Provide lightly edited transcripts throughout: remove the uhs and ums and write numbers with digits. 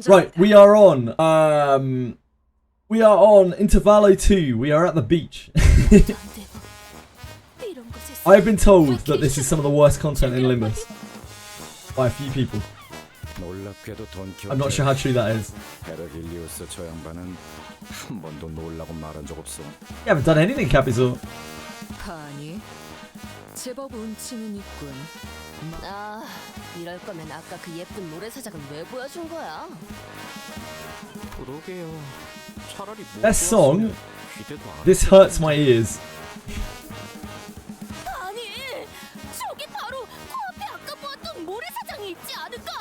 Right, we are on Intervallo 2. We are at the beach. I've been told that this is some of the worst content in Limbus by a few people. I'm not sure how true that is. You haven't done anything, Capital. 제법 운치는 있군. 아, 이럴 거면 아까 그 예쁜 모래사장은 왜 보여준 거야? 그러게요. 차라리 Best song. This hurts my ears. 아니, 저기 바로 코앞에 아까 보았던 모래사장이 있지 않을까?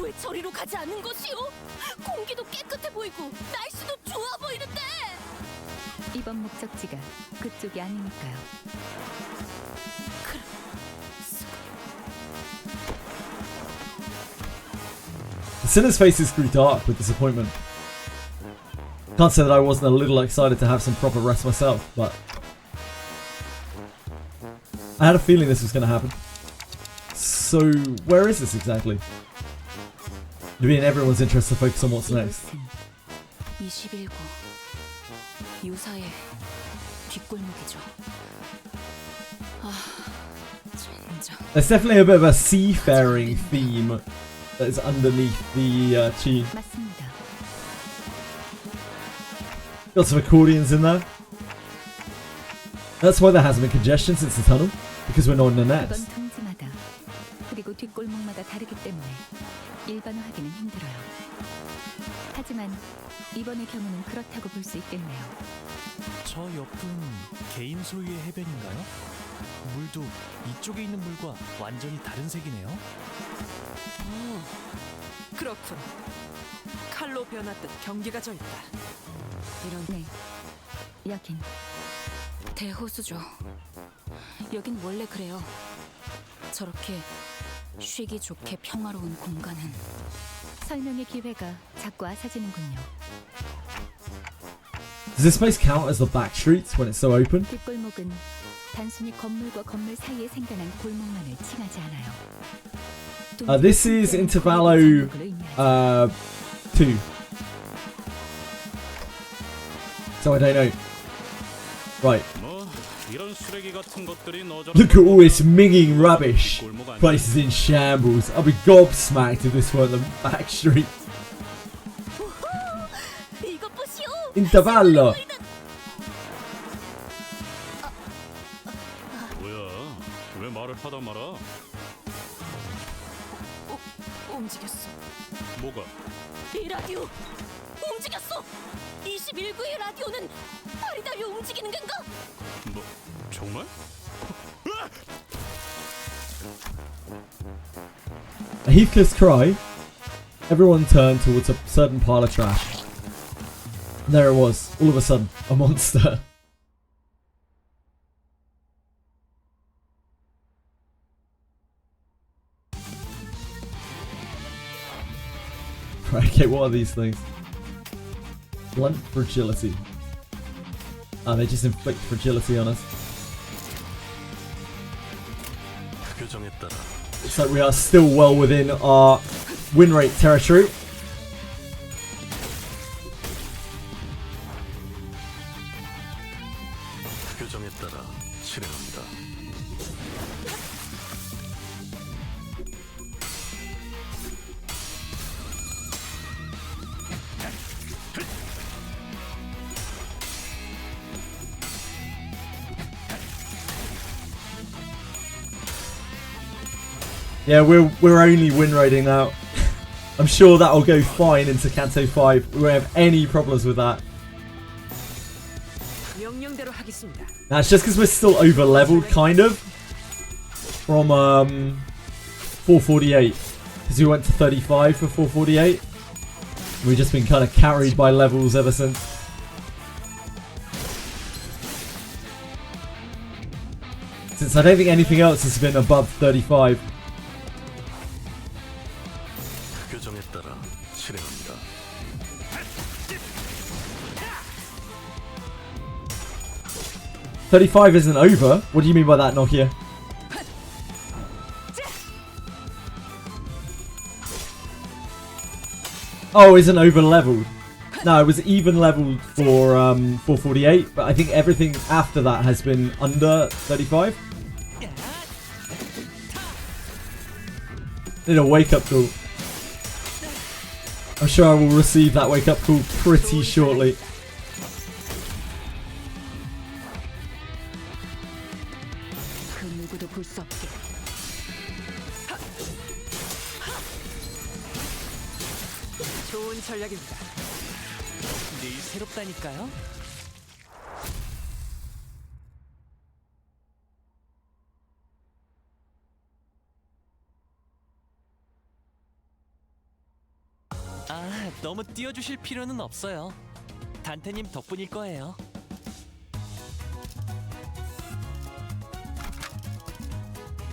왜 저리로 가지 않는 것이오? 공기도 깨끗해 보이고 날씨도 좋아 보이는데. 이번 목적지가 그쪽이 아니니까요. Sinner's faces grew dark with disappointment. Can't say that I wasn't a little excited to have some proper rest myself, but I had a feeling this was going to happen. So, where is this exactly? It'd be in everyone's interest to focus on what's next. 21구 유사의 뒷골목이죠. 아, 젠장. There's definitely a bit of a seafaring theme that is underneath the tune. 맞습니다. Got some accordions in there. That's why there hasn't been congestion since the tunnel, because we're not in the nest. 이번 통지마다 그리고 뒷골목마다 다르기 때문에 일반화하기는 힘들어요. 하지만 이번의 경우는 그렇다고 볼 수 있겠네요. 저 옆은 개인 소유의 해변인가요? 물도 이쪽에 있는 물과 완전히 다른 색이네요. 그렇군. 칼로 변했듯 경계가 져 있다. 이런 네, 여긴 대호수죠. 여긴 원래 그래요. 저렇게 쉬기 좋게 평화로운 공간은 설명의 기회가 자꾸 아사지는군요. Does this place count as the back streets when it's so open? 뒷골목은 단순히 건물과 건물 사이에 생겨난 골목만을 칭하지 않아요. This is Intervallo 2. So I don't know. Right. Look at all this minging rubbish. Place is in shambles. I'll be gobsmacked if this weren't the back street. Intervallo. 왜 말을 하다 말아? 움직였어. 뭐가? 이 라디오 움직였어. 21구의 라디오는 발이 달려 움직이는 건가? 뭐 정말? At Heathcliff's cry, everyone turned towards a certain pile of trash. And there it was, all of a sudden, a monster. Right, okay, what are these things? Blunt fragility. Ah, they just inflict fragility on us. Looks like we are still well within our win rate territory. Yeah, we're only win rating now. I'm sure that'll go fine into Canto 5. We won't have any problems with that. That's just because we're still over leveled, kind of, from 448, because we went to 35 for 448. We've just been kind of carried by levels ever since. Since I don't think anything else has been above 35. 35 isn't over? What do you mean by that, Nokia? Oh, isn't over leveled. No, it was even leveled for 448, but I think everything after that has been under 35. Need a wake up call. I'm sure I will receive that wake up call pretty shortly. 좋은 전략입니다. 늘 새롭다니까요. 아, 너무 띄워주실 필요는 없어요. 단테님 덕분일 거예요.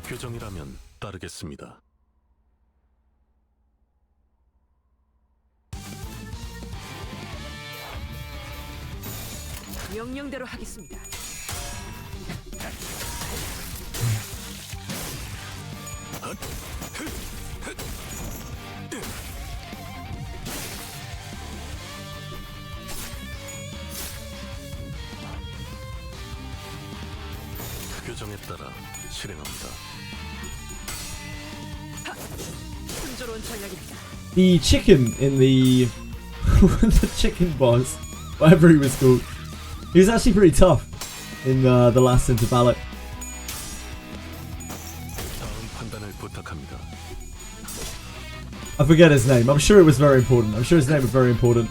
교정이라면 따르겠습니다. 명령대로 하겠습니다. 교정에 따라 실행합니다. 순조로운 전략입니다. The chicken in the the chicken boss, whatever he was called, he was actually pretty tough in the last INTERVALLO. 다음 판단을 부탁합니다. I forget his name. I'm sure it was very important. I'm sure his name was very important.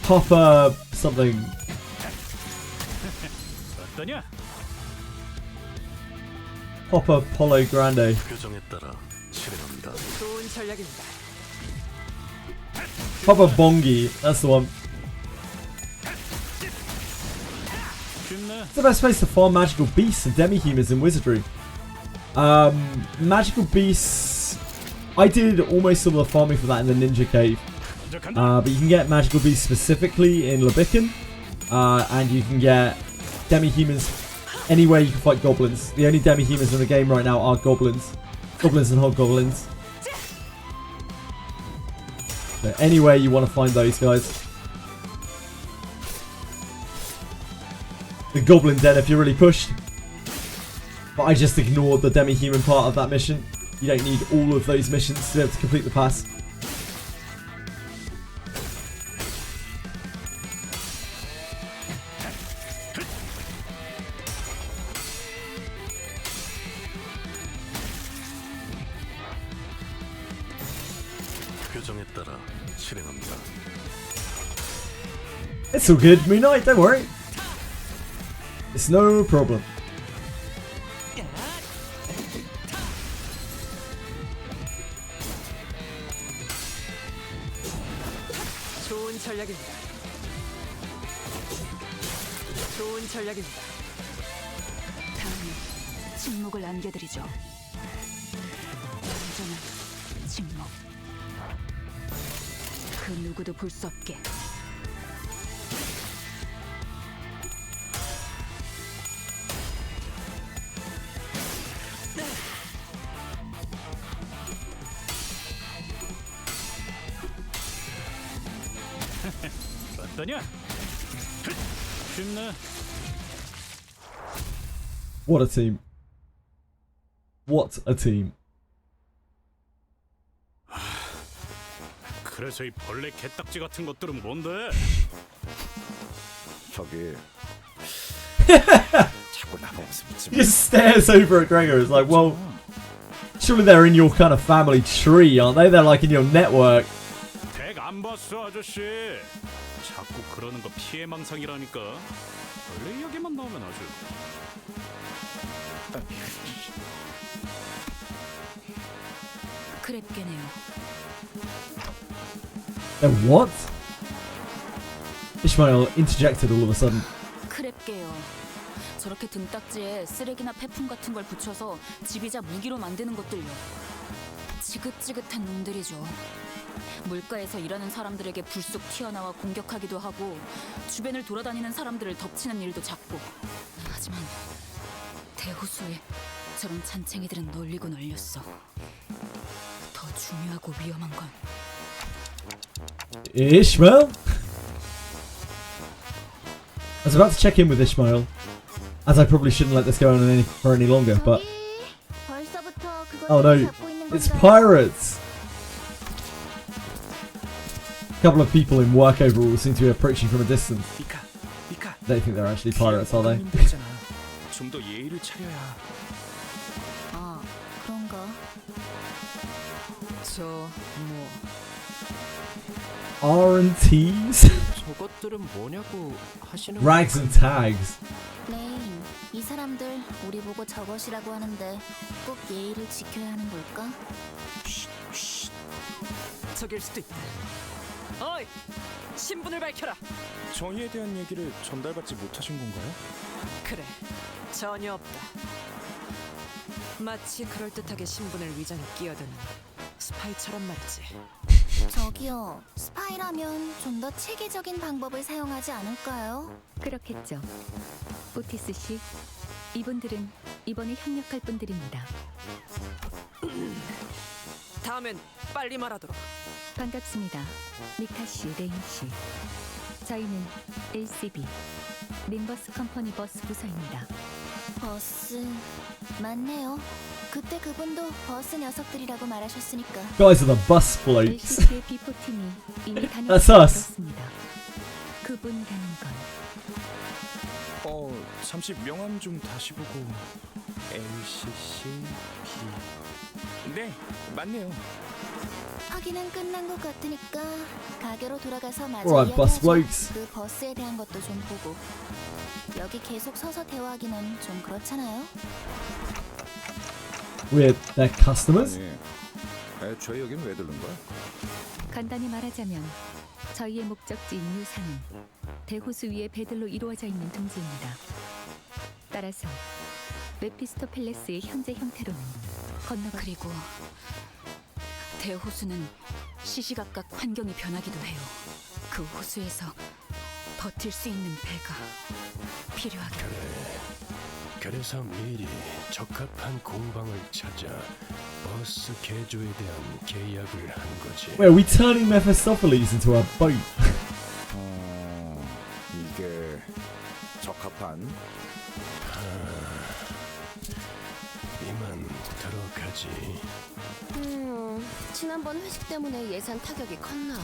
Papa something. 어떠냐? Papa Polo Grande. 교정에 따라 실행합니다. 좋은 전략입니다. Papa Bongi. That's the one. It's the best place to farm magical beasts and demi-humans in Wizardry. Magical beasts... I did almost some of the farming for that in the Ninja Cave. But you can get magical beasts specifically in Lebican. And you can get demi-humans anywhere you can fight goblins. The only demi-humans in the game right now are goblins. Goblins and hobgoblins. So anywhere you want to find those guys. The goblin den if you're really pushed. But I just ignored the demi-human part of that mission. You don't need all of those missions to be able to complete the pass. 교정에 따라 실행합니다. It's all good, Moon Knight, don't worry. It's no problem. 좋은 전략입니다. 좋은 전략입니다. 다음은 침묵을 안겨드리죠. 완전한 침묵. 그 누구도 볼 수 없게. 어떠냐? 쉽네. What a team. What a team. 그래서 이 벌레 개딱지 같은 것들은 뭔데? 저기 자꾸 나만 믿지 He just stares over at Gregor. It's like, well, surely they're in your kind of family tree, aren't they? They're like in your network. 덱 안 봤어 아저씨. 자꾸 그러는 거 피해망상이라니까. 벌레 이야기만 나오면 아주. 크랩게네요. What? Ishmael interjected all of a sudden. 크랩게요. 저렇게 등딱지에 쓰레기나 폐품 같은 걸 붙여서 지비자 무기로 만드는 것들요. 지긋지긋한 놈들이죠. 물가에서 일하는 사람들에게 불쑥 튀어나와 공격하기도 하고 주변을 돌아다니는 사람들을 덮치는 일도 잦고. 하지만 대호수에 저런 잔챙이들은 널리고 널렸어. 더 중요하고 위험한 건 Ishmael? I was about to check in with Ishmael, as I probably shouldn't let this go on for any longer, but... Oh no, it's pirates! A couple of people in work overalls seem to be approaching from a distance. 미카. They think they're actually pirates, are they? 좀 더 예의를 차려야. 아, 그런가? 뭐 R&Ts? 저것들은 뭐냐고 하시는 Rags and tags. 레인, 이 사람들 우리 보고 저것이라고 하는데 꼭 예의를 지켜야 하는 걸까? 적일 수도 있다. 어이, 신분을 밝혀라. 정의에 대한 얘기를 전달받지 못하신 건가요? 그래, 전혀 없다. 마치 그럴듯하게 신분을 위장에 끼어드는 스파이처럼 말이지. 저기요, 스파이라면 좀 더 체계적인 방법을 사용하지 않을까요? 그렇겠죠. 오티스 씨, 이분들은 이번에 협력할 분들입니다. 다음엔 빨리 말하도록. 반갑습니다. 미카 씨, 레인 씨. 저희는 LCB, 림버스 컴퍼니 버스 부서입니다. 버스, 맞네요. 그때 그분도 버스 녀석들이라고 말하셨으니까. Guys are the bus blokes. LCC의 비포팀이 이미 That's 다녀왔다고 us. 들었습니다. 그분이라는 건 잠시 명함 좀 다시 보고. LCCB. 네, 맞네요. 확인은 끝난 것 같으니까 가게로 돌아가서 마저 Alright, bus 이야기하죠. blokes. 그 버스에 대한 것도 좀 보고. 여기 계속 서서 대화하기는 좀 그렇잖아요. We're their customers? 애초에 여긴 왜 들른 거야? 간단히 말하자면 저희의 목적지인 유산은 대호수 위의 배들로 이루어져 있는 둥지입니다. 따라서 메피스토 팰레스의 현재 형태로는 건너가 그리고 대호수는 시시각각 환경이 변하기도 해요. 그 호수에서 버틸 수 있는 배가 필요하게. 그래서 미리 적합한 공방을 찾아 버스 개조에 대한 계약을 한 거지. Wait, are we turning Mephistopheles into a boat? 이게 적합한? 이만 들어가지. 지난번 회식 때문에 예산 타격이 컸나?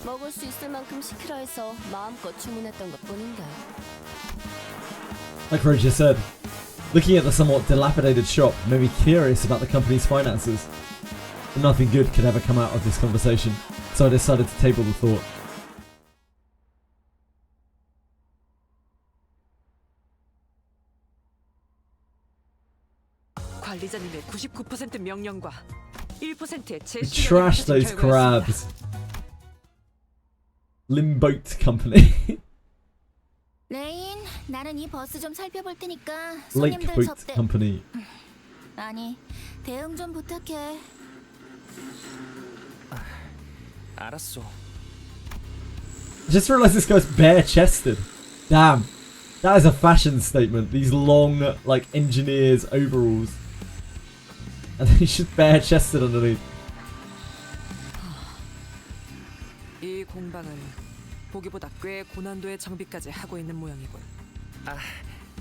먹을 수 있을 만큼 시키라 해서 마음껏 주문했던 것뿐인데. Like Roger said, looking at the somewhat dilapidated shop made me curious about the company's finances. But nothing good could ever come out of this conversation, so I decided to table the thought. 관리자님의 99% 명령과 1%의 제 We trashed those crabs. Limbus Company. 레인, 나는 이 버스 좀 살펴볼 테니까 Lake 손님들 Boat 접대. Company. 아니, 대응 좀 부탁해. 알았어. I just realised this guy's bare-chested. Damn. That is a fashion statement. These long, like, engineers' overalls. And then he's just bare-chested underneath. 이 공방은 보기보다 꽤 고난도의 장비까지 하고 있는 모양이군.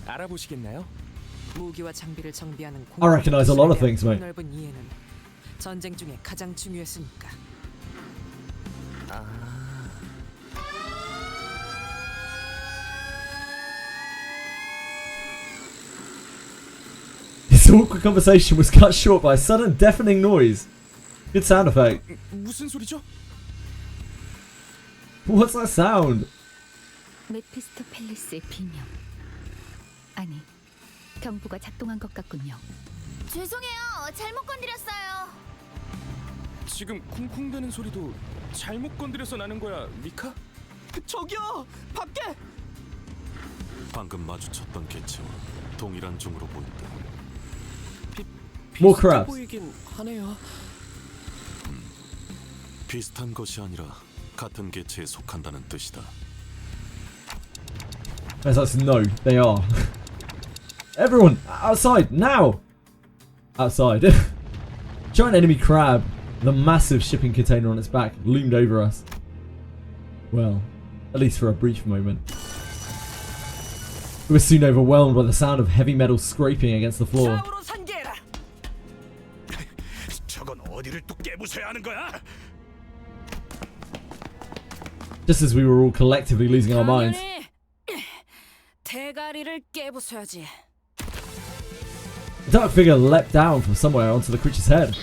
알아보시겠나요? 무기와 장비를 정비하는 I recognize a lot of things, mate. 넓은 이해는 전쟁 중에 가장 중요했으니까. This awkward conversation was cut short by a sudden deafening noise. Good sound effect. 무슨 소리죠? What's that sound? 메피스토 팰레스의 비명. 아니, 경보가 작동한 것 같군요. 죄송해요. 잘못 건드렸어요. 지금 쿵쿵대는 소리도 잘못 건드려서 나는 거야, 미카? 저기요, 밖에. 방금 마주쳤던 개체와 동일한 종으로 보인다. More crabs. 보이긴 하네요. 비슷한 것이 아니라 같은 개체에 속한다는 뜻이다. As that's no, they are. Everyone, outside, now! Outside. Giant enemy crab. The massive shipping container on its back loomed over us. Well, at least for a brief moment. We were soon overwhelmed by the sound of heavy metal scraping against the floor. 저건 어디를 또 깨부숴야 하는 거야? Just as we were all collectively losing our minds. 대가리를 깨부숴야지. A dark figure leapt down from somewhere onto the creature's head.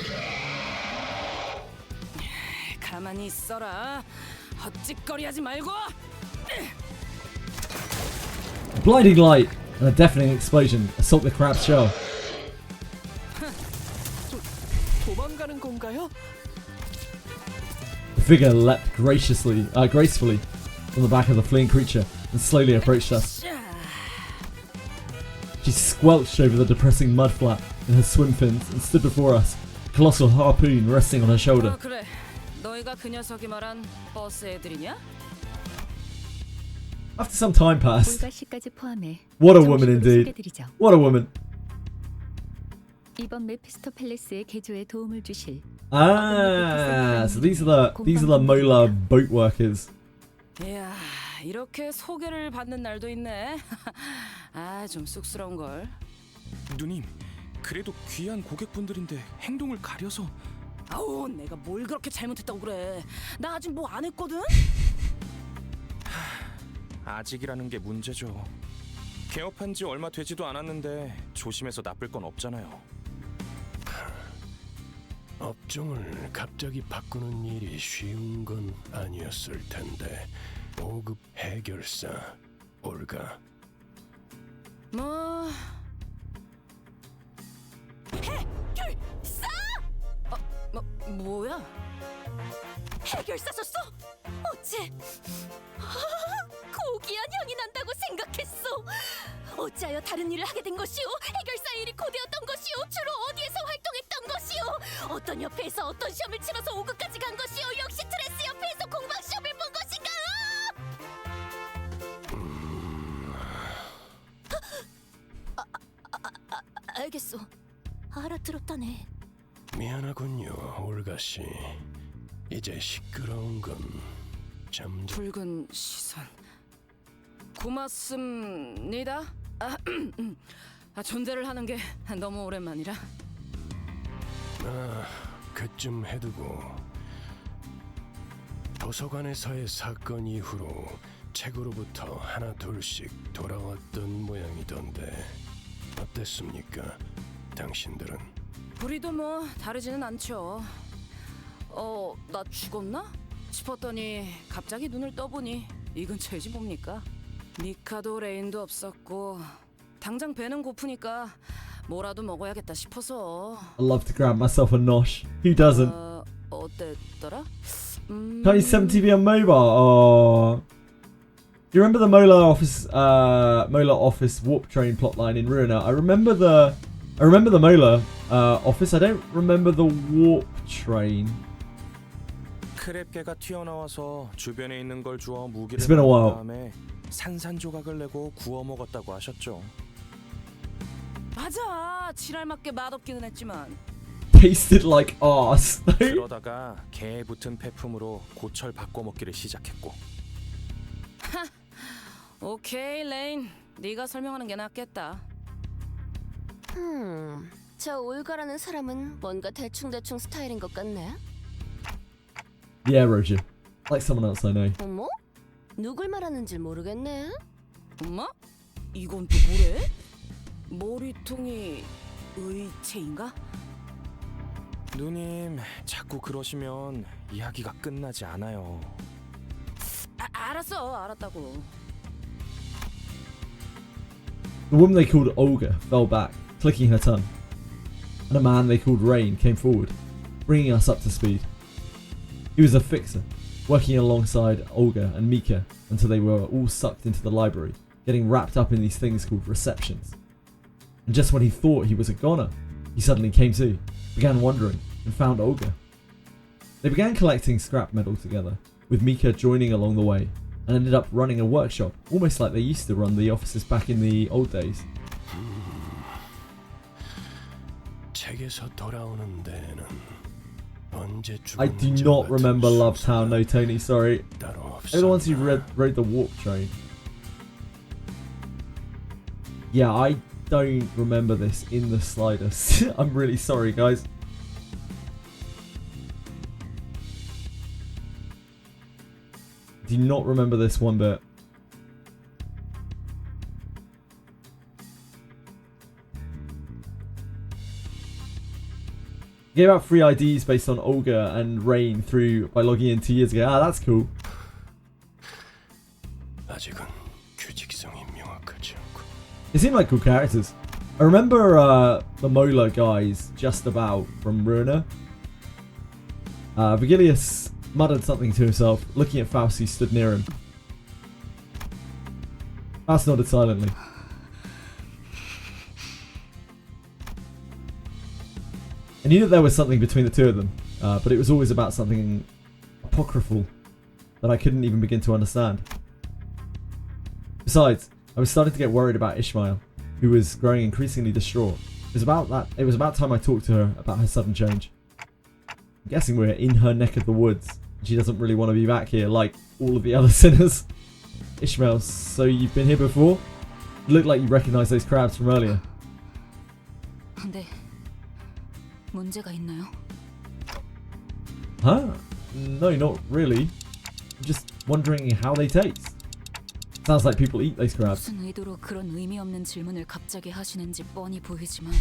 가만히 있어라. 헛짓거리하지 말고. A blinding light and a deafening explosion assault the crab's shell. 도망가는 건가요? The figure leapt gracefully from the back of the fleeing creature and slowly approached us. She squelched over the depressing mud flap in her swim fins and stood before us, a colossal harpoon resting on her shoulder. 그래. 너희가 그 녀석이 말한 버스 애들이냐? After some time passed, 올가 씨까지 포함해 what a woman indeed. 소개드리죠. What a woman. 이번 메피스토 팰리스의 개조에 도움을 주실 Ah, so these are the Mola boat workers. 이야, 이렇게 소개를 받는 날도 있네. 아, 좀 쑥스러운 걸. 누님, 그래도 귀한 고객분들인데 행동을 가려서. 아우, 내가 뭘 그렇게 잘못했다고 그래. 나 아직 뭐 안 했거든. 아직이라는 게 문제죠. 개업한 지 얼마 되지도 않았는데 조심해서 나쁠 건 없잖아요. 업종을 갑자기 바꾸는 일이 쉬운 건 아니었을 텐데 5급 해결사 올가. 뭐 해결사? 뭐야? 해결사셨어? 어째 고귀한 향이 난다고 생각했어. 어찌하여 다른 일을 하게 된 것이오? 해결사 일이 고되었던 것이오? 주로 어디에서 활동했던 것이오? 어떤 협회에서 어떤 시험을 치러서 5급까지 간 것이오? 역시 트레스 협회에서 공방 시험을 본 것인가? 알겠소. 알아들었다네. 미안하군요, 올가씨. 이제 시끄러운 건 잠. 붉은 시선. 고맙습니다. 존대를 하는 게 너무 오랜만이라. 그쯤 해두고 도서관에서의 사건 이후로 책으로부터 하나 둘씩 돌아왔던 모양이던데 어땠습니까, 당신들은? 우리도 뭐 다르지는 않죠. 나 죽었나? 싶었더니 갑자기 눈을 떠보니 이 근처이지 뭡니까? 미카도 레인도 없었고 당장 배는 고프니까 뭐라도 먹어야겠다 싶어서. I love to grab myself a nosh. Who doesn't? 어땠더라? 2070 on mobile. Oh. Do you remember the Mola office warp train plotline in Ruiner? I remember the Mola office. I don't remember the warp train. 크랩개가 튀어나와서 주변에 있는 걸 주워 무기를 It's been a while. 다음에 산산조각을 내고 구워 먹었다고 하셨죠. 맞아. 지랄맞게 맛없기는 했지만. Tasted like arse. 그러다가 개에 붙은 폐품으로 고철 바꿔 먹기를 시작했고. 오케이, 레인. 네가 설명하는 게 낫겠다. 저 올가라는 사람은 뭔가 대충대충 스타일인 것 같네. Yeah, Roger. Like someone else I know. 어머? 누굴 말하는지 모르겠네. 엄마? 이건 또 뭐래? 머리통이 의체인가? 누님, 자꾸 그러시면 이야기가 끝나지 않아요. 알았어. 알았다고. The woman they called Olga fell back, clicking her tongue, and a man they called Rain came forward, bringing us up to speed. He was a fixer, working alongside Olga and Mika until they were all sucked into the library, getting wrapped up in these things called receptions. And just when he thought he was a goner, he suddenly came to, began wandering, and found Olga. They began collecting scrap metal together, with Mika joining along the way, and ended up running a workshop, almost like they used to run the offices back in the old days. 책에서 돌아오는 데에는 번제 I do not remember Love Town. No, Tony, sorry. They're the ones who rode the warp train. Yeah, I don't remember this in the slightest. I'm really sorry, guys. Do not remember this one bit. Gave out free IDs based on Olga and Rain through by logging in 2 years ago. Ah, that's cool. 아직은 규칙성이 명확하지 않고. They seem like cool characters. I remember the Mola guys just about from Ruiner. Vigilius muttered something to himself, looking at Faust who stood near him. Faust nodded silently. I knew that there was something between the two of them, but it was always about something apocryphal that I couldn't even begin to understand. Besides, I was starting to get worried about Ishmael, who was growing increasingly distraught. It was about time I talked to her about her sudden change. I'm guessing we're in her neck of the woods. She doesn't really want to be back here like all of the other sinners. Ishmael, so you've been here before? It looked like you recognized those crabs from earlier. 네. 문제가 있나요? Huh? No, not really. I'm just wondering how they taste. Sounds like people eat those crabs. 무슨 의도로 그런 의미 없는 질문을 갑자기 하시는지 뻔히 보이지만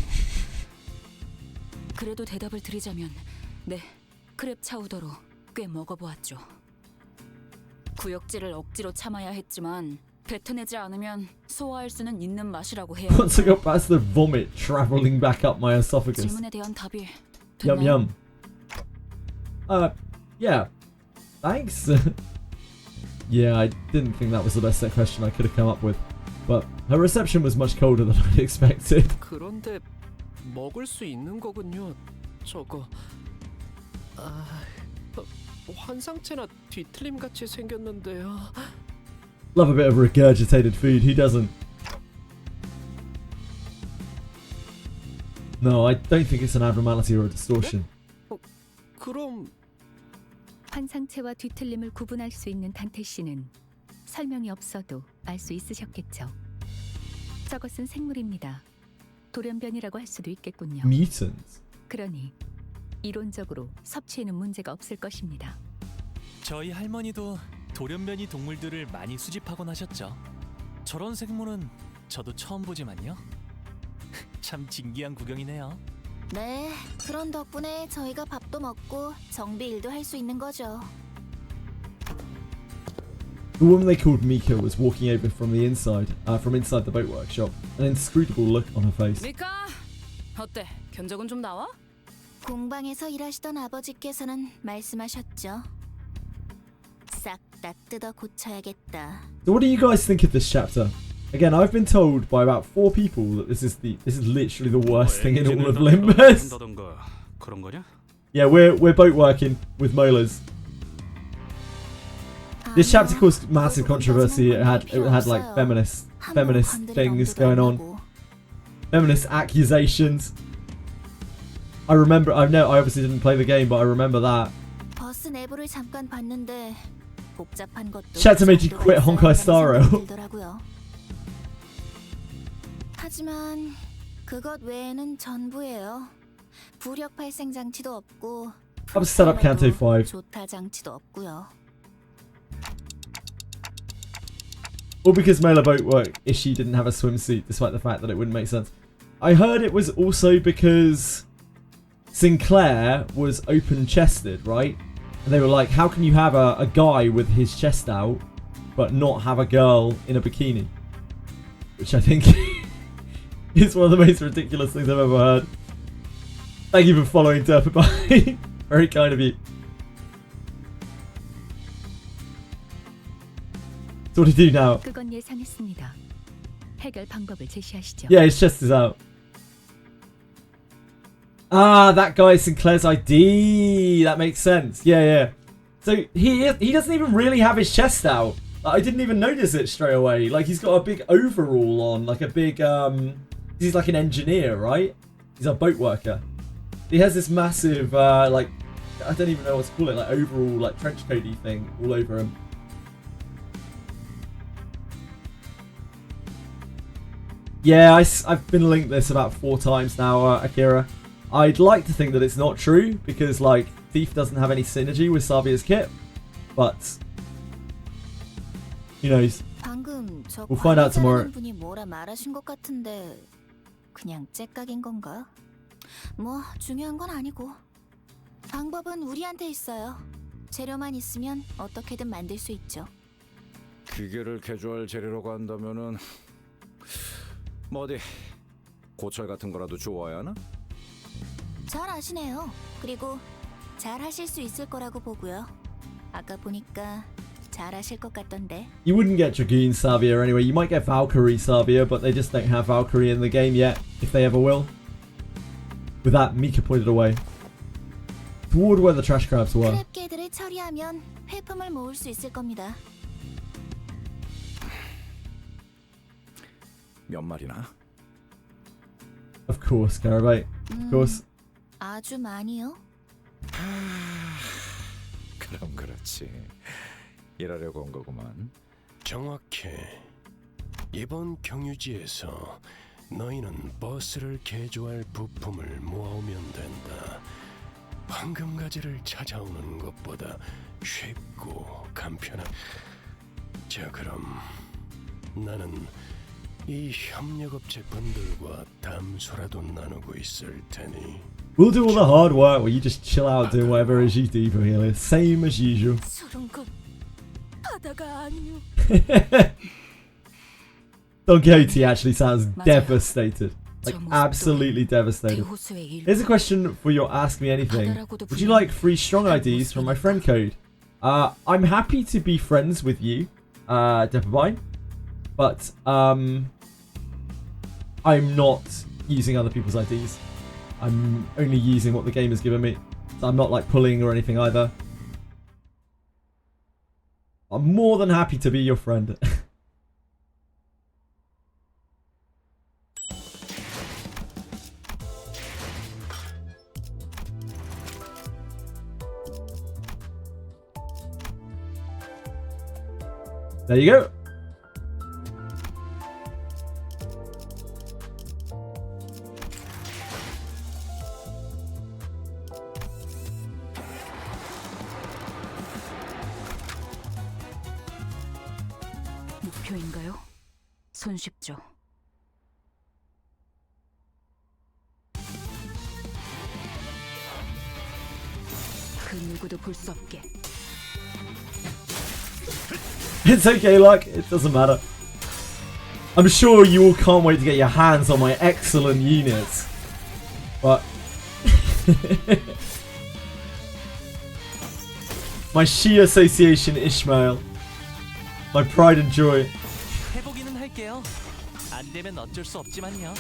그래도 대답을 드리자면 네, 크랩 차우더로 꽤 먹어보았죠. 구역질을 억지로 참아야 했지만 뱉어내지 않으면 소화할 수는 있는 맛이라고 해요. Once I got past the vomit traveling back up my esophagus. 질문에 대한 답이 Yum 됐나요? yum. Yeah. Thanks. Yeah, I didn't think that was the best set question I could have come up with. But her reception was much colder than I'd expected. 그런데 먹을 수 있는 거군요. 저거. 환상체나 뒤틀림 같이 생겼는데요. Love a bit of regurgitated food, who doesn't? No, I don't think it's an abnormality or a distortion. 그럼 환상체와 뒤틀림을 구분할 수 있는 단테 씨는 설명이 없어도 알 수 있으셨겠죠. 저것은 생물입니다. 돌연변이라고 할 수도 있겠군요. Mutants? 그러니 이론적으로 섭취에는 문제가 없을 것입니다. 저희 할머니도 돌연변이 동물들을 많이 수집하곤 하셨죠. 저런 생물은 저도 처음 보지만요. 참 진기한 구경이네요. 네, 그런 덕분에 저희가 밥도 먹고 정비 일도 할 수 있는 거죠. The woman they called Mika was walking over from inside the boat workshop, an inscrutable look on her face. 미카, 어때? 견적은 좀 나와? 공방에서 일하시던 아버지께서는 말씀하셨죠. 싹 다 뜯어 고쳐야겠다. So what do you guys think of this chapter? Again, I've been told by about 4 people that this is literally the worst thing in all of Limbus. 그런 거냐? Yeah, we're boat working with molars. This chapter caused massive controversy. It had like feminist things going on, feminist accusations. I obviously didn't play the game, but I remember that. 버스 내부를 잠깐 봤는데 복잡한 것도 Chapter made you quit Honkai Star Rail. 하지만 그것 외에는 전부예요. 부력 발생 장치도 없고 I've set up Canto 5. 조타 장치도 없고요. All because Mola Boatwork Ishii didn't have a swimsuit, despite the fact that it wouldn't make sense. I heard it was also because Sinclair was open-chested, right? And they were like, how can you have a guy with his chest out, but not have a girl in a bikini? Which I think is one of the most ridiculous things I've ever heard. Thank you for following Derpy. Very kind of you. So what do you do now? 그건 예상했습니다. 해결 방법을 제시하시죠. Yeah, his chest is out. Ah, that guy is Sinclair's ID. That makes sense. Yeah. So he doesn't even really have his chest out. I didn't even notice it straight away. Like he's got a big overall on, like a big he's like an engineer, right? He's a boat worker. He has this massive like I don't even know what to call it, like overall like trench coaty thing all over him. Yeah, I've been linked this about 4 times now, Akira. I'd like to think that it's not true because like Thief doesn't have any synergy with Savia's kit, but who knows? We'll find out tomorrow. 분이 뭐라 말하신 것 같은데 그냥 째깍인 건가? 뭐 중요한 건 아니고 방법은 우리한테 있어요. 재료만 있으면 어떻게든 만들 수 있죠. 기계를 개조할 재료라고 한다면은 뭐 어디 고철 같은 거라도 주워야 하나? 잘 아시네요. 그리고 잘 하실 수 있을 거라고 보고요. 아까 보니까 잘 하실 것 같던데. You wouldn't get Dragoon Savia anyway. You might get Valkyrie Savia, but they just don't have Valkyrie in the game yet, if they ever will. With that, Mika pointed away toward where the trash crabs were. 크랩개들을 처리하면 회품을 모을 수 있을 겁니다. 몇 마리나? Of course, Garabate. Of course. 아주 많이요? 그럼 그렇지. 일하려고 온 거구만. 정확해. 이번 경유지에서 너희는 버스를 개조할 부품을 모아오면 된다. 황금가지를 찾아오는 것보다 쉽고 간편한. 자, 그럼 나는 이 협력업체 분들과 담소라도 나누고 있을 테니. We'll do all the hard work while you just chill out doing whatever it is you do, Bohelia. Same as usual. 저런 건 바다가 아니요. Don Quixote actually sounds devastated. Like, absolutely devastated. Here's a question for your Ask Me Anything. Would you like free strong IDs from my friend code? I'm happy to be friends with you, Deppabine. But, I'm not using other people's IDs. I'm only using what the game has given me. So I'm not, like, pulling or anything either. I'm more than happy to be your friend. There you go. 목표인가요? 손쉽죠. 그 누구도 볼 수 없게. It's okay, Luck. It doesn't matter. I'm sure you all can't wait to get your hands on my excellent units. But... my Shi Association Ishmael. My pride and joy. 해보기는 할게요. 안 되면 어쩔 수 없지만요.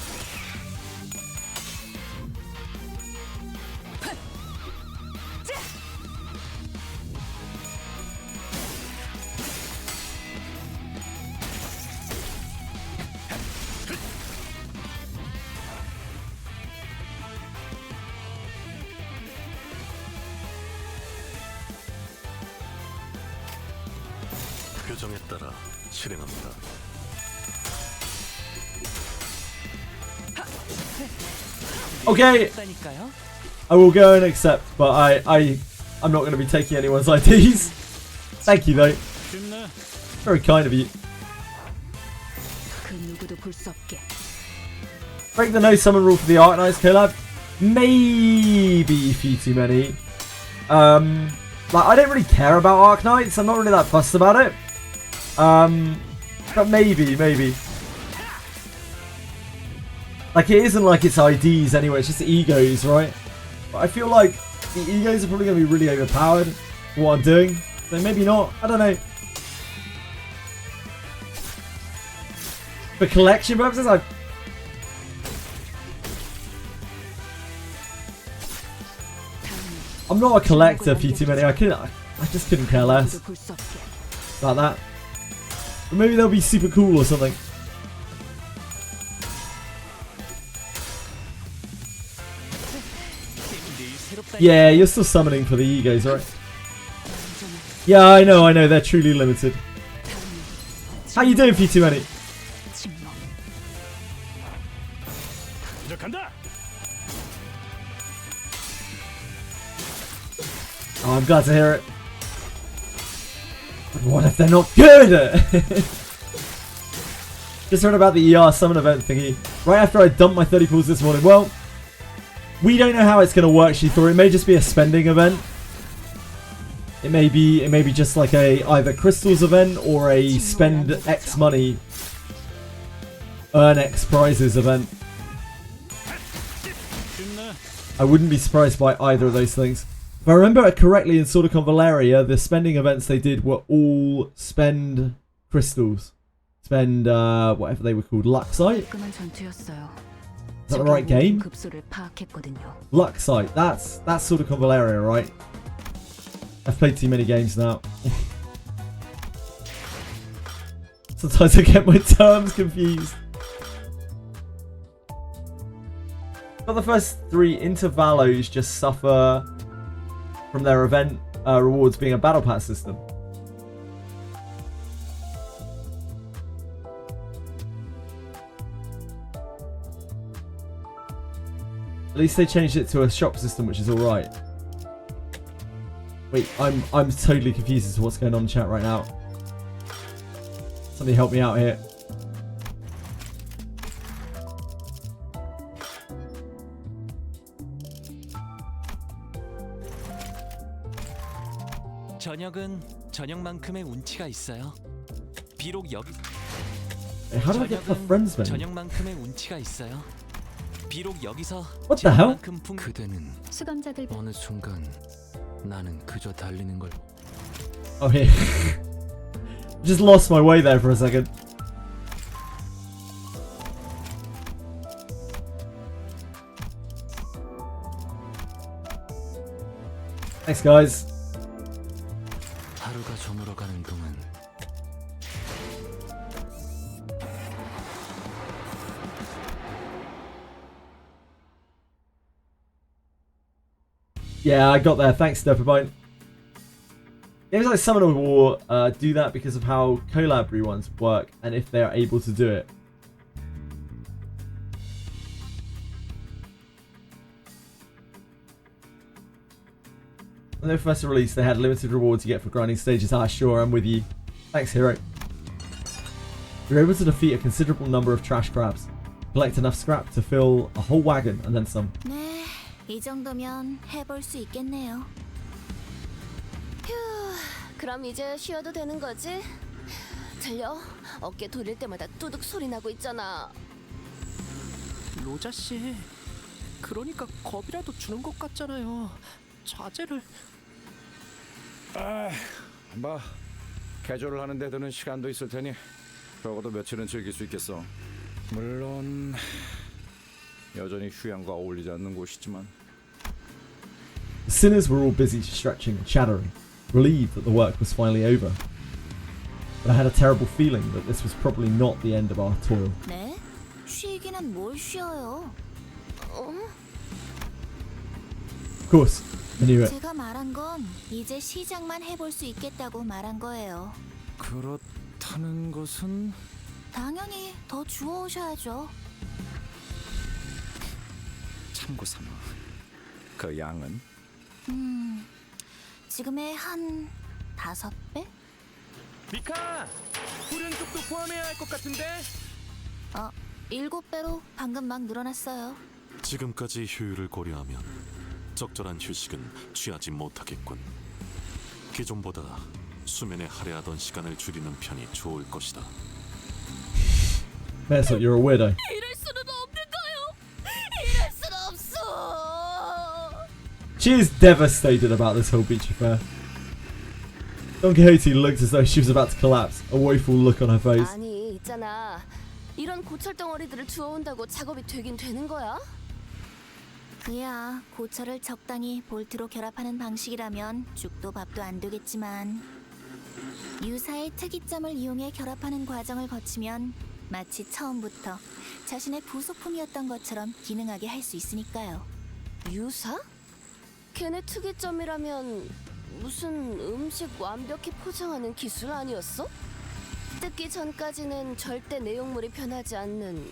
규정에 따라 실행합니다. Okay, I will go and accept, but I'm not going to be taking anyone's IDs. Thank you though. Very kind of you. 그 누구도 볼 수 없게. Break the no summon rule for the Arc Knights collab. Maybe a few too many. Like, I don't really care about Arc Knights. I'm not really that fussed about it. But maybe. Like, it isn't like it's IDs anyway, it's just egos, right? But I feel like the egos are probably going to be really overpowered for what I'm doing. So maybe not, I don't know. For collection purposes, I'm not a collector for too many. I just couldn't care less about that. But maybe they'll be super cool or something. Yeah, you're still summoning for the egos, right? Yeah, I know, they're truly limited. How you doing, F2Many? 이제 간다. Oh, I'm glad to hear it. But what if they're not good? Just heard about the ER summon event thingy right after I dumped my 30 pools this morning. Well, we don't know how it's going to work, She-Thor. It may just be a spending event. It may be just like a either crystals event or a spend X money, earn X prizes event. I wouldn't be surprised by either of those things. If I remember it correctly, in Sword Valeria, the spending events they did were all spend crystals. Spend whatever they were called, Luxite? Is that the right game? Luxite, that's Sword Valeria, right? I've played too many games now. Sometimes I get my terms confused. But the first 3 intervallos just suffer from their event rewards being a battle pass system. At least they changed it to a shop system, which is alright. Wait, I'm totally confused as to what's going on in chat right now. Somebody help me out here. 저녁은 저녁만큼의 운치가 있어요. 비록 여기 Hey, how do I get the friends menu? 저녁만큼의 운치가 있어요. 비록 여기서 What the hell? 그대는 수감자들 어느 순간 나는 그저 달리는 걸. Oh, here. Just lost my way there for a second. Thanks, guys. 하루가 저물어가는 동안 Yeah, I got there. Thanks, Dopamine. Games like Summon of War do that because of how collab reruns work and if they are able to do it. When they were first released, they had limited rewards you get for grinding stages. Ah, sure, I'm with you. Thanks, Hero. You're able to defeat a considerable number of trash crabs. Collect enough scrap to fill a whole wagon and then some. 네, 이 정도면 해볼 수 있겠네요. 휴, 그럼 이제 쉬어도 되는 거지? 들려? 어깨 돌릴 때마다 뚜둑 소리 나고 있잖아. 로자 씨, 그러니까 겁이라도 주는 것 같잖아요. 자제를. 뭐 개조를 하는 데 드는 시간도 있을 테니 적어도 며칠은 즐길 수 있겠어. 물론 여전히 휴양과 어울리지 않는 곳이지만. The sinners were all busy stretching and chattering, relieved that the work was finally over. But I had a terrible feeling that this was probably not the end of our toil. 네? 쉬기는 뭘 쉬어요? Of course, I knew it. 제가 말한 건 이제 시작만 해볼 수 있겠다고 말한 거예요. 그렇다는 것은 당연히 더 주워오셔야죠. 참고 삼아. 그 양은? 지금의 한 5배? 미카, 후륜 쪽도 포함해야 할 것 같은데? 7배로 방금 막 늘어났어요. 지금까지 효율을 고려하면 적절한 휴식은 취하지 못하겠군. 기존보다 수면에 할애하던 시간을 줄이는 편이 좋을 것이다. Mesa, you're a weirdo. 이럴 수는 없는가요? 이럴 수는 없어. She is devastated about this whole beach affair. Don Quixote looked as though she was about to collapse, a woeful look on her face. 아니, 있잖아. 이런 고철 덩어리들을 주워온다고 작업이 되긴 되는 거야? 그야 고철을 적당히 볼트로 결합하는 방식이라면 죽도 밥도 안 되겠지만 유사의 특이점을 이용해 결합하는 과정을 거치면 마치 처음부터 자신의 부속품이었던 것처럼 기능하게 할 수 있으니까요. 유사? 걔네 특이점이라면 무슨 음식 완벽히 포장하는 기술 아니었어? 뜯기 전까지는 절대 내용물이 변하지 않는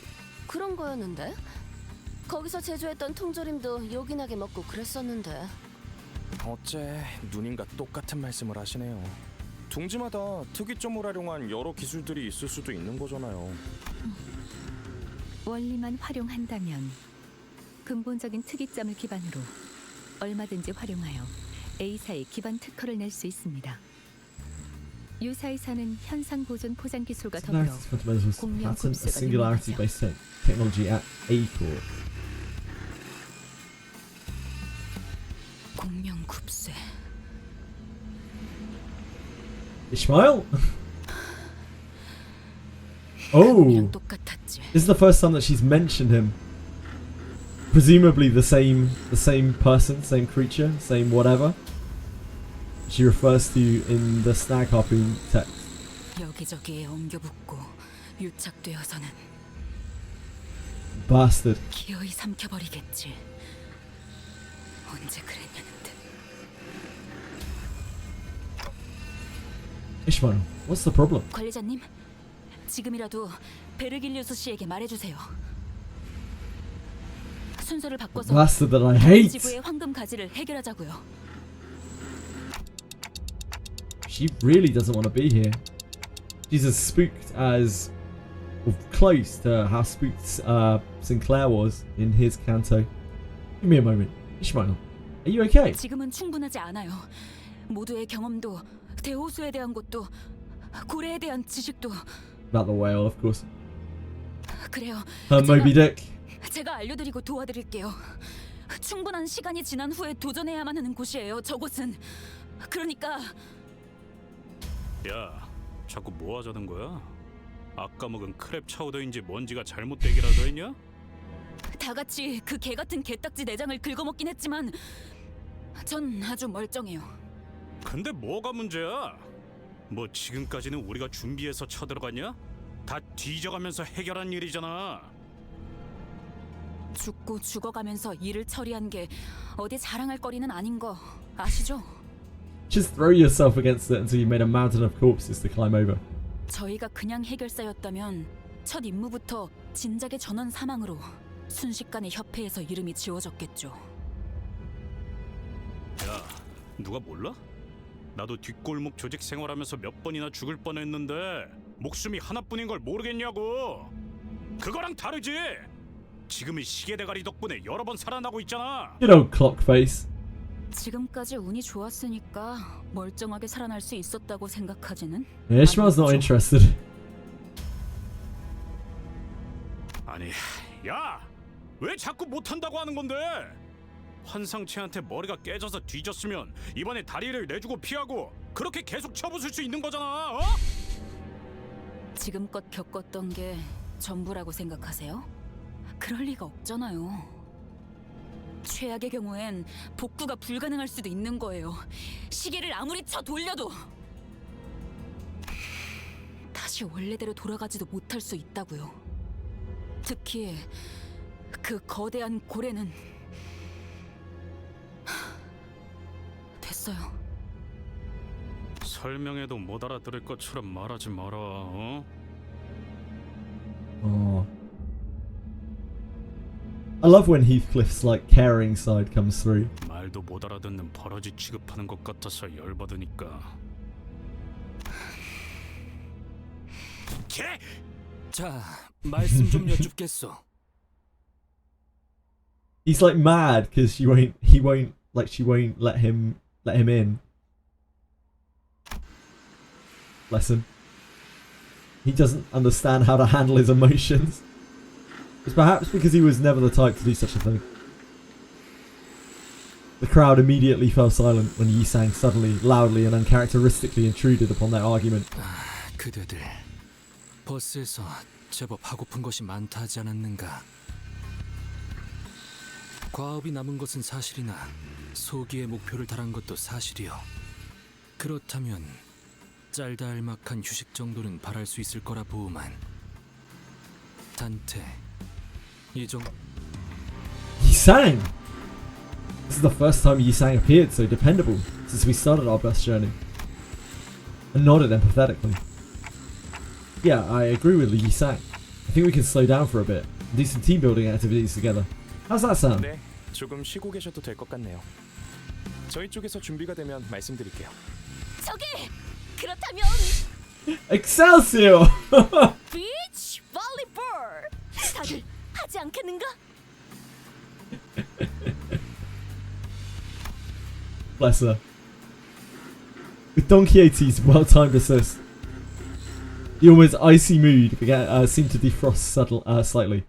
그런 거였는데? 거기서 제조했던 통조림도 요긴하게 먹고 그랬었는데. 어째 누님과 똑같은 말씀을 하시네요. 둥지마다 특이점을 활용한 여러 기술들이 있을 수도 있는 거잖아요. 원리만 활용한다면 근본적인 특이점을 기반으로 얼마든지 활용하여 A사의 기반 특허를 낼 수 있습니다. 유사이사는 현상 보존 포장 기술과 더불어 Fundamentals 공명 patent a 굽스가 singularity 유명하죠. based technology at A core. 공명굽세. Ishmael? Oh, 그냥 똑같았지. this is the first time that she's mentioned him. Presumably the same person, same creature, same whatever. She refers to in the Snag Harpoon text. 여기저기에 엉겨붙고 유착되어서는 Bastard. 기어이 삼켜버리겠지. 언제 그랬냐는 듯. Ishmael, what's the problem? 관리자님, 지금이라도 베르길리우스 씨에게 말해주세요. 순서를 바꿔서 Bastard that I hate. 지부의 황금 가지를 해결하자고요. She really doesn't want to be here. She's as spooked as, or close to how spooked Sinclair was in his canto. Give me a moment. Ishmael, are you okay? 지금은 충분하지 않아요. 모두의 경험도, 대호수에 대한 것도, 고래에 대한 지식도. About the whale, of course. 그래요. Moby Dick. 제가 알려드리고 도와드릴게요. 충분한 시간이 지난 후에 도전해야만 하는 곳이에요. 저곳은. 그러니까 야, 자꾸 뭐 하자는 거야? 아까 먹은 크랩 차우더인지 뭔지가 잘못되기라도 했냐? 다 같이 그 개 같은 개딱지 내장을 긁어먹긴 했지만 전 아주 멀쩡해요. 근데 뭐가 문제야? 뭐 지금까지는 우리가 준비해서 쳐들어갔냐? 다 뒤져가면서 해결한 일이잖아. 죽고 죽어가면서 일을 처리한 게 어디 자랑할 거리는 아닌 거 아시죠? Just throw yourself against it until you made a mountain of corpses to climb over. 저희가 그냥 해결사였다면 첫 임무부터 진작의 전원 사망으로 순식간에 협회에서 이름이 지워졌겠죠. 야, 누가 몰라? 나도 뒷골목 조직 생활하면서 몇 번이나 죽을 뻔했는데 목숨이 하나뿐인 걸 모르겠냐고. 그거랑 다르지. 지금의 시계 대가리 덕분에 여러 번 살아나고 있잖아. Good old clock face. 지금까지 운이 좋았으니까 멀쩡하게 살아날 수 있었다고 생각하지는? Yeah, Ishmael's not interested. 아니, 야, 왜 자꾸 못한다고 하는 건데? 환상체한테 머리가 깨져서 뒤졌으면 이번에 다리를 내주고 피하고 그렇게 계속 쳐부술 수 있는 거잖아. 어? 지금껏 겪었던 게 전부라고 생각하세요? 그럴 리가 없잖아요. 최악의 경우엔 복구가 불가능할 수도 있는 거예요. 시계를 아무리 쳐 돌려도 다시 원래대로 돌아가지도 못할 수 있다고요. 특히 그 거대한 고래는 됐어요. 설명해도 못 알아들을 것처럼 말하지 마라. 어? Oh. I love when Heathcliff's like caring side comes through. 말도 못 알아듣는 버러지 취급하는 것 같아서 열받으니까. 개! 자, 말씀 좀 여쭙겠어. He's like mad because she won't let him in. Bless him. He doesn't understand how to handle his emotions. It's perhaps because he was never the type to do such a thing. The crowd immediately fell silent when Yi-sang suddenly, loudly and uncharacteristically intruded upon their argument. 그대들 버스에서 제법 하고픈 것이 많다 하지 않았는가? 과업이 남은 것은 사실이나 소기의 목표를 달한 것도 사실이요. 그렇다면 짤다알막한 휴식 정도는 바랄 수 있을 거라 보우만 단테 이정 Yi-sang! This is the first time Yi-Sang appeared so dependable since we started our bus journey. And nodded empathetically. Yeah, I agree with Yi-Sang. I think we can slow down for a bit and do some team building activities together. How's that sound? 네, 조금 쉬고 계셔도 될 것 같네요. 저희 쪽에서 준비가 되면 말씀드릴게요. 저기 그렇다면 Excelsior! 비치 볼리볼 다들 하지 않겠는가? Bless her. With Don Quixote's well-timed assist, the almost icy mood seemed to defrost slightly.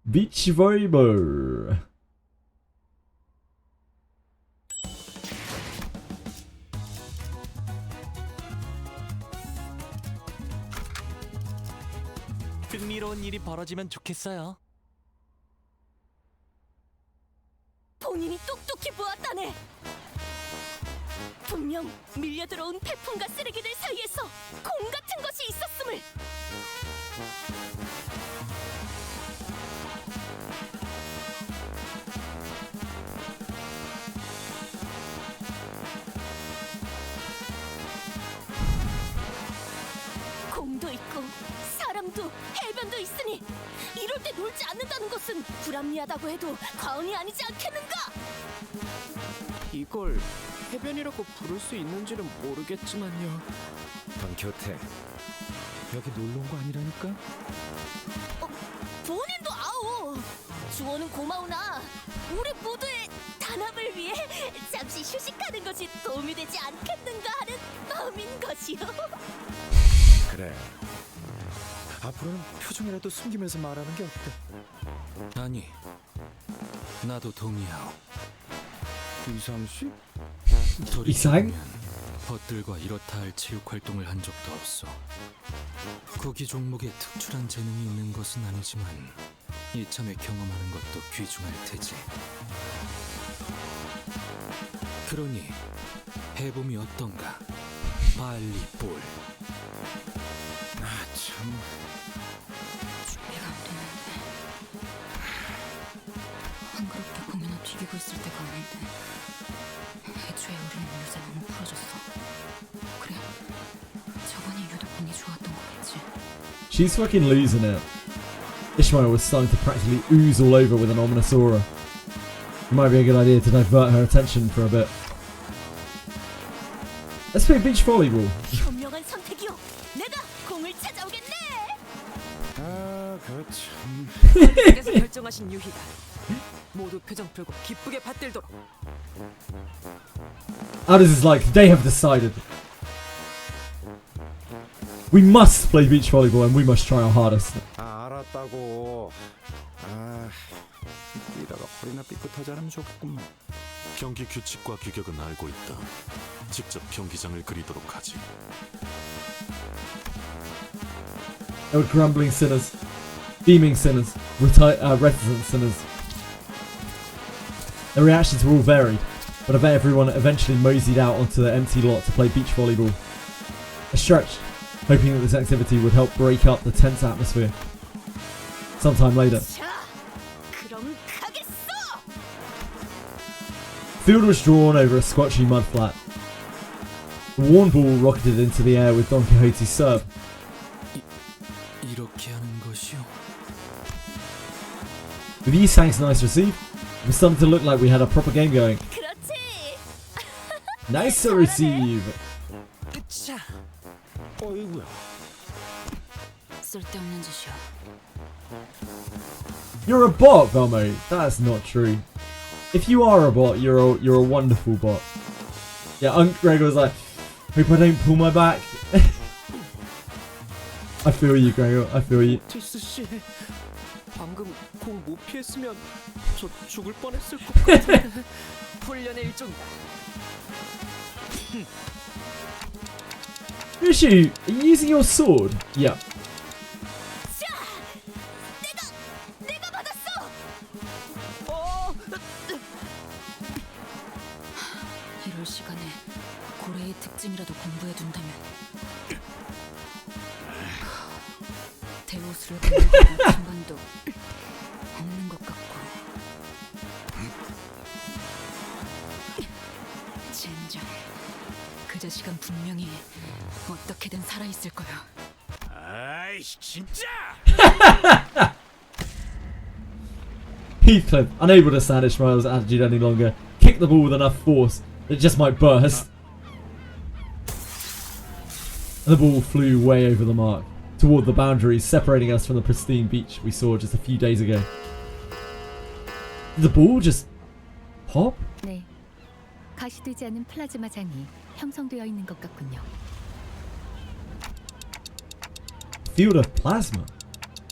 Beach volleyball. 흥미로운 일이 벌어지면 좋겠어요. 본인이 똑똑히 보았다네. 분명 밀려들어온 태풍과 쓰레기들 사이에서 공 같은 것이 있었음을. 공도 있고 사람도 해변도 있으니 이럴 때 놀지 않는다는 것은 불합리하다고 해도 과언이 아니지 않겠는가? 이걸 해변이라고 부를 수 있는지는 모르겠지만요. 돈키호테, 여기 놀러 온 거 아니라니까? 본인도 아오. 주어는 고마우나 우리 모두의 단합을 위해 잠시 휴식하는 것이 도움이 되지 않겠는가 하는 마음인 것이요. 그래. 앞으로는 표정이라도 숨기면서 말하는 게 어때? 아니, 나도 동의하오. 이상씨? 이상? 벗들과 이렇다 할 체육 활동을 한 적도 없어. 구기 종목에 특출한 재능이 있는 것은 아니지만 이참에 경험하는 것도 귀중할 테지. 그러니 해봄이 어떤가? 발리볼. 아 참. 준비가 안 되는데. 한그렇게 공연을 튀기고 있을 때가 아닌데. 애초에 우리는 요새 너무 풀어졌어. 그래, 저번이 유독 운이 좋았던 거겠지. She's fucking losing it. Ishmael was starting to practically ooze all over with an ominous aura. It might be a good idea to divert her attention for a bit. Let's play beach volleyball. 현명한 선택이요. 내가 공을 찾아오겠네. 아, 그 참. 그래서 결정하신 유희가 모두 표정 풀고 기쁘게 받들도록. Others is like, they have decided. We must play beach volleyball and we must try our hardest. 아, 알았다고. 아, 이다가 허리나 삐끗하지 않으면 좋겠구만. 경기 규칙과 규격은 알고 있다. 직접 경기장을 그리도록 하지. They were grumbling sinners, beaming sinners, reticent sinners. Their reactions were all varied, but I bet everyone eventually moseyed out onto the empty lot to play beach volleyball. I stretched, hoping that this activity would help break up the tense atmosphere. Sometime later. 자, 그럼 가겠어. Field was drawn over a squatchy mud flat. The worn ball rocketed into the air with Don Quixote's serve. 이렇게 하는 것이요. With Yi-Sang's nice receive, it was starting to look like we had a proper game going. 그렇지. Nice receive! 으차. 어이구야. 쓸데없는 짓이야. You're a bot, Velmo. That's not true. If you are a bot, you're a wonderful bot. Yeah, Unc Greg was like, hope I don't pull my back. I feel you, Gregor. I feel you. 티스 씨, 방금 공 못 피했으면 저 죽을 뻔했을 것 같은데. 훈련의 일종이다. Rishu, are you using your sword? Yeah. 자, 내가 받았어. 이럴 시간에 고래의 특징이라도 공부해둔다면 대오스를 보는 중간도 없는 것 같고. 닌자. 그 자식은 분명히 어떻게든 살아있을 거야. 아이씨 진짜! Heathcliff, unable to stand Ishmael's attitude any longer, kicked the ball with enough force that it just might burst. And the ball flew way over the mark, toward the boundaries separating us from the pristine beach we saw just a few days ago. Did the ball just pop? 네, 가시되지 않은 플라즈마 장이 형성되어 있는 것 같군요. Field of plasma?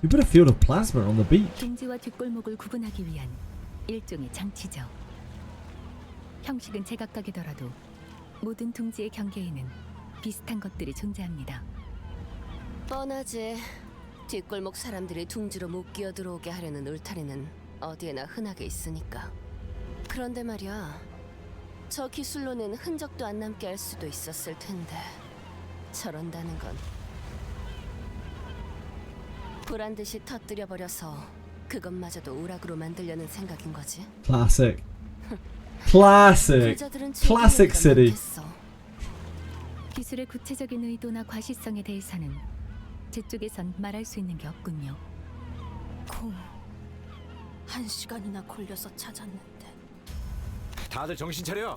We put a field of plasma on the beach. 둥지와 뒷골목을 구분하기 위한 일종의 장치죠. 형식은 제각각이더라도 모든 둥지의 경계에는 비슷한 것들이 존재합니다. 뻔하지. 뒷골목 사람들이 둥지로 못 끼어들어오게 하려는 울타리는 어디에나 흔하게 있으니까. 그런데 말이야, 저 기술로는 흔적도 안 남게 할 수도 있었을 텐데 저런다는 건 보란듯이 터뜨려버려서 그것마저도 오락으로 만들려는 생각인 거지. Classic. Classic. Classic city. 기술의 구체적인 의도나 과시성에 대해서는 제 쪽에선 말할 수 있는 게 없군요. 공 1시간이나 걸려서 찾았는데. 다들 정신 차려.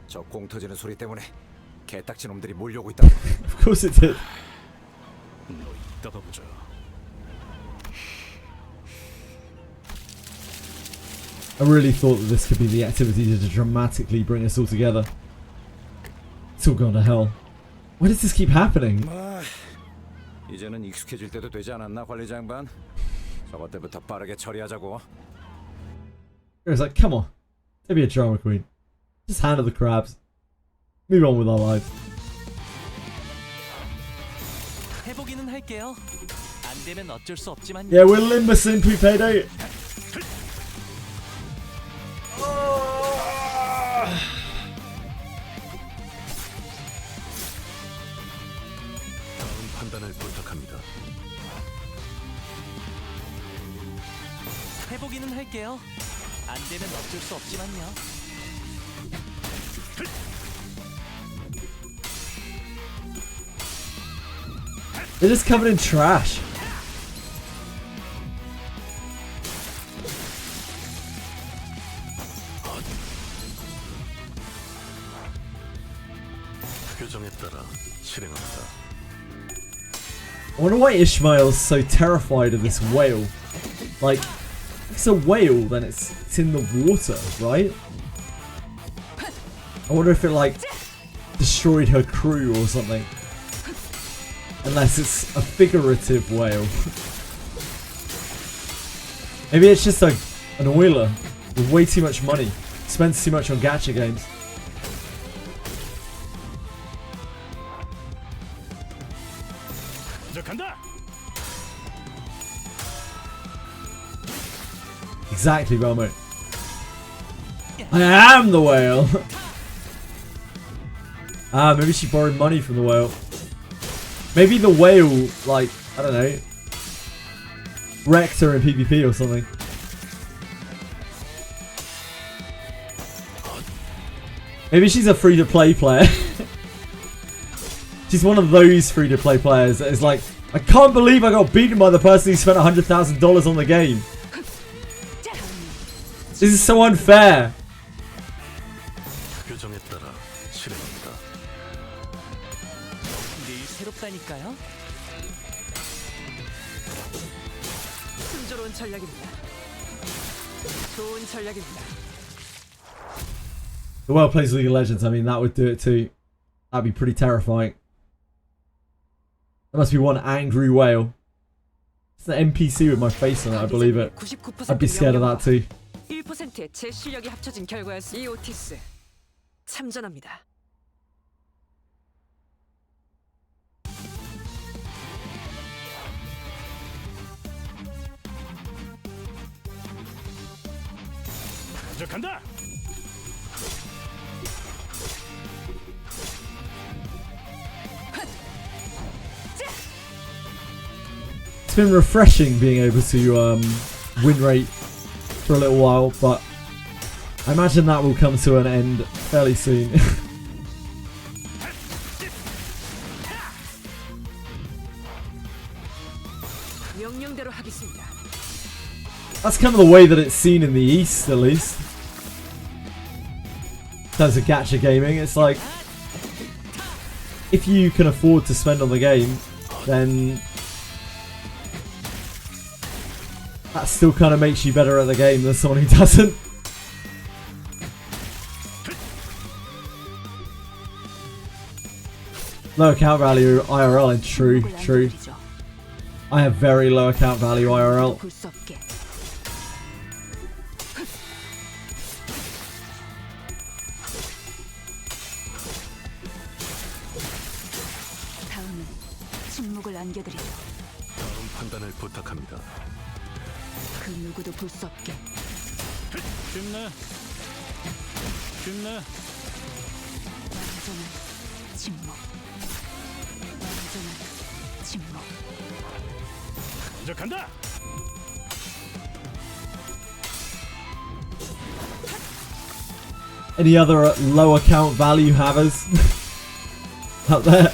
저 공 터지는 소리 때문에 개딱지 놈들이 몰려오고 있다고. Of course it did. 너 이따가 보자. I really thought that this could be the activity to dramatically bring us all together. It's all gone to hell. Why does this keep happening? 이제는 익숙해질 때도 되지 않았나, 관리자 양반? 저것 때부터 빠르게 처리하자고. It's like, come on, don't be a drama queen. Just handle the crabs. Move on with our lives. 해보기는 할게요. 안 되면 어쩔 수 없지만. Yeah, we're Limbus in Potato. 다음 판단을 부탁합니다. 해보기는 할게요. 안 되면 어쩔 수 없지만요. They're just covered in trash. 규정에 따라 실행합니다. I wonder why Ishmael's so terrified of this whale. Like, if it's a whale, then it's in the water, right? I wonder if it like destroyed her crew or something. Unless it's a figurative whale. Maybe it's just an oiler with way too much money. Spends too much on gacha games. 간다. Exactly, Belmo. I am the whale. Ah, maybe she borrowed money from the whale. Maybe the whale, like, I don't know, wrecked her in PvP or something. Maybe she's a free-to-play player. She's one of those free-to-play players that is like, I can't believe I got beaten by the person who spent $100,000 on the game. This is so unfair. 규정에 따라 실행합니다. 늘 새롭다니까요. 순조로운 전략입니다. 좋은 전략입니다. The world plays League of Legends, I mean, that would do it too. That'd be pretty terrifying. There must be one angry whale. It's an NPC with my face on it, I believe it. I'd be scared of that too. 1%의 제 실력이 합쳐진 결과였습니다. 이 오티스 참전합니다. 먼저 간다. It's been refreshing being able to win rate for a little while, but I imagine that will come to an end fairly soon. 명령대로 하겠습니다. That's kind of the way that it's seen in the East, at least. In terms of gacha gaming, it's like, if you can afford to spend on the game, then that still kind of makes you better at the game than someone who doesn't. Low account value IRL, and true. I have very low account value IRL. 볼 수 없게. 다음은 침묵을 안겨드리죠. 다음 판단을 부탁합니다. 그 누구도 볼 수 없게. 쉽네. 완전한 침묵. 완전한 침묵. 이제 간다. Any other low account value havers out there?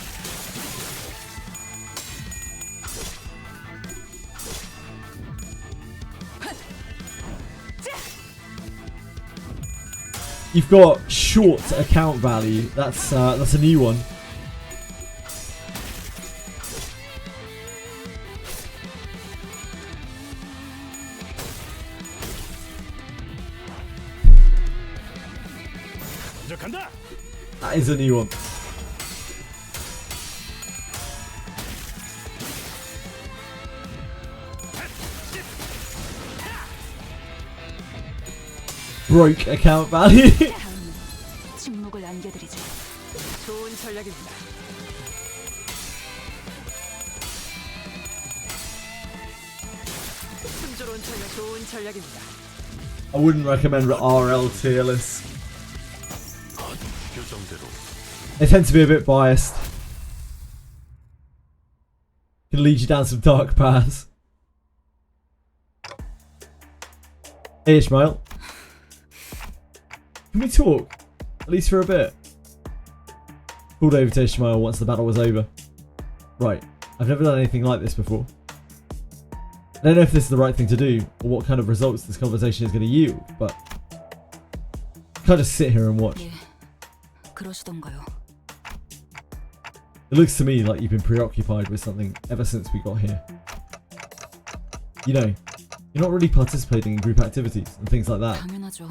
You've got short account value. That's a new one. 이제 간다. That is a new one. Broke account value. 다음은 침묵을 안겨드리죠. 좋은 전략입니다. 순조로운 전략, 좋은 전략입니다. I wouldn't recommend the RL tier list. 교정대로 They tend to be a bit biased. Can lead you down some dark paths. Hey Ishmael. Can we talk? At least for a bit. Called over to Ishmael once the battle was over. Right, I've never done anything like this before. I don't know if this is the right thing to do, or what kind of results this conversation is going to yield, but can't just sit here and watch. 네, 그러시던가요. It looks to me like you've been preoccupied with something ever since we got here. You know, you're not really participating in group activities and things like that. 당연하죠.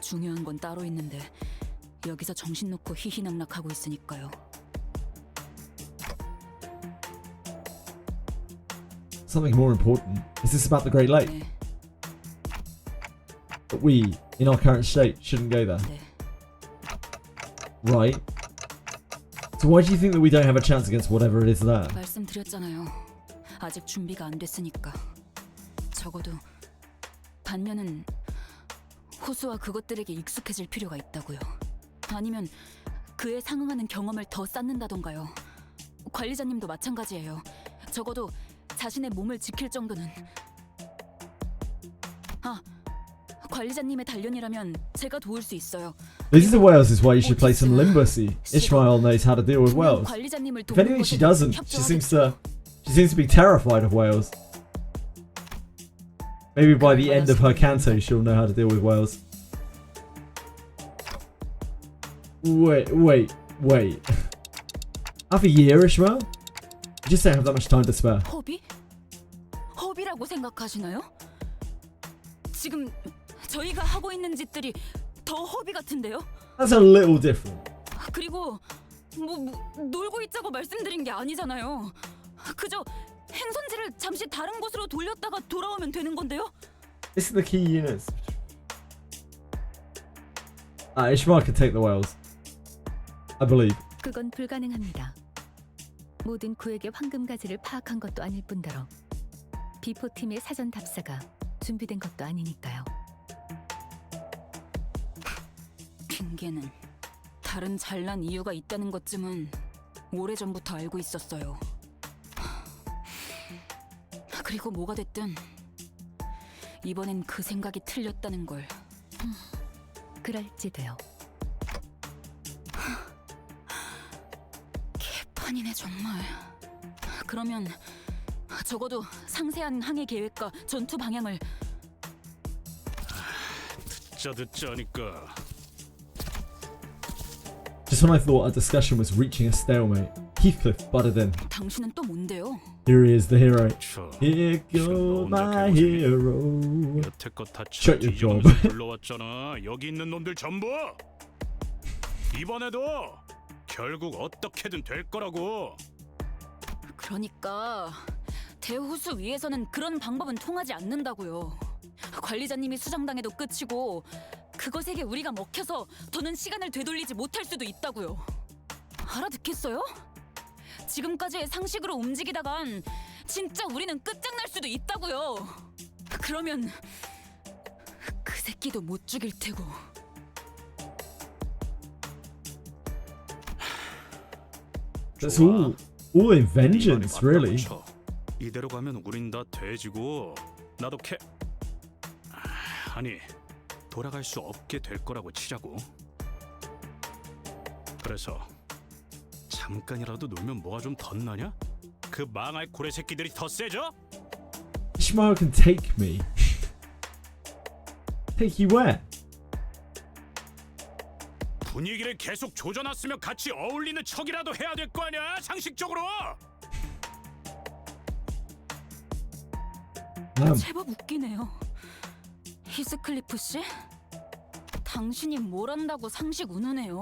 중요한 건 따로 있는데 여기서 정신 놓고 희희낙낙하고 있으니까요. Something more important. Is this about the Great Lake? 네, But we, in our current state, shouldn't go there. 네. Right. So why do you think that we don't have a chance against whatever it is there? 말씀드렸잖아요. 아직 준비가 안 됐으니까. 적어도 반면은 호수와 그것들에게 익숙해질 필요가 있다고요. 아니면 그에 상응하는 경험을 더 쌓는다던가요. 관리자님도 마찬가지예요. 적어도 자신의 몸을 지킬 정도는. 아, 관리자님의 단련이라면 제가 도울 수 있어요. Losing to whales is why you should play some Limbusy. Ishmael knows how to deal with whales. 관리자님을 If 도우는 anything, she 것에도 doesn't. She seems 협조하겠죠. to be terrified of whales. Maybe by the end of her canto, she'll know how to deal with whales. Wait. Half a year, Ishmael? You just don't have that much time to spare. 허비? 허비라고 생각하시나요? 지금 저희가 하고 있는 짓들이 더 허비 같은데요? That's a little different. 그리고 뭐 놀고 있자고 말씀드린 게 아니잖아요. 그저 행선지를 잠시 다른 곳으로 돌렸다가 돌아오면 되는 건데요. This is the key units. Ishmael can take the whales. I believe. 그건 불가능합니다. 모든 구획의 황금 가지를 파악한 것도 아닐 뿐더러 비포팀의 사전 답사가 준비된 것도 아니니까요. 핑계는 다른 잘난 이유가 있다는 것쯤은 오래전부터 알고 있었어요. 그리고 뭐가 됐든 이번엔 그 생각이 틀렸다는 걸. 그럴지도요. 개판이네 정말. 그러면 적어도 상세한 항해 계획과 전투 방향을. 듣자 하니까. Just when I thought our discussion was reaching a stalemate, Heathcliff butted in. 당신은 또 뭔데요? Here he is, the hero. 저, Here goes my hero. 여태껏 다 Shut your job. 뒤져가면서 불러왔잖아. 여기 있는 놈들 전부. 이번에도 결국 어떻게든 될 거라고. 그러니까 대호수 위에서는 그런 방법은 통하지 않는다고요. 관리자님이 수정당해도 끝이고 그것에게 우리가 먹혀서 더는 시간을 되돌리지 못할 수도 있다고요. 알아듣겠어요? 지금까지의 상식으로 움직이다간 진짜 우리는 끝장날 수도 있다고요. 그러면 그 새끼도 못 죽일 테고. That's all in vengeance, really. 이대로 가면 우린 다 돼지고 나도 아니 돌아갈 수 없게 될 거라고 치자고. 그래서 잠깐이라도 놀면 뭐가 좀 덧나냐? 그 망할 고래 새끼들이 더 세져? Ishmael can take me. Take you where? 분위기를 계속 조져놨으면 같이 어울리는 척이라도 해야 될 거 아니야? 상식적으로. 제법 웃기네요. 히스클리프 씨? 당신이 뭘 안다고 상식 운우네요.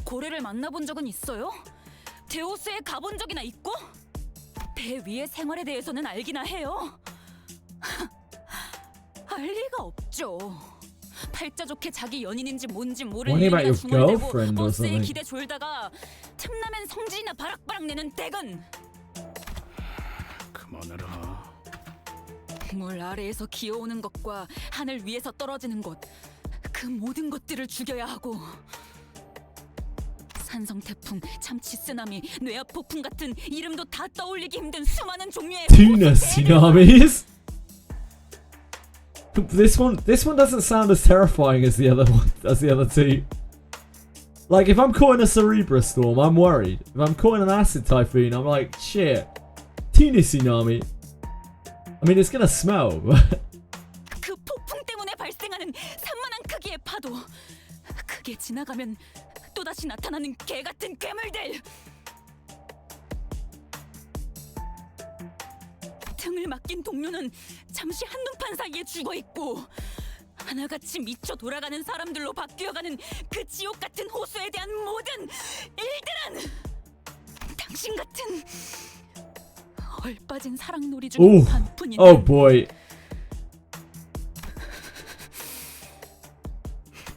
고래를 만나본 적은 있어요? 데오스에 가본 적이나 있고? 배 위의 생활에 대해서는 알기나 해요? 알 리가 없죠. 팔자 좋게 자기 연인인지 뭔지 모를 What about 일이나 your 중얼대고 girlfriend or 버스에 something? 기대 졸다가 틈나면 성질이나 바락바락 내는 댁은 그만해라. 물 아래에서 기어오는 것과 하늘 위에서 떨어지는 것, 그 모든 것들을 죽여야 하고 산성 태풍, 참치 쓰나미, 뇌압 폭풍 같은 이름도 다 떠올리기 힘든 수많은 종류의 Tuna tsunamis. This one doesn't sound as terrifying as the other one, as the other two. Like if I'm caught in a Cerebra storm, I'm worried. If I'm caught in an acid typhoon, I'm like, shit. Tuna tsunami. I mean, it's gonna smell. 그 폭풍 때문에 발생하는 산만한 크기의 파도, 그게 지나가면 또다시 나타나는 개 같은 괴물들. 등을 맡긴 동료는 잠시 한눈판 사이에 죽어있고 하나같이 미쳐 돌아가는 사람들로 바뀌어가는 그 지옥 같은 호수에 대한 모든 일들은 당신 같은 얼빠진 사랑놀이 중 Ooh. 한뿐인. Oh boy.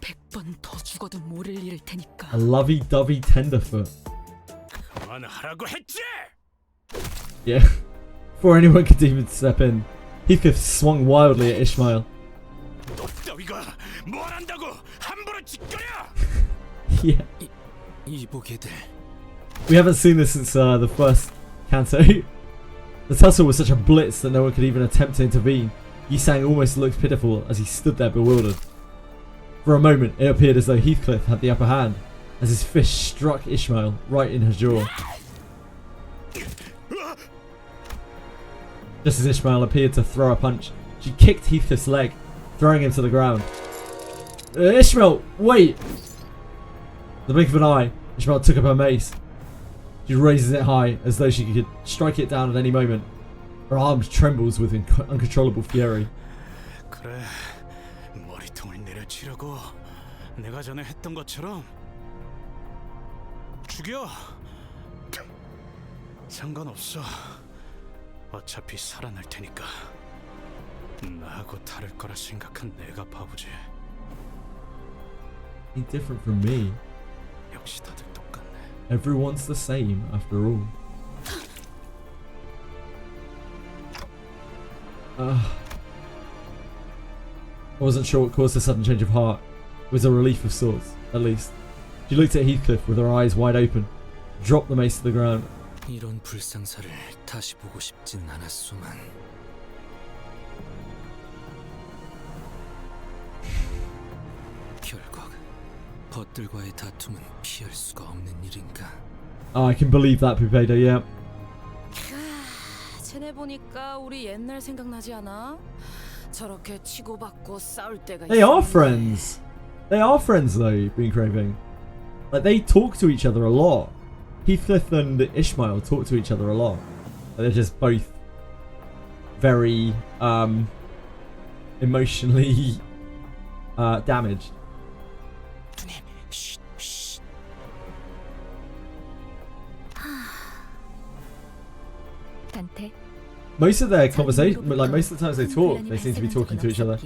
100번 더 죽어도 모를 일일 테니까. A lovey-dovey tenderfoot. 그만하라고 했지. Yeah. Before anyone could even step in, Heathcliff swung wildly at Ishmael. 너 따위가 뭘 안다고 함부로 짓거려? Yeah. 이보게들. We haven't seen this since the first canto. The tussle was such a blitz that no one could even attempt to intervene. Yisang almost looked pitiful as he stood there bewildered. For a moment, it appeared as though Heathcliff had the upper hand, as his fist struck Ishmael right in her jaw. Just as Ishmael appeared to throw a punch, she kicked Heathcliff's leg, throwing him to the ground. Ishmael, wait! The blink of an eye, Ishmael took up her mace. She raises it high, as though she could strike it down at any moment. Her arm trembles with uncontrollable fury. 그래, 머리통을 내려치려고 내가 전에 했던 것처럼 죽여. 상관없어. 어차피 살아날 테니까. 나하고 다를 거라 생각한 내가 바보지. Ain't different from me. 역시 다들 똑같네. Everyone's the same after all. I wasn't sure what caused the sudden change of heart. It was a relief of sorts, at least. She looked at Heathcliff with her eyes wide open, dropped the mace to the ground. 이런 불상사를 다시 보고 싶진 않았소만. 결국 벗들과의 다툼은 피할 수가 없는 일인가? I can believe that, Pupedo, yeah. 보니까 우리 옛날 생각나지 않아? 저렇게 치고받고 싸울 때가 They are 있었는데. friends. They are friends though, Bean Craving. Like they talk to each other a lot. Heathcliff and Ishmael talk to each other a lot. They're just both very emotionally damaged. 단테, Most of their conversation, like most of the times they talk, they seem to be talking to each other.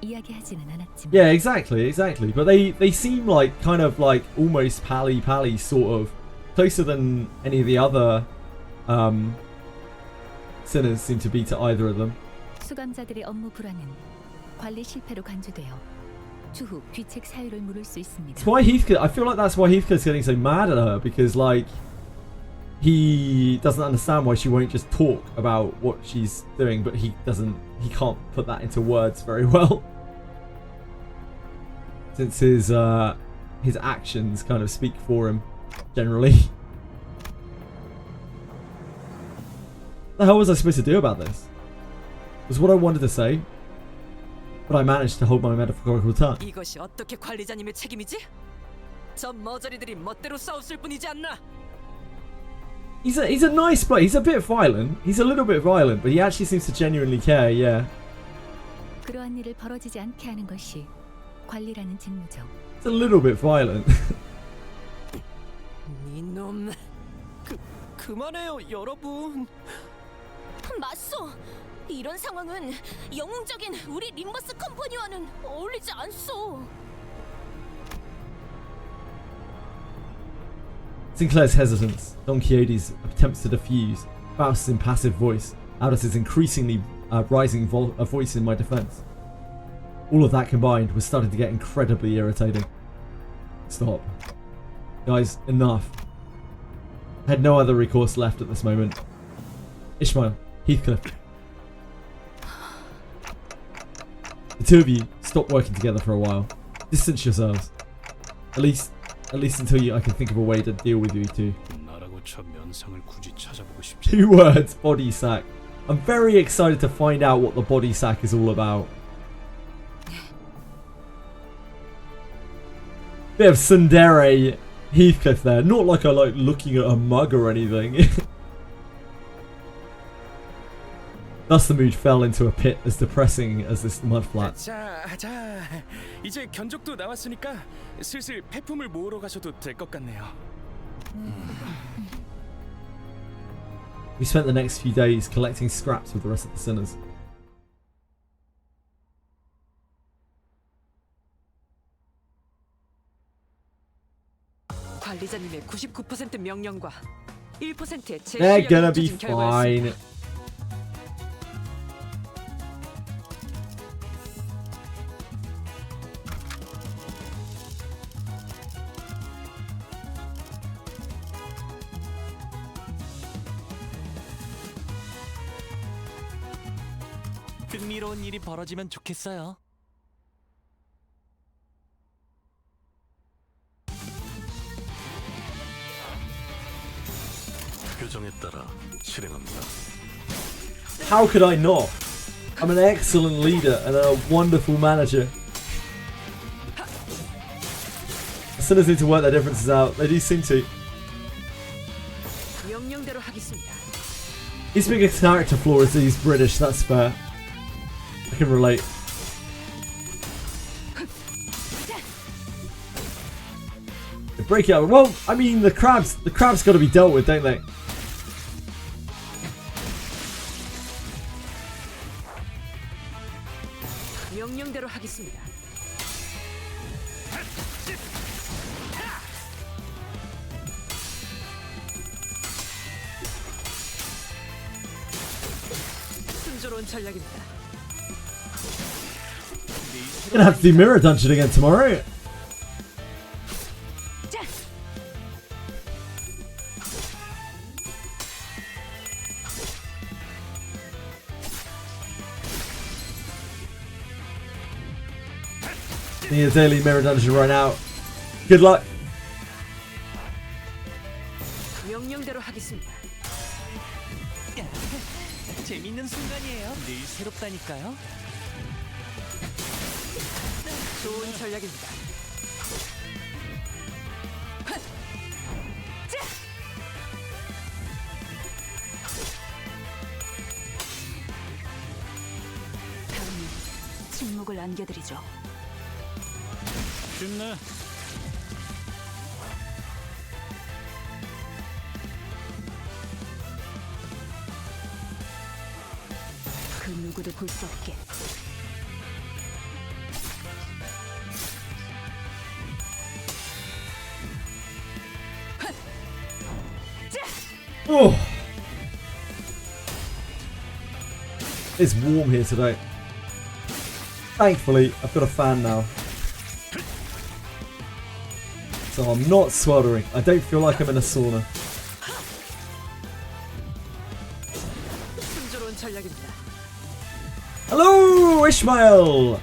이야기하지는 않았지만 Yeah, exactly. But they seem like kind of like almost pally sort of closer than any of the other sinners seem to be to either of them. 수감자들의 업무 불안은 관리 실패로 간주되어 추후 귀책 사유를 물을 수 있습니다. It's why Heathcliff. I feel like that's why Heathcliff's getting so mad at her because like he doesn't understand why she won't just talk about what she's doing, but he can't put that into words very well since his actions kind of speak for him generally. What the hell was I supposed to do about this? Was what I wanted to say, but I managed to hold my metaphorical tongue. 이것이 어떻게 관리자님의 책임이지? 저 머저리들이 멋대로 싸웠을 뿐이지 않나? He's a nice bloke. He's a bit violent. He's a little bit violent, but he actually seems to genuinely care. Yeah. 그러한 일을 벌어지지 않게 하는 것이 관리라는 직무죠. It's a little bit violent. 이놈. 그만해요, 여러분. 맞소. 이런 상황은 영웅적인 우리 림버스 컴퍼니와는 어울리지 않소. Sinclair's hesitance, Don Quixote's attempts to diffuse, Faust's impassive voice, Aldous' increasingly rising voice in my defense. All of that combined was starting to get incredibly irritating. Stop. Guys, enough. I had no other recourse left at this moment. Ishmael, Heathcliff. The two of you stop working together for a while. Distance yourselves. At least until I can think of a way to deal with you two. 나라고 저 면상을 굳이 찾아보고 싶지. 2 words, body sack. I'm very excited to find out what the body sack is all about. Bit of tsundere Heathcliff there. Not like I like looking at a mug or anything. Thus the mood fell into a pit as depressing as this mudflat. 자, 이제 견적도 나왔으니까 슬슬 폐품을 모으러 가셔도 될 것 같네요. We spent the next few days collecting scraps with the rest of the sinners. 관리자님의 99% 명령과 1%의 제 They're 실력이 gonna be 합쳐진 결과였습니다. fine. 흥미로운 일이 벌어지면 좋겠어요. 규정에 따라 실행합니다. How could I not? I'm an excellent leader and a wonderful manager. The sinners need to work their differences out. They do seem to. 명령대로 하겠습니다. His biggest character flaw is that he's British. That's fair. I can relate. They break it up. Well, I mean, the crabs got to be dealt with, don't they? 명령대로 하겠습니다. 순조로운 전략입니다. Gonna have to do Mirror Dungeon again tomorrow. Need a daily Mirror Dungeon right now. Good luck. 명령대로 하겠습니다. 재밌는 순간이에요. 늘 새롭다니까요. 좋은 전략입니다. 다음은 침묵을 안겨드리죠. 쉽네. 그 누구도 볼 수 없게. Oh, it's warm here today. Thankfully, I've got a fan now, so I'm not sweltering. I don't feel like I'm in a sauna. 순조로운 전략입니다. Hello, Ishmael.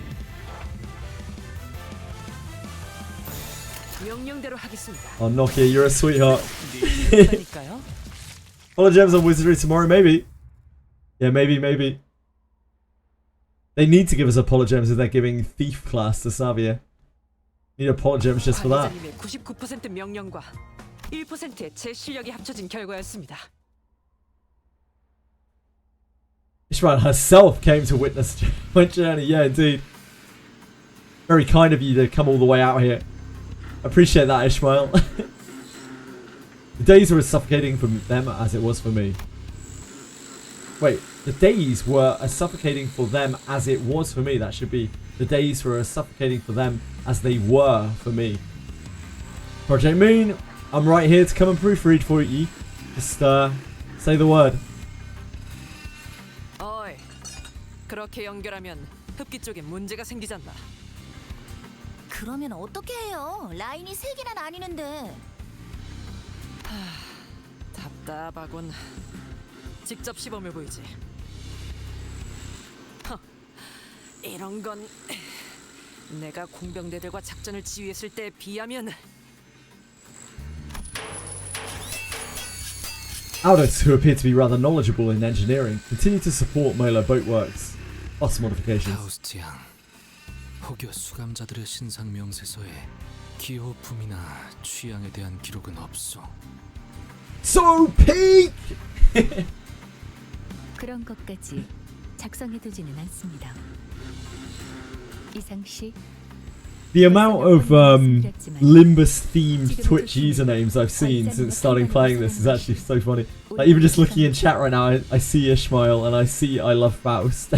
명령대로 하겠습니다. Oh, Nokia, you're a sweetheart. 늘 새롭다니까요. Hologems on Wizardry tomorrow, maybe. Yeah, maybe. They need to give us Apologems if they're giving Thief class to Savia. Need Apologems just for that. 관리자님의 99% 명령과 1%의 제 실력이 합쳐진 결과였습니다. Ishmael herself came to witness my journey. Yeah, indeed. Very kind of you to come all the way out here. Appreciate that, Ishmael. The days were as suffocating for them as it was for me. Wait, the days were as suffocating for them as it was for me. That should be the days were as suffocating for them as they were for me. Project Moon, I'm right here to come and proofread for you. Just say the word. 어이, 그렇게 연결하면 흡기 쪽에 문제가 생기잖아. 그러면 어떻게 해요? 라인이 3개나 나뉘는데. 답답하군. 직접 시범을 보이지. 이런 건 내가 공병대들과 작전을 지휘했을 때에 비하면 Aldous, who appear to be rather knowledgeable in engineering, continue to support Molo Boatworks. Plus modifications. 파우스티앙, 혹여 수감자들의 신상 명세서에 기호품이나 취향에 대한 기록은 없소. So peak! 그런 것까지 작성해두지는 않습니다. 이상 씨. The amount of Limbus themed Twitch usernames I've seen since starting playing this is actually so funny. Like even just looking in chat right now, I see Ishmael and I see I love Faust.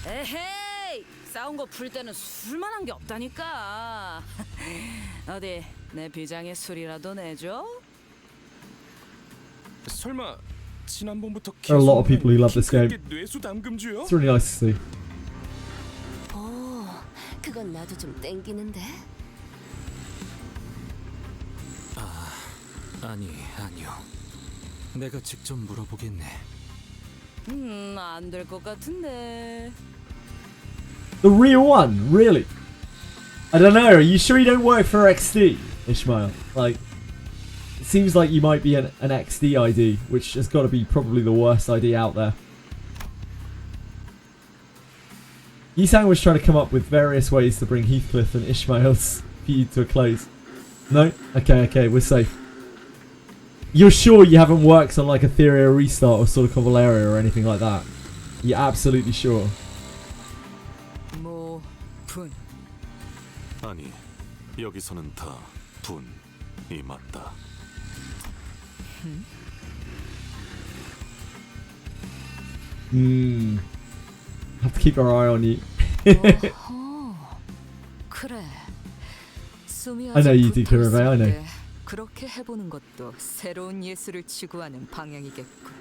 에헤이, 싸운 거 풀 때는 술만 한 게 없다니까. 어디 내 비장의 술이라도 내줘? 설마 지난번부터 There are a lot of people who love this game. 뇌수 담금주요? It's really nice to see. 그건 나도 좀 땡기는데. 아니요. 내가 직접 물어보겠네. 안 될 것 같은데. The real one, really? I don't know. Are you sure you don't work for XD, Ishmael? Like, it seems like you might be an XD ID, which has got to be probably the worst ID out there. Yisang was trying to come up with various ways to bring Heathcliff and Ishmael's feud to a close. No? Okay, we're safe. You're sure you haven't worked on like Etheria Restart or Silicon Valeria or anything like that? You're absolutely sure? 분. 아니, 여기서는 다 분이 맞다. Have to keep our eye on you. 그래. I know you do, Kurove, I know. 그렇게 해보는 것도 새로운 예술을 추구하는 방향이겠군.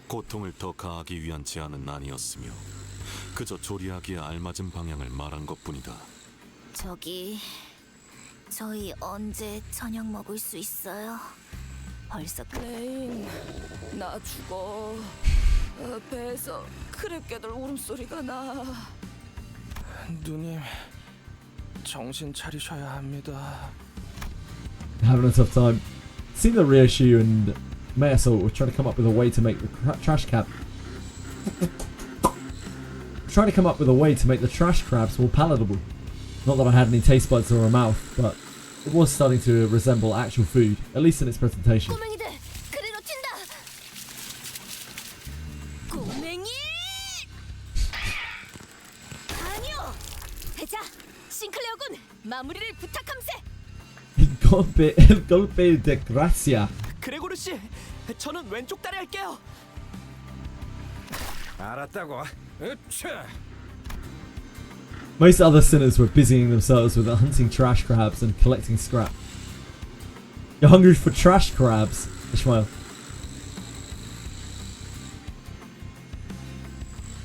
고통을 더 가하기 위한 제안은 아니었으며 그저 조리하기에 알맞은 방향을 말한 것뿐이다. 저희 언제 저녁 먹을 수 있어요? 벌써 레인, 나 죽어. 배에서 크랩개들 울음소리가 나. 누님, 정신 차리셔야 합니다. Having a tough time. seemed that Ryoshu and Mayasol were trying to come up with a way to make the trash crabs more palatable. Not that I had any taste buds or a mouth, but it was starting to resemble actual food, at least in its presentation. 꼬맹이들 그대로 튄다. 꼬맹이. 아니요. 자, 싱클레어군 마무리를 부탁함세. Golpe de gracia. 그레고르 씨, 저는 왼쪽 다리 할게요. 알았다고. 으쌰. Most other sinners were busying themselves with hunting trash crabs and collecting scrap. You're hungry for trash crabs, Ishmael.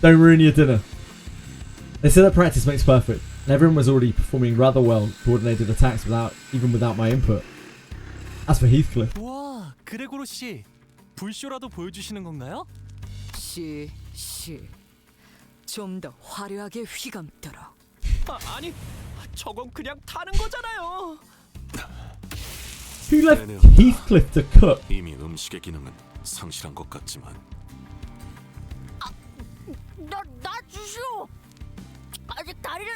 Don't ruin your dinner. They said that practice makes perfect, and everyone was already performing rather well coordinated attacks even without my input. As for Heathcliff, 와, 그레고르 씨, 불쇼라도 보여주시는 건가요? 좀 더 화려하게 휘감도록. 아니, 저건 그냥 타는 거잖아요. who left Heathcliff to cook? 이미 음식의 기능은 상실한 것 같지만 나 주시오. 아직 다리를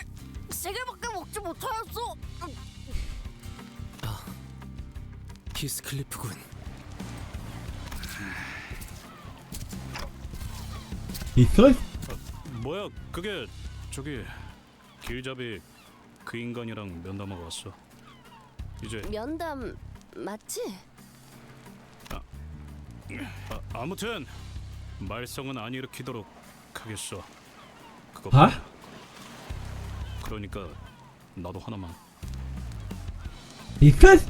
3개밖에 먹지 못하였어. 히스클리프군. Heathcliff? 뭐야 그게 저기 길잡이 그 인간이랑 면담하고 왔어. 이제 면담 맞지? 아무튼 말썽은 안 일으키도록 하겠어. 그거 Huh? 그러니까 나도 하나만. Heathcliff?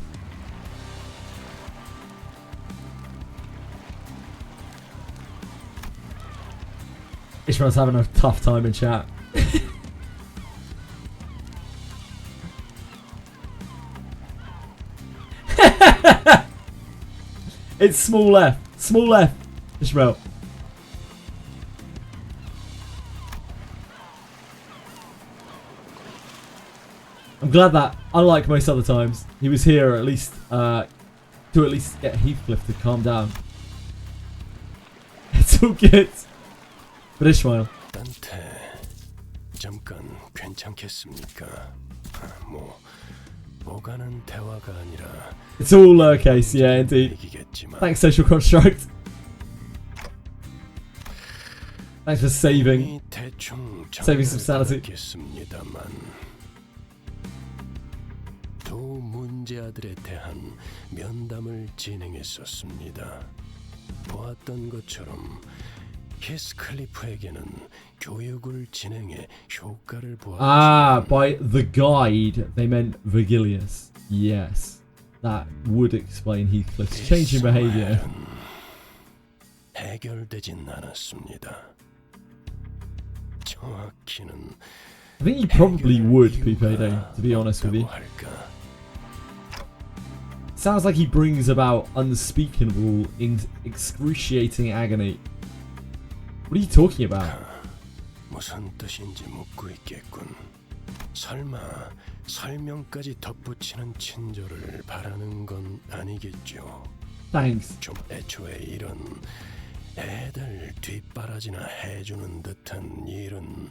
Ishmael's having a tough time in chat. It's small left. Small left. Ishmael. I'm glad that, unlike most other times, he was here at least to at least get Heathcliff to calm down. It's all good. But Ishmael. 딴테 잠깐 괜찮겠습니까? 오가는 대화가 아니라 It's all lowercase, yeah, indeed. Thanks, Social Construct. Thanks for saving some sanity. 두 문제아들에 대한 면담을 진행했었습니다. 보았던 것처럼 히스클리프에게는 교육을 진행해 효과를 보았습니다. By the guide, they meant Virgilius. Yes. That would explain Heathcliff's change in behaviour. 해결되진 않았습니다. 정확히는 I think he probably would be payday, to be honest with you. Sounds like he brings about unspeakable, excruciating agony. What are you talking about? 무슨 뜻인지 묻고 있겠군. 설마 설명까지 덧붙이는 친절을 바라는 건 아니겠죠. Thanks. 좀 애초에 이런 애들 뒷바라지나 해주는 듯한 일은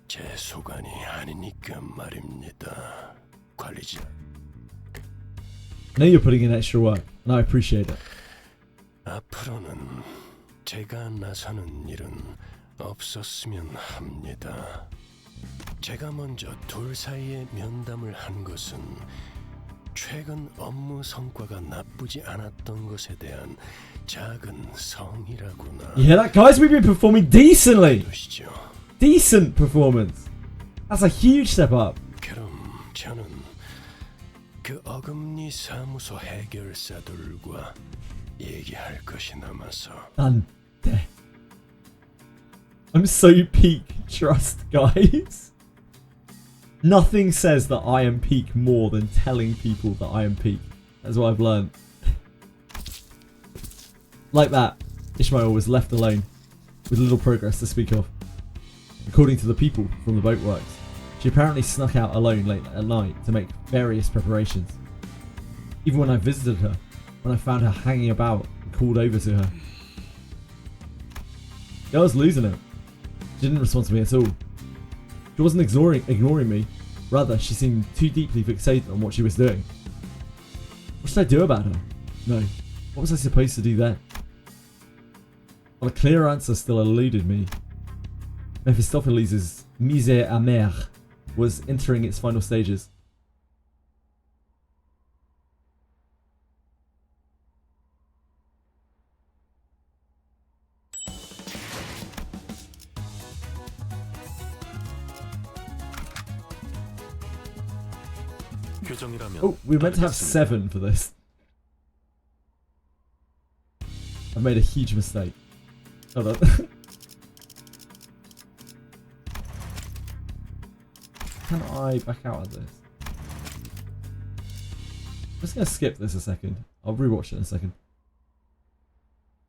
제 소관이 아니니까 말입니다. 관리자. I know you're putting in extra work, and I appreciate it. 앞으로는 제가 나서는 일은 없었으면 합니다. 제가 먼저 둘 사이에 면담을 한 것은 최근 업무 성과가 나쁘지 않았던 것에 대한 작은 성이라구나. Yeah, that guys, we've been performing decently. Decent performance. That's a huge step up. 그럼 저는 그 어금니 사무소 해결사들과 얘기할 것이 남아서. And I'm so peak trust, guys. Nothing says that I am peak more than telling people that I am peak. That's what I've learned. Like that, Ishmael was left alone, with little progress to speak of. According to the people from the boatworks, she apparently snuck out alone late at night to make various preparations. Even when I visited her, when I found her hanging about and called over to her. I was losing it. She didn't respond to me at all. She wasn't ignoring me. Rather, she seemed too deeply fixated on what she was doing. What should I do about her? No. What was I supposed to do then? Well, a clear answer still eluded me. Mephistopheles' Misère amère was entering its final stages. Oh, we were meant to have 7 for this. I've made a huge mistake. Hold on. Can I back out of this? I'm just going to skip this a second. I'll rewatch it in a second.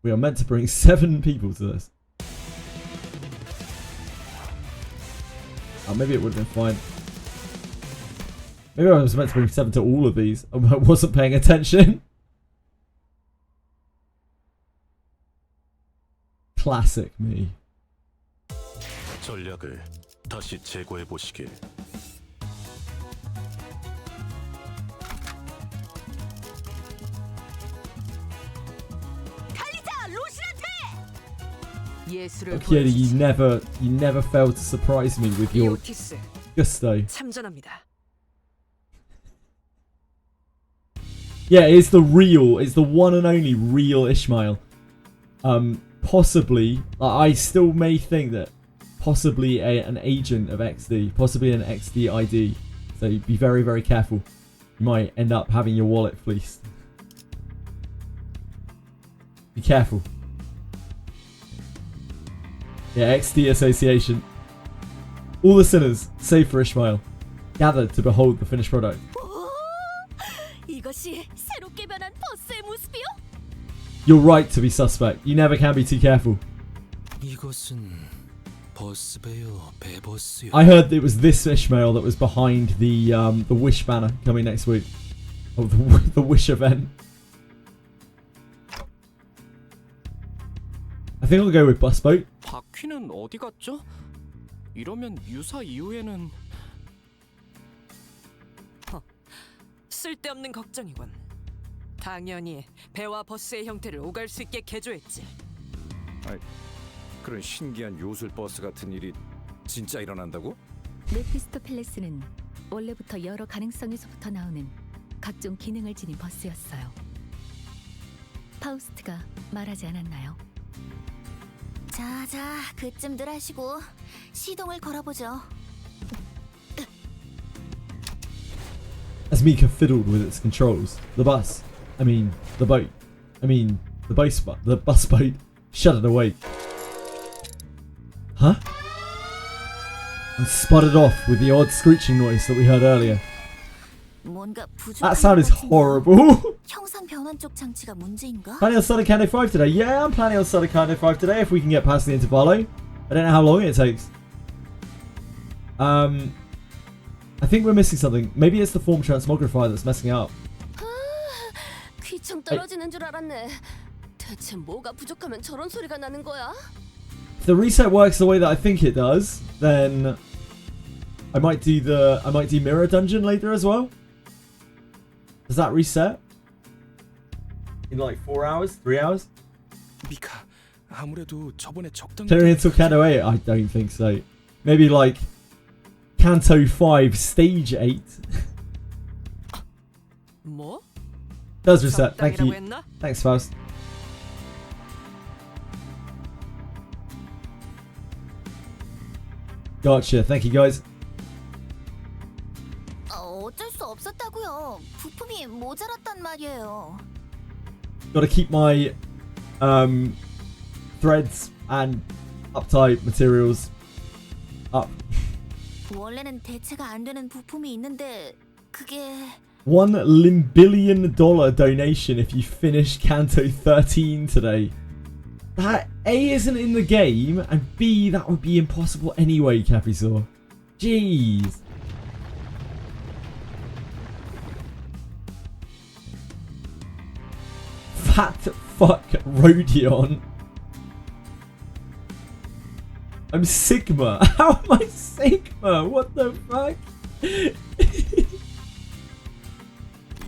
We are meant to bring 7 people to this. Oh, maybe it would have been fine. Maybe I was meant to bring 7 to all of these. I wasn't paying attention. Classic me. 전략을 다시 재고해 보시길. Okay, you never failed to surprise me with your gusto. 참전합니다. Yeah, it's the one and only real Ishmael. Possibly, I still may think that possibly an agent of XD, possibly an XD ID. So be very, very careful. You might end up having your wallet fleeced. Be careful. Yeah, XD Association. All the sinners, save for Ishmael, gathered to behold the finished product. 이것이 새롭게 변한 버스의 모습이요? You're right to be suspect. You never can be too careful. 이것은 버스배요, 배버스요. I heard it was this Ishmael that was behind the Wish banner coming next week. Oh, the Wish event. I think I'll go with busboat. 바퀴는 어디 갔죠? 이러면 유사 이후에는 쓸데없는 걱정이군. 당연히 배와 버스의 형태를 오갈 수 있게 개조했지. 아이, 그런 신기한 요술 버스 같은 일이 진짜 일어난다고? 메피스토펠레스는 원래부터 여러 가능성에서부터 나오는 각종 기능을 지닌 버스였어요. 파우스트가 말하지 않았나요? 자자, 그쯤들 하시고 시동을 걸어보죠. As Mika fiddled with its controls, the bus boat, shuddered awake. Huh? And sputtered off with the odd screeching noise that we heard earlier. That sound is horrible. 형상 변환 쪽 장치가 문제인가? Planning on starting CANTO 5 today? Yeah, I'm planning on starting CANTO 5 today if we can get past the Intervallo. I don't know how long it takes. I think we're missing something. Maybe it's the form transmogrifier that's messing up. 귀청 떨어지는 줄 알았네. 대체 뭐가 부족하면 저런 소리가 나는 거야? If the reset works the way that I think it does, then I might do Mirror Dungeon later as well. Does that reset? In like 4 hours? 3 hours? 미카, 아무래도 저번에 적당히 Clearing until CANTO 8? I don't think so. Maybe like CANTO 5 Stage 8. 뭐? Does reset. Thank you. Thanks, Faust. Gotcha. Thank you, guys. 어쩔 수 없었다고요. 부품이 모자랐단 말이에요. Gotta keep my threads and uptight materials up. 원래는 대체가 안 되는 부품이 있는데 그게 $1 limbillion donation if you finish CANTO 13 today. That A isn't in the game, and B, that would be impossible anyway, Capisaur. Jeez. fat fuck Rodion. I'm Sigma. How am I Sigma? What the fuck?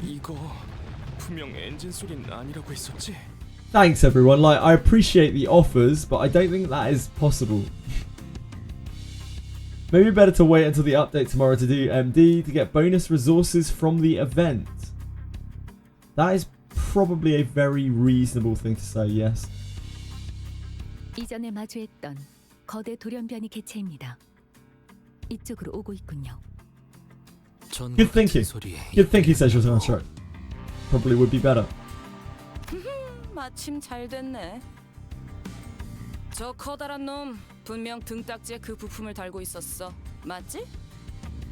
이거 분명 엔진 소리는 아니라고 했었지? Thanks everyone. Like, I appreciate the offers, but I don't think that is possible. Maybe better to wait until the update tomorrow to do MD to get bonus resources from the event. That is probably a very reasonable thing to say, yes. 이전에 마주했던 거대 돌연변이 개체입니다. 이쪽으로 오고 있군요. Good thinking. Good thinking, says you're on track. Probably would be better. 마침 잘 됐네. 저 커다란 놈 분명 등딱지에 그 부품을 달고 있었어. 맞지?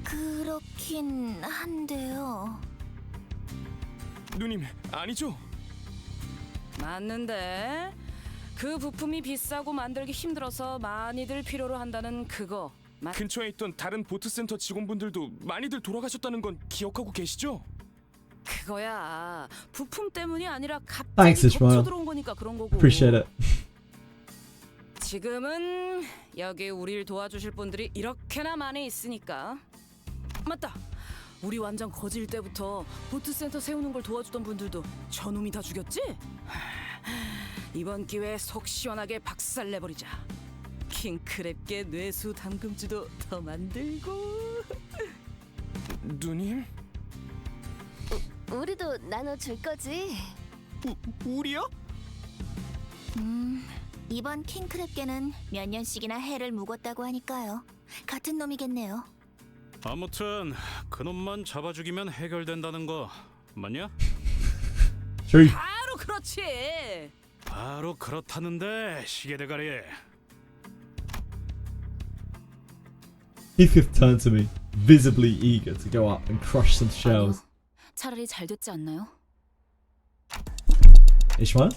그렇긴 한데요. 누님, 아니죠? 맞는데 그 부품이 비싸고 만들기 힘들어서 많이들 필요로 한다는 그거. 근처에 있던 다른 보트센터 직원분들도 많이들 돌아가셨다는 건 기억하고 계시죠? 그거야. 부품 때문이 아니라 Thanks, 갑자기 Ishmael. 덮쳐 들어온 거니까 그런 거고. Appreciate it. 지금은 여기 우리를 도와주실 분들이 이렇게나 많이 있으니까. 맞다. 우리 완전 거질 때부터 보트센터 세우는 걸 도와주던 분들도 저놈이 다 죽였지? 이번 기회에 속 시원하게 박살내버리자. 킹크랩계 뇌수 담금주도 더 만들고. 누님? 우리도 나눠줄 거지? 우리요? 이번 킹크랩계는 몇 년씩이나 해를 묵었다고 하니까요. 같은 놈이겠네요. 아무튼 그놈만 잡아 죽이면 해결된다는 거 맞냐? True. 바로 그렇지. 바로 그렇다는데 시계대가리. Heathcliff turned to me, visibly eager to go up and crush some shells. 차라리 잘 됐지 않나요? Ishmael?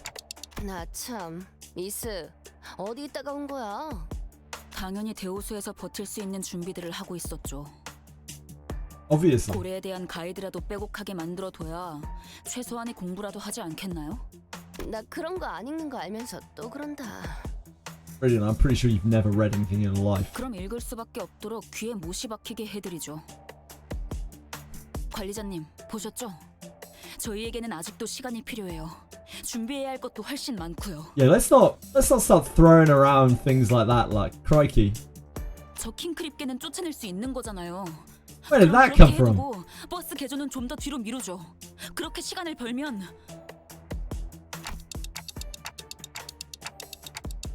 나 참, 미스, 어디 있다가 온 거야? 당연히 대호수에서 버틸 수 있는 준비들을 하고 있었죠. Obviously. 고래에 대한 가이드라도 빼곡하게 만들어둬야 최소한의 공부라도 하지 않겠나요? 나 그런 거 안 읽는 거 알면서 또 그런다. Brilliant. I'm pretty sure you've never read anything in your life. 그럼 읽을 수밖에 없도록 귀에 못이 박히게 해드리죠. 관리자님, 보셨죠? 저희에게는 아직도 시간이 필요해요. 준비해야 할 것도 훨씬 많고요. Yeah, let's not start throwing around things like that. Like, crikey. 저 킹크립계는 쫓아낼 수 있는 거잖아요. Where did that 그럼 come 그렇게 from? 해두고 버스 개조는 좀 더 뒤로 미루죠. 그렇게 시간을 벌면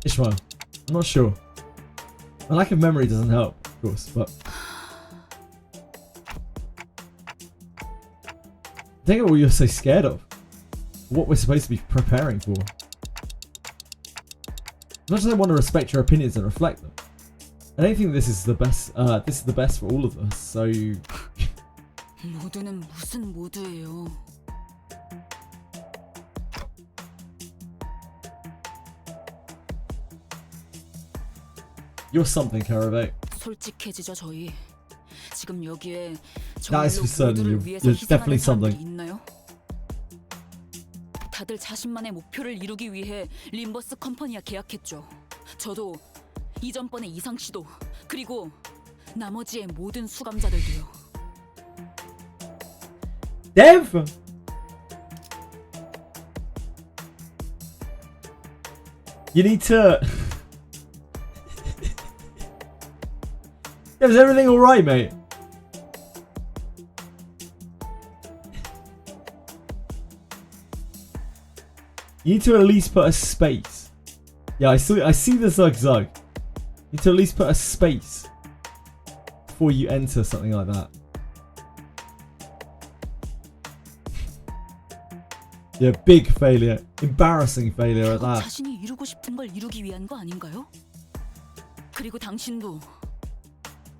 Ishmael, I'm not sure. A lack of memory doesn't help, of course, but I think what you're so scared of, what we're supposed to be preparing for. As much as I want to respect your opinions and reflect them, I don't think this is the best. This is the best for all of us. So 모두는 무슨 모두예요. you're something, Karabek. 솔직해지죠 저희. 지금 여기에 That is 정말로 for certain. 모두를 위해서 You're definitely 희생하는 사람들이 something. 있나요? 다들 자신만의 목표를 이루기 위해 림버스 컴퍼니와 계약했죠. 저도 이전번의 이상 씨도 그리고 나머지의 모든 수감자들도요. Dev. You need to. Is everything all right, mate? You need to at least put a space. Yeah, I see the zigzag. You need to at least put a space before you enter something like that. Yeah, big failure. Embarrassing failure at that. 자신이 이루고 싶은 걸 이루기 위한 거 아닌가요? 그리고 당신도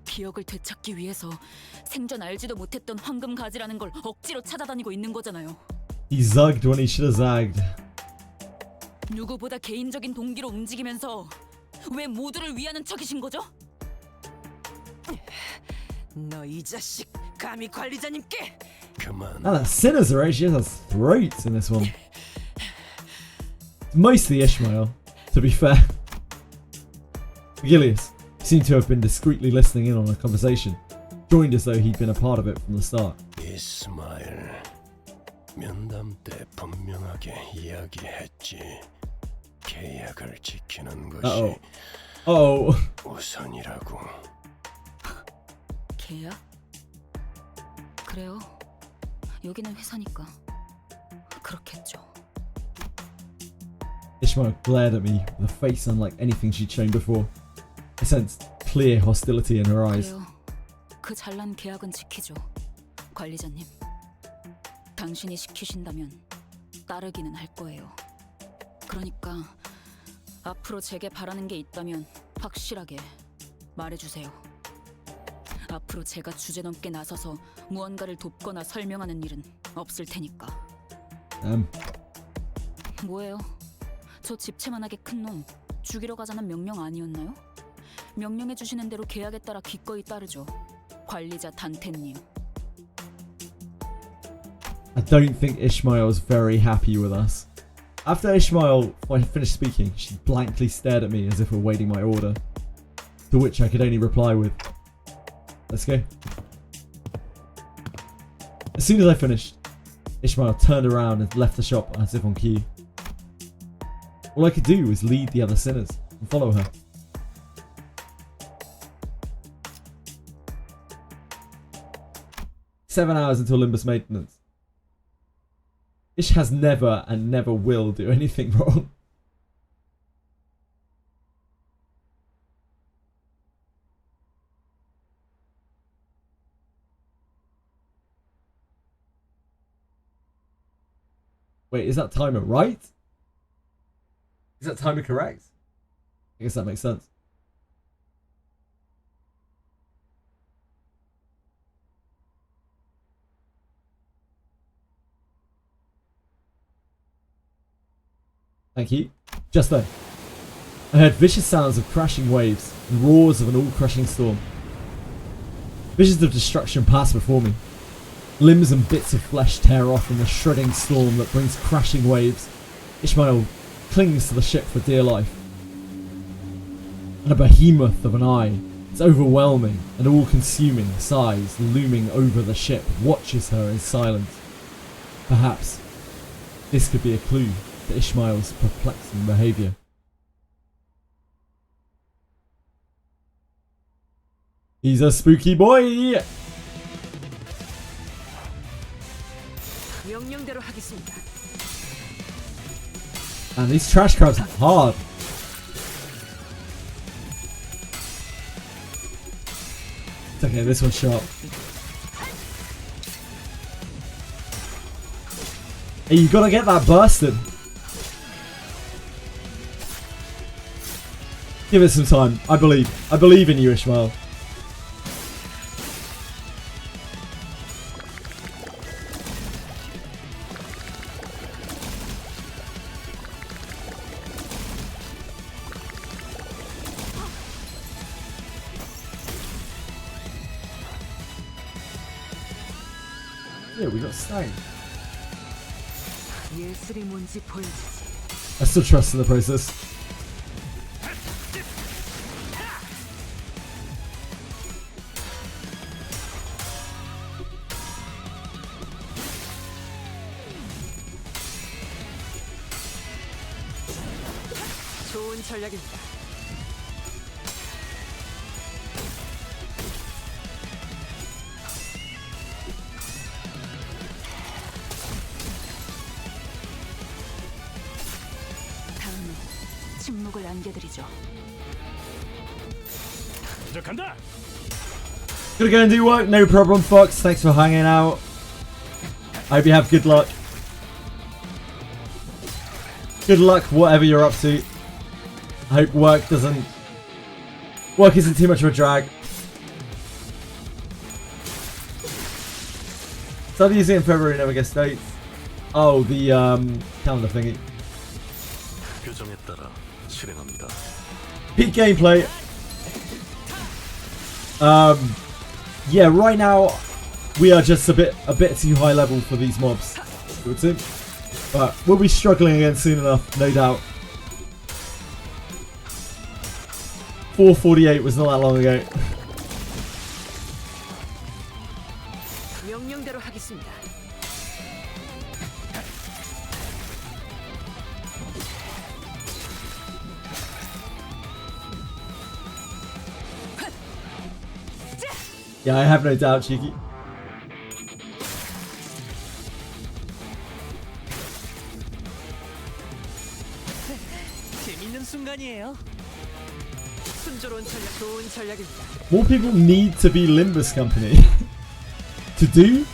기억을 되찾기 위해서 생전 알지도 못했던 황금 가지라는 걸 억지로 찾아다니고 있는 거잖아요. He zugged when he should have zagged. 누구보다 개인적인 동기로 움직이면서 왜 모두를 위하는 척이신 거죠? 너 이 자식 감히 관리자님께 그만. Ah, that sinners are actually has throats in this one. Mostly Ishmael, to be fair. Vigilius seemed to have been discreetly listening in on a conversation, joined as though he'd been a part of it from the start. 이스마일, 면담 때 분명하게 이야기했지. 계약을 지키는 것이 우선이라고. 계약? 그래요. 여기는 회사니까 그렇겠죠. Ishmael glared at me with a face unlike anything she'd shown before. I sensed clear hostility in her eyes. 그래요. 그 잘난 계약은 지키죠. 관리자님. 당신이 시키신다면 따르기는 할 거예요. 그러니까 앞으로 제게 바라는 게 있다면 확실하게 말해주세요. 앞으로 제가 주제넘게 나서서 무언가를 돕거나 설명하는 일은 없을 테니까. 뭐예요? 저 집채만하게 큰 놈 죽이러 가자는 명령 아니었나요? 명령해 주시는 대로 계약에 따라 기꺼이 따르죠. 관리자 단테님. I don't think Ishmael was very happy with us. After Ishmael finished speaking, she blankly stared at me as if awaiting my order, to which I could only reply with, "Let's go." As soon as I finished, Ishmael turned around and left the shop as if on cue. All I could do was lead the other sinners and follow her. "7 hours until Limbus maintenance. Ish has never and never will do anything wrong." Wait, is that timer right? Is that timer correct? I guess that makes sense. Thank you. Just then, I heard vicious sounds of crashing waves and roars of an all-crushing storm. Visions of destruction pass before me. Limbs and bits of flesh tear off in the shredding storm that brings crashing waves. Ishmael clings to the ship for dear life. And a behemoth of an eye, its overwhelming and all-consuming size looming over the ship, watches her in silence. Perhaps this could be a clue to Ishmael's perplexing behaviour. He's a spooky boy! 명령대로 하겠습니다. And these trash crabs are hard. It's okay, this one's sharp. Hey, you gotta get that bursted. Give it some time. I believe. I believe in you, Ishmael. Yeah, we got stone. 예술이 뭔지 보여주지. I still trust in the process. 좋은 전략입니다. 다음에 침묵을 안겨드리죠. 이제 간다. Gonna go and do work. No problem, Fox. Thanks for hanging out. I hope you have good luck. Good luck, whatever you're up to. I hope work isn't too much of a drag. Started using it in February, never gets dates. Oh, the calendar thingy. 규정에 따라 실행합니다. Peak gameplay. Yeah, right now we are just a bit too high level for these mobs. It would seem. But we'll be struggling again soon enough, no doubt. 448 was not that long ago. 명령대로 하겠습니다. Yeah, I have no doubt, Cheeky. 재밌는 순간이에요. 순조로운 전략, 좋은 전략입니다. More people need to be Limbus Company. To do?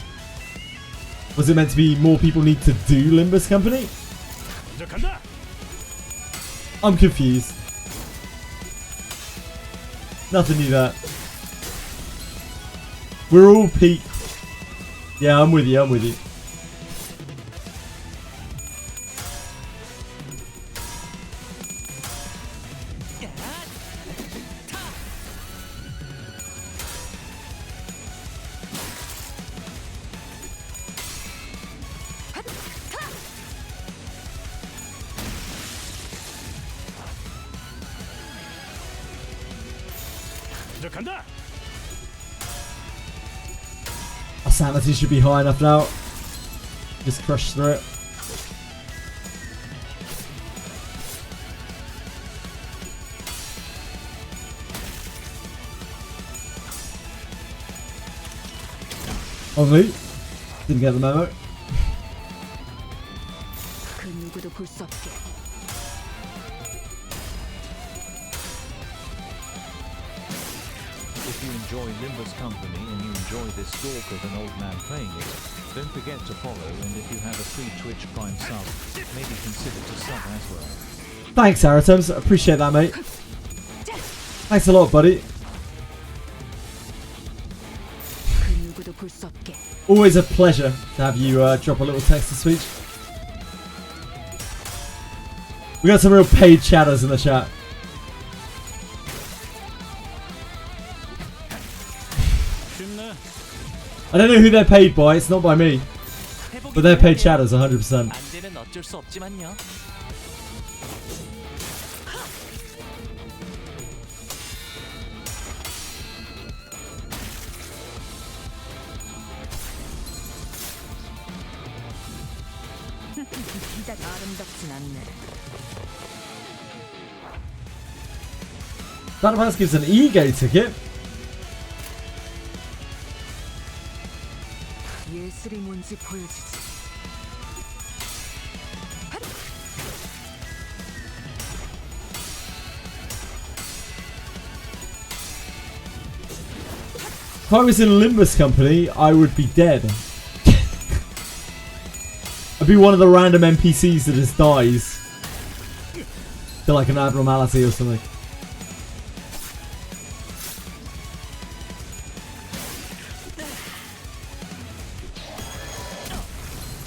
Was it meant to be more people need to do Limbus Company? I'm confused. Nothing new that. We're all peak. Yeah, I'm with you, I'm with you. Our sanity should be high enough now. Just crush through it. Ugly. Didn't get the memo. 그 누구도 볼 수 없게. If you enjoy Limbus Company and you enjoy this stalk of an old man playing it, don't forget to follow, and if you have a free Twitch Prime sub, maybe consider to sub as well. Thanks, Aratums. Appreciate that, mate. Thanks a lot, buddy. 그 누구도 볼 수 없게. Always a pleasure to have you drop a little text to speech. We got some real paid chatters in the chat. I don't know who they're paid by, it's not by me. But they're paid chatters 100%. 안 되면 어쩔 수 없지만요. 아름답진 않네. That pass gives an ego ticket. 예술이 뭔지 보여주지. If I was in Limbus Company, I would be dead. I'd be one of the random NPCs that just dies. To like an abnormality or something.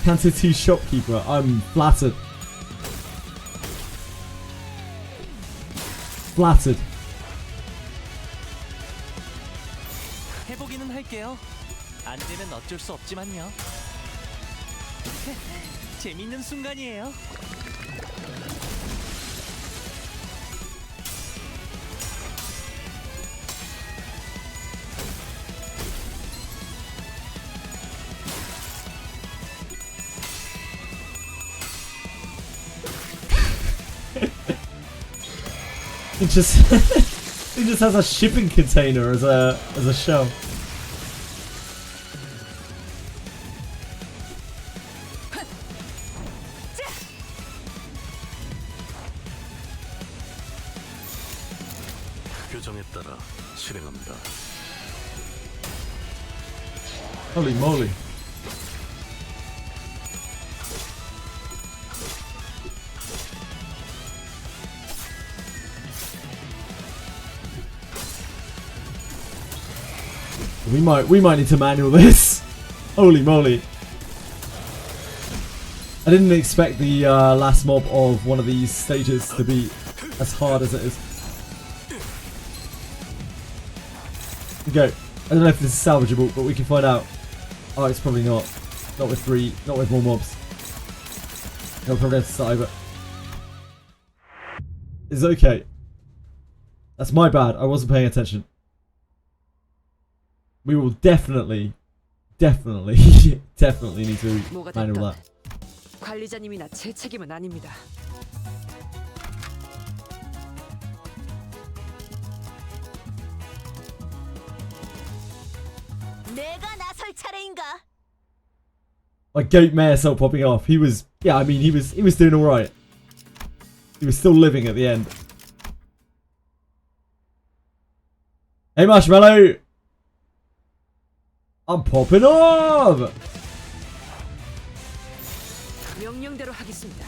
Canto 2 shopkeeper, I'm flattered. Flattered. 해보기는 할게요. 안 되면 어쩔 수 없지만요. 재밌는 순간이에요. It just it just has a shipping container as a shell. 규정에 따라 실행합니다. Holy moly. We might need to manual this. Holy moly. I didn't expect the last mob of one of these stages to be as hard as it is. Okay, I don't know if this is salvageable, but we can find out. Oh, it's probably not. Not with more mobs. He'll probably have to start over. It's okay. That's my bad. I wasn't paying attention. We will definitely need to manual that. 관리자님이나 제 책임은 아닙니다. 내가 나설 차례인가? Like Goat Mayor still popping off. He was, yeah, I mean, he was doing all right. He was still living at the end. Hey Marshmallow, I'm popping off. 명령대로 하겠습니다.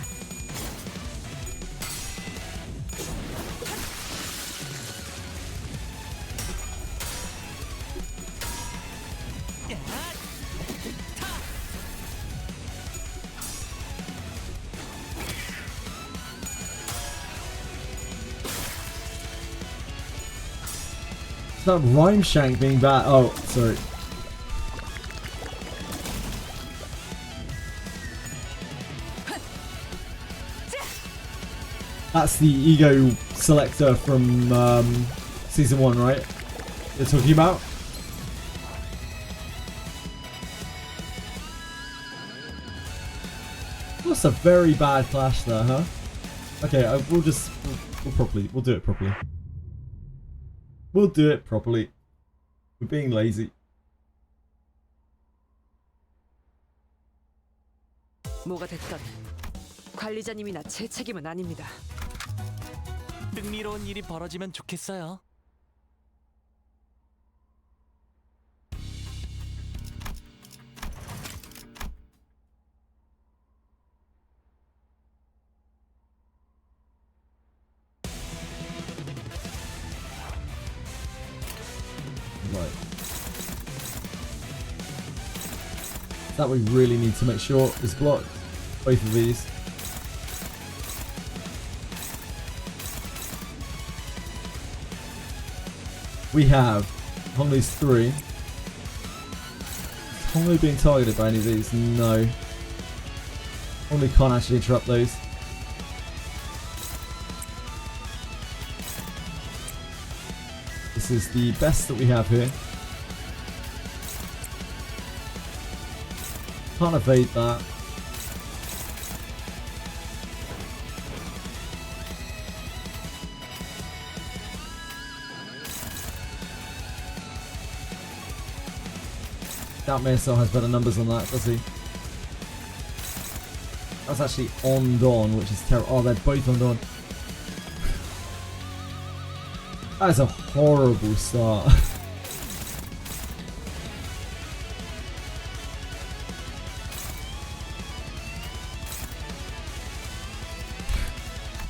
That Rhyme Shank being bad. Oh, sorry. That's the ego selector from season 1, right? You're talking about? That's a very bad clash there, huh? Okay, we'll do it properly. We'll do it properly. We're being lazy. 뭐가 됐든 관리자님이나 제 책임은 아닙니다. 흥미로운 일이 벌어지면 좋겠어요. Right. That we really need to make sure is blocked. Both of these. We have Honglu's 3. Is Honglu being targeted by any of these? No. Honglu can't actually interrupt those. This is the best that we have here. Can't evade that. Doubt Maysel has better numbers on that, does he? That's actually on Dawn, which is terrible. Oh, they're both on Dawn. That is a horrible start.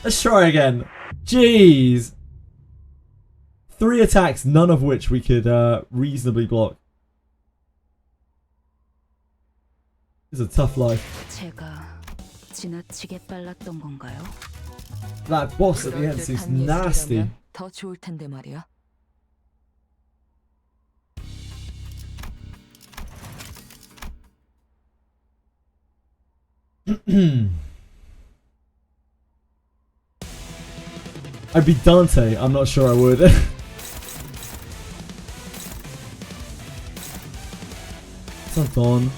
Let's try again. Jeez. 3 attacks, none of which we could reasonably block. It's a tough life. 제가 지나치게 빨랐던 건가요? That boss at the end seems nasty. 더 좋을 텐데 말이야. I'd be Dante. I'm not sure I would. It's not Dawn.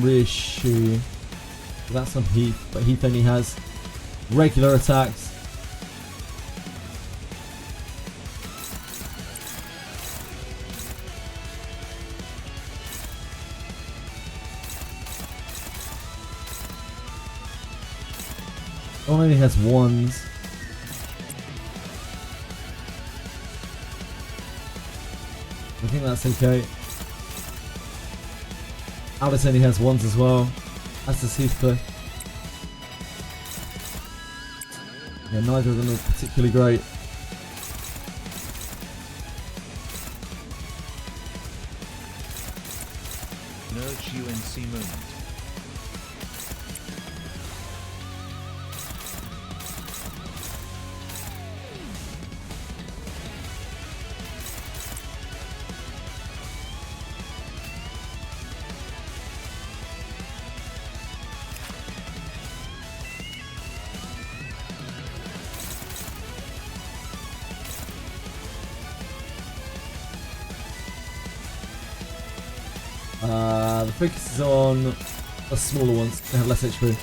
Reissue. That's on Heath, but Heath only has regular attacks. Only has 1s. I think that's okay. Alice only has 1s as well. As does Heathcliff. Yeah, neither of them are particularly great. Nudge UNC movement. The focus is on the smaller ones. They have less HP.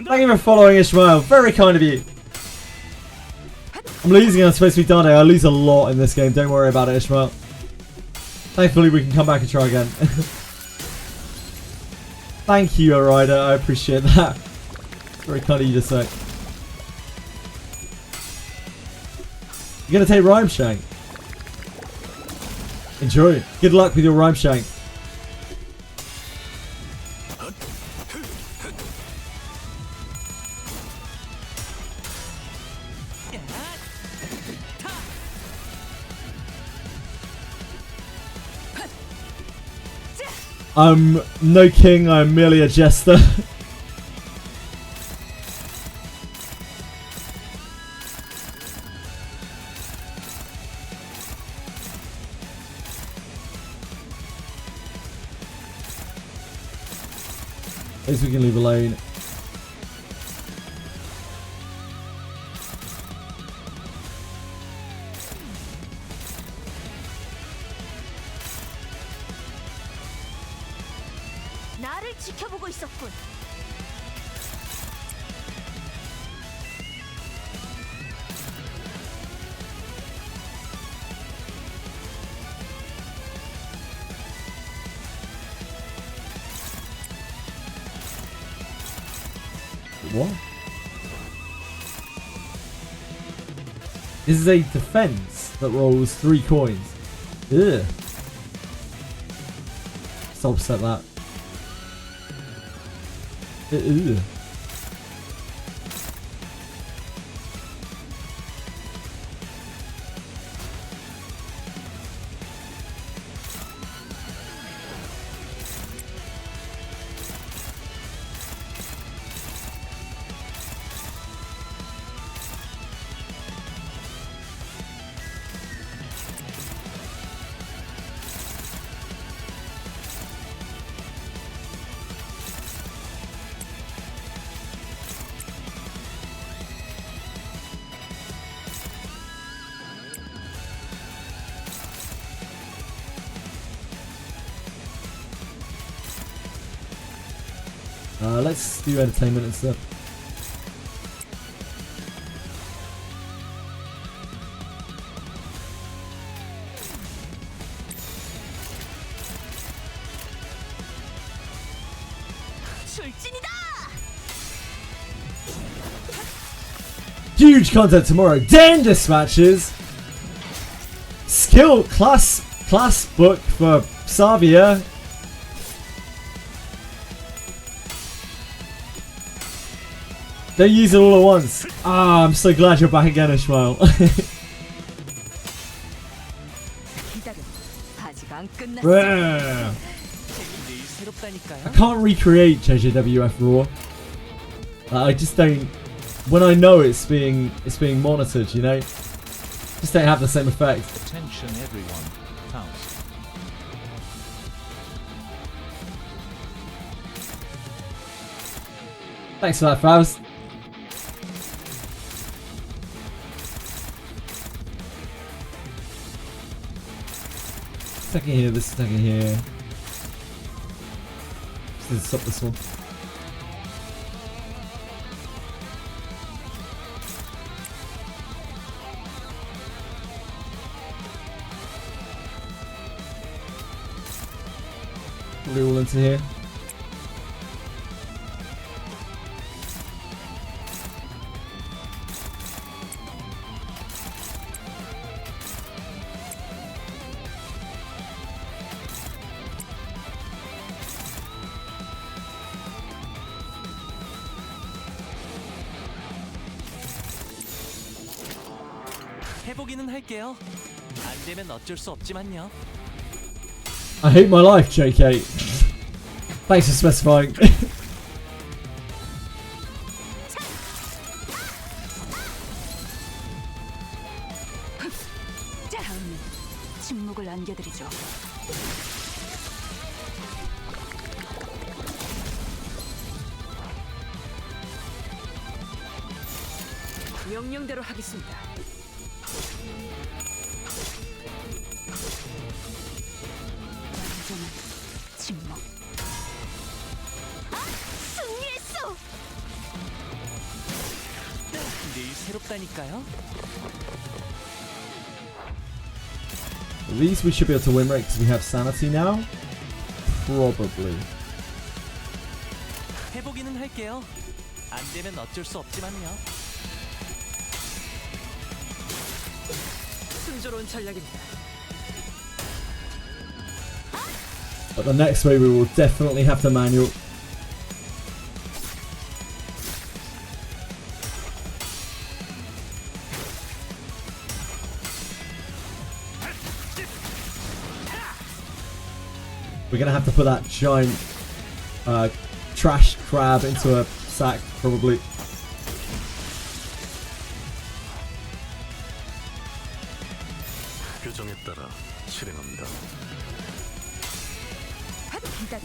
Thank you for following, Ishmael. Very kind of you. I'm losing. I'm supposed to be done. I lose a lot in this game. Don't worry about it, Ishmael. Thankfully, we can come back and try again. Thank you, Arida. I appreciate that. Very kind of you to say. You're going to take Rhyme Shank. Enjoy. Good luck with your Rhyme Shank. I'm no king, I'm merely a jester. At least we can leave alone. 나를 지켜보고 있었군. What? This is a defense that rolls 3 coins. Ugh. So upset that. Ugh. Let's do entertainment instead. Huge content tomorrow. 10 dispatches. Skill class book for Savia. Don't use it all at once. Ah, I'm so glad you're back again, Ishmael. I can't recreate JJWF Raw. I just don't. When I know it's being monitored, you know, just don't have the same effect. Attention, everyone. Faust. Thanks for that, Faust. Second here, this second here. Just stop this one. Probably all into here. 해보기는 할게요. 안 되면 어쩔 수 없지만요. I hate my life, JK. Thanks for specifying. 다음은 침묵을 안겨드리죠. 명령대로 하겠습니다. 완전한 없다니까요. At least we should be able to win rate because we have sanity now. Probably. 해보기는 할게요. 안 되면 어쩔 수 없지만요. 순조로운 전략입니다. But the next way we will definitely have to manual. We're gonna have to put that giant trash crab into a sack, probably. 규정에 따라 실행합니다. 기다려.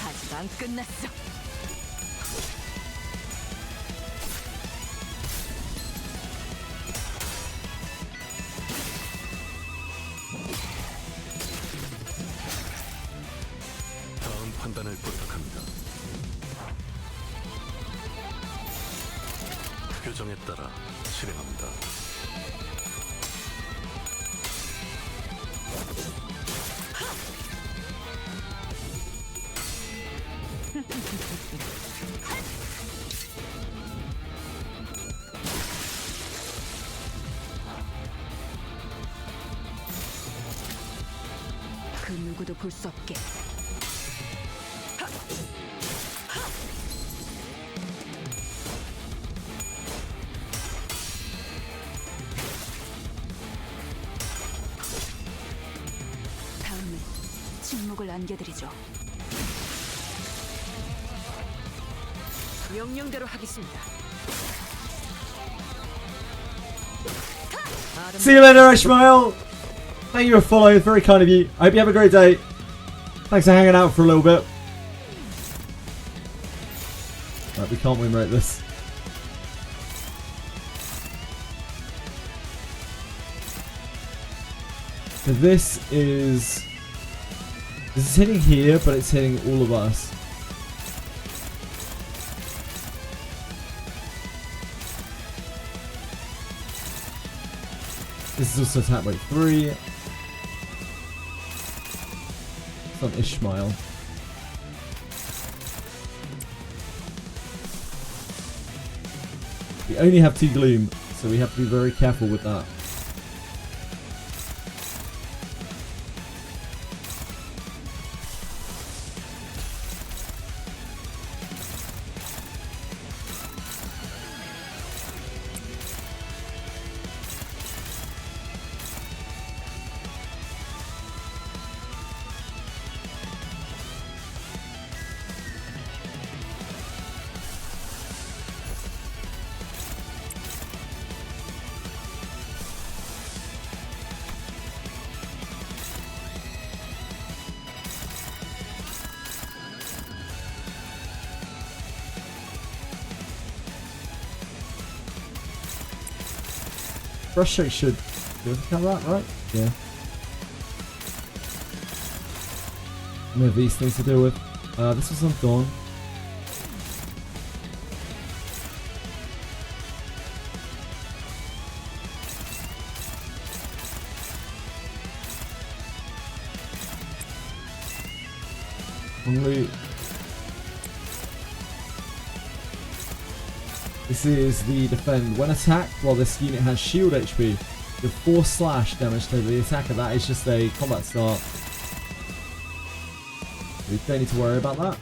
아직 안 끝났어. 다음 판단을 부탁합니다. 규정에 따라 실행합니다. 그 누구도 볼 수 없게. 다음은 침묵을 안겨드리죠. 명령대로 하겠습니다. See you later, Ishmael. Thank you for following. Very kind of you. I hope you have a great day. Thanks for hanging out for a little bit. Right, we can't win rate this. So this is hitting here, but it's hitting all of us. This is also attack rate 3. It's on Ishmael. We only have 2 Gloom, so we have to be very careful with that. Brush shake should be able to cover that, right? Yeah. We have these things to deal with. This was on Dawn. Only. This is the defend. When attacked while this unit has shield HP, the 4 slash damage to the attacker. That is just a combat start. We don't need to worry about that.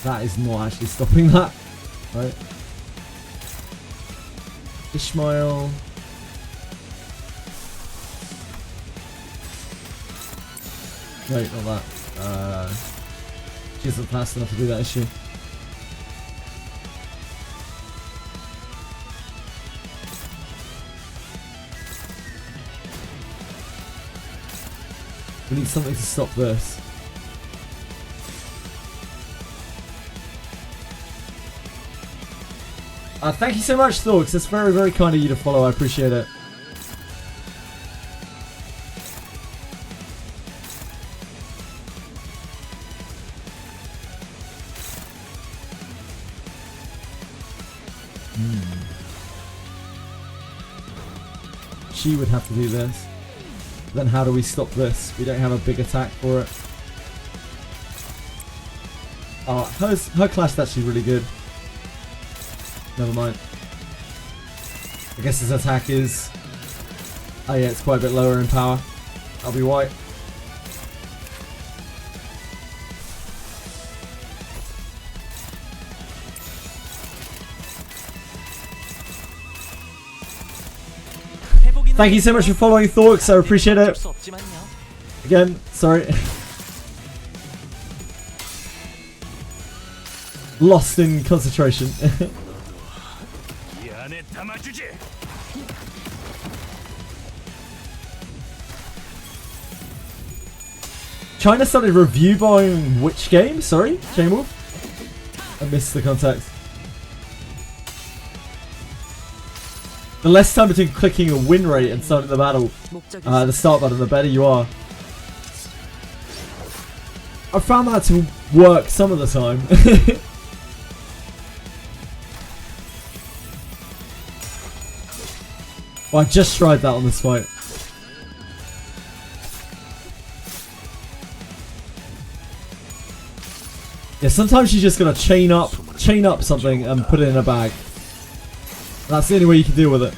That is not actually stopping that. Right. Ishmael. No, not that. She isn't fast enough to do that, is she? We need something to stop this. Thank you so much, Thorks. That's very, very kind of you to follow. I appreciate it. She would have to do this. Then how do we stop this? We don't have a big attack for it. Oh, her clash is actually really good. Never mind. I guess his attack is... Oh yeah, it's quite a bit lower in power. I'll be white. Thank you so much for following Thorx, I appreciate it. Again, sorry. Lost in concentration. China started review buying which game? Sorry, J-Wolf? I missed the context. The less time between clicking a win rate and starting the battle, the start button, the better you are. I found that to work some of the time. Well, I just tried that on this fight. Yeah, sometimes you just gotta chain up something and put it in a bag. That's the only way you can deal with it.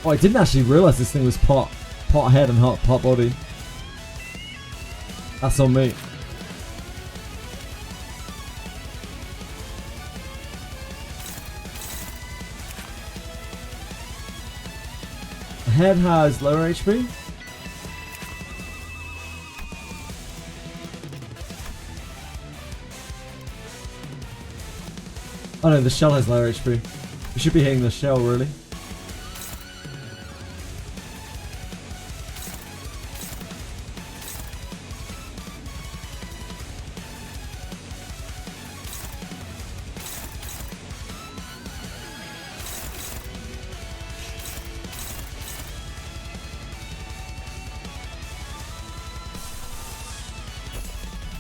Oh, I didn't actually realise this thing was part head and part body. That's on me. The head has lower HP. Oh no, the shell has lower HP. We should be hitting the shell, really.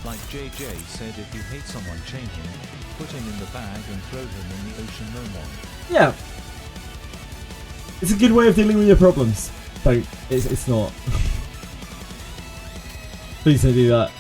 Like JJ said, if you hate someone, chain him, put him in the bag and throw him in the ocean no more. Yeah. It's a good way of dealing with your problems. But it's not. Please don't do that.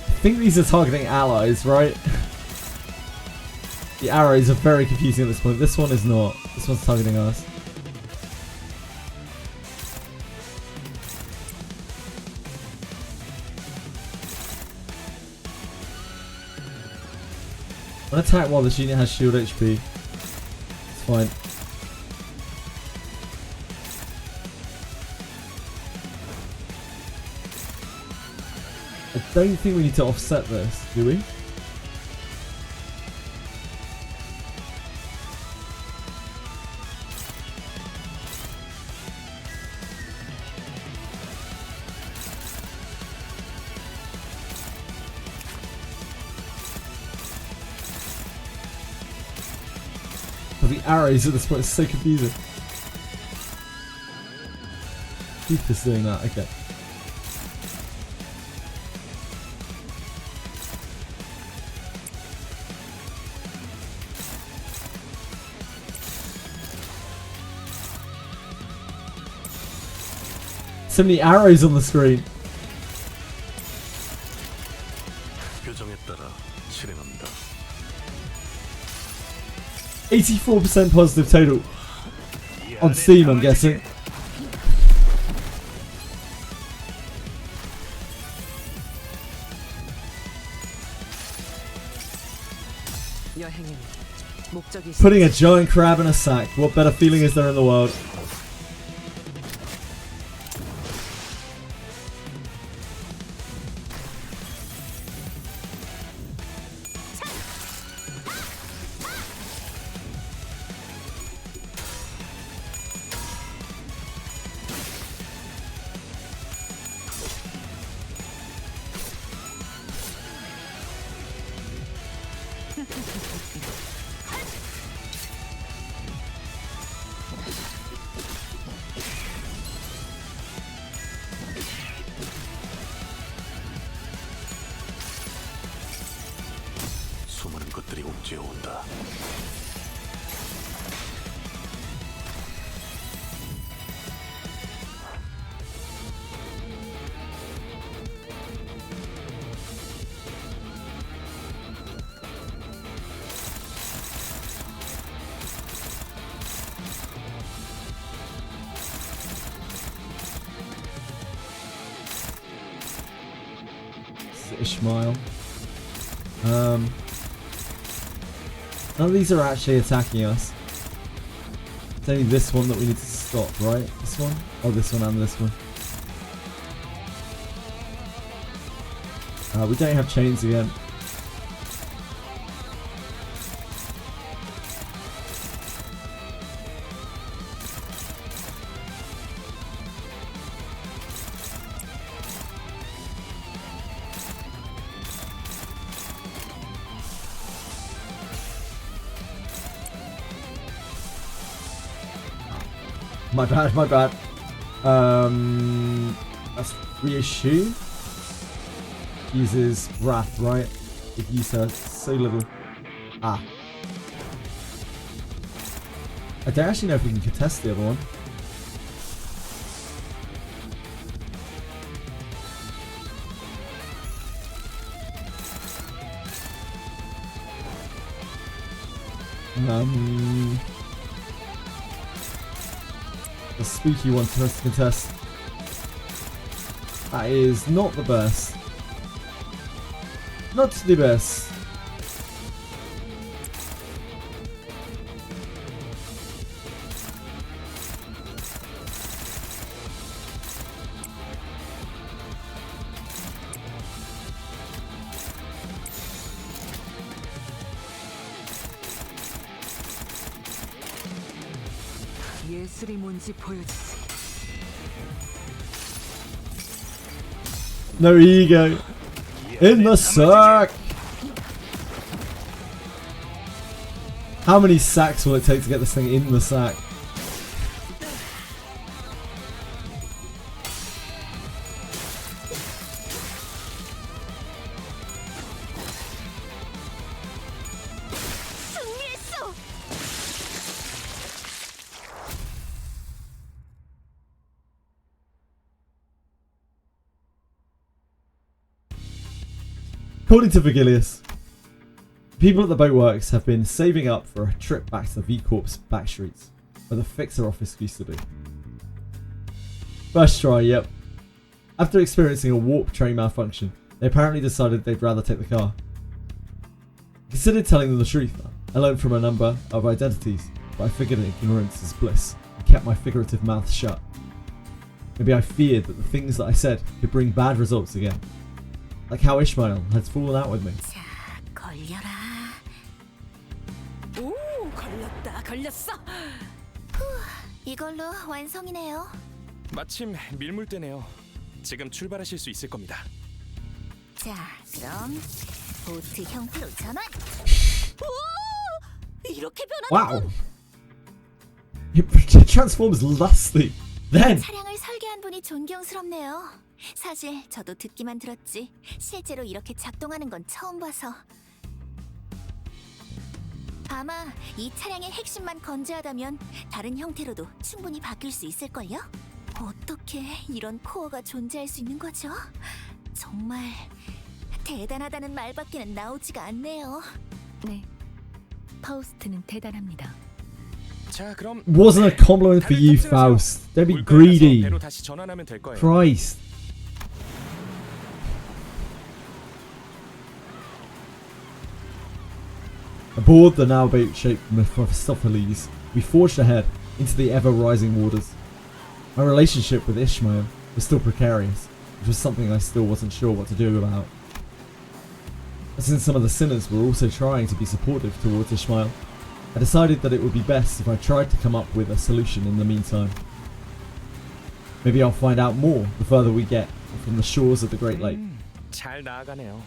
I think these are targeting allies, right? The arrows are very confusing at this point. This one is not. This one's targeting us. I'll attack while the unit has shield HP. It's fine. I don't think we need to offset this, do we? But the arrows at this point is so confusing. Keep just doing that, okay. So many arrows on the screen. 표정에 따라 실행합니다. 84% positive total on Steam, I'm guessing. 여행엔 목적이 Putting a giant crab in a sack. What better feeling is there in the world? 수많은 것들이 옥죄어온다. Ishmael. None of these are actually attacking us. It's only this one that we need to stop, right? This one? Oh, this one and this one. We don't have chains again. My bad, my bad. That's reissue. Uses wrath, right? It used her so little. Ah. I don't actually know if we can contest the other one. The spooky one for us to contest. That is not the best. Not the best. 예술이 뭔지 보여주지. No ego. In the sack. How many sacks will it take to get this thing in the sack? According to Vigilius, people at the boatworks have been saving up for a trip back to the V-Corp's back streets, where the fixer office used to be. First try, yep. After experiencing a warp train malfunction, they apparently decided they'd rather take the car. I considered telling them the truth. I learned from a number of identities, but I figured ignorance is bliss, and kept my figurative mouth shut. Maybe I feared that the things that I said could bring bad results again. Like how Ishmael has fallen out with me. 자, 걸려라. 오, 걸렸다, 걸렸어. 후, 이걸로 완성이네요. 마침 밀물대네요. 지금 출발하실 수 있을 겁니다. 자, 그럼 보트 형태로 전환. 오, 이렇게 변하는. Wow. It transforms lustily. Then. 차량을 설계한 분이 존경스럽네요. 사실 저도 듣기만 들었지 실제로 이렇게 작동하는 건 처음 봐서. 아마 이 차량의 핵심만 건재하다면 다른 형태로도 충분히 바뀔 수 있을걸요? 어떻게 이런 코어가 존재할 수 있는 거죠? 정말 대단하다는 말밖에는 나오지가 않네요. 네, 파우스트는 대단합니다. 자, 그럼 Wasn't a compliment for you, Faust. Don't be greedy. 배로 다시 전환하면 될 거예요. Christ. Aboard the now boat-shaped Mephistopheles, we forged ahead into the ever-rising waters. My relationship with Ishmael was still precarious, which was something I still wasn't sure what to do about. But since some of the sinners were also trying to be supportive towards Ishmael, I decided that it would be best if I tried to come up with a solution in the meantime. Maybe I'll find out more the further we get from the shores of the Great Lake. 잘 나아가네요.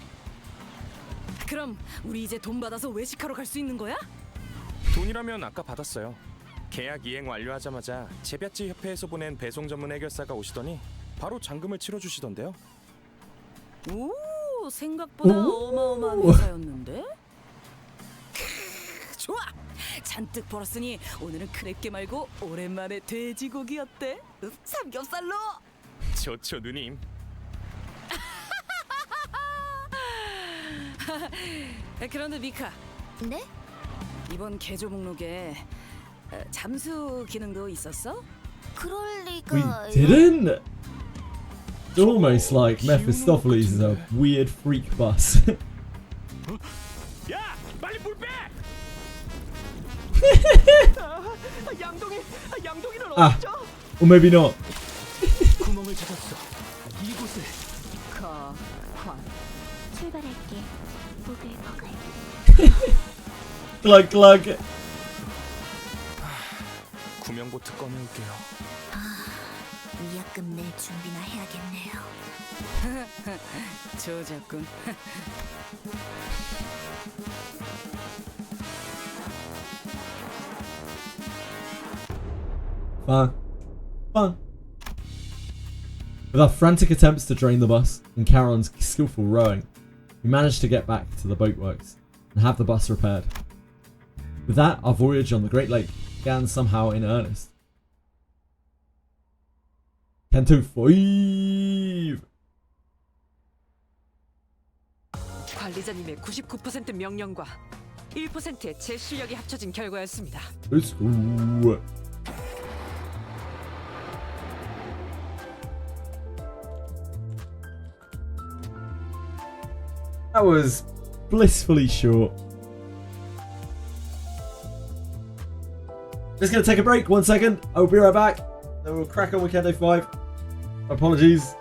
그럼 우리 이제 돈 받아서 외식하러 갈 수 있는 거야? 돈이라면 아까 받았어요. 계약 이행 완료하자마자 재배지 협회에서 보낸 배송 전문 해결사가 오시더니 바로 잔금을 치러주시던데요. 오, 생각보다 어마어마한 회사였는데? 좋아! 잔뜩 벌었으니 오늘은 크랩게 말고 오랜만에 돼지고기 어때? 삼겹살로! 좋죠, 누님. 그런데 미카. 네? 이번 개조 목록에 잠수 기능도 있었어? 그럴 We 리가요. didn't! It's almost like Mephistopheles is a weird freak bus. 야, 빨리 물 빼! Ah, or maybe not. 구멍을 찾았어. 이곳에. 출발할게. 목을 먹어요. Glug glug. 구명보트 꺼내올게요. 위약금 낼 준비나 해야겠네요. 저작군. Fun. Fun. With our frantic attempts to drain the bus and Charon's skillful rowing, we managed to get back to the boatworks and have the bus repaired. With that, our voyage on the Great Lake began somehow in earnest. Canto 5! 관리자님의 99% 명령과 1%의 제 실력이 합쳐진 결과였습니다. Let's go. That was blissfully short. Just gonna take a break, 1 second. I'll be right back. Then we'll crack on with Canto 5. Apologies.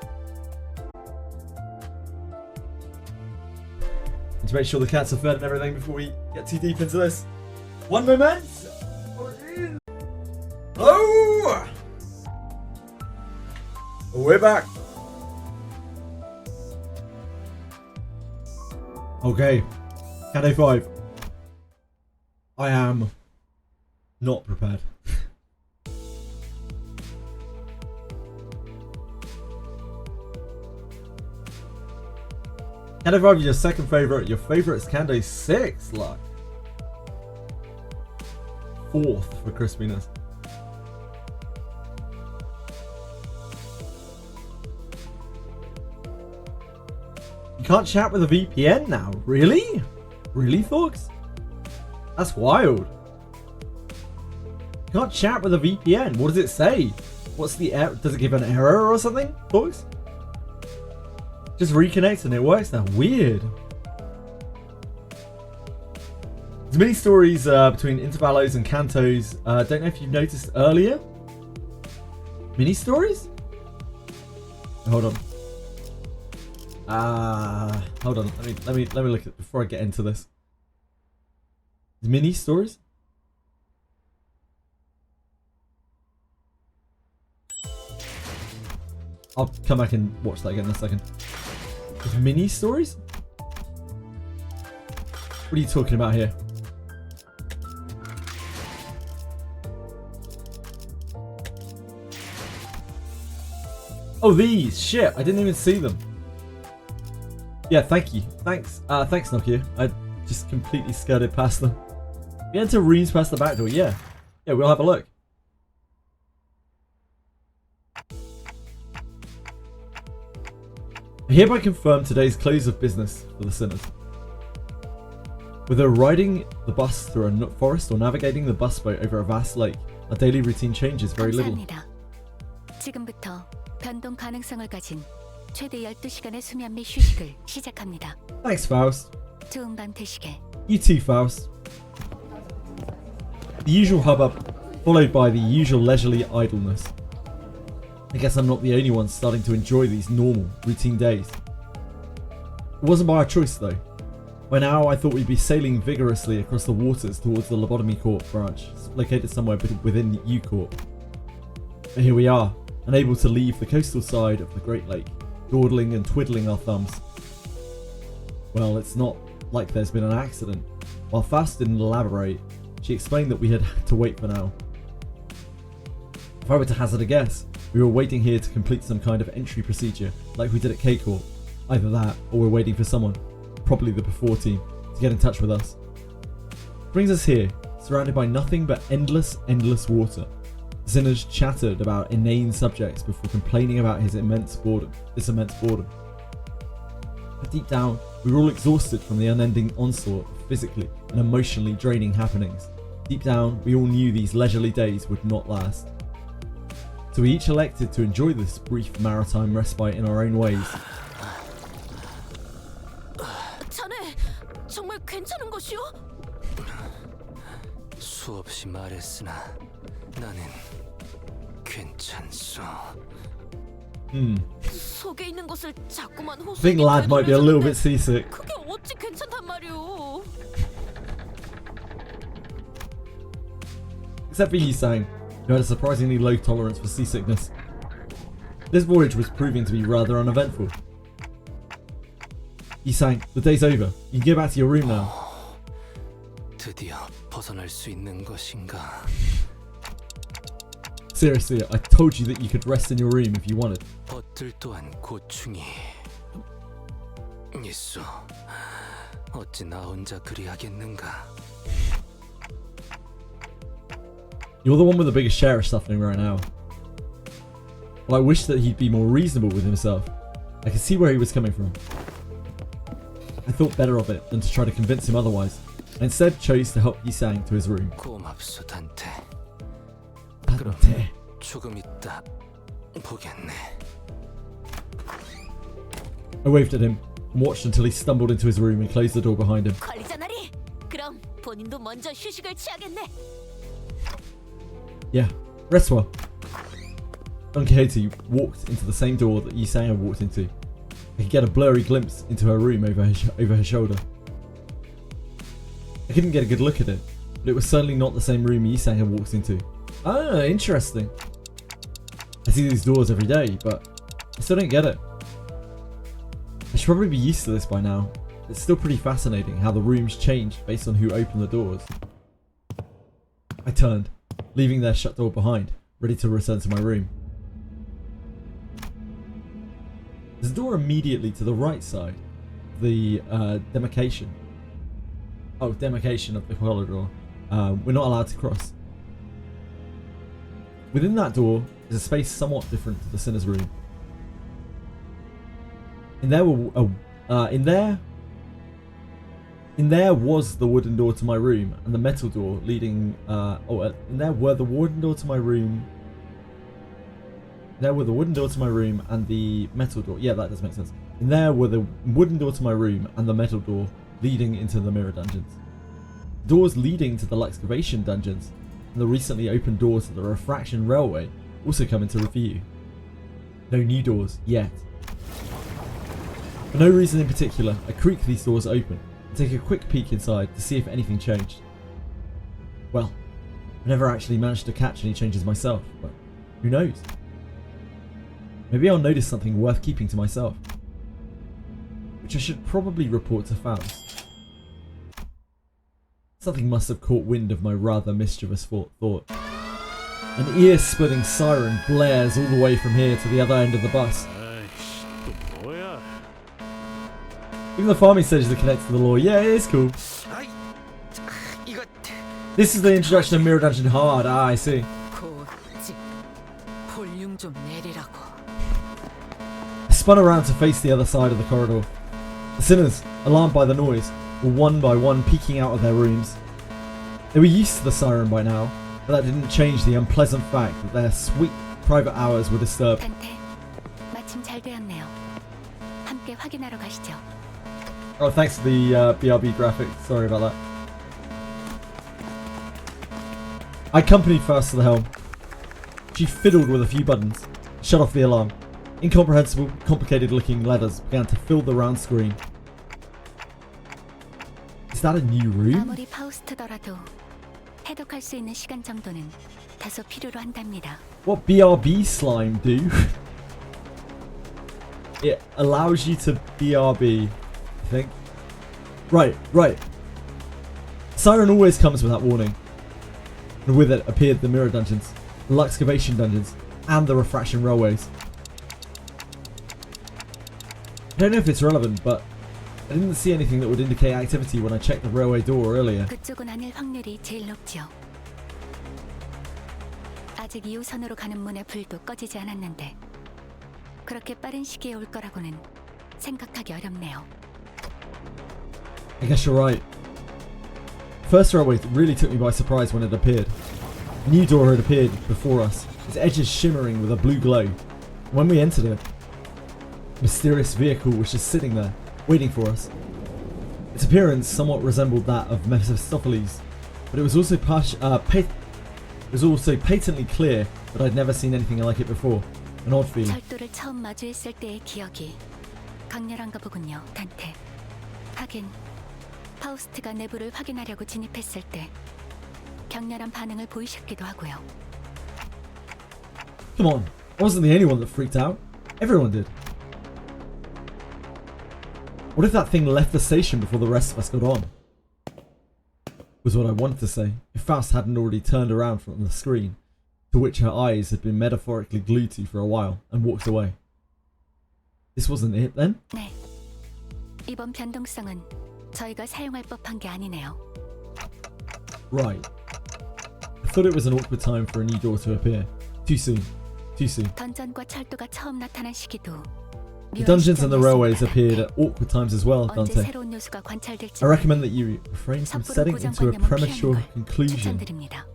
And to make sure the cats are fed and everything before we get too deep into this. One moment. Hello. We're back. Okay, Canto 5. I am not prepared. Canto 5 is your second favourite. Your favourite is Canto 6, like. 4th for crispiness. You can't chat with a VPN now? Really? Really, folks? That's wild. You can't chat with a VPN. What does it say? What's the error? Does it give an error or something, folks? Just reconnect and it works now. Weird. There's many stories between intervallos and cantos. Don't know if you've noticed earlier. Mini stories? Hold on. Hold on. Let me look at before I get into this. Mini stories? I'll come back and watch that again in a second. There's mini stories? What are you talking about here? Oh, these! Shit, I didn't even see them. Yeah, thank you. Thanks. Thanks, Nokia. I just completely skirted past them. We enter rooms past the back door. Yeah. Yeah, we'll have a look. I hereby confirm today's close of business for the sinners. Whether riding the bus through a forest or navigating the bus boat over a vast lake, our daily routine changes very little. 감사합니다. 지금부터 변동 가능성을 가진 최대 12시간의 수면 및 휴식을 시작합니다. Thanks, Faust. 좋은 밤 되시게. You too, Faust. The usual hubbub, followed by the usual leisurely idleness. I guess I'm not the only one starting to enjoy these normal, routine days. It wasn't by our choice though. By now I thought we'd be sailing vigorously across the waters towards the Lobotomy Corp branch, located somewhere within U Corp. But here we are, unable to leave the coastal side of the Great Lake, dawdling and twiddling our thumbs. Well, it's not like there's been an accident. While Faust didn't elaborate, she explained that we had to wait for now. If I were to hazard a guess, we were waiting here to complete some kind of entry procedure, like we did at K-Corp. Either that, or we're waiting for someone, probably the before team, to get in touch with us. Brings us here, surrounded by nothing but endless water. Sinners chattered about inane subjects before complaining about this immense boredom. But deep down, we were all exhausted from the unending onslaught of physically and emotionally draining happenings. Deep down, we all knew these leisurely days would not last. So we each elected to enjoy this brief maritime respite in our own ways. 자네 정말 괜찮은 것이오? 수없이 말했으나 나는 괜찮소. 속에 있는 것을 자꾸만 I think lad might be a little bit seasick. 그게 어찌 괜찮단 말이오? Except for Yisang, who had a surprisingly low tolerance for seasickness. This voyage was proving to be rather uneventful. Yisang, the day's over. You can get back to your room now. 드디어 벗어날 수 있는 것인가? Seriously, I told you that you could rest in your room if you wanted. 벗들 또한 고충이 있어. 어찌 나 혼자 그리하겠는가? You're the one with the biggest share of suffering right now. Well, I wish that he'd be more reasonable with himself. I could see where he was coming from. I thought better of it than to try to convince him otherwise. I instead chose to help Yisang to his room. 고맙소 단테. 그럼 조금 있다 보겠네. I waved at him and watched until he stumbled into his room and closed the door behind him. 관리자 나리. 그럼 본인도 먼저 휴식을 취하겠네. Yeah, rest well. Don Quixote walked into the same door that Yisang had walked into. I could get a blurry glimpse into her room over her shoulder. I couldn't get a good look at it, but it was certainly not the same room Yisang had walked into. Ah, interesting. I see these doors every day, but I still don't get it. I should probably be used to this by now. It's still pretty fascinating how the rooms changed based on who opened the doors. I turned, leaving their shut door behind, ready to return to my room. There's a door immediately to the right side, the demarcation of the corridor. We're not allowed to cross. Within that door is a space somewhat different to the Sinner's room. In there was the wooden door to my room and the metal door leading. In there were the wooden door to my room. There were the wooden door to my room and the metal door. Yeah, that does make sense. In there were the wooden door to my room and the metal door leading into the mirror dungeons. Doors leading to the Luxcavation dungeons and the recently opened door to the Refraction Railway also come into review. No new doors yet. For no reason in particular, I creak these doors open and take a quick peek inside to see if anything changed. Well, I never actually managed to catch any changes myself, but who knows? Maybe I'll notice something worth keeping to myself, which I should probably report to Faust. Something must have caught wind of my rather mischievous thought. An ear-splitting siren blares all the way from here to the other end of the bus. Even the farming stages are connected to the lore. Yeah, it is cool. This is the introduction of Mirror Dungeon Hard. Ah, I see. I spun around to face the other side of the corridor. The sinners, alarmed by the noise, were one by one peeking out of their rooms. They were used to the siren by now, but that didn't change the unpleasant fact that their sweet private hours were disturbed. 마침 잘 되었네요. 함께 확인하러 가시죠. Oh, thanks for the BRB graphics. Sorry about that. I accompanied Faust to the helm. She fiddled with a few buttons, shut off the alarm. Incomprehensible, complicated-looking letters began to fill the round screen. Is that a new room? 아무리 파우스트더라도 해독할 수 있는 시간 정도는 다소 필요로 한답니다. What BRB slime do? It allows you to BRB, I think. Right. Siren always comes with that warning. And with it appeared the mirror dungeons, the Luxcavation dungeons, and the refraction railways. I don't know if it's relevant, but I didn't see anything that would indicate activity when I checked the railway door earlier. 그쪽은 아닐 확률이 제일 높죠. 아직 2호선으로 가는 문의 불도 꺼지지 않았는데 그렇게 빠른 시기에 올 거라고는 생각하기 어렵네요. I guess you're right. First railway really took me by surprise when it appeared. A new door had appeared before us, its edges shimmering with a blue glow. When we entered it, a mysterious vehicle was just sitting there, waiting for us. Its appearance somewhat resembled that of Mephistopheles, but it was also patently clear that I'd never seen anything like it before. An odd feeling. 절도를 처음 마주했을 때의 기억이 강렬한가 보군요, 단테. 하긴 파우스트가 내부를 확인하려고 진입했을 때 격렬한 반응을 보이셨기도 하고요. Come on, I wasn't the only one that freaked out. Everyone did. What if that thing left the station before the rest of us got on? Was what I wanted to say, if Faust hadn't already turned around from the screen, to which her eyes had been metaphorically glued to for a while, and walked away. This wasn't it then? 네, 이번 변동성은 저희가 사용할 법한 게 아니네요. Right. I thought it was an awkward time for a new door to appear. Too soon. 던전과 철도가 처음 나타난 시기도 The dungeons and the railways appeared at awkward times as well, 언제 Dante. 새로운 요소가 관찰될지 I recommend that you refrain from setting into a premature conclusion. 추천드립니다.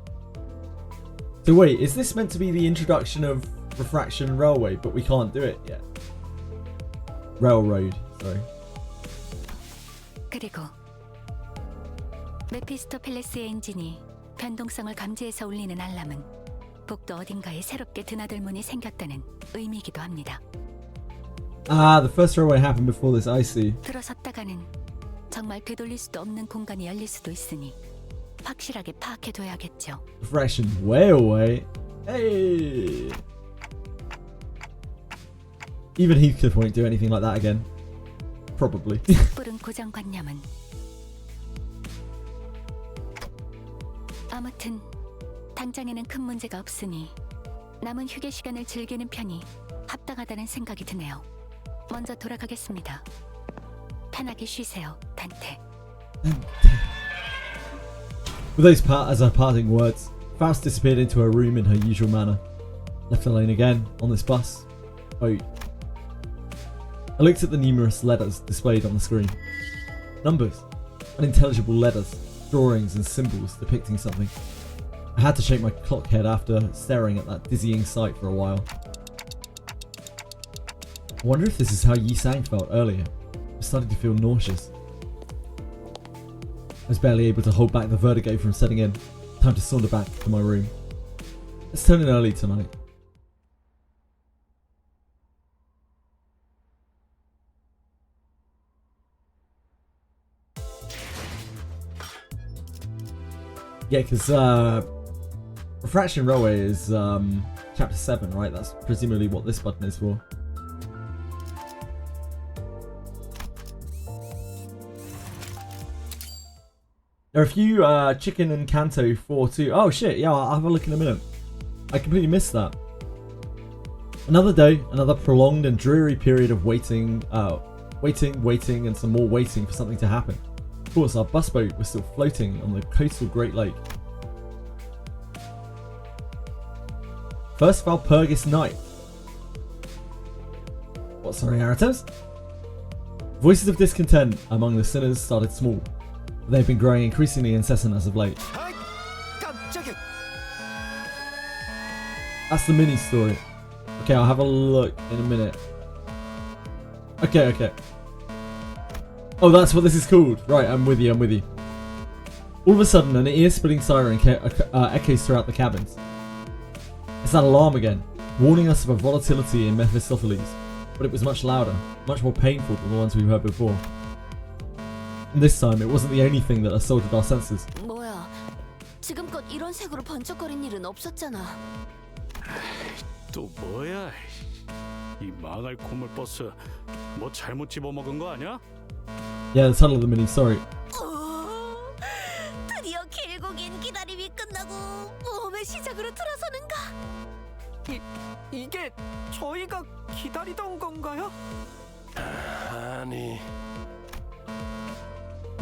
So wait, is this meant to be the introduction of refraction railway, but we can't do it yet? Railroad, sorry. 그리고 메피스토펠레스의 엔진이 변동성을 감지해서 울리는 알람은 복도 어딘가에 새롭게 드나들 문이 생겼다는 의미이기도 합니다. Ah, the first railway happened before this, I see. 들어섰다가는 정말 되돌릴 수도 없는 공간이 열릴 수도 있으니 확실하게 파악해둬야겠죠. Refraction way away. Hey! Even Heathcliff won't do anything like that again. Probably. 섣부른 고정관념은 아무튼 당장에는 큰 문제가 없으니 남은 휴게 시간을 즐기는 편이 합당하다는 생각이 드네요. 먼저 돌아가겠습니다. 편하게 쉬세요, 단테. With those as her parting words, Faust disappeared into her room in her usual manner. Left alone again on this bus. Boat. I looked at the numerous letters displayed on the screen. Numbers, unintelligible letters, drawings and symbols depicting something. I had to shake my clock head after staring at that dizzying sight for a while. I wonder if this is how Yi Sang felt earlier. I started to feel nauseous. I was barely able to hold back the vertigo from setting in. Time to saunter back to my room. Let's turn in early tonight. Yeah, because Refraction Railway is chapter 7, right? That's presumably what this button is for. There are a few chicken and Canto 4 too. Oh shit, yeah, I'll have a look in a minute. I completely missed that. Another day, another prolonged and dreary period of waiting, waiting, and some more waiting for something to happen. Of course, our bus boat was still floating on the coastal Great Lake. First Valpurgis night. What, sorry, narratives? Voices of discontent among the sinners started small. They've been growing increasingly incessant as of late. That's the mini story. Okay, I'll have a look in a minute. Okay. Oh, that's what this is called. Right, I'm with you. All of a sudden, an ear-splitting siren echoes throughout the cabins. It's that alarm again, warning us of a volatility in Mephistopheles, but it was much louder, much more painful than the ones we've heard before. And this time, it wasn't the only thing that assaulted our senses. 뭐야? 지금껏 이런 색으로 번쩍거린 일은 없었잖아. 또 뭐야? 이 망할 고물 버스 뭐 잘못 집어먹은 거 아니야? Yeah, the title of the mini, sorry. 드디어 길고 긴 기다림이 끝나고 모험의 시작으로 들어서는가? 이게 저희가 기다리던 건가요? 아니.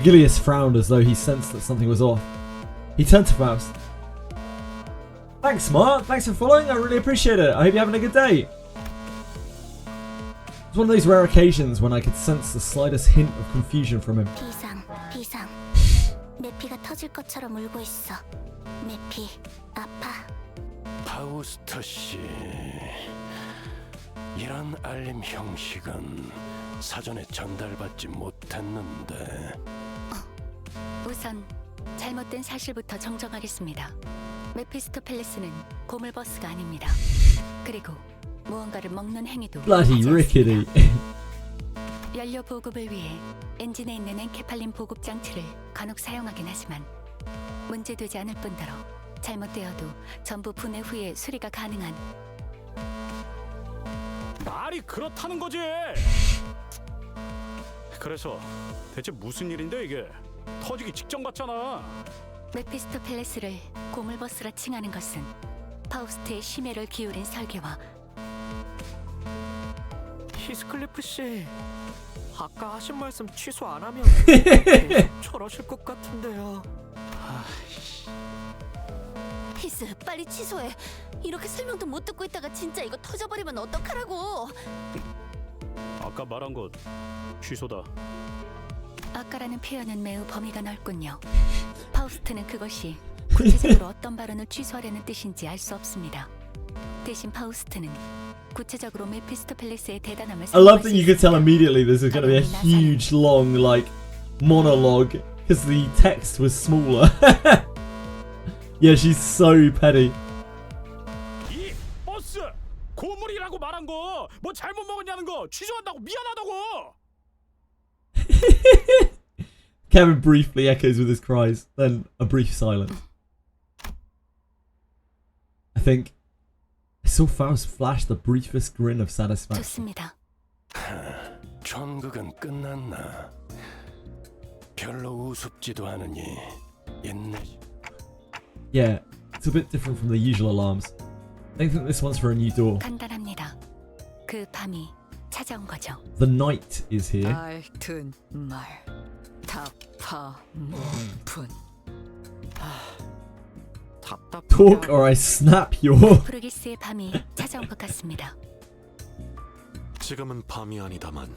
Gilius frowned as though he sensed that something was off. He turned to Faust. Thanks, Mark. Thanks for following. I really appreciate it. I hope you're having a good day. It's one of those rare occasions when I could sense the slightest hint of confusion from him. 비상. 메피가 터질 것처럼 울고 있어. 메피, 아파. 파우스터 씨, 이런 알림 형식은 사전에 전달받지 못했는데. 우선 잘못된 사실부터 정정하겠습니다. 메피스토펠레스는 고물버스가 아닙니다. 그리고 무언가를 먹는 행위도 Bloody 하지 rickety. 연료 보급을 위해 엔진에 있는 엔케팔린 보급 장치를 간혹 사용하긴 하지만 문제되지 않을 뿐더러 잘못되어도 전부 분해 후에 수리가 가능한. 말이 그렇다는 거지. 그래서 대체 무슨 일인데 이게? 터지기 직전 같잖아. 메피스토펠레스를 고물버스라 칭하는 것은 파우스트의 심혈을 기울인 설계와 히스클리프 씨, 아까 하신 말씀 취소 안 하면 계속 저러실 것 같은데요. 히스, 빨리 취소해. 이렇게 설명도 못 듣고 있다가 진짜 이거 터져버리면 어떡하라고. 아까 말한 거 취소다. 아까라는 표현은 매우 범위가 넓군요. 파우스트는 그것이 구체적으로 어떤 발언을 취소하려는 뜻인지 알 수 없습니다. 대신 파우스트는 구체적으로 메피스토펠레스의 대단함을 I love that you could tell immediately this is going to be a huge, long, like, monologue because the text was smaller. Yeah, she's so petty. 이 버스 고물이라고 말한 거 뭐 잘못 먹었냐는 거 취소한다고 미안하다고. Kevin briefly echoes with his cries, then a brief silence. I think I saw Faust flash the briefest grin of satisfaction. 좋습니다. 전극은 끝났나? 별로 우습지도 않으니 인내. Yeah, it's a bit different from the usual alarms. I think this one's for a new door. 간단합니다. 그 밤이 찾아온 거죠. The night is here. 알튼 말 타파 문 답답. Talk or I snap your. 프로기스의 밤이 찾아온 것 같습니다. 지금은 밤이 아니다만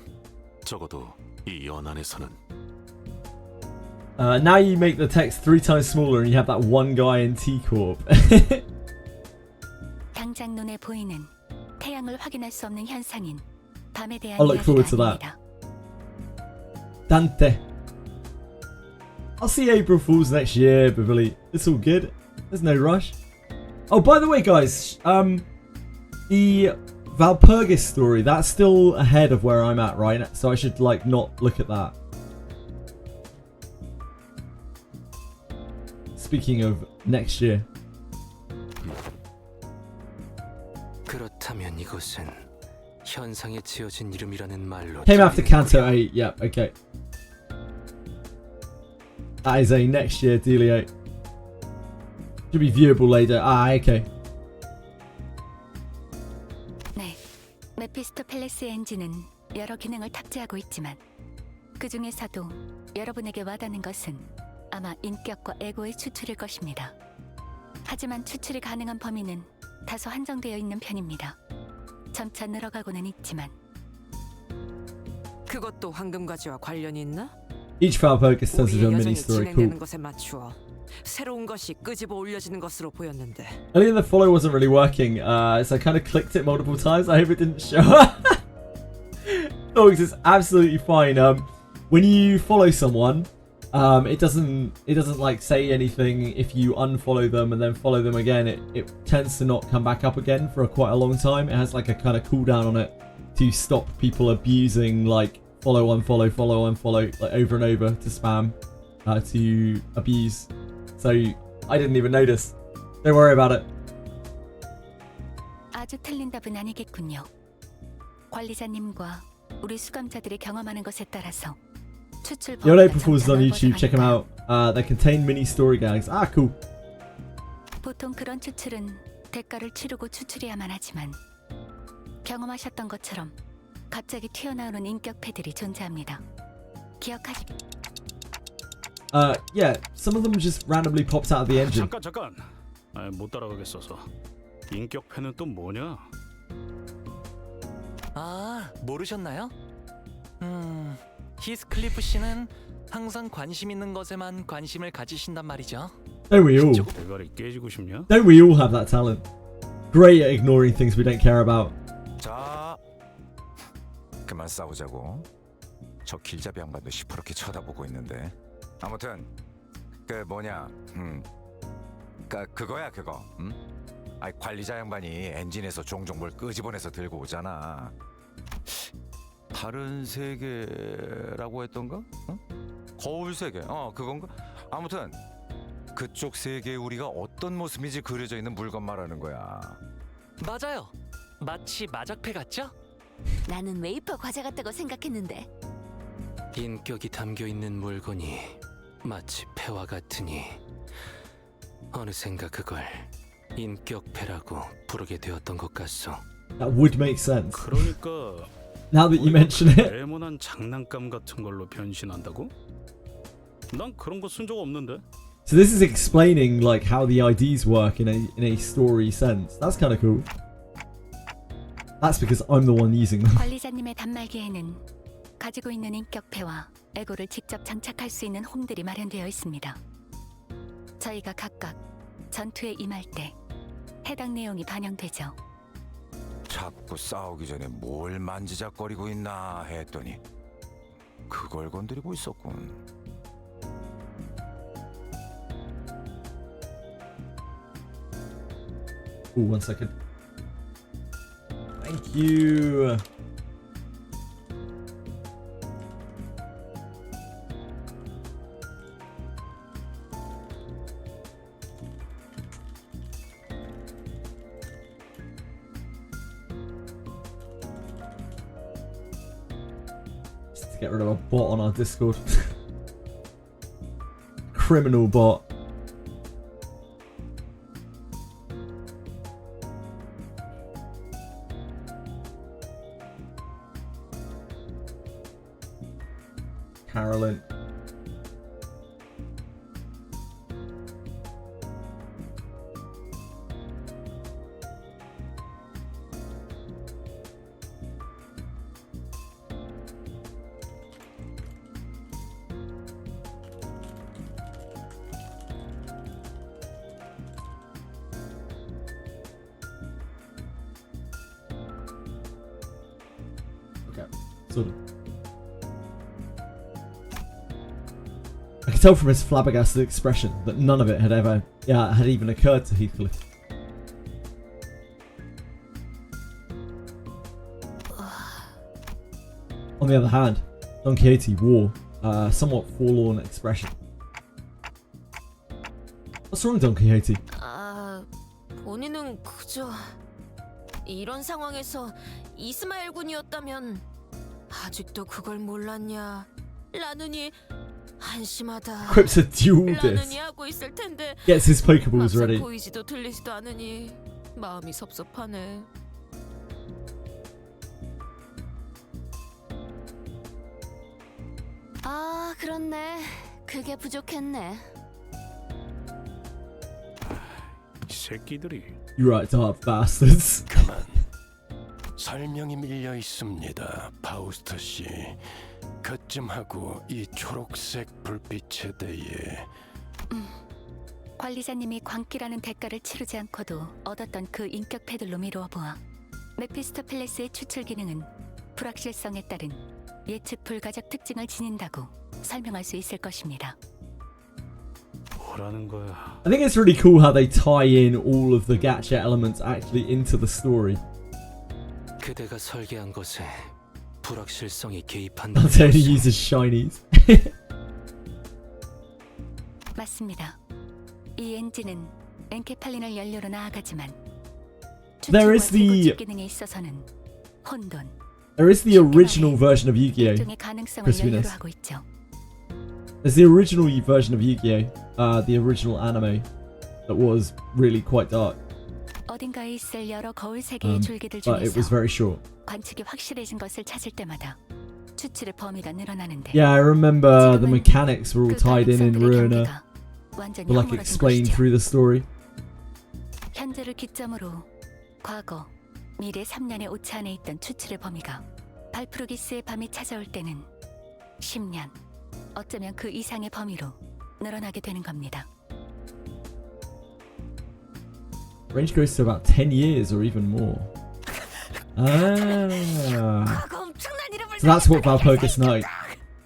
적어도 이 연안에서는 Now you make the text 3 times smaller and you have that one guy in T-Corp. 당장 눈에 보이는 태양을 확인할 수 없는 현상인 밤에 대한 I look forward to 이야기가 that. Dante. I'll see April Fools next year, but really, it's all good. There's no rush. Oh, by the way, guys, the Valpurgis story, that's still ahead of where I'm at, right? So I should, like, not look at that. Speaking of next year. 그렇다면 이것은 현상에 지어진 이름이라는 말로 Came after Canto 8, yep, okay. That is a next year dealio. Should be viewable later. Ah, okay. 네, 메피스토펠레스 엔진은 여러 기능을 탑재하고 있지만 그 중에서도 여러분에게 와닿는 것은 아마 인격과 에고의 추출일 것입니다. 하지만 추출이 가능한 범위는 다소 한정되어 있는 편입니다. 점차 늘어가고는 있지만 그것도 황금가지와 관련이 있나? Each Valpurgis tells us a 우리의 mini 여정이 story. 진행되는 Cool. 것에 맞추어 새로운 것이 끄집어 올려지는 것으로 보였는데. Earlier the follow wasn't really working, so I kind of clicked it multiple times. I hope it didn't show up. Oh, it's absolutely fine. When you follow someone, It doesn't like say anything if you unfollow them and then follow them again. It tends to not come back up again for quite a long time. It has like a kind of cooldown on it to stop people abusing like follow, unfollow, like over and over to spam, to abuse. So I didn't even notice. Don't worry about it. 아주 틀린 답은 아니겠군요. 관리자님과 우리 수감자들이 경험하는 것에 따라서 추출 Yole 범위가 performances on 점차 YouTube. Check them out. They contain mini story gags. Ah, cool. 보통 그런 추출은 대가를 치르고 추출해야만 하지만 경험하셨던 것처럼 갑자기 튀어나오는 인격 패들이 존재합니다. 기억하시. Yeah, some of them just randomly popped out of the engine. 잠깐. 못 따라가겠어서. 인격 팬은 또 뭐냐? 아, 모르셨나요? 히스클리프 씨는 항상 관심 있는 것에만 관심을 가지신단 말이죠. Don't we all? 대가리 깨지고 싶냐? Don't we all have that talent? Great at ignoring things we don't care about. 자, 그만 싸우자고. 저 길잡이 양반도 시퍼렇게 쳐다보고 있는데. 아무튼 그 뭐냐, 그거야 그거. 아이 관리자 양반이 엔진에서 종종 뭘 끄집어내서 들고 오잖아. 다른 세계라고 했던가? 거울 세계. 그건가? 아무튼 그쪽 세계에 우리가 어떤 모습인지 그려져 있는 물건 말하는 거야. 맞아요. 마치 마작패 같죠? 나는 웨이퍼 과자 같다고 생각했는데. 인격이 담겨 있는 물건이 마치 패와 같으니 어느샌가 그걸 인격패라고 부르게 되었던 것 같소. That would make sense. 그러니까 Now that you mention it. 네모난 장난감 같은 걸로 변신한다고? 난 그런 거 쓴 적 없는데. So this is explaining like how the IDs work in a story sense. That's kind of cool. That's because I'm the one using them. 관리자님의 단말기에는 가지고 있는 인격패와 에고를 직접 장착할 수 있는 홈들이 마련되어 있습니다. 저희가 각각 전투에 임할 때 해당 내용이 반영되죠. 자꾸 싸우기 전에 뭘 만지작거리고 있나 했더니 그걸 건드리고 있었군. Ooh, 1 second. Thank you. Just to get rid of a bot on our Discord. Criminal bot. Carolyn. Okay, sort of. I could tell from his flabbergasted expression that none of it had had even occurred to Heathcliff. On the other hand, Don Quixote wore a somewhat forlorn expression. What's wrong, Don Quixote? 본인은 그저 이런 상황에서 이스마엘 군이었다면 아직도 그걸 몰랐냐? 라느니 한심하다. Quips a dual diss. 라느니 하고 있을 텐데. Gets his Pokeballs 막상 ready. 보이지도 들리지도 않으니 마음이 섭섭하네. 아, 그렇네. 그게 부족했네. 이 새끼들이. You right, dark bastards. 가만. 설명이 밀려 있습니다, 파우스트 씨. 그쯤하고 이 초록색 불빛에 대해. 관리자님이 광기라는 대가를 치르지 않고도 얻었던 그 인격 패들로 미루어 보아 메피스토펠레스의 추출 기능은 불확실성에 따른 예측 불가적 특징을 지닌다고 설명할 수 있을 것입니다. 뭐라는 거야? I think it's really cool how they tie in all of the gacha elements actually into the story. 그대가 설계한 것에 불확실성이 Not 개입한다는 only 것이 uses shinies. 맞습니다. 이 엔진은 엔케팔린을 연료로 나아가지만 There is the 기능에 있어서는 혼돈, there is the original version of Yu-Gi-Oh. 일종의 가능성을 Crispiness. 연료로 하고 있죠. There's the original version of Yu-Gi-Oh, the original anime that was really quite dark, 어딘가에 있을 여러 거울 세계의 줄기들 but it was 중에서 very short. 관측이 확실해진 것을 찾을 때마다 추출의 범위가 늘어나는데 Yeah, I remember the 지금은 mechanics were all 그 tied in 가능성들의 Ruiner, 경계가 완전히 were like 허물어진 explained 것이죠. through the story. 현재를 기점으로 과거, 미래 3년의 오차 안에 있던 추출의 범위가 발프루기스의 밤이 찾아올 때는 10년, 어쩌면 그 이상의 범위로 늘어나게 되는 겁니다. Range goes to about 10 years or even more. Ah. So that's what Valpurgis Night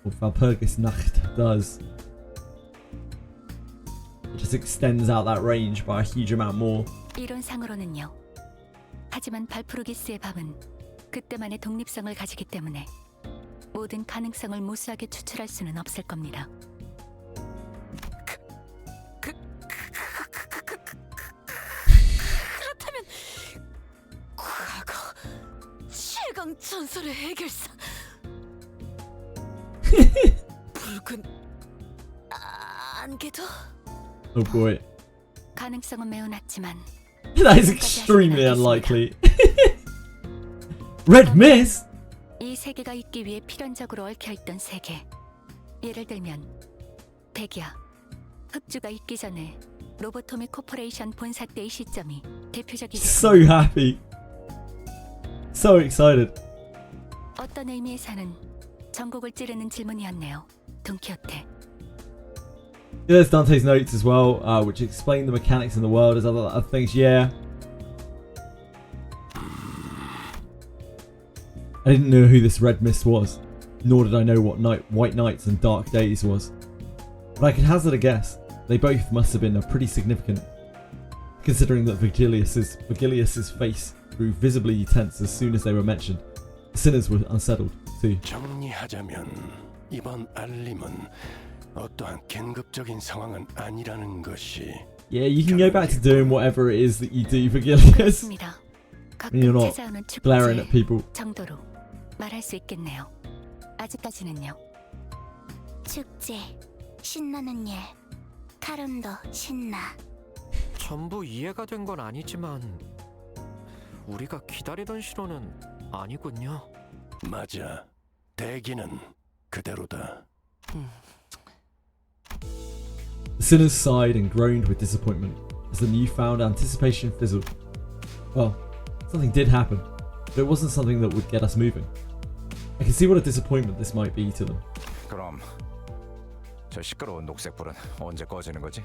or Valpurgis Nacht does. It just extends out that range by a huge amount more. 이론상으로는요. 하지만 발프루기스의 밤은 그때만의 독립성을 가지기 때문에 모든 가능성을 무수하게 추출할 수는 없을 겁니다. 그렇다면 과거 최강 전설의 해결사 붉은 안개도 Oh boy. 가능성은 매우 낮지만 That is extremely unlikely. Red Mist? 이 세계가 있기 위해 필연적으로 얽혀있던 세계. 예를 들면 백야, 흑주가 있기 전에 로보토미 코퍼레이션 본사 때의 시점이 대표적이죠. So happy. So excited. 어떤 의미에서는 전곡을 찌르는 질문이었네요. 돈키호테. There's Dante's notes as well, which explain the mechanics in the world as other things. Yeah. I didn't know who this Red Mist was, nor did I know what White Nights and Dark Days was. But I could hazard a guess. They both must have been pretty significant, considering that Vigilius's face grew visibly tense as soon as they were mentioned. The sinners were unsettled too. 정리하자면 이번 알림은 어떠한 긴급적인 상황은 아니라는 것이. Yeah, you can go back to doing whatever it is that you do, Vigilius. 그렇습니다. When you're 가끔 not 찾아오는 glaring at people. 정도로 말할 수 있겠네요. 아직까지는요. 축제 신나는 일 카론도 신나 전부 이해가 된 건 아니지만 우리가 기다리던 신호는 아니군요. 맞아. 대기는 그대로다. The sinners sighed and groaned with disappointment as the newfound anticipation fizzled. Well, something did happen, but it wasn't something that would get us moving. I can see what a disappointment this might be to them. 그럼 저 시끄러운 녹색불은 언제 꺼지는 거지?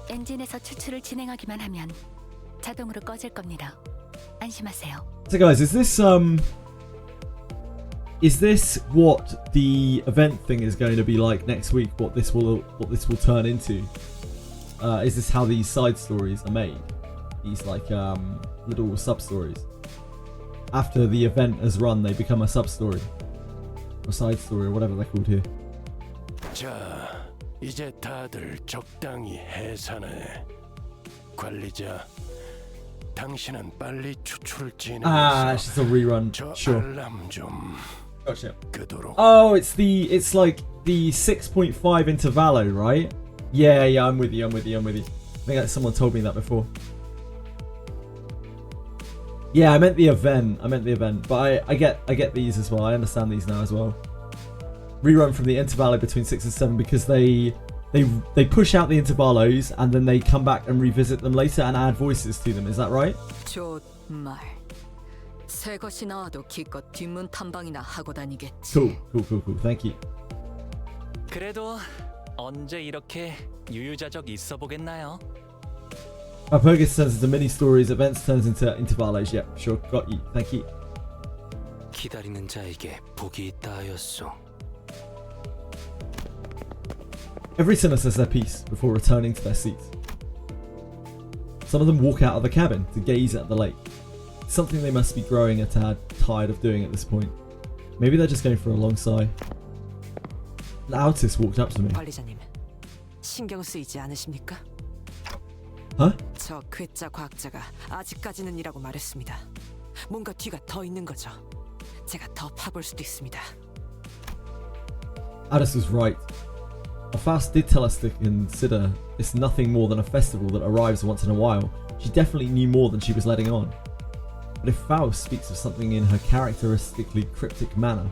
엔진에서 추출을 진행하기만 하면 자동으로 꺼질 겁니다. 안심하세요. So guys, is this what the event thing is going to be like next week? What this will turn into? Is this how these side stories are made? These like little sub stories. After the event has run, they become a sub story, or side story, or whatever they're called here. 자, 이제 다들 적당히 해산해. 관리자, 당신은 빨리 추출을 진행해서 It's just a rerun. 저 Sure. 알람 좀 Gotcha. 끄도록. Oh, it's like the 6.5 intervallo, right? Yeah, I'm with you. I think that someone told me that before. Yeah, I meant the event, but I get these as well. I understand these now as well. Rerun from the intervallo between 6 and 7 because they push out the intervallos and then they come back and revisit them later and add voices to them. Is that right? 좋말. 새 것이 나와도 기껏 뒷문 탐방이나 하고 다니겠지. Cool. Thank you. 그래도 언제 이렇게 유유자적 있어 보겠나요? Valpurgis turns into mini stories, events turns into intervallos. Yep, sure, got you. Thank you. 기다리는 자에게 복이 있다 하였소. Every sinner says their piece before returning to their seats. Some of them walk out of the cabin to gaze at the lake. Something they must be growing a tad tired of doing at this point. Maybe they're just going for a long sigh. An autist walked up to me. 관리자님, 신경 쓰이지 않으십니까? Huh? 저 괴짜 과학자가 아직까지는이라고 말했습니다. 뭔가 뒤가 더 있는 거죠. 제가 더 파볼 수도 있습니다. Alice was right. Faust did tell us to consider it's nothing more than a festival that arrives once in a while. She definitely knew more than she was letting on. But if Faust speaks of something in her characteristically cryptic manner,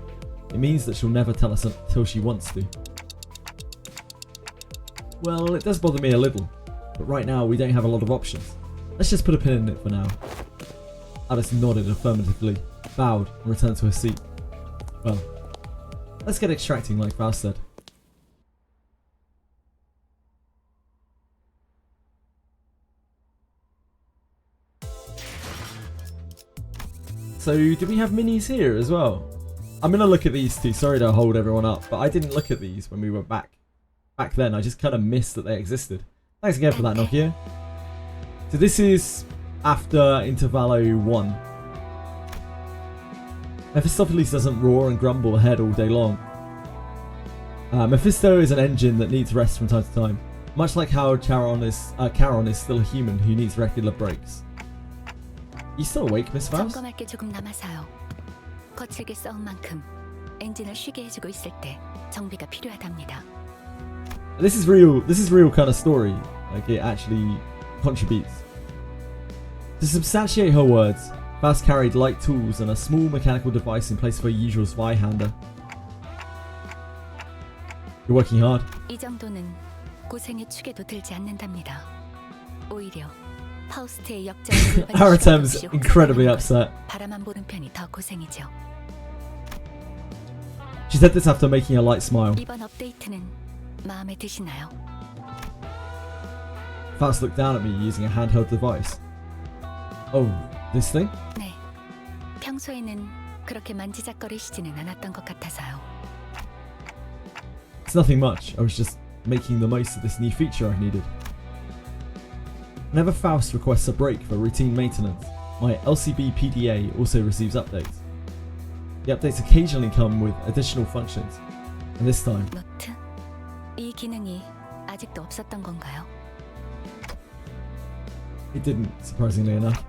it means that she'll never tell us until she wants to. Well, it does bother me a little, but right now we don't have a lot of options. Let's just put a pin in it for now. Alice nodded affirmatively, bowed, and returned to her seat. Well, let's get extracting like Faust said. So, do we have minis here as well? I'm going to look at these two. Sorry to hold everyone up, but I didn't look at these when we were back then. I just kind of missed that they existed. Thanks again for that, Nokia. So this is after Intervallo 1. Mephistopheles doesn't roar and grumble ahead all day long. Mephisto is an engine that needs rest from time to time, much like how Charon is still a human who needs regular breaks. You still awake, Miss Faust? 점검할 게 조금 남아서요. 거칠게 싸운 만큼 엔진을 쉬게 해주고 있을 때 정비가 필요하답니다. This is real kind of story. Like, it actually contributes. To substantiate her words, Faust carried light tools and a small mechanical device in place of her usual Zweihander. You're working hard. 이 정도는 고생의 축에도 들지 않는답니다. 오히려 파우스트의 역전을 Aratem's incredibly upset. 바라만 보는 편이 더 고생이죠. She said this after making a light smile. 이번 업데이트는 마음에 드시나요? Faust looked down at me using a handheld device. Oh, this thing? 네. 평소에는 그렇게 만지작거리시지는 않았던 것 같아서요. It's nothing much. I was just making the most of this new feature I needed. Whenever Faust requests a break for routine maintenance, my LCB PDA also receives updates. The updates occasionally come with additional functions, and this time... 노트? 이 기능이 아직도 없었던 건가요? It didn't, surprisingly enough.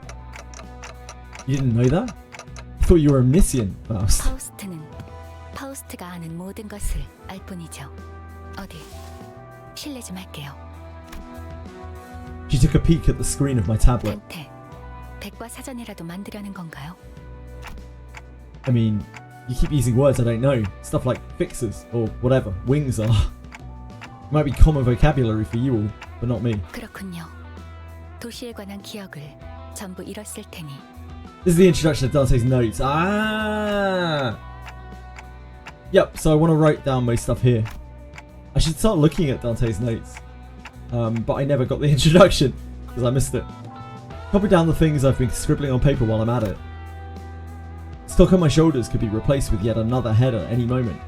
You didn't know that? I thought you were omniscient, Faust. 파우스트는 파우스트가 아는 모든 것을 알 뿐이죠. 어디 실례 좀 할게요. She took a peek at the screen of my tablet. 단테, 백과사전이라도 만들려는 건가요? I mean, you keep using words I don't know. Stuff like fixes, or whatever, wings are. It might be common vocabulary for you all, but not me. 그렇군요. 도시에 관한 기억을 전부 잃었을 테니. This is the introduction of Dante's notes. Ah! Yep, so I want to write down my stuff here. I should start looking at Dante's notes. But I never got the introduction, because I missed it. Copy down the things I've been scribbling on paper while I'm at it. Stock on my shoulders could be replaced with yet another head at any moment.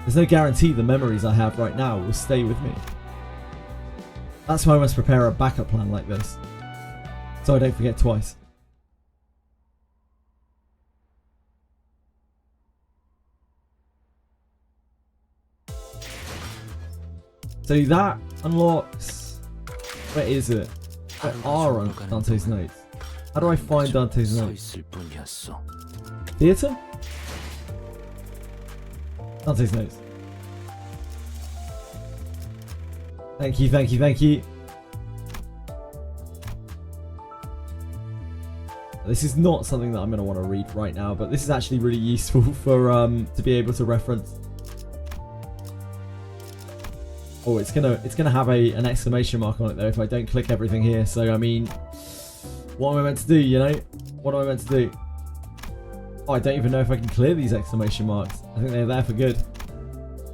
There's no guarantee the memories I have right now will stay with me. That's why I must prepare a backup plan like this, so I don't forget twice. So that unlocks... Where is it? Where are Dante's notes? How do I find Dante's notes? Theatre? Dante's notes. Thank you, thank you, thank you. This is not something that I'm going to want to read right now, but this is actually really useful for to be able to reference. Oh, it's gonna have an exclamation mark on it though if I don't click everything here. So I mean, what am I meant to do? You know, what am I meant to do? Oh, I don't even know if I can clear these exclamation marks. I think they're there for good.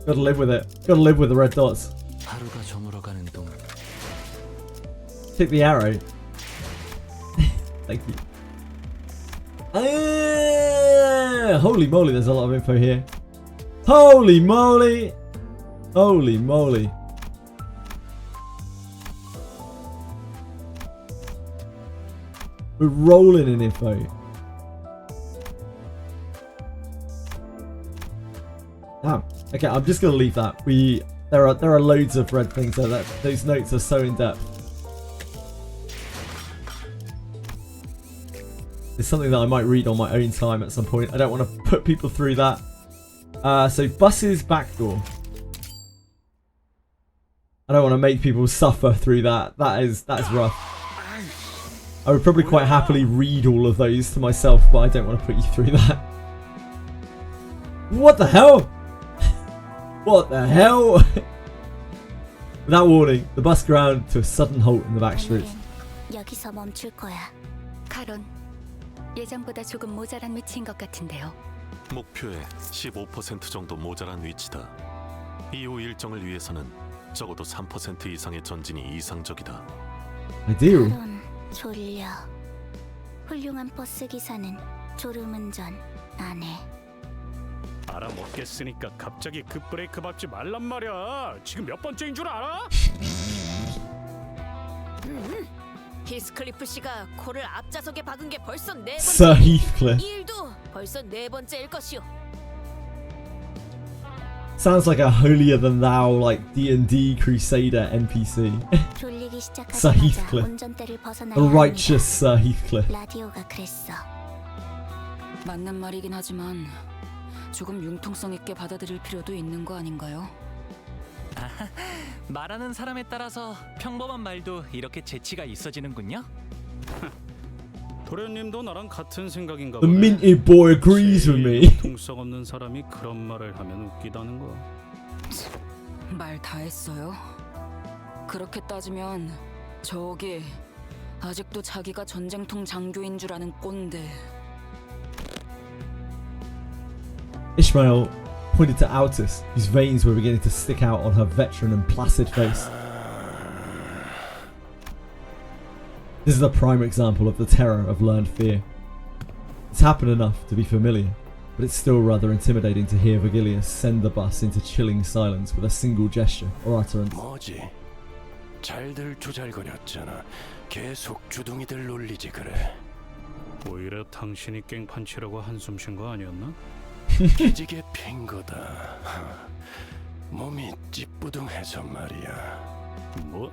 Gotta live with it. Gotta live with the red dots. Take the arrow. Thank you. Holy moly, there's a lot of info here. Holy moly! Holy moly. We're rolling in info. Damn. Okay, I'm just gonna leave that. There are loads of red things, so that those notes are so in depth. It's something that I might read on my own time at some point. I don't want to put people through that. So buses back door. I don't want to make people suffer through that. That's rough. I would probably quite happily read all of those to myself, but I don't want to put you through that. What the hell? What the hell? Without warning, the bus ground to a sudden halt in the back streets. 여기서 멈출 거야. 카론, 예전보다 조금 모자란 위치인 것 같은데요. 목표의 15% 정도 모자란 위치다. 이후 일정을 위해서는 적어도 3% 이상의 전진이 이상적이다. Ideal. 카론, 졸려. 훌륭한 버스 기사는 졸음운전 안 해. 알아먹겠으니까 갑자기 급브레이크 밟지 말란 말이야. 지금 몇 번째인 줄 알아? 히스클리프 씨가 코를 앞좌석에 박은 게 벌써 네 Sir 번째. Heathcliff. 이 일도 벌써 네 번째일 것이오. Sounds like a holier than thou, like D&D Crusader NPC. 졸리기 Sir 시작하자마자 Heathcliff. 운전대를 벗어나야 A righteous Sir Heathcliff. 라디오가 그랬어. 맞는 말이긴 하지만 조금 융통성 있게 받아들일 필요도 있는 거 아닌가요? 말하는 사람에 따라서 평범한 말도 이렇게 재치가 있어지는군요. 도련님도 나랑 같은 생각인가 The 보네. minty boy agrees with me. 통성 없는 사람이 그런 말을 하면 웃기다는 거. 말 다 했어요? 그렇게 따지면 저기 아직도 자기가 전쟁통 장교인 줄 아는 꼰대. Ishmael pointed to Altus, whose veins were beginning to stick out on her veteran and placid face. This is a prime example of the terror of learned fear. It's happened enough to be familiar, but it's still rather intimidating to hear Vigilius send the bus into chilling silence with a single gesture or utterance. 뭐지? 잘들 조잘거렸잖아. 계속 주둥이들 놀리지 그래. 오히려 당신이 깽판치라고 한숨 쉰 거 아니었나? 기지개 핀 거다. 몸이 찌뿌둥해서 말이야. 뭐?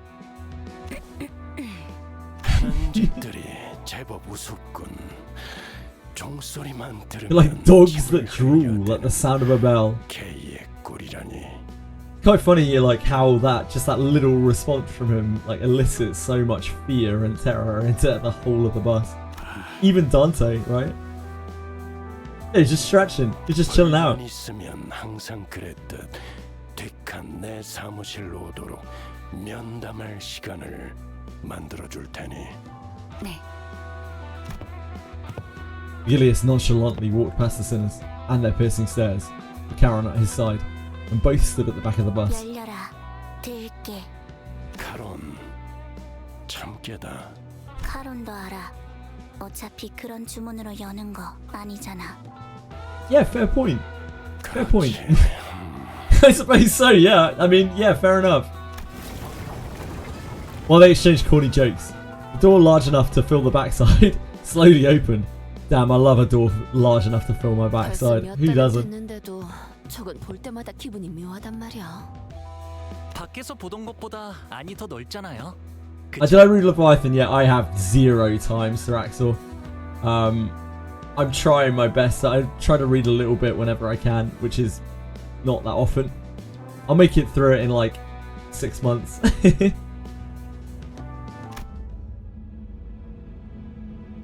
하는 짓들이 제법 우습군. 종소리만 They're 들으면 like dogs that drool at the sound of a bell. 개의 꼴이라니. Quite funny, like how that little response from him like elicits so much fear and terror into the whole of the bus. Even Dante, right? Yeah, he's just stretching. He's just chilling out. 있으면 항상 그랬듯 뒷칸 내 사무실로 오도록 면담할 시간을 만들어 줄 테니. 네. Vigilius nonchalantly walked past the sinners and their piercing stares, with Charon at his side, and both stood at the back of the bus. 열려라. 들게. 카론 참깨다. 카론도 알아. 어차피 그런 주문으로 여는 거 아니잖아. Yeah, fair point. Fair point. I suppose so, yeah. I mean, yeah, fair enough. While they exchanged corny jokes, the door large enough to fill the backside slowly opened. Damn, I love a door large enough to fill my backside. Who doesn't? 됐는데도 저건 볼 때마다 기분이 묘하단 말이야. 밖에서 보던 것보다 안이 더 넓잖아요. Did I read Leviathan yet? I have 0 time, Siraxor. I'm trying my best. I try to read a little bit whenever I can, which is not that often. I'll make it through it in like 6 months.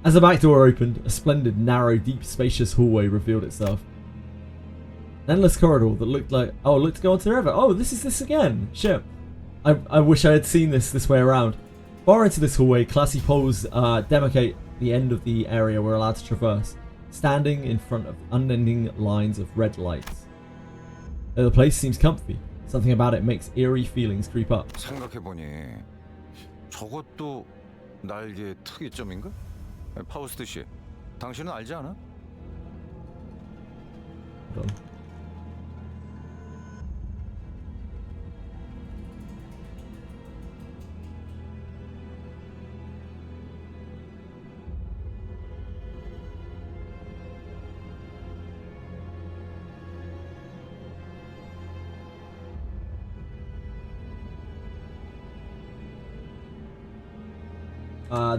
As the back door opened, a splendid, narrow, deep, spacious hallway revealed itself. An endless corridor that looked like... Oh, looked to go on to the river. Oh, this is this again. Shit. I wish I had seen this way around. Far into this hallway, classy poles demarcate the end of the area we're allowed to traverse, standing in front of unending lines of red lights. The place seems comfy. Something about it makes eerie feelings creep up. 생각해보니 저것도 날개의 특이점인가? 파우스트 씨, 당신은 알지 않아? Hold on.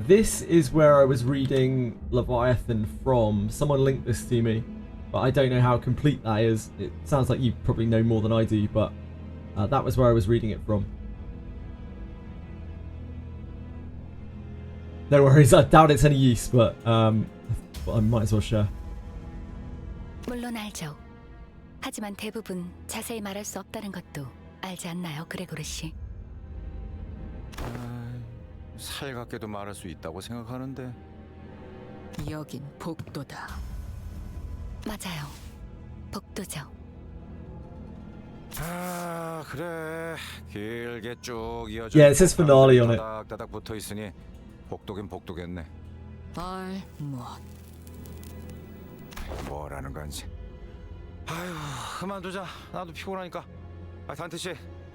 This is where I was reading Leviathan from. Someone linked this to me, but I don't know how complete that is. It sounds like you probably know more than I do, but that was where I was reading it from. No worries, I doubt it's any use, but I might as well share. 물론 알죠. 하지만 대부분 자세히 말할 수 없다는 것도 알지 않나요, 그레고르 씨? 살갑게도 말할 수 있다고 생각하는데. 여긴 복도다. 맞아요. 복도죠. 아 그래 길게 쭉 이어져. Yeah, it says finale on it. 따닥따닥 붙어 있으니 복도긴 복도겠네. 뭐라는 건지. 아휴 그만두자. 나도 피곤하니까. 단테 씨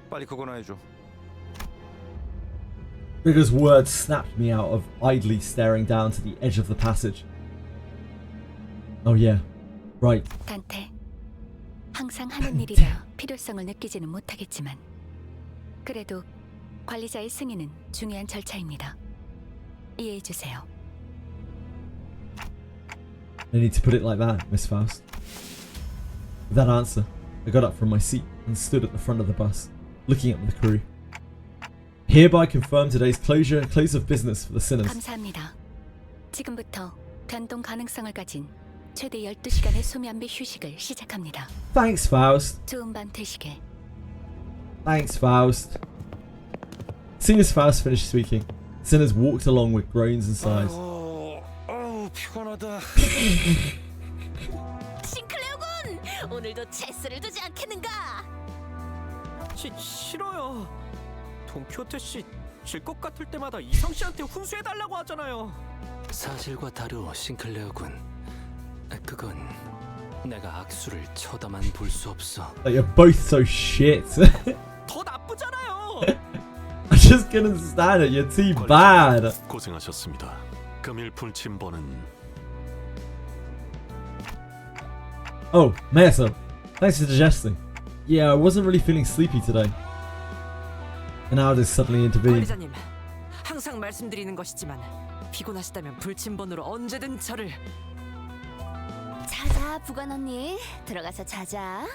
빨리 그거나 해줘. Rigger's words snapped me out of idly staring down to the edge of the passage. Oh yeah, right. 단테, 항상 하는 일이라 필요성을 느끼지는 못하겠지만 그래도 관리자의 승인은 중요한 절차입니다. 이해해 주세요. No need to put it like that, Miss Faust. With that answer, I got up from my seat and stood at the front of the bus, looking up at the crew. Hereby confirm today's close of business for the sinners. 감사합니다. 지금부터 변동 가능성을 가진 최대 12시간의 수면비 휴식을 시작합니다. Thanks, Faust. 좋은 밤 되시길. Thanks, Faust. As soon as Faust finished speaking, sinners walked along with groans and sighs. 피곤하다. 싱클레어군! 오늘도 체스를 두지 않겠는가? 싫어요. 돈키호테 씨 질 것 같을 때마다 이성 씨한테 훈수해달라고 하잖아요. 사실과 다르오, 싱클레어군. 그건 내가 악수를 쳐다만 볼 수 없어. Like, you're both so shit. 더 나쁘잖아요. I just couldn't stand it. You're too bad. 고생하셨습니다. 금일 불침번은. Oh, Mesa, thanks for suggesting. Yeah, I wasn't really feeling sleepy today. And now this suddenly intervened. 관리자님, 항상 말씀드리는 것이지만 피곤하시다면 불침번으로 언제든 저를. 자자, 부관 언니. 들어가서 자자.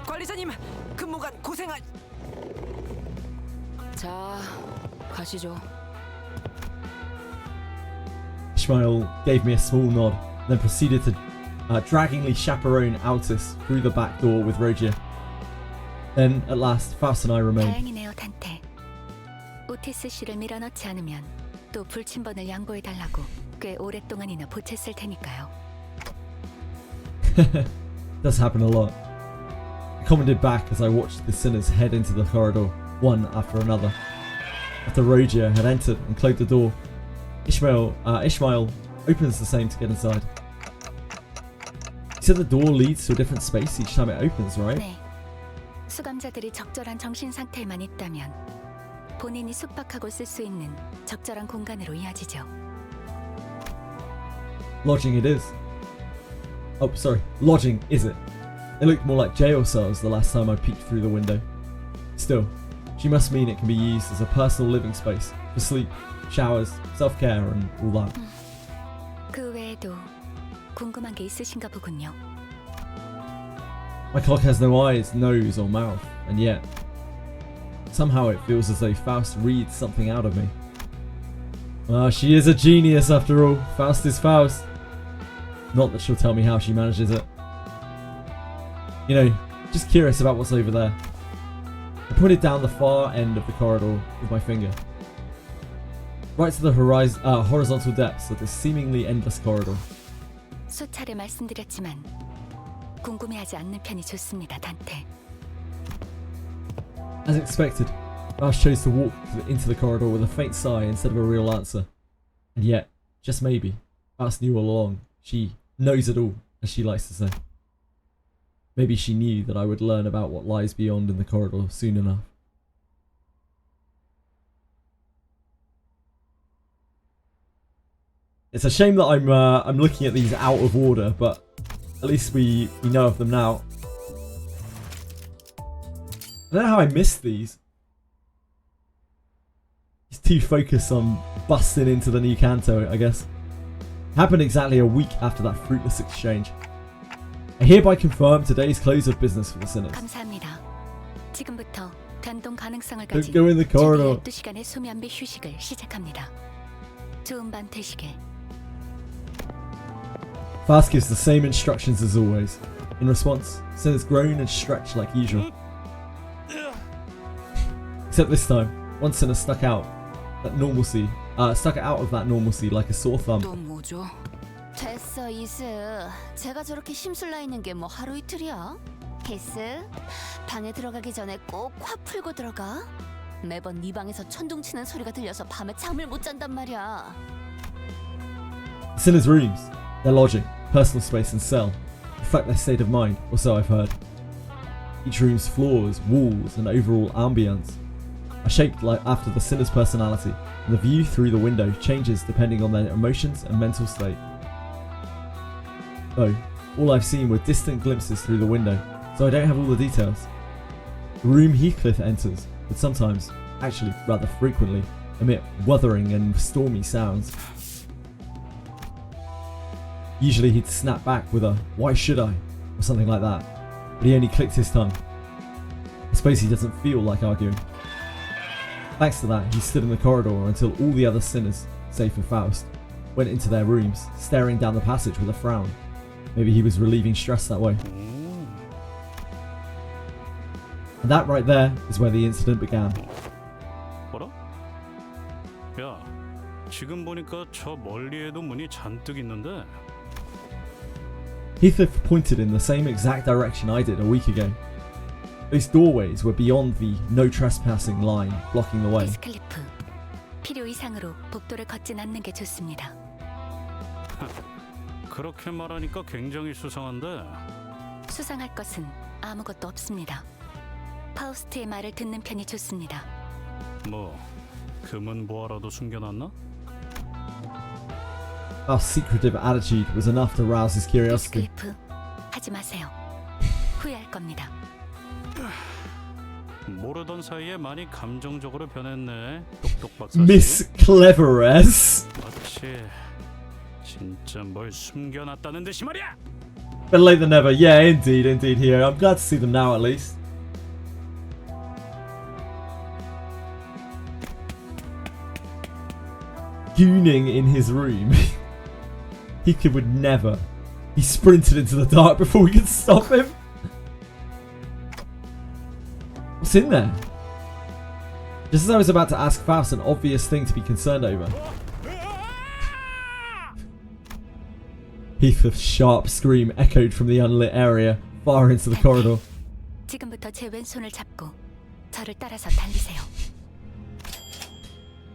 관리자님, 근무간 고생할. 자, 가시죠. Ishmael gave me a small nod, then proceeded to draggingly chaperone Altus through the back door with Rogier. Then, at last, Faust and I remained. 다행이네요, 단테. 오티스 씨를 밀어넣지 않으면 또 불침번을 양보해달라고 꽤 오랫동안이나 보챘을 테니까요. Does happen a lot. I commented back as I watched the sinners head into the corridor, one after another. After Rogier had entered and closed the door, Ishmael opens the same to get inside. He said the door leads to a different space each time it opens, right? 네. 수감자들이 적절한 정신 상태에만 있다면 본인이 숙박하고 쓸 수 있는 적절한 공간으로 이어지죠. Lodging it is. Oh, sorry. Lodging is it? It looked more like jail cells the last time I peeked through the window. Still, she must mean it can be used as a personal living space for sleep, showers, self-care and all that. 그 외에도 궁금한 게 있으신가 보군요. My clock has no eyes, nose or mouth, and yet somehow it feels as though Faust reads something out of me. She is a genius after all. Faust is Faust. Not that she'll tell me how she manages it. You know, just curious about what's over there. I pointed down the far end of the corridor with my finger. Right to the horizontal depths of this seemingly endless corridor. 수차례 말씀드렸지만 궁금해하지 않는 편이 좋습니다, 단테. As expected, Faust chose to walk into the corridor with a faint sigh instead of a real answer. And yet, just maybe, Faust knew all along. She knows it all, as she likes to say. Maybe she knew that I would learn about what lies beyond in the corridor soon enough. It's a shame that I'm looking at these out of order, but at least we know of them now. I don't know how I missed these. too focused on busting into the new Canto, I guess. Happened exactly a week after that fruitless exchange. I hereby confirm today's close of business for the sinners. 감사합니다. 지금부터 변동 가능성을 Don't 가진 go in the corridor. 12시간의 수면비 휴식을 시작합니다. 좋은 밤 되시길. Faust gives the same instructions as always. In response, sinners groan and stretch like usual. Except this time, one sinner stuck out of that normalcy like a sore thumb. 또 뭐죠? 됐어 이스. 제가 저렇게 심술나 있는 게 뭐 하루 이틀이야? 히스, 방에 들어가기 전에 꼭 화 풀고 들어가. 매번 네 방에서 천둥 치는 소리가 들려서 밤에 잠을 못 잔단 말이야. The sinners' rooms, their lodging, personal space and cell reflect their state of mind, or so I've heard. Each room's floors, walls and overall ambience are shaped like after the sinner's personality, and the view through the window changes depending on their emotions and mental state. Though, all I've seen were distant glimpses through the window, so I don't have all the details. The room Heathcliff enters would sometimes, actually rather frequently, emit wuthering and stormy sounds. Usually he'd snap back with a "why should I?" or something like that, but he only clicked his tongue. I suppose he doesn't feel like arguing. Thanks to that, he stood in the corridor until all the other sinners, save for Faust, went into their rooms, staring down the passage with a frown. Maybe he was relieving stress that way. And that right there is where the incident began. 뭐라? 야, 지금 보니까 저 멀리에도 문이 잔뜩 있는데. Heathcliff pointed in the same exact direction I did a week ago. Those doorways were beyond the no trespassing line, blocking the way. 히스클리프, 필요 이상으로 복도를 걷진 않는 게 좋습니다. 그렇게 말하니까 굉장히 수상한데. 수상할 것은 아무것도 없습니다. 파우스트의 말을 듣는 편이 좋습니다. 뭐 금은 보아라도 숨겨놨나? Our secretive attitude was enough to rouse his curiosity. 히스클리프, 하지 마세요. 후회할 겁니다. 모르던 사이에 많이 감정적으로 변했네. 똑똑 박사씨. Miss Cleveress. 마치 진짜 뭘 숨겨놨다는 듯이 말이야. Better late than never. Yeah, indeed, here. I'm glad to see them now at least. Gooning in his room. Heathcliff would never. He sprinted into the dark before we could stop him. What's in there? Just as I was about to ask Faust an obvious thing to be concerned over, Heathcliff's sharp scream echoed from the unlit area far into the corridor. 지금부터 제 왼손을 잡고 저를 따라서 달리세요.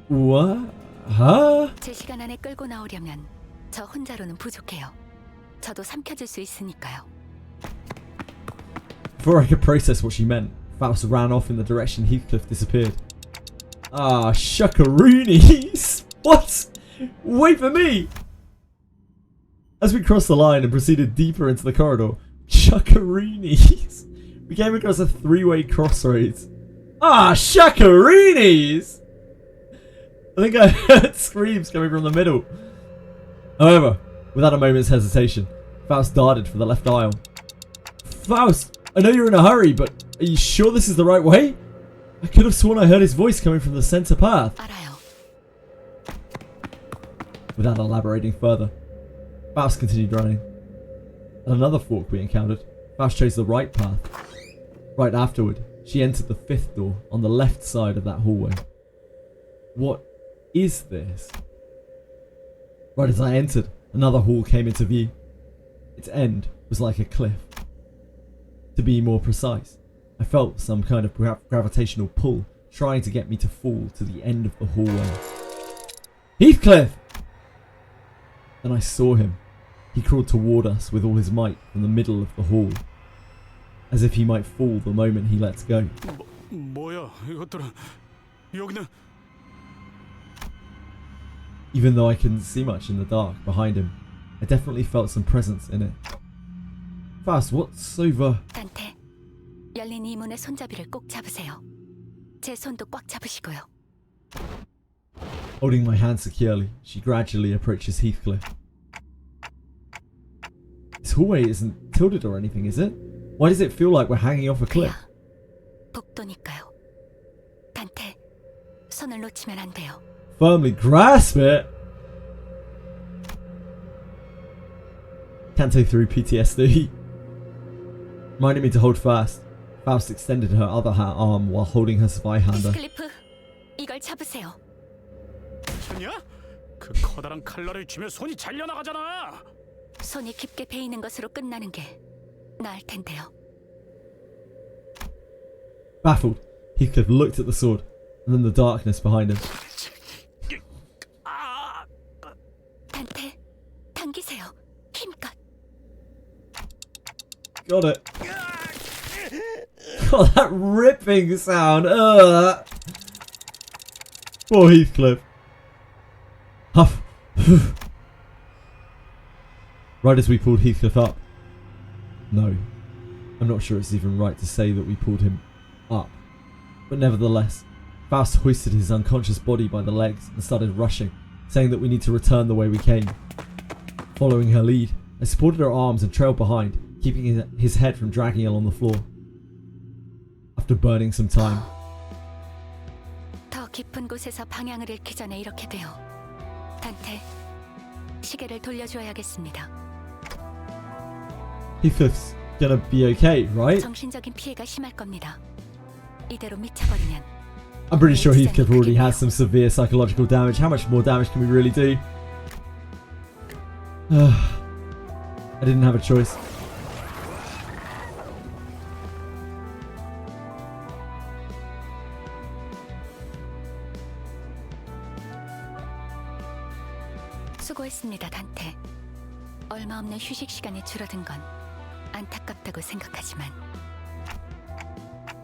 What? Huh? 제 시간 안에 끌고 나오려면 저 혼자로는 부족해요. 저도 삼켜줄 수 있으니까요. Before I could process what she meant, Faust ran off in the direction Heathcliff disappeared. Ah, shuckaroonies! What? Wait for me! As we crossed the line and proceeded deeper into the corridor, shuckaroonies! We came across a three-way crossroads. Ah, shuckaroonies! I think I heard screams coming from the middle. However, without a moment's hesitation, Faust darted for the left aisle. Faust, I know you're in a hurry, but are you sure this is the right way? I could have sworn I heard his voice coming from the center path. 알아요. Without elaborating further, Faust continued running. At another fork we encountered, Faust chose the right path. Right afterward, she entered the fifth door on the left side of that hallway. What is this? Right as I entered, another hall came into view. Its end was like a cliff. To be more precise, I felt some kind of gravitational pull trying to get me to fall to the end of the hallway. Heathcliff! Then I saw him. He crawled toward us with all his might from the middle of the hall, as if he might fall the moment he lets go. 뭐야 이것들은 여기는. Even though I couldn't see much in the dark behind him, I definitely felt some presence in it. Faust, what's over? 단테, 열린 이 문의 손잡이를 꼭 잡으세요. 제 손도 꽉 잡으시고요. Holding my hand securely, she gradually approaches Heathcliff. This hallway isn't tilted or anything, is it? Why does it feel like we're hanging off a cliff? 복도니까요. 단테, 손을 놓치면 안 돼요. Firmly grasp it! Canto through PTSD. Reminding me to hold fast. Faust extended her other arm while holding her Zweihander. 히스클리프, 이걸 잡으세요. 미쳤냐? 그 커다란 칼날을 쥐면 손이 잘려나가잖아. 손이 깊게 베이는 것으로 끝나는 게 나을 텐데요. Baffled, Heathcliff looked at the sword and then the darkness behind him. 단테, 당기세요. 힘껏. Got it. God, that ripping sound. Poor Heathcliff. Huff. Right as we pulled Heathcliff up. No, I'm not sure it's even right to say that we pulled him up. But nevertheless, Faust hoisted his unconscious body by the legs and started rushing, saying that we need to return the way we came. Following her lead, I supported her arms and trailed behind, keeping his head from dragging along the floor. After burning some time, 더 깊은 곳에서 방향을 잃기 전에 이렇게 돼요. 단테, 시계를 돌려줘야겠습니다. Heathcliff's gonna be okay, right? 정신적인 피해가 심할 겁니다. 이대로 미쳐버리면. I'm pretty sure Heathcliff already has some severe psychological damage. How much more damage can we really do? I didn't have a choice. 수고했습니다, 단테. 얼마 없는 휴식 시간이 줄어든 건 안타깝다고 생각하지만.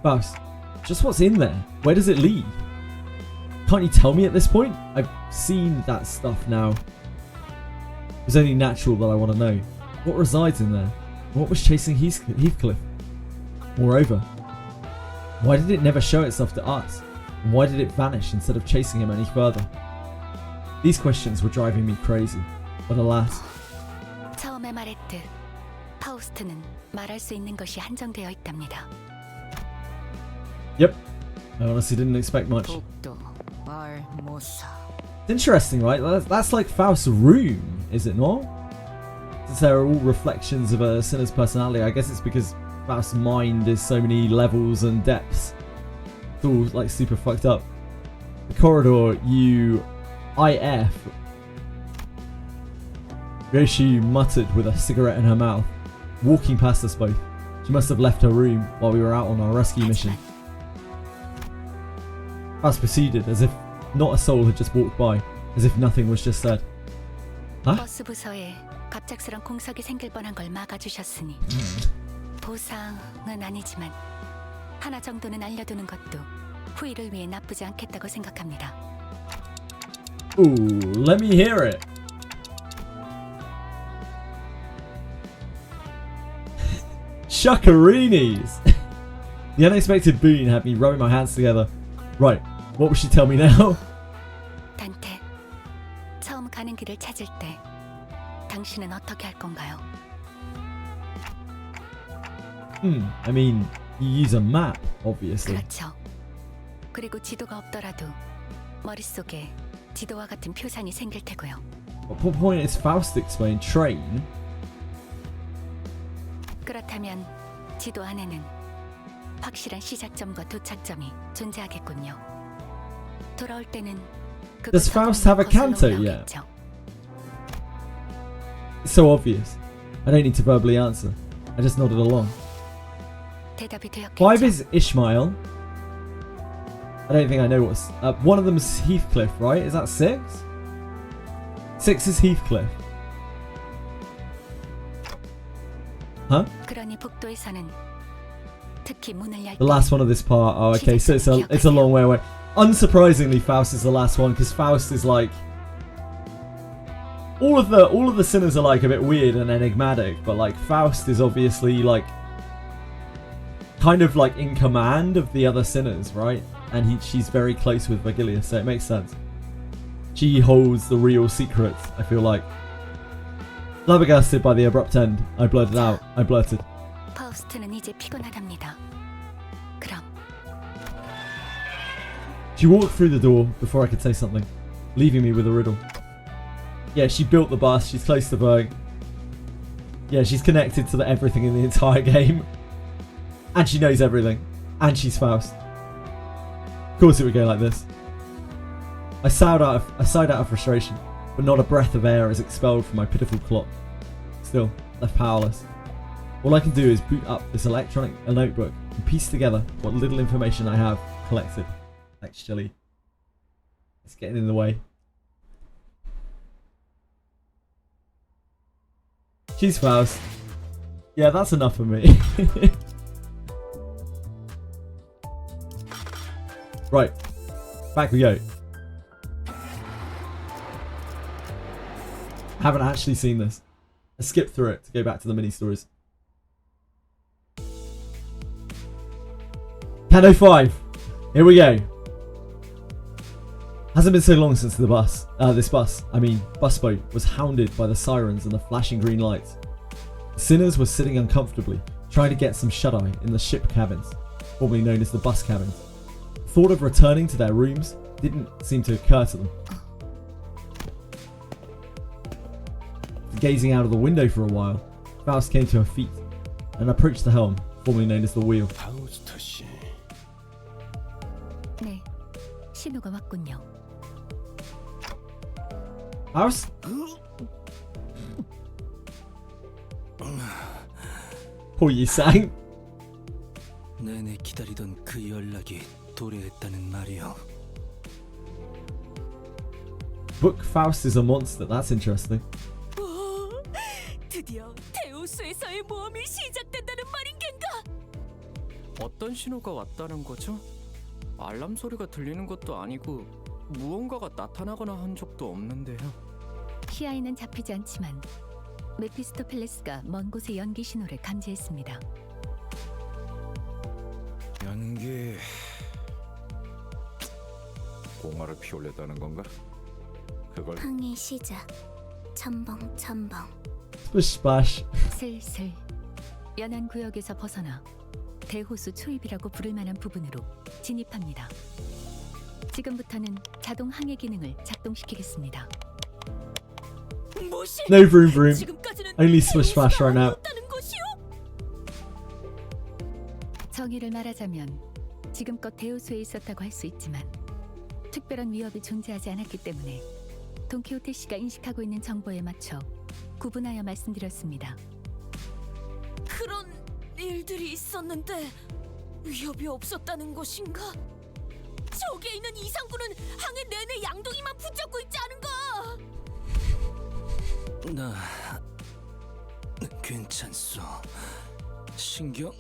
Faust, just what's in there? Where does it lead? Can't you tell me at this point? I've seen that stuff now. It's only natural that I want to know. What resides in there? What was chasing Heathcliff? Moreover, why did it never show itself to us? And why did it vanish instead of chasing him any further? These questions were driving me crazy, but alas. 처음에 말했듯 파우스트는 말할 수 있는 것이 한정되어 있답니다. Yep, I honestly didn't expect much. 복도, 말, 모사. It's interesting, right? That's like Faust's room, is it not? Since they're all reflections of a sinner's personality, I guess it's because Faust's mind is so many levels and depths. It's all like super fucked up. The corridor, IF. Yoshi muttered with a cigarette in her mouth, walking past us both. She must have left her room while we were out on our rescue mission. Faust proceeded as if not a soul had just walked by, as if nothing was just said. Huh? 버스 부서에 갑작스런 공석이 생길 뻔한 걸 막아주셨으니 보상은 아니지만 하나 정도는 알려두는 것도 후일을 위해 나쁘지 않겠다고 생각합니다. Ooh, let me hear it. Shuckerinis! The unexpected boon had me rubbing my hands together. Right, what will she tell me now? 단테, 처음 가는 길을 찾을 때 당신은 어떻게 할 건가요? I mean, you use a map, obviously. 그렇죠. 그리고 지도가 없더라도 머릿속에 지도와 같은 표상이 생길 테고요. What point is Faust explain? Train? 그렇다면 지도 안에는 확실한 시작점과 도착점이 존재하겠군요. 돌아올 때는 Does Faust have a canto yet? It's so obvious. I don't need to verbally answer. I just nodded along. 대답이 되었겠죠. 5 is Ishmael. I don't think I know what's... one of them is Heathcliff, right? Is that 6? 6 is Heathcliff. Huh? 그러니 복도에서는 특히 문을 열 The last one of this part. Oh, okay. So it's a long way away. Unsurprisingly, Faust is the last one because Faust is like... All of the sinners are like a bit weird and enigmatic, but like Faust is obviously like kind of like in command of the other sinners, right? And she's very close with Vergilius, so it makes sense. She holds the real secrets, I feel like. Flabbergasted by the abrupt end, I blurted out. 파우스트는 이제 피곤하답니다. 그럼 She walked through the door before I could say something, leaving me with a riddle. Yeah, she built the bus, she's close to Berg. Yeah, she's connected to everything in the entire game. And she knows everything. And she's Faust. Of course it would go like this. I sighed out of frustration, but not a breath of air is expelled from my pitiful clock. Still, left powerless. All I can do is boot up this electronic notebook and piece together what little information I have collected. Actually, it's getting in the way. She's Faust. Yeah, that's enough for me. Right, back we go. Haven't actually seen this. I skipped through it to go back to the mini stories. Canto 5. Here we go. Hasn't been so long since bus boat was hounded by the sirens and the flashing green lights. The sinners were sitting uncomfortably, trying to get some shut-eye in the ship cabins, formerly known as the bus cabins. The thought of returning to their rooms didn't seem to occur to them. Gazing out of the window for a while, Faust came to her feet and approached the helm, formerly known as the wheel. 파우스트 씨. 네, 신호가 왔군요. Faust? Poor Yisang. 내내 기다리던 그 연락이 도래했다는 말이요. Book Faust is a monster. That's interesting. 드디어 데우스에서의 모험이 시작된다는 말인 겐가? 어떤 신호가 왔다는 거죠? 알람 소리가 들리는 것도 아니고 무언가가 나타나거나 한 적도 없는데요. 시야에는 잡히지 않지만 메피스토펠레스가 먼 곳의 연기 신호를 감지했습니다. 연기... 공화를 피울렸다는 건가? 그걸... 항의 시작. 첨벙. Splish splash. 슬슬 연안 구역에서 벗어나 대호수 초입이라고 부를 만한 부분으로 진입합니다. 지금부터는 자동 항해 기능을 작동시키겠습니다. No vroom vroom. Only splish splash right now. 정의를 말하자면 지금껏 대호수에 있었다고 할 수 있지만 특별한 위협이 존재하지 않았기 때문에 돈키호테 씨가 인식하고 있는 정보에 맞춰 구분하여 말씀드렸습니다. 그런 일들이 있었는데 위협이 없었다는 것인가? 저기에 있는 이상구는 항해 내내 양동이만 붙잡고 있지 않은가? 나 괜찮소. 신경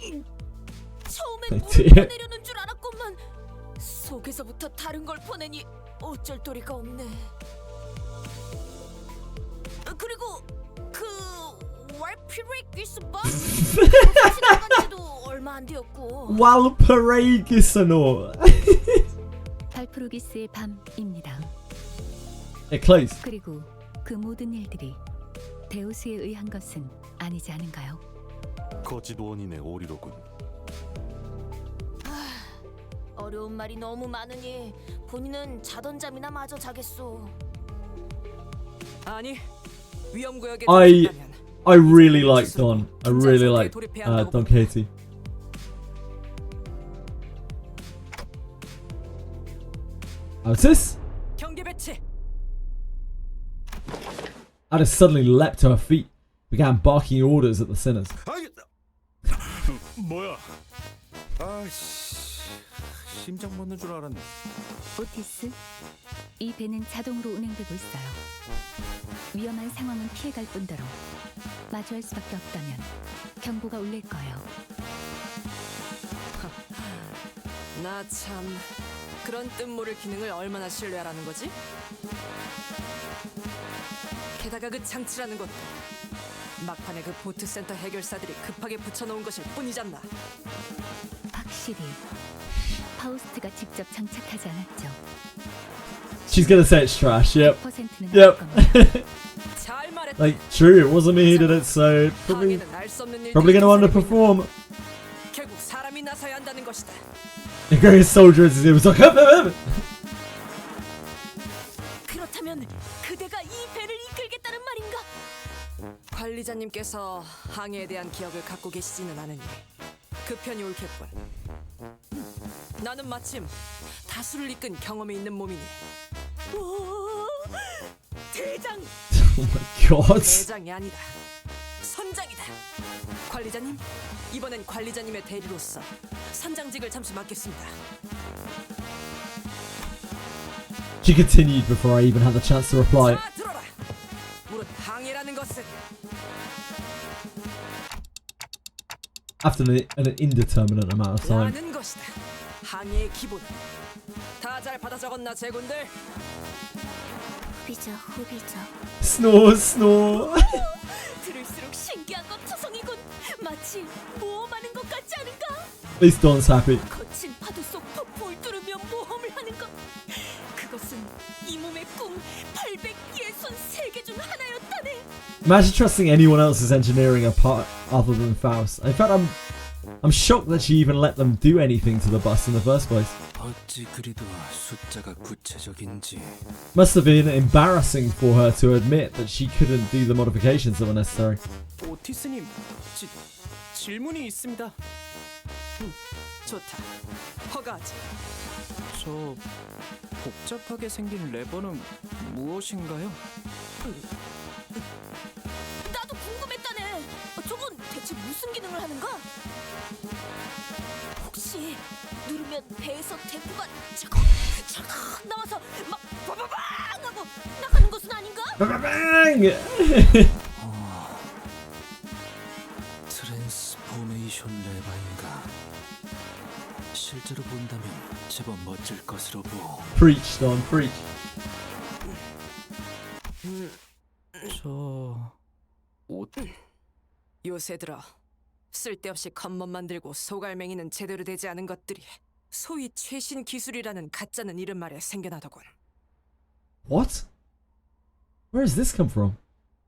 처음엔 물을 내려는 줄 알았건만 속에서부터 다른 걸 퍼내니 어쩔 도리가 없네. 그리고 그 왈피레기스 버스 지나간 지도 얼마 안 되었고. Walpurgisano. 발프루기스의 밤입니다. Close. 그리고 그 모든 일들이 데우스에 의한 것은 아니지 않은가요? 거짓 원인의 오리로군. 어려운 말이 너무 많으니 본인은 자던 잠이나 마저 자겠소. 아니, 위험구역에 I really like Don. I really like Don Katie. How's this? 경계 배치. Ada suddenly leapt to her feet, began barking orders at the sinners. 뭐야? 아이씨, 심장 멎는 줄 알았네. 오티스, 이 배는 자동으로 운행되고 있어요. 위험한 상황은 피해갈 뿐더러 마주할 수밖에 없다면 경보가 울릴 거예요. 나 참 그런 뜻 모를 기능을 얼마나 신뢰하라는 거지? 게다가 그 장치라는 것도 막판에 그 보트 센터 해결사들이 급하게 붙여놓은 것일 뿐이잖아. 확실히 파우스트가 직접 장착하지 않았죠. She's gonna say it's trash. Yep. 100%는 Yep. 잘 말했다. Like, true, it wasn't me who did it, so probably gonna underperform. 결국 사람이 나서야 한다는 것이다. The greatest soldier is it was like, 그렇다면 그대가 이 배를 이끌겠다는 말인가? 관리자님께서 항해에 대한 기억을 갖고 계시지는 않으니 그 편이 옳겠군. 나는 마침 다수를 이끈 경험이 있는 몸이니. 오, 대장! Oh my god. 대장이 아니다. 선장이다. 관리자님, 이번엔 관리자님의 대리로서 선장직을 잠시 맡겠습니다. She continued before I even had the chance to reply. 자, 들어라. 무릇 항해라는 것은 After an indeterminate amount of time. 라는 것이다. 항해의 기본. 다 잘 받아 적었나, 제군들? 후비자. Snore, snore. 들을수록 신기한 것 투성이군. 마치 모험하는 것 같지 않은가? At least Don's happy. 거친 파도 속 폭포를 뚫으며 모험을 하는 것. 그것은 이 몸의 꿈 863개 중 하나였다네. Imagine trusting anyone else's engineering apart other than Faust. In fact, I'm shocked that she even let them do anything to the bus in the first place. 어찌 그리도 숫자가 구체적인지. Must have been embarrassing for her to admit that she couldn't do the modifications that were necessary. 오티스님, 질문이 있습니다. 좋다. 허가하지. 저 복잡하게 생긴 레버는 무엇인가요? 나도 궁금했다네. 저건 대체 무슨 기능을 하는가? 혹시 누르면 배에서 대포가 차곡 나와서 막 바바방 하고 나가는 것은 아닌가? Bang! 트랜스포메이션 레버인가? 실제로 본다면 제법 멋질 것으로 보. Preach, Don, preach. 저 요새 들어 쓸데없이 겉멋만 들고 소갈맹이는 제대로 되지 않은 것들이 소위 최신 기술이라는 가짜는 이름 말에 생겨나더군. What? Where has this come from?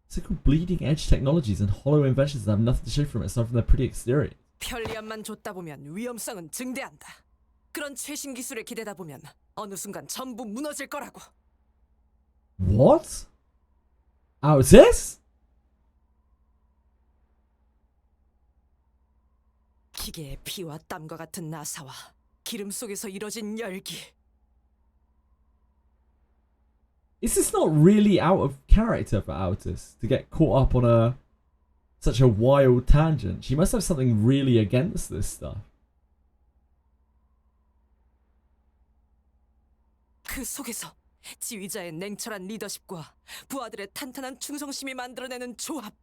It's called bleeding edge technologies and hollow inventions that have nothing to show from it aside from their pretty exterior. 편리함만 줬다 보면 위험성은 증대한다. 그런 최신 기술에 기대다 보면 어느 순간 전부 무너질 거라고. What? Out this? 기계의 피와 땀과 같은 나사와 기름 속에서 이뤄진 열기. Is this not really out of character for Altus to get caught up on such a wild tangent? She must have something really against this stuff. 그 속에서 지휘자의 냉철한 리더십과 부하들의 탄탄한 충성심이 만들어내는 조합.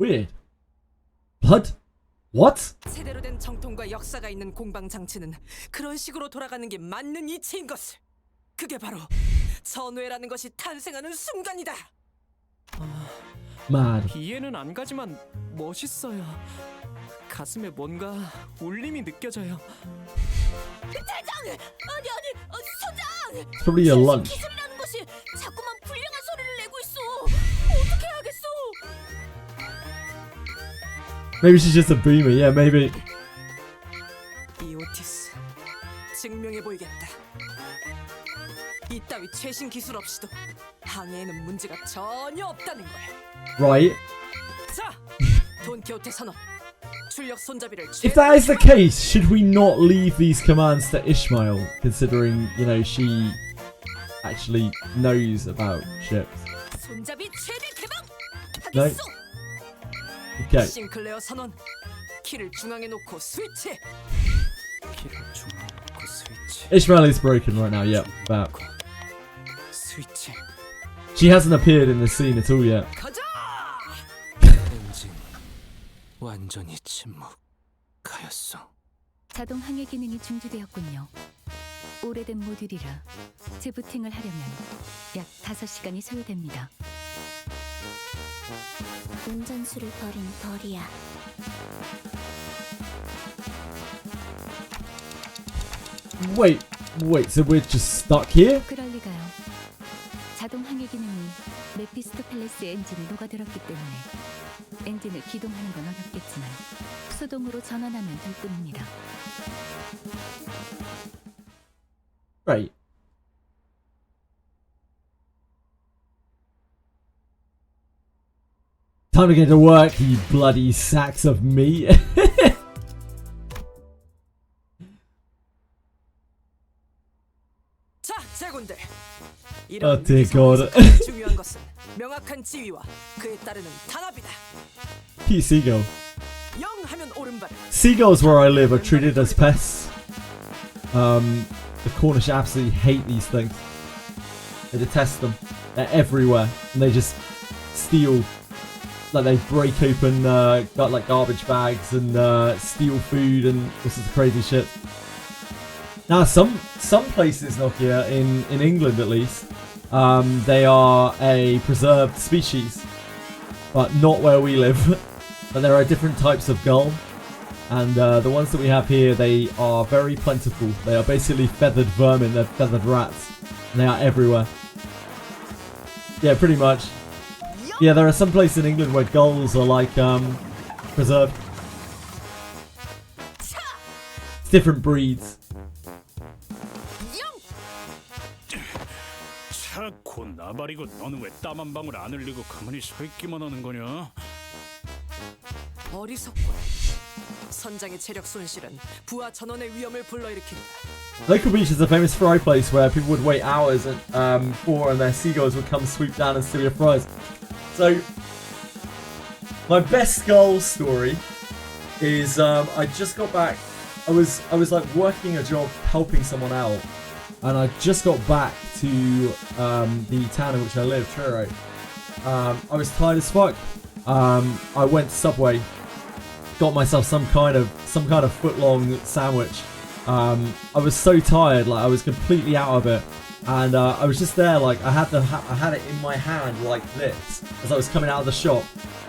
Weird. Blood? What? 제대로 된 정통과 역사가 있는 공방 장치는 그런 식으로 돌아가는 게 맞는 이치인 것을. 그게 바로 전우회라는 것이 탄생하는 순간이다. Mad. 이해는 안 가지만 멋있어요. 가슴에 뭔가 울림이 느껴져요. 대장! 아니, 선장! It's probably your lunch. 기술이라는 것이 자꾸만 불량한 소리를 내고 있어. 어떻게 해야겠어? Maybe she's just a boomer. Yeah, maybe. 이 오티스 증명해 보이겠다. 이따위 최신 기술 없이도 항해에는 문제가 전혀 없다는 거야. Right. 자, 돈키호테 선언. 출력 손잡이를 If that is the case, should we not leave these commands to Ishmael, considering, you know, she actually knows about ships? 손잡이 최대 개방. No. 하겠소. Okay. 싱클레어 선언. 키를 중앙에 놓고 스위치. 키를 중앙에 놓고 스위치. Ishmael is broken right now. Yep. About. 스위치. She hasn't appeared in the scene at all yet. 가자. 엔진 완전히 침묵하였어. 자동 항해 기능이 중지되었군요. 오래된 모듈이라 재부팅을 하려면 약 5시간이 소요됩니다. 운전수를 버린 벌이야. Wait. Wait, so we're just stuck here? 그럴 리가요. 자동 항해 기능이 메피스토펠레스 엔진에 녹아들었기 때문에 엔진을 기동하는 건 어렵겠지만 수동으로 전환하면 될 뿐입니다. Right. Time to get to work, you bloody sacks of meat. 자, 제군들. Oh dear God. 가장 중요한 것은 명확한 지위와 그에 따르는 단합이다. Cute seagull. 영 하면 오른발. Seagulls where I live are treated as pests. The Cornish absolutely hate these things. They detest them. They're everywhere, and they just steal. Like they break open like garbage bags and steal food and all sorts of crazy shit. Now some places, Nokia, in England at least, they are a preserved species, but not where we live. But there are different types of gull, and the ones that we have here, they are very plentiful. They are basically feathered vermin. They're feathered rats, and they are everywhere. Yeah, pretty much. Yeah, there are some places in England where gulls are like preserved. It's different breeds. 자꾸 나발이고 너는 왜 땀 한 방울 안 흘리고 가만히 서 있기만 하는 거냐? 어리석군. 선장의 체력 손실은 부하 전원의 위험을 불러일으킨다. Local Beach is a famous fry place where people would wait hours for and their seagulls would come swoop down and steal your fries. So, my best gull story is I just got back. I was like working a job helping someone out, and I just got back to the town in which I live, Truro. I was tired as fuck. I went to Subway, got myself some kind of foot-long sandwich. I was so tired, like I was completely out of it, and I was just there, like I had it in my hand like this as I was coming out of the shop,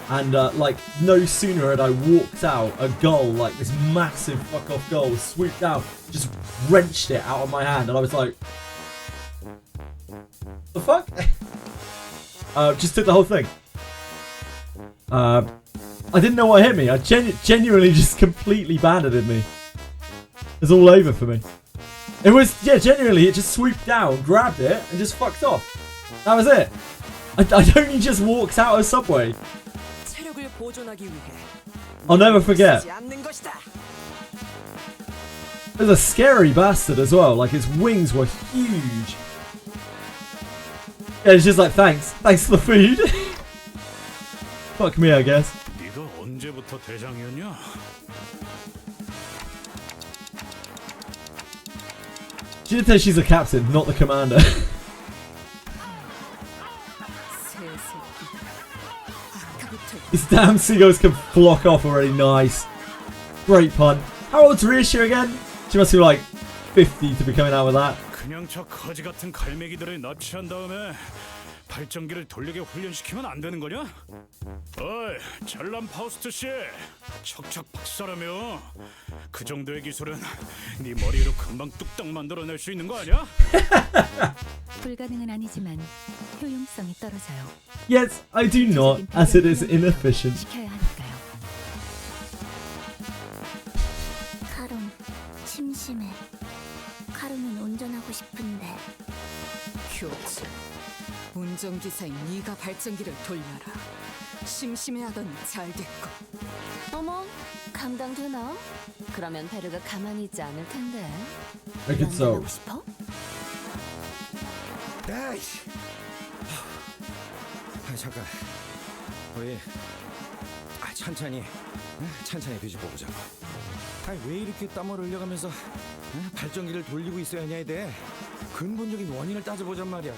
and like no sooner had I walked out, a gull, like this massive fuck off gull, swooped down, just wrenched it out of my hand, and I was like, the fuck? Just took the whole thing. I didn't know what hit me. I genuinely just completely banded me. It's all over for me. It was, yeah, genuinely, it just swooped down, grabbed it, and just fucked off. That was it. I only just walked out of Subway. I'll never forget. It was a scary bastard as well. Like, his wings were huge. Yeah, it's just like, thanks for the food. Fuck me, I guess. 네가 언제부터 대장이었냐? She did say she's a captain, not the commander. These damn seagulls can flock off already. Nice. Great pun. How old's Reissue again? She must be like 50 to be coming out with that. 그냥 저 거지 같은 갈매기들을 납치한 다음에 발전기를 돌리게 훈련시키면 안 되는 거냐? 어이, 잘난 파우스트 씨, 척척 박사라며. 그 정도의 기술은 네 머리로 금방 뚝딱 만들어낼 수 있는 거 아니야? 불가능은 아니지만 효용성이 떨어져요. Yes, I do not, as it is inefficient. 시켜야 하니까요. 카론, 심심해. 카론은 운전하고 싶은데. 교체. 운전기사인 네가 발전기를 돌려라. 심심해하더니 잘 됐고. 어머, 감당되나? 그러면 베르가 가만히 있지 않을 텐데. Make it so. 하고 싶어? 아이씨. 잠깐. 우리 천천히 뒤집어 보자고. 왜 이렇게 땀을 흘려가면서 발전기를 돌리고 있어야 하냐에 대해 근본적인 원인을 따져보잔 말이야.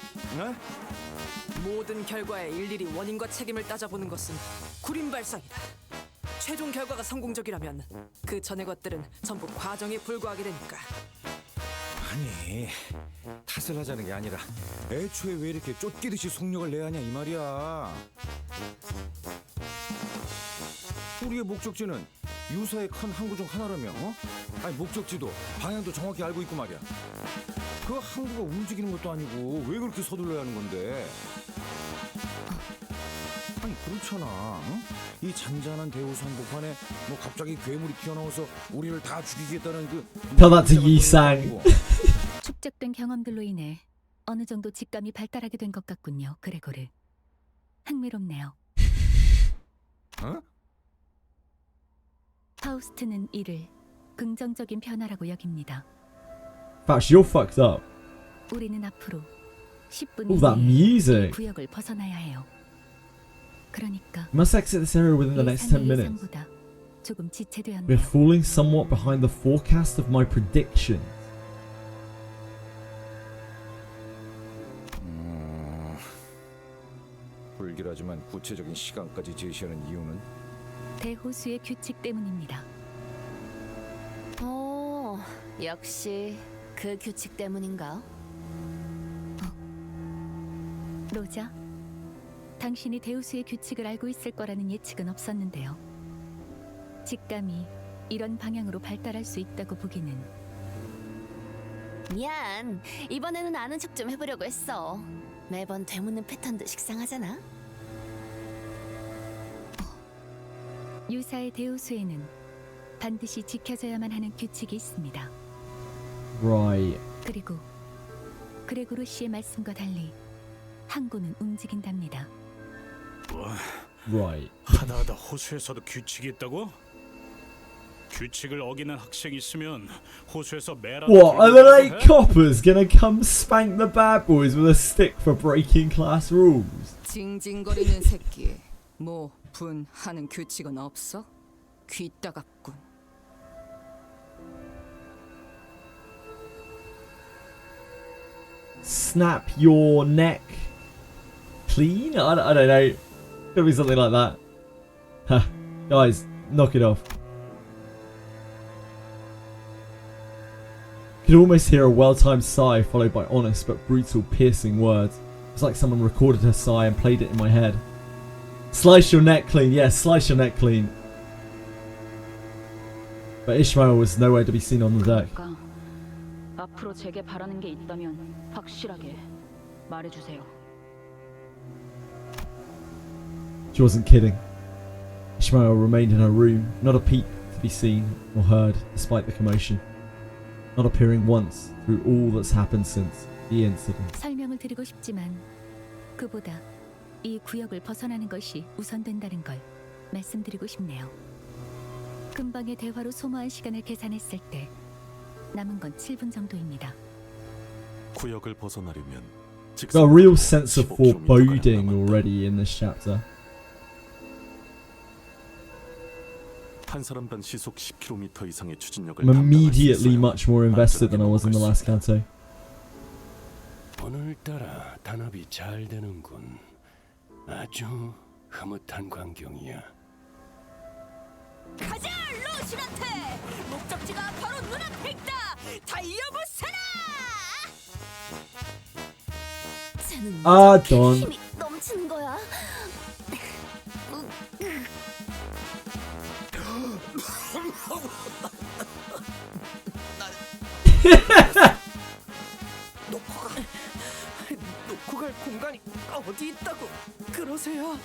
모든 결과에 일일이 원인과 책임을 따져보는 것은 구린 발상이다. 최종 결과가 성공적이라면 그 전의 것들은 전부 과정에 불과하게 되니까. 아니, 탓을 하자는 게 아니라 애초에 왜 이렇게 쫓기듯이 속력을 내야 하냐 이 말이야. 우리의 목적지는 유사의 큰 항구 중 하나라며. 아니 목적지도 방향도 정확히 알고 있고 말이야. 그 항구가 움직이는 것도 아니고 왜 그렇게 서둘러야 하는 건데? 아니 그렇잖아. 응? 이 잔잔한 대우수 한복판에 뭐 갑자기 괴물이 튀어나와서 우리를 다 죽이겠다는 그 Tell that to Yi-sang. 축적된 경험들로 인해 어느 정도 직감이 발달하게 된 것 같군요, 그레고르. 흥미롭네요. 어? 파우스트는 이를 긍정적인 변화라고 여깁니다. Fact, you're fucked up. 우리는 앞으로 10분 All that music. 구역을 벗어나야 해요. 그러니까 Must exit this area within the next 10 minutes. 예상보다 조금 지체되었네요. We're falling somewhat behind the forecast of my prediction. 불길하지만 구체적인 시간까지 제시하는 이유는 대호수의 규칙 때문입니다. 역시 그 규칙 때문인가? 로자, 당신이 대우수의 규칙을 알고 있을 거라는 예측은 없었는데요. 직감이 이런 방향으로 발달할 수 있다고 보기는. 미안, 이번에는 아는 척 좀 해보려고 했어. 매번 되묻는 패턴도 식상하잖아. 유사의 대우수에는 반드시 지켜져야만 하는 규칙이 있습니다. Right. 그리고 그레고르 씨의 말씀과 달리 항구는 움직인답니다. Right. 하다하다 호수에서도 규칙이 있다고? 규칙을 어기는 학생이 있으면 호수에서 매라도 What? Are the late 해? coppers gonna come spank the bad boys with a stick for breaking class rules? 징징거리는 새끼. 뭐 분하는 규칙은 없어? 귀 따갑군. Snap your neck clean? I don't know. Could be something like that. Huh. Guys, knock it off. Could almost hear a well-timed sigh followed by honest but brutal, piercing words. It's like someone recorded her sigh and played it in my head. Slice your neck clean. Yes, slice your neck clean. But Ishmael was nowhere to be seen on the deck. 앞으로 제게 바라는 게 있다면 확실하게 말해주세요. She wasn't kidding. Ishmael remained in her room, not a peep to be seen or heard despite the commotion. Not appearing once through all that's happened since the incident. 설명을 드리고 싶지만 그보다 이 구역을 벗어나는 것이 우선된다는 걸 말씀드리고 싶네요. 금방의 대화로 소모한 시간을 계산했을 때 남은 건 7분 정도입니다. 구역을 벗어나려면 Got a real sense of foreboding already in this chapter. 한 사람당 시속 10km 이상의 추진력을 I'm immediately much more invested than I was in the last canto. 오늘따라 단합이 잘 되는군. 아주 흐뭇한 광경이야. 가자, 로시한테! 목적지가 바로 눈앞에 있다! 달려보세라! 쟤는 Don. 힘이 넘치는 거야. 놓고 갈 공간이 어디 있다고 그러세요?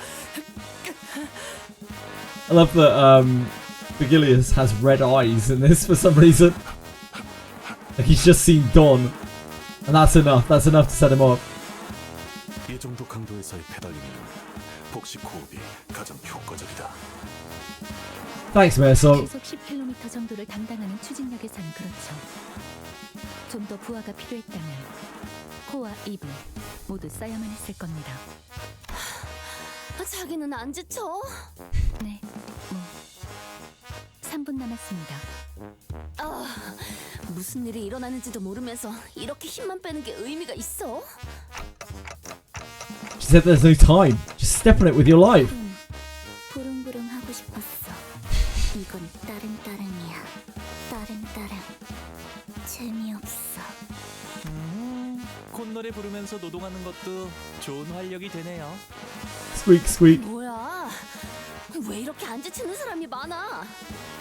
I love that Vigilius has red eyes in this for some reason. Like he's just seen Dawn. And that's enough. That's enough to set him off. 이 정도 강도에서의 페달링은 복식 호흡이 가장 효과적이다. Thanks, Merso. 시속 10km 정도를 담당하는 추진력에서는 그렇죠. 좀 더 부하가 필요했다면 코와 입을 모두 써야만 했을 겁니다. 자기는 안 지쳐? 네, 뭐 3분 남았습니다. 무슨 일이 일어나는지도 모르면서 이렇게 힘만 빼는 게 의미가 있어? She said there's no time. Just step on it with your life. 부릉부릉 하고 싶었어. 이건 다른 따릉이야. 다른 따릉. 재미없어. 콧노래 부르면서 노동하는 것도 좋은 활력이 되네요. Squeak, squeak. 뭐야? 왜 이렇게 안 지치는 사람이 많아?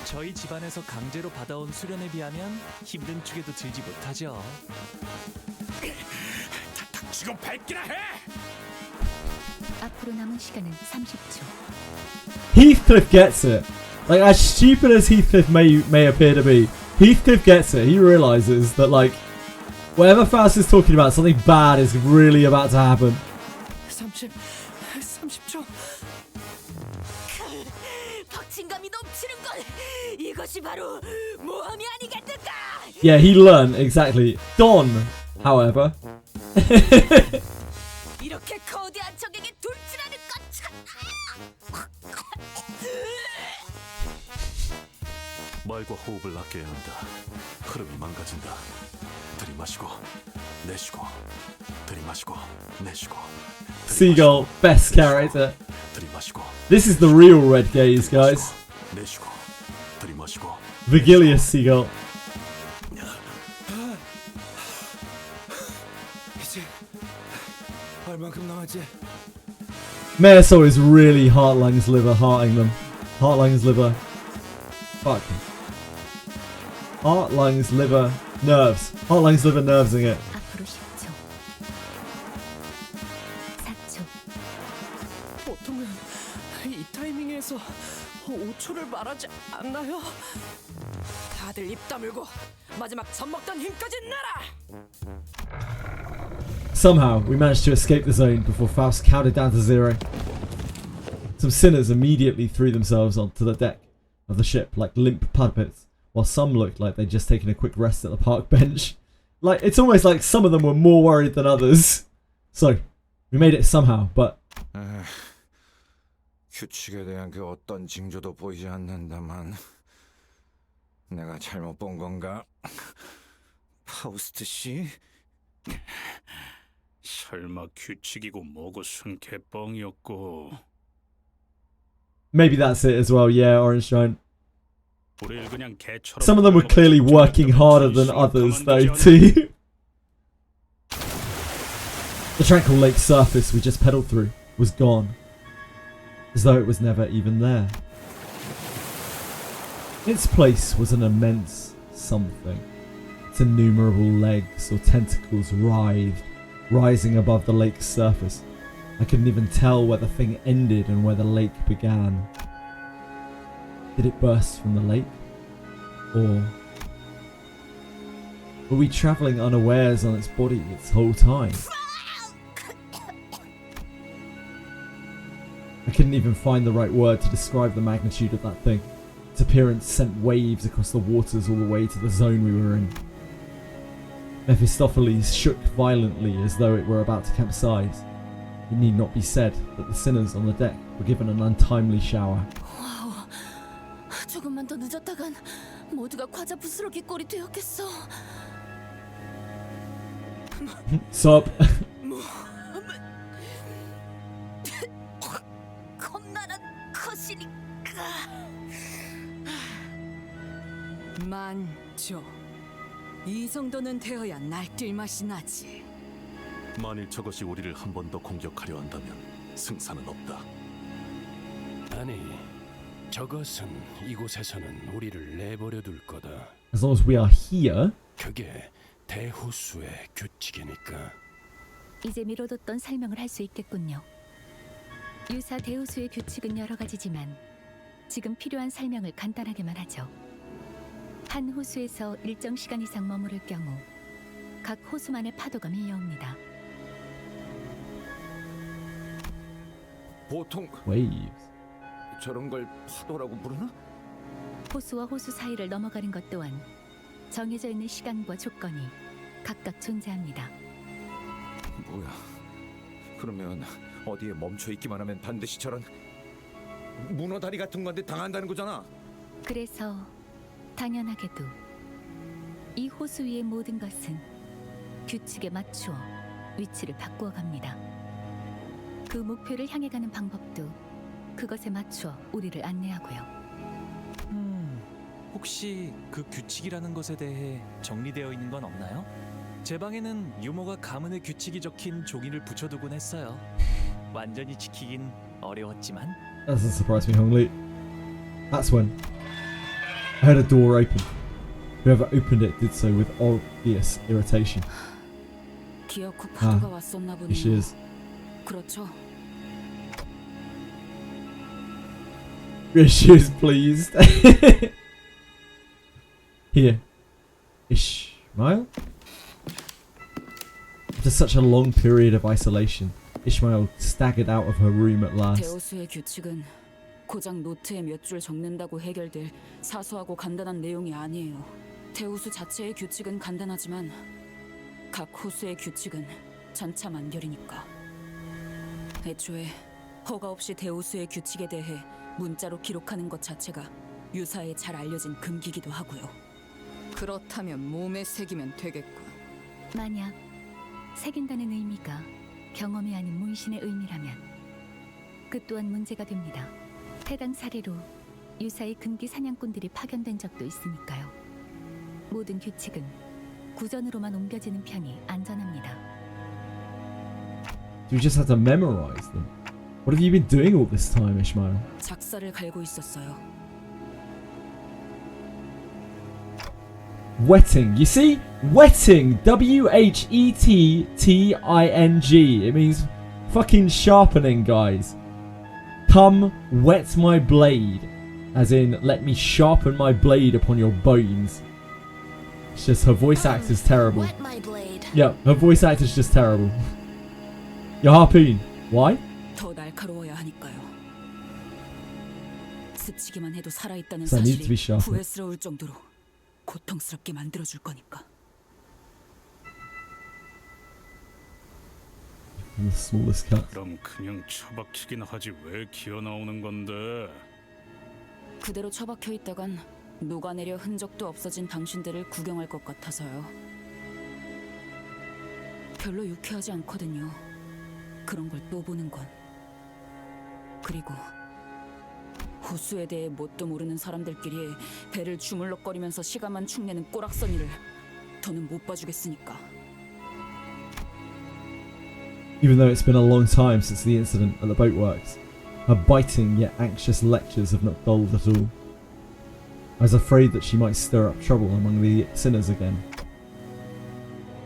저희 집안에서 강제로 받아온 수련에 비하면 힘든 축에도 들지 못하죠. 지금 밟기나 해! 앞으로 남은 시간은 30초. Heathcliff gets it. Like, as stupid as Heathcliff may appear to be, Heathcliff gets it. He realizes that, like, whatever Faust is talking about, something bad is really about to happen. 30초. 박진감이 넘치는 건 이것이 바로 모험이 아니겠는가? Yeah, he learned, exactly. Don, however. 이렇게 거대한 적에게 돌진하는 것 참. 말과 호흡을 아껴야 한다. 흐름이 망가진다. 들이마시고 내쉬고 들이마시고 내쉬고. Seagull, best character. 들이마시고 This is the real Red Gaze, guys. 내쉬고 들이마시고. Vigilius Seagull. 이제 얼만큼 남았지? Mersol is really heart, lungs, liver, hearting them. Heart, lungs, liver. Fuck. Heart, lungs, liver, nerves. Heart, lungs, liver, nervesing it. 앞으로 10초. 4초. 보통은 이 타이밍에서 5초를 말하지 않나요? 다들 입 다물고 마지막 젖먹던 힘까지 내라! Somehow, we managed to escape the zone before Faust counted down to 0. Some sinners immediately threw themselves onto the deck of the ship like limp puppets, while some looked like they'd just taken a quick rest at the park bench. Like, it's almost like some of them were more worried than others. So, we made it somehow, but... 규칙에 대한 그 어떤 징조도 보이지 않는다만 내가 잘못 본 건가? 파우스트 씨? 설마 규칙이고 뭐고 순개뻥이었고. Maybe that's it as well, yeah, Orange Giant. 우릴 그냥 개처럼. Some of them were clearly working harder than others, though, too. The tranquil lake surface we just pedaled through was gone, as though it was never even there. In its place was an immense something. Its innumerable legs or tentacles writhed, rising above the lake's surface. I couldn't even tell where the thing ended and where the lake began. Did it burst from the lake? Or were we travelling unawares on its body its whole time? I couldn't even find the right word to describe the magnitude of that thing. Its appearance sent waves across the waters all the way to the zone we were in. Mephistopheles shook violently as though it were about to capsize. It need not be said that the sinners on the deck were given an untimely shower. 와우, 조금만 더 늦었다간 모두가 과자 부스러기 꼴이 되었겠어. Sob. 겁나는 것이니까. 만조. 이 정도는 되어야 날뛸 맛이 나지. 만일 저것이 우리를 한 번 더 공격하려 한다면 승산은 없다. 아니, 저것은 이곳에서는 우리를 내버려 둘 거다. As long as we are here. 그게 대호수의 규칙이니까. 이제 미뤄뒀던 설명을 할 수 있겠군요. 유사 대호수의 규칙은 여러 가지지만 지금 필요한 설명을 간단하게만 하죠. 한 호수에서 일정 시간 이상 머무를 경우 각 호수만의 파도가 밀려옵니다. 보통 Waves. 저런 걸 파도라고 부르나? 호수와 호수 사이를 넘어가는 것 또한 정해져 있는 시간과 조건이 각각 존재합니다. 뭐야? 그러면 어디에 멈춰 있기만 하면 반드시 저런 문어다리 같은 건데 당한다는 거잖아. 그래서 당연하게도 이 호수 위의 모든 것은 규칙에 맞추어 위치를 바꾸어 갑니다. 그 목표를 향해 가는 방법도 그것에 맞추어 우리를 안내하고요. 혹시 그 규칙이라는 것에 대해 정리되어 있는 건 없나요? 제 방에는 유머가 가문의 규칙이 적힌 종이를 붙여두곤 했어요. 완전히 지키긴 어려웠지만 That doesn't surprise me, Hongli. That's when I heard a door open. Whoever opened it did so with obvious irritation. 기어코 파도가 왔었나 Here she 보네요. is. 그렇죠. Here she is pleased. Here. Ishmael? After such a long period of isolation, Ishmael staggered out of her room at last. 데우스의 규칙은 고작 노트에 몇 줄 적는다고 해결될 사소하고 간단한 내용이 아니에요. 데우스 자체의 규칙은 간단하지만 각 호수의 규칙은 천차만별이니까. 애초에 허가 없이 데우스의 규칙에 대해 문자로 기록하는 것 자체가 유사에 잘 알려진 금기기도 하고요. 그렇다면 몸에 새기면 되겠군. 만약 새긴다는 의미가 경험이 아닌 문신의 의미라면 그 또한 문제가 됩니다. 해당 사례로 유사의 금기 사냥꾼들이 파견된 적도 있으니까요. 모든 규칙은 구전으로만 옮겨지는 편이 안전합니다. You just have to memorize them. What have you been doing all this time, Ishmael? 작사를 갈고 있었어요. Wetting. You see? Wetting. W-H-E-T-T-I-N-G. It means fucking sharpening, guys. Come wet my blade. As in, let me sharpen my blade upon your bones. It's just her voice act is terrible. Wet my blade. Yeah, her voice act is just terrible. Your harpoon. Why? 더 날카로워야 하니까요. 스치기만 해도 살아있다는 So I need to be 사실이 sharper. 후회스러울 정도로 고통스럽게 만들어줄 거니까. The smallest cut. 그럼 그냥 처박히긴 하지 왜 기어 나오는 건데? 그대로 처박혀 있다간 녹아내려 흔적도 없어진 당신들을 구경할 것 같아서요. 별로 유쾌하지 않거든요. 그런 걸 또 보는 건. 그리고 호수에 대해 뭣도 모르는 사람들끼리 배를 주물럭거리면서 시간만 축내는 꼬락서니를 더는 못 봐주겠으니까. Even though it's been a long time since the incident at the boatworks, her biting yet anxious lectures have not dulled at all. I was afraid that she might stir up trouble among the sinners again.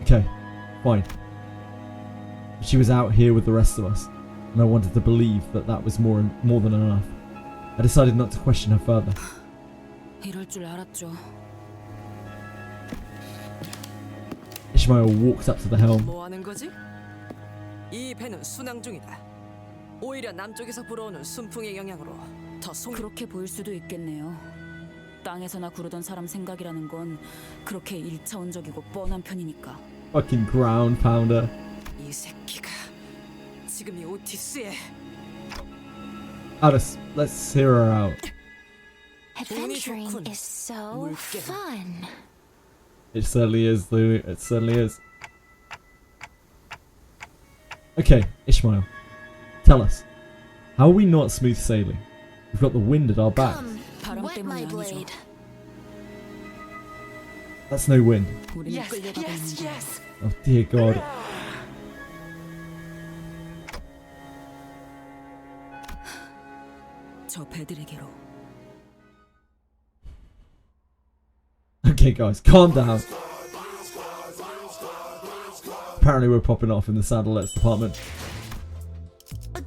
Okay, fine. She was out here with the rest of us, and I wanted to believe that that was more than enough. I decided not to question her further. 이럴 줄 알았죠. Ishmael walked up to the helm. 뭐 하는 거지? 이 배는 순항 중이다. 오히려 남쪽에서 불어오는 순풍의 영향으로 더 그렇게 보일 수도 있겠네요. 땅에서나 구르던 사람 생각이라는 건 그렇게 일차원적이고 뻔한 편이니까. Fucking ground pounder. 이 새끼가 지금 이 오티스에 Alice, let's hear her out. Adventuring is so fun. It certainly is, Lou. It certainly is. Okay, Ishmael, tell us, how are we not smooth sailing? We've got the wind at our backs. Come, wet my blade. That's no wind. Yes, yes, yes. Oh dear God. 저 배들에게로. Okay, guys, calm down. Apparently, we're popping off in the sound alerts department.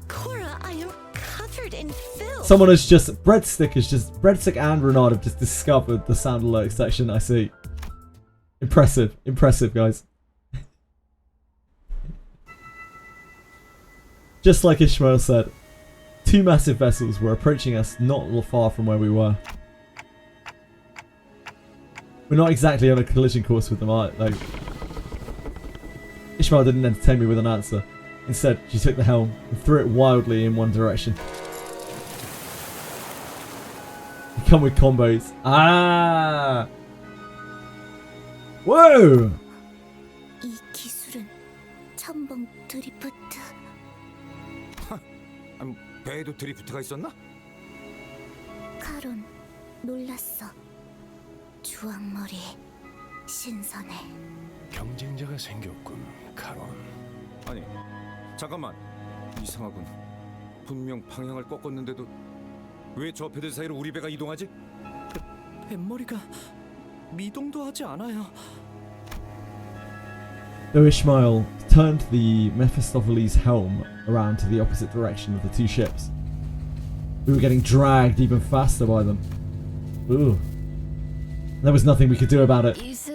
Cora, I am covered in filth. Someone has just Breadstick and Renard have just discovered the sound alert section. I see. Impressive, impressive, guys. Just like Ishmael said, two massive vessels were approaching us not far from where we were. We're not exactly on a collision course with them, like. Ishmael didn't entertain me with an answer. Instead, she took the helm and threw it wildly in one direction. They come with combos. Ah! Whoa! 이 기술은 첨벙 드리프트. 배에도 드리프트가 있었나? 카론, 놀랐어. 주황머리, 신선해. 경쟁자가 생겼군, 카론. 아니, 잠깐만. 이상하군. 분명 방향을 꺾었는데도 왜 저 배들 사이로 우리 배가 이동하지? 뱃머리가 미동도 하지 않아요. Though Ishmael turned the Mephistopheles helm around to the opposite direction of the two ships, we were getting dragged even faster by them. Ooh. There was nothing we could do about it. 이스,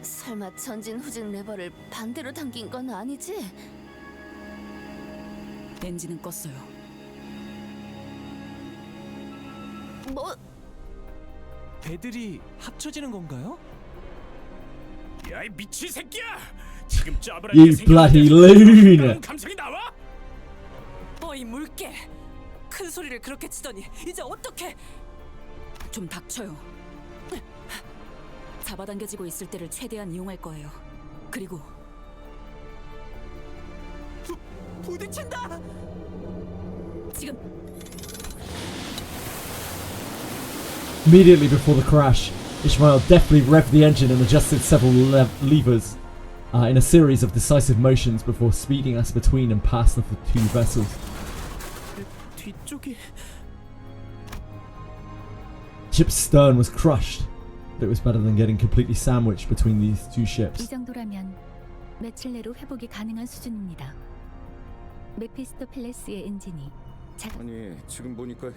설마 전진 후진 레버를 반대로 당긴 건 아니지? 엔진은 껐어요. 뭐? 배들이 합쳐지는 건가요? 야이 미친 새끼야! 지금 짜부라게 You bloody loon! 감성이 나와? 어이 물개! 큰 소리를 그렇게 치더니 이제 어떻게? 좀 닥쳐요. 잡아당겨지고 있을 때를 최대한 이용할 거예요. 그리고 부딪힌다! 지금 Immediately before the crash, Ishmael deftly revved the engine and adjusted several levers in a series of decisive motions before speeding us between and past the two vessels. 뒤쪽이 Ship's stern was crushed, but it was better than getting completely sandwiched between these two 이 ships. 정도라면 며칠 내로 회복이 가능한 수준입니다. 메피스토펠레스의 엔진이 아니 지금 보니까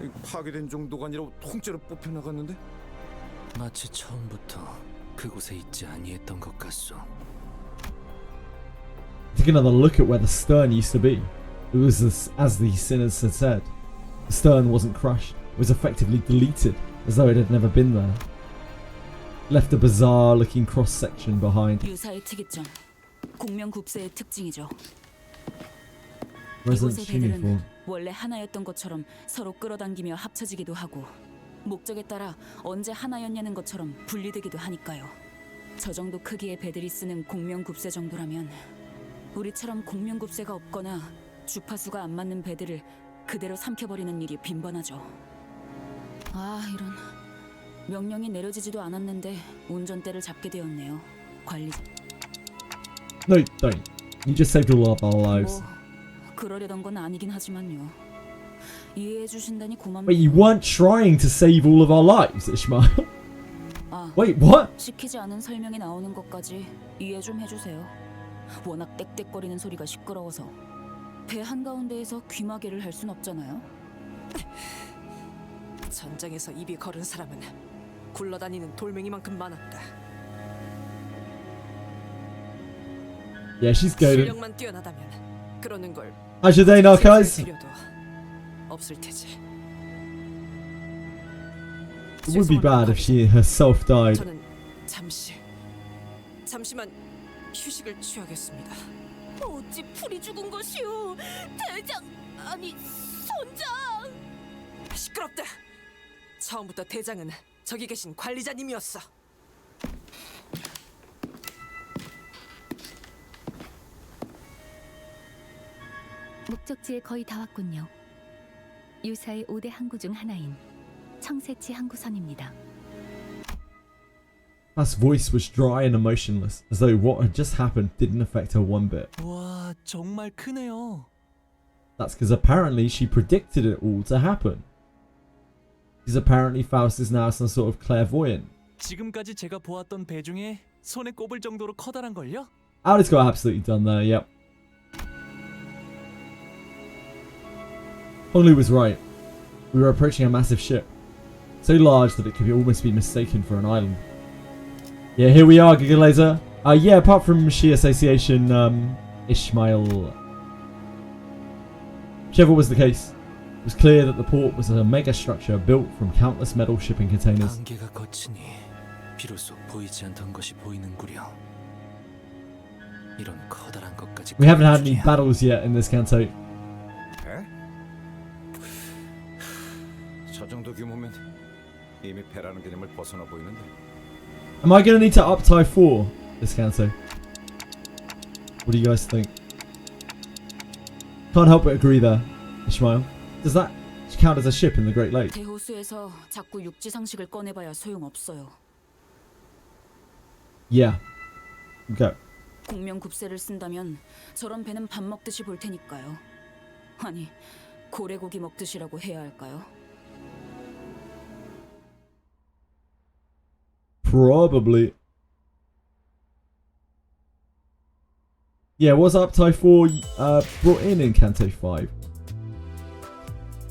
이 파괴된 정도가 아니라 통째로 뽑혀 나갔는데? 마치 처음부터 그곳에 있지 아니했던 것 같소. Take another look at where the stern used to be. It was as the sinners had said. The stern wasn't crushed. It was effectively deleted, as though it had never been there. Left a bizarre-looking cross-section behind. 유사의 특이점, 공명급세의 특징이죠. Resonance 이곳의 배들은 uniform. 원래 하나였던 것처럼 서로 끌어당기며 합쳐지기도 하고 목적에 따라 언제 하나였냐는 것처럼 분리되기도 하니까요. 저 정도 크기의 배들이 쓰는 공명급세 정도라면 우리처럼 공명급세가 없거나 주파수가 안 맞는 배들을 그대로 삼켜버리는 일이 빈번하죠. 아, 이런. 명령이 내려지지도 않았는데 운전대를 잡게 되었네요. 관리자. No, don't. You just saved all of our lives. 그러려던 건 아니긴 하지만요. 이해해 주신다니 고맙네요. Wait, you weren't trying to save all of our lives, Ishmael? 아, Wait, what? 시키지 않은 설명이 나오는 것까지 이해 좀 해주세요. 워낙 떽떽거리는 소리가 시끄러워서 배 한가운데에서 귀마개를 할 순 없잖아요. 전장에서 입이 거른 사람은 굴러다니는 돌멩이만큼 많았다. Yeah, she's goaded. 실력만 뛰어나다면 그러는 걸 How's your day, Narcos? 필요도 없을 테지. It would be bad if she herself died. 저는 잠시만 휴식을 취하겠습니다. 어찌 풀이 죽은 것이오? 대장, 아니 선장! 시끄럽다. 처음부터 대장은 저기 계신 관리자님이었어. 목적지에 거의 다 왔군요. 유사의 5대 항구 중 하나인 청새치 항구선입니다. Her voice was dry and emotionless, as though what had just happened didn't affect her one bit. 와, 정말 크네요. That's because apparently she predicted it all to happen. Because apparently Faust is now some sort of clairvoyant. 지금까지 제가 보았던 배 중에 손에 꼽을 정도로 커다란 걸요? Alice got absolutely done there, yep. Honglu was right. We were approaching a massive ship. So large that it could almost be mistaken for an island. Yeah, here we are, Giga Laser. Yeah, apart from Shi Association, Ishmael... Whichever was the case, it was clear that the port was a mega structure built from countless metal shipping containers. 안개가 거치니 비로소 보이지 않던 것이 보이는구려. 이런 커다란 것까지. We haven't had any battles yet in this canto. 배? 저 정도 규모면 이미 배라는 개념을 벗어나 보이는데. Am I gonna need to up tie 4 this canto? What do you guys think? Can't help but agree there, Ishmael. Does that count as a ship in the Great Lake? 대호수에서 자꾸 육지 상식을 꺼내봐야 소용없어요. Yeah. Okay. 공명급세를 쓴다면 저런 배는 밥 먹듯이 볼 테니까요. 아니, 고래고기 먹듯이라고 해야 할까요? Probably. Yeah, was Uptide 4 brought in Canto 5?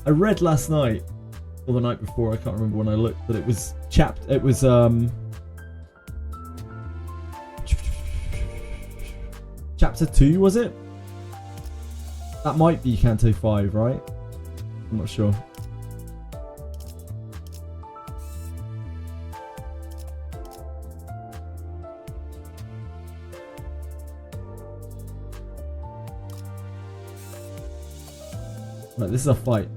I read last night, or the night before, I can't remember when I looked, but it was chapter 2, was it? That might be Canto 5, right? I'm not sure. Right, this is a fight.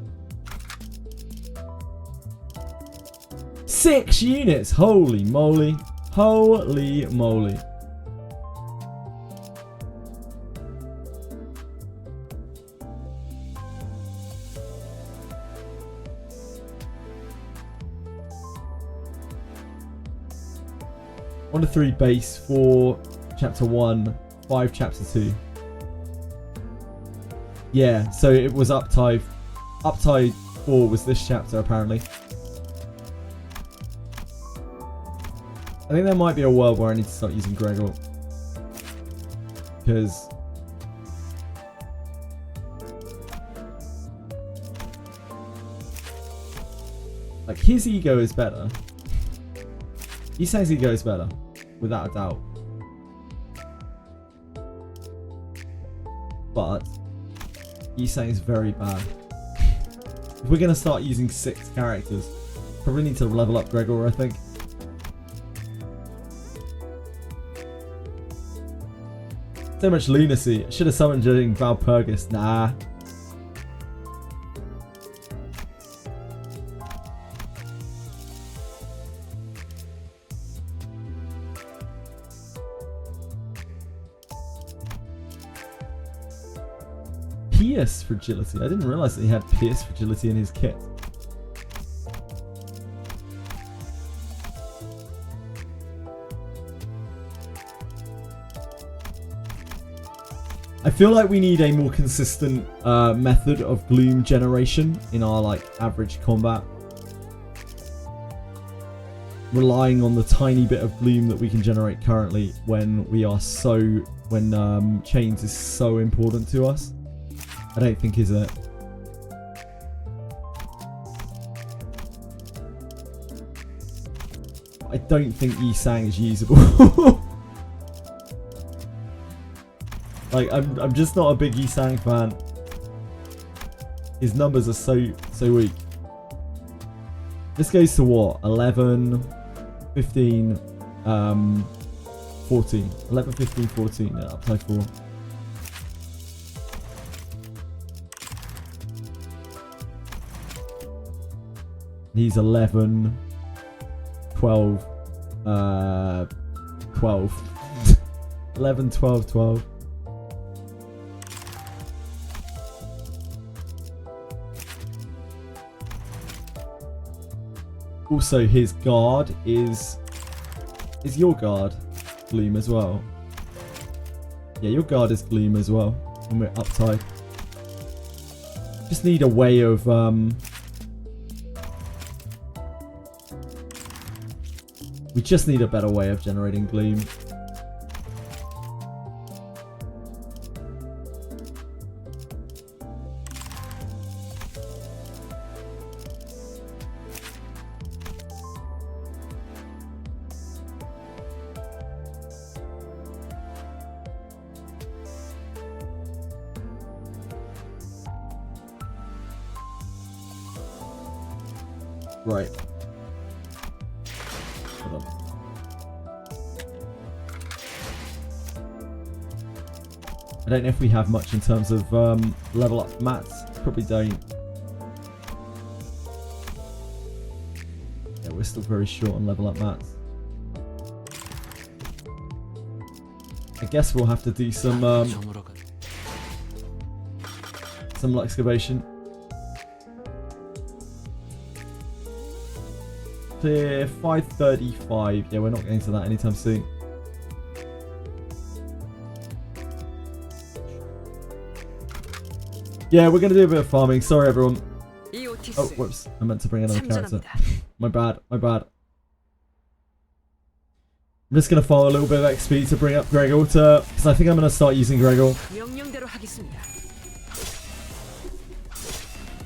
6 units! Holy moly. Holy moly. One to 3 base, 4 chapter 1, 5 chapter 2. Yeah, so it was Uptide 4 was this chapter apparently. I think there might be a world where I need to start using Gregor. Because like his ego is better. Yisang's ego is better, without a doubt. But Yisang is very bad. If we're gonna start using 6 characters, probably need to level up Gregor, I think. So much lunacy. Should have summoned during Valpurgis. Nah. Pierce fragility. I didn't realize that he had Pierce fragility in his kit. I feel like we need a more consistent method of gloom generation in our like average combat. Relying on the tiny bit of gloom that we can generate currently when we are when chains is so important to us. I don't think is it. I don't think Yisang is usable. Like I'm just not a big Yisang fan. His numbers are so weak. This goes to what? 11, 15, 14. 11, 15, 14. Yeah, upside 4. He's 11, 12, 12. 11, 12, 12. Also, his guard is your guard gloom as well. Yeah, your guard is gloom as well when we're uptide. Just need a way of we just need a better way of generating gloom. Right. Hold on. I don't know if we have much in terms of level up mats. Probably don't. Yeah, we're still very short on level up mats. I guess we'll have to do some excavation. Clear 535. Yeah, we're not getting to that anytime soon. Yeah, we're gonna do a bit of farming. Sorry, everyone. Oh, whoops. I meant to bring another character. My bad. My bad. I'm just gonna farm a little bit of XP to bring up Gregor because I think I'm gonna start using Gregor.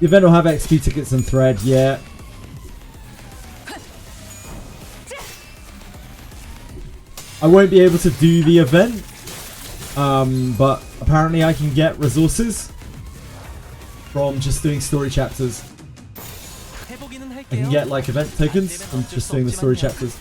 The event will have XP tickets and thread, yeah. I won't be able to do the event, but apparently I can get resources from just doing story chapters. I can get like event tokens from just doing the story chapters.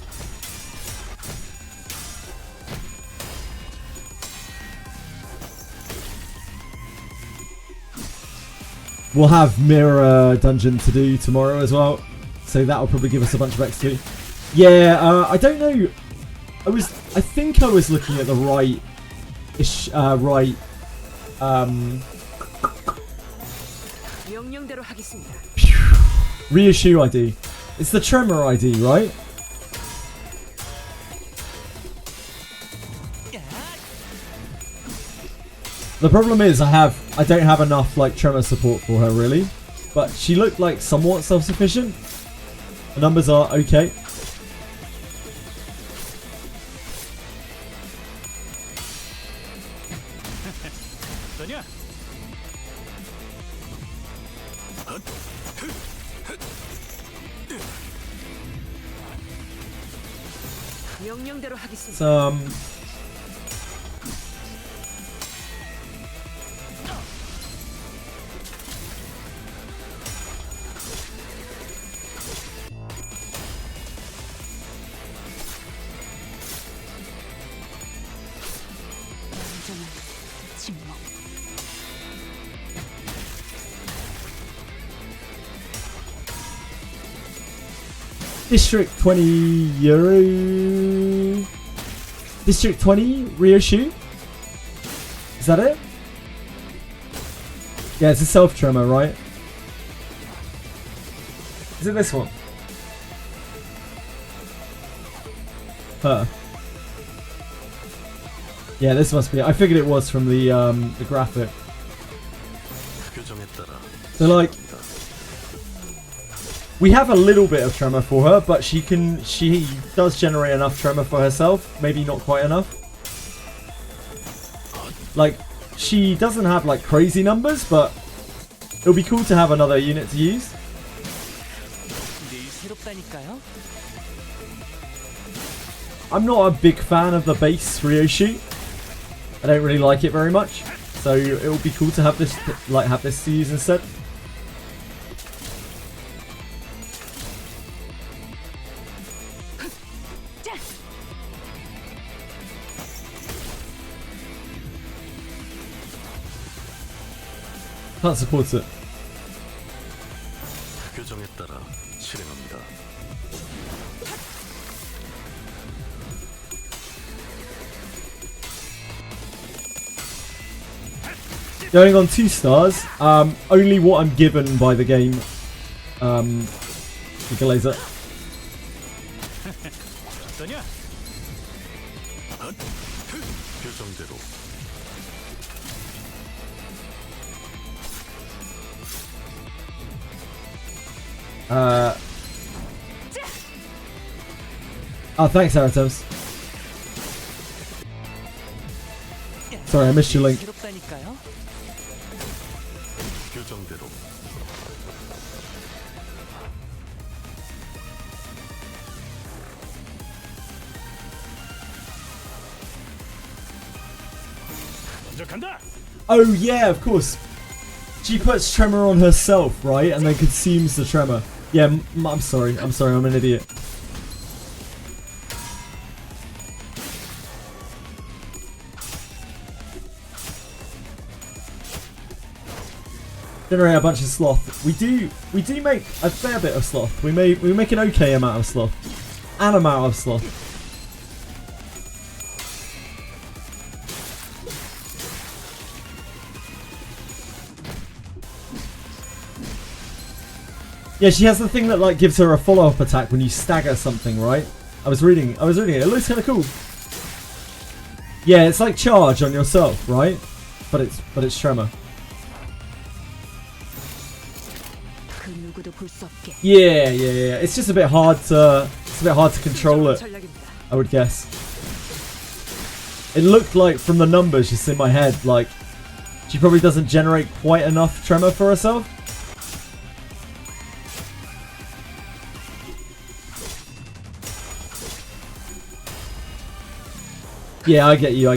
We'll have mirror dungeon to do tomorrow as well, so that will probably give us a bunch of XP. Yeah, I don't know. I think I was looking at the reissue ID. It's the Tremor ID, right? The problem is I don't have enough like Tremor support for her really, but she looked like somewhat self-sufficient. The numbers are okay. Some District 20 Euro. District 20 reissue. Is that it? Yeah, it's a self tremor, right? Is it this one? Huh. Yeah, this must be it. I figured it was from the graphic. So like, we have a little bit of tremor for her, but she does generate enough tremor for herself. Maybe not quite enough. Like, she doesn't have like crazy numbers, but it'll be cool to have another unit to use. I'm not a big fan of the base Ryoshi. I don't really like it very much, so it'll be cool to have this, like, have this to use instead. Can't support it. 규정에 따라 실행합니다. Going on 2 stars. Only what I'm given by the game. Giga laser. 규정대로. Oh, thanks, Aratos. Sorry, I missed your link. 규정대로. Oh yeah, of course. She puts tremor on herself, right, and then consumes the tremor. Yeah, I'm sorry. I'm an idiot. Generate a bunch of sloth. We do make a fair bit of sloth. We make an okay amount of sloth. An amount of sloth. Yeah, she has the thing that like gives her a follow-up attack when you stagger something, right? I was reading it. It looks kind of cool. Yeah, it's like charge on yourself, right? But it's tremor. 누구도 볼 수 없게. Yeah. It's just a bit hard to control it, 전략입니다. I would guess. It looked like from the numbers just in my head, like she probably doesn't generate quite enough tremor for herself. Yeah, I get you.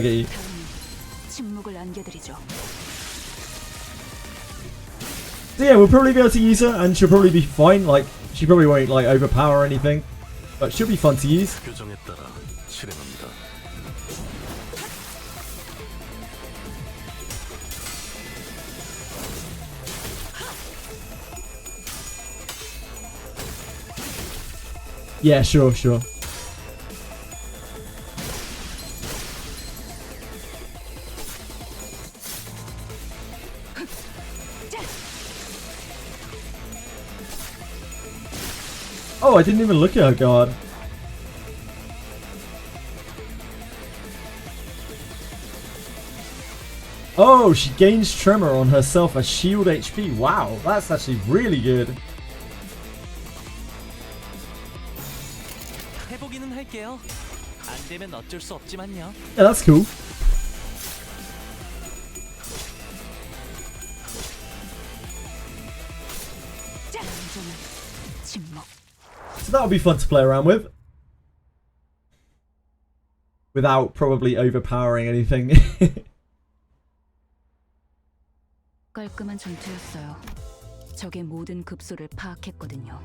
침묵을 안겨드리죠. So yeah, we'll probably be able to use her, and she'll probably be fine. Like, she probably won't like overpower or anything, but she'll be fun to use. 규정에 따라 실행합니다. Yeah, sure. Oh, I didn't even look at her guard. Oh, she gains tremor on herself as shield HP. Wow, that's actually really good. 해보기는 할게요. 안 되면 어쩔 수 없지만요. Yeah, that's cool. So that'll be fun to play around with. Without probably overpowering anything. 깔끔한 전투였어요. 적의 모든 급소를 파악했거든요.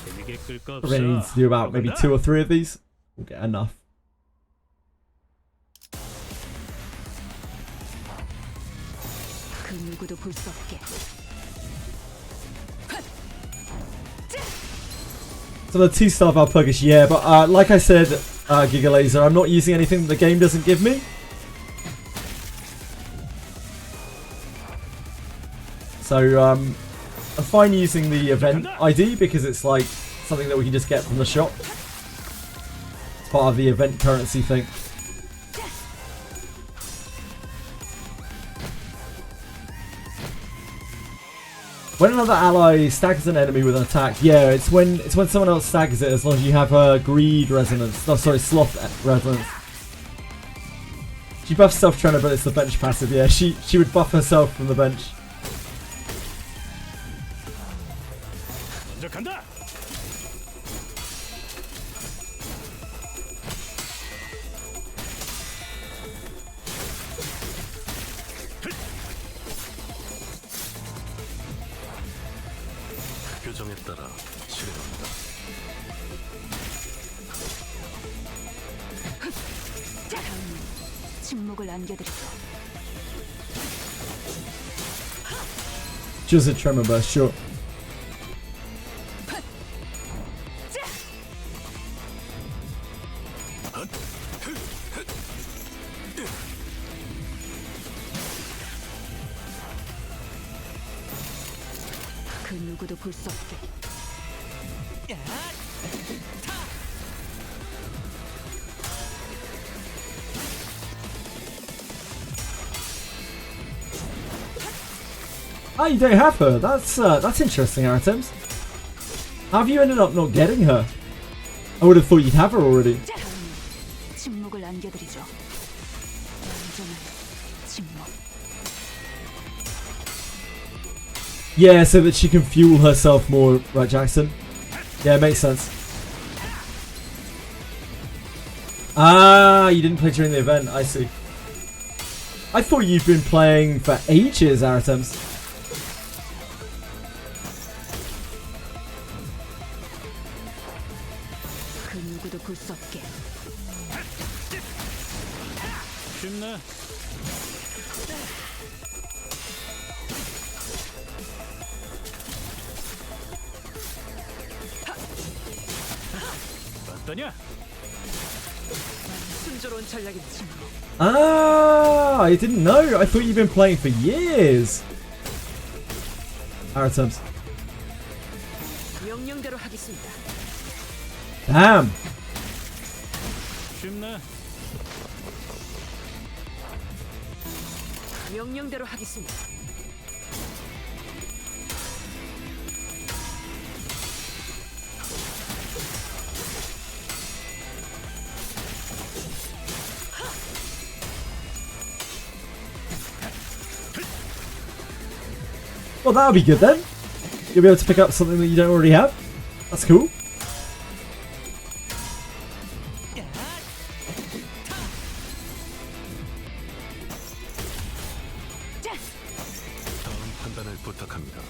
재미게 끌 거 없어. Probably need to do about maybe 2 or 3 of these. We'll get enough. 그 누구도 볼 수 없게. So the 2-star Valpurgis, yeah, but like I said, Giga Laser, I'm not using anything that the game doesn't give me. So I'm fine using the event ID because it's like something that we can just get from the shop. It's part of the event currency thing. When another ally staggers an enemy with an attack, yeah, it's when someone else staggers it as long as you have a greed resonance. Oh, sorry, sloth resonance. She buffs self trainer, but it's the bench passive. Yeah, she would buff herself from the bench. 먼저 간다. 규정에 따라 실행합니다. 침묵을 안겨드리죠. Just a tremor burst, sure. 그 누구도 볼 수 없게. Ah, you don't have her. That's interesting, Artems. How have you ended up not getting her? I would have thought you'd have her already. 침묵을 안겨드리죠. 완전한 침묵. Yeah, so that she can fuel herself more, right, Jackson? Yeah, it makes sense. Ah, you didn't play during the event. I see. I thought you'd been playing for ages, Artems. 그 누구도 볼 수 없게. 쉽네. 어떠냐? 순조로운 전략입니다. Ah, I didn't know. I thought you'd been playing for years. Artems. 명령대로 하겠습니다. Damn. 쉽네. 명령대로 하겠습니다. Well, that'll be good then. You'll be able to pick up something that you don't already have. That's cool. 다음 판단을 부탁합니다.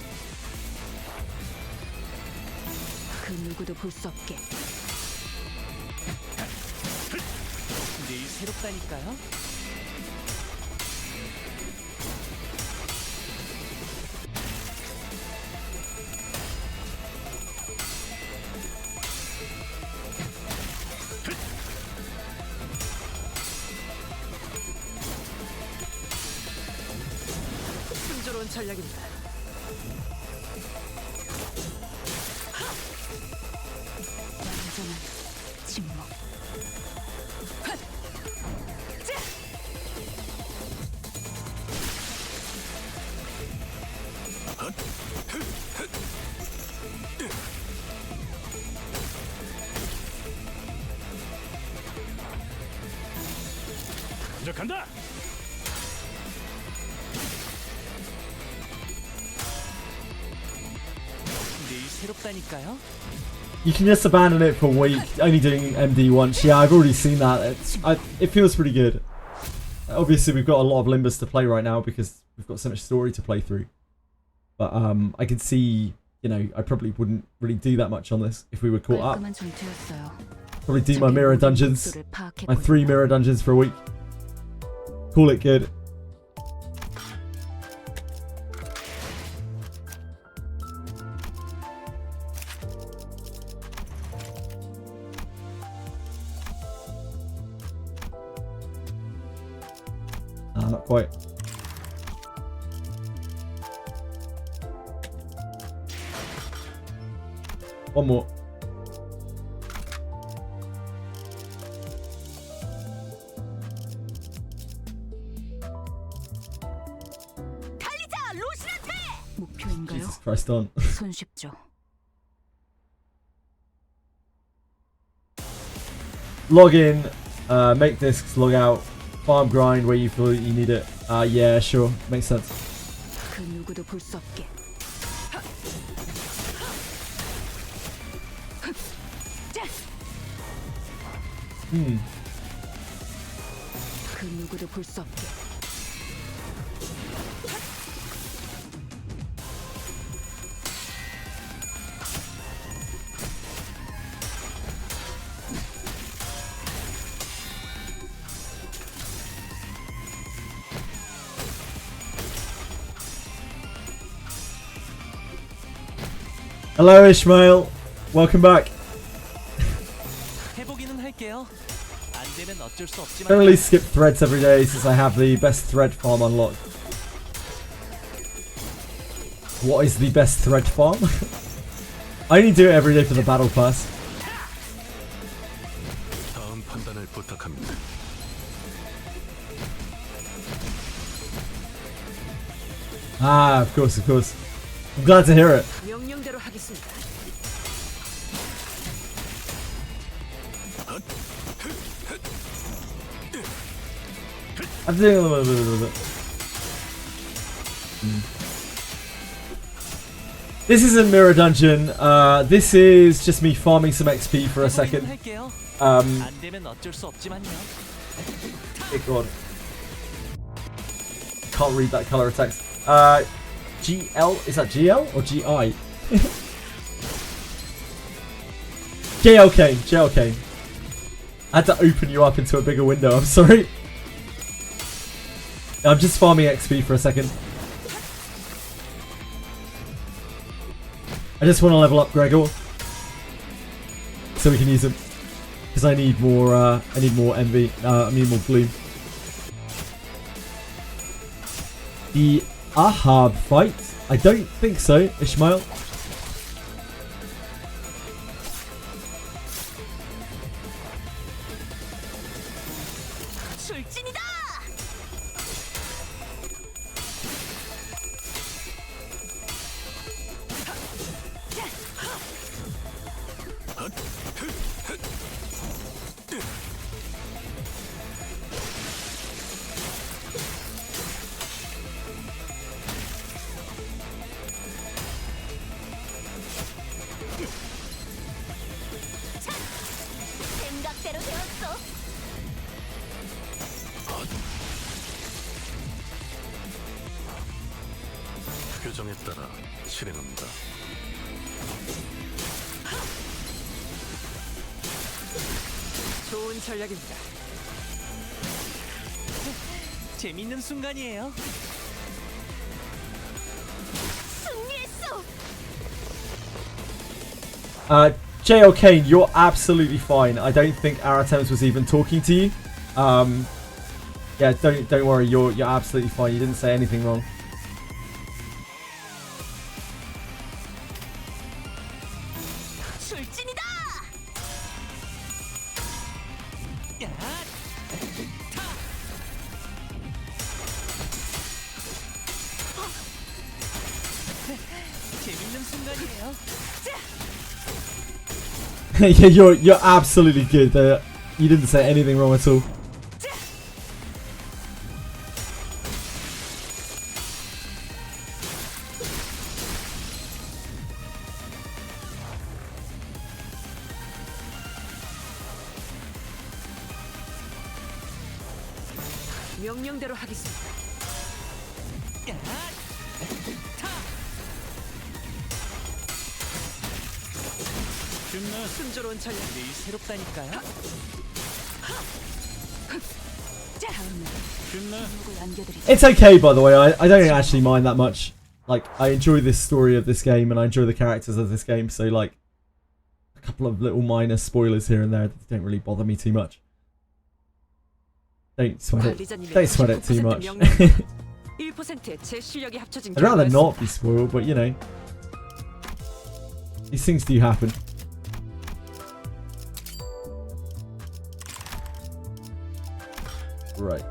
그 누구도 볼 수 없게. 내일 새롭다니까요. 순조로운 전략입니다. 완전한 침묵. 먼저 간다. 내일 새롭다니까요. You can just abandon it for a week, only doing MD once. Yeah, I've already seen that. It feels pretty good. Obviously, we've got a lot of Limbus to play right now because we've got so much story to play through. But I can see, you know, I probably wouldn't really do that much on this if we were caught up. 깔끔한 전투였어요. Probably do my mirror dungeons, my 3 mirror dungeons for a week. Call it good. Not quite. One more. 목표인가요? Jesus Christ on. 손쉽죠. Log in, make discs, log out, farm grind where you feel you need it. Yeah, sure, makes sense. 그 누구도 볼 수 없게. 그 누구도 볼 수 없게. Hello Ishmael, welcome back. 해보기는 할게요. 안 되면 어쩔 수 없지만. Don't really skip threads every day since I have the best thread farm unlocked. What is the best thread farm? I only do it every day for the battle pass. 다음 판단을 부탁합니다. Ah, of course, of course. I'm glad to hear it. 명령대로 하겠습니다. I'm doing a little bit. This isn't Mirror Dungeon. This is just me farming some XP for a second. 안 되면 어쩔 수 없지만요. Good God. Can't read that color of text. GL? Is that GL or GI? JLK. JLK. I had to open you up into a bigger window. I'm sorry. I'm just farming XP for a second. I just want to level up Gregor so we can use him because I need more. I need more envy. I need more bloom. The Ahab fight? I don't think so, Ishmael. 출진이다! 규정에 따라 실행한다. 좋은 전략입니다. 재밌는 순간이에요. 승리했어. JL Kane, you're absolutely fine. I don't think Aratems was even talking to you. Yeah, don't worry. You're absolutely fine. You didn't say anything wrong. 출진이다. 재밌는 순간이에요. Yeah, you're absolutely good. You didn't say anything wrong at all. 명령대로 하겠습니다. 순조로운 전략. 늘 새롭다니까요. It's okay, by the way. I don't actually mind that much. Like, I enjoy this story of this game, and I enjoy the characters of this game. So, like, a couple of little minor spoilers here and there don't really bother me too much. Don't sweat it. Don't sweat it too much. 1%의 제 실력이 합쳐진 I'd rather 결과였습니다. not be spoiled, but you know, these things do happen. Right.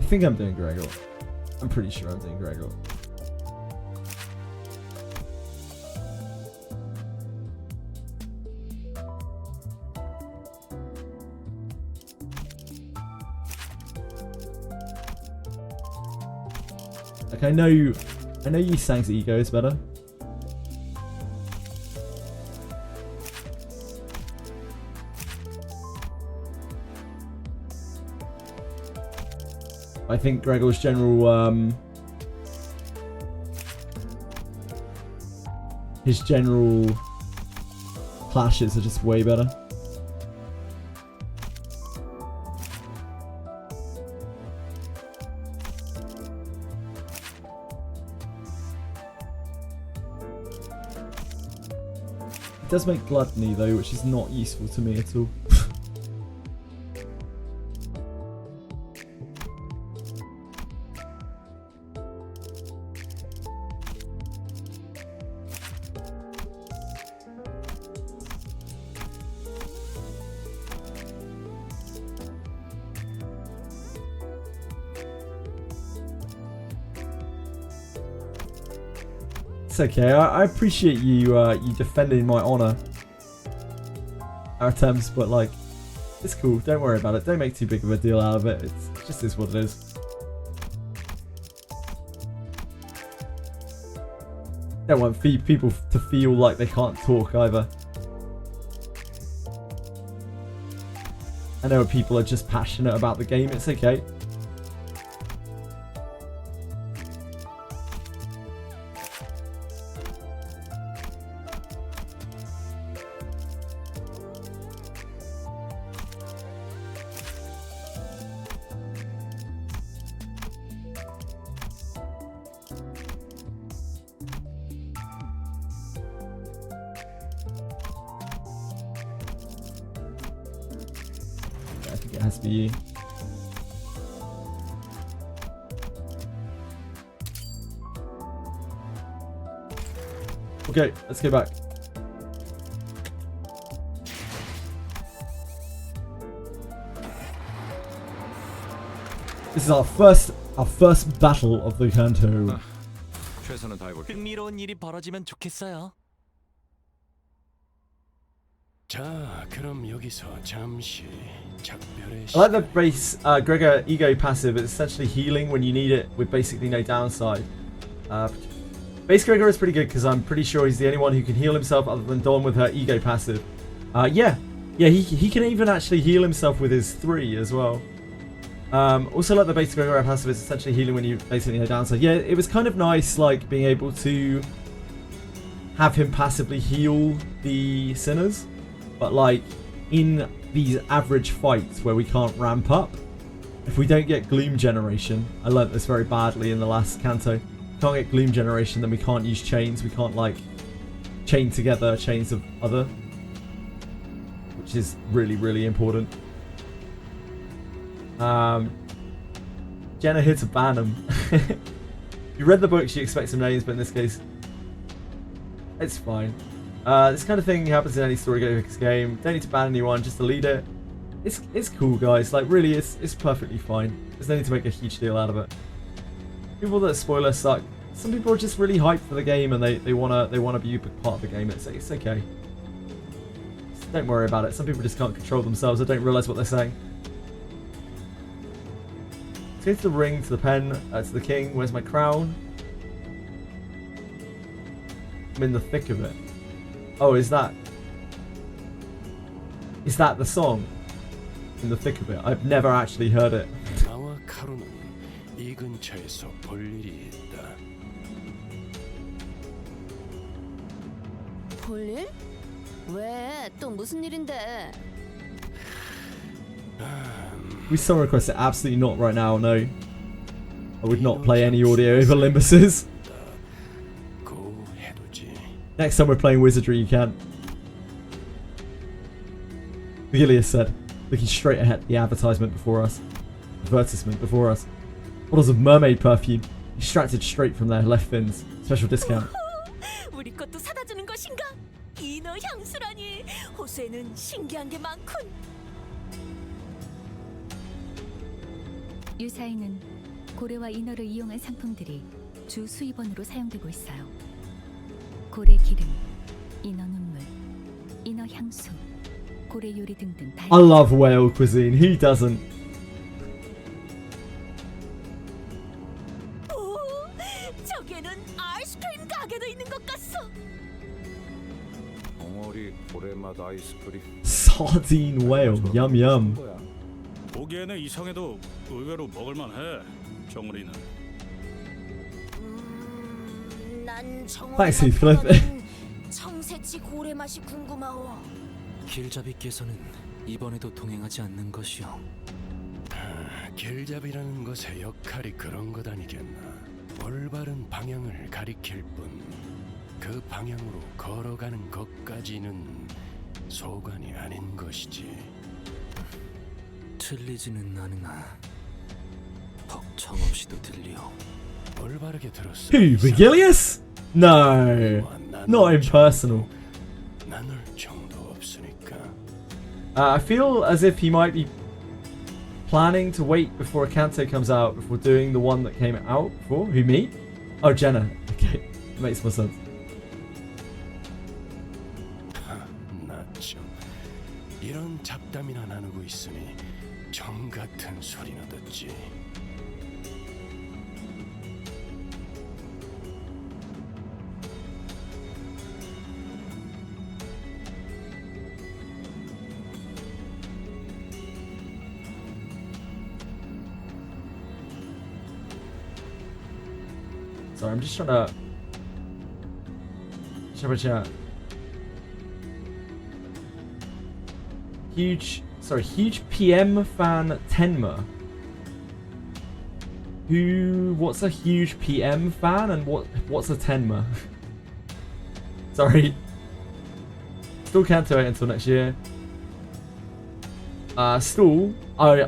I think I'm doing Gregor. I'm pretty sure I'm doing Gregor. Like, I know Yisang's ego is better. I think Gregor's general, his general clashes are just way better. It does make gluttony though, which is not useful to me at all. It's okay. I appreciate you you defending my honor. Our attempts, but like, it's cool. Don't worry about it. Don't make too big of a deal out of it. It just is what it is. Don't want people to feel like they can't talk either. I know people are just passionate about the game. It's okay. I think it has to be you. Okay, let's go back. This is our first battle of the Kanto. 최선을 다해볼게. 흥미로운 일이 벌어지면 좋겠어요. 자, 그럼 여기서 잠시 작별의 I like the base Gregor ego passive. It's essentially healing when you need it with basically no downside. Base Gregor is pretty good because I'm pretty sure he's the only one who can heal himself other than Dawn with her ego passive. Yeah, he can even actually heal himself with his 3 as well. Also like the base Gregor passive is essentially healing when you basically no downside. Yeah, it was kind of nice like being able to have him passively heal the sinners, but like in these average fights where we can't ramp up, if we don't get gloom generation, I learnt this very badly in the last Canto, can't get gloom generation, then we can't use chains, we can't like chain together chains of other, which is really, really important. Jenna here to ban him. You read the book, you expect some names, but in this case it's fine. This kind of thing happens in any story game. Don't need to ban anyone, just delete it. It's cool, guys. Like really, it's perfectly fine. There's no need to make a huge deal out of it. People that spoiler suck. Some people are just really hyped for the game and they wanna be a part of the game. It's okay. Just don't worry about it. Some people just can't control themselves. They don't realise what they're saying. Let's go to the ring, to the pen, to the king. Where's my crown? I'm in the thick of it. Oh, is that the song? In the thick of it. I've never actually heard it. 나와 카루는 이 근처에서 볼 일이 있다. 볼일? 왜? 또 무슨 일인데? We song request it, absolutely not right now, no. I would not play any audio over Limbus's. Next time we're playing Wizardry, you can. Vigilius said, looking straight ahead, the advertisement before us. Bottles of mermaid perfume, extracted straight from their left fins. Special discount. 우리 것도 사다 주는 것인가? 이너 향수라니. 호수에는 신기한 게 많군. 유사에는 고래와 인어를 이용한 상품들이 주 수입원으로 사용되고 있어요. 고래 기름, 인어 눈물, 인어 향수, 고래 요리 등등. I love whale cuisine. Who doesn't? 오, 저기에는 아이스크림 가게도 있는 것 같소. 덩어리 고래맛 아이스크림. Sardine whale. Yum yum. 보기에는 이상해도 의외로 먹을만해. 정우리는. 난 Thanks, Heathcliff. 청새치 고래 맛이 궁금하오. 길잡이께서는 이번에도 동행하지 않는 것이요. 길잡이라는 것의 역할이 그런 것 아니겠나. 올바른 방향을 가리킬 뿐 그 방향으로 걸어가는 것까지는 소관이 아닌 것이지. 틀리지는 않으나 벅청없이도 들려. 올바르게 들었어. Who, Vigilius? No, not impersonal. 나눌 정도 없으니까. I feel as if he might be planning to wait before a Canto comes out before doing the one that came out before. Who, me? Oh, Jenna. Okay, makes more sense. 나좀 이런 잡담이나 나누고 있으니 정 같은 소리나 듣지. Sorry, I'm just trying to chat. Huge PM fan Tenma. What's a huge PM fan and what's a Tenma? Sorry. Still can't do it until next year. Stall? I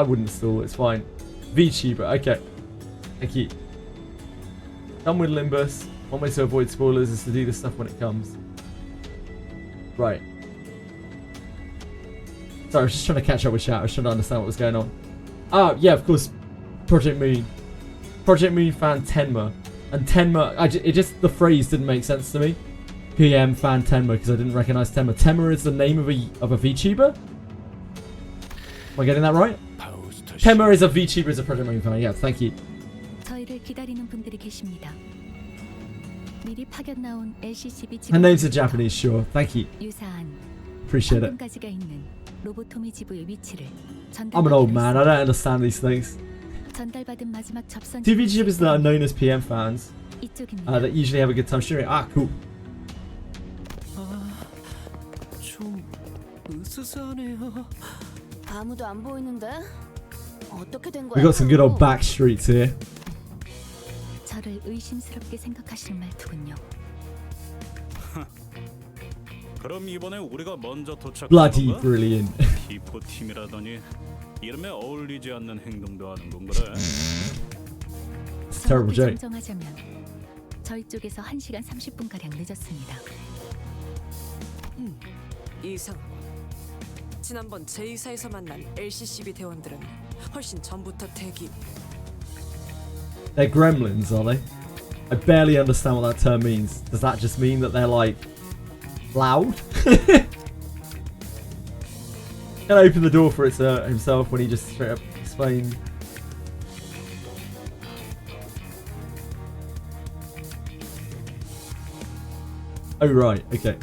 wouldn't stall, it's fine. VTuber, okay. Thank you. Done with Limbus. One way to avoid spoilers is to do this stuff when it comes. Right. Sorry, I was just trying to catch up with chat. I was trying to understand what was going on. Ah, yeah, of course. Project Moon. Project Moon fan Tenma. And Tenma, the phrase didn't make sense to me. PM fan Tenma because I didn't recognize Tenma. Tenma is the name of a VTuber? Am I getting that right? Tenma is a VTuber, is a Project Moon fan. Yeah, thank you. 저희를 기다리는 분들이 계십니다. 미리 파견 나온 LCCB Her name's a Japanese, sure. Thank you. 유사한 Appreciate it. 가지가 있는 로보토미 지부의 위치를 I'm an old man. I don't understand these things. 전달받은 마지막 접선 Two VTubers that are known as PM fans 이쪽입니다. that usually have a good time streaming. Ah, cool. 좀 으스스하네요. 아무도 안 보이는데 어떻게 된 거야? We got some good old back streets here. 저를 의심스럽게 생각하시는 말투군요. 그럼 이번에 우리가 먼저 도착한 Bloody 건가? brilliant. T4 팀이라더니 이름에 어울리지 않는 행동도 하는 건 그래. It's a terrible joke. 정정하자면 저희 쪽에서 1시간 30분 가량 늦었습니다. 이상하고 지난번 제2사에서 만난 LCCB 대원들은 훨씬 전부터 대기. They're gremlins, are they? I barely understand what that term means. Does that just mean that they're like loud? Can open the door for it himself when he just straight up explained. Oh right, okay.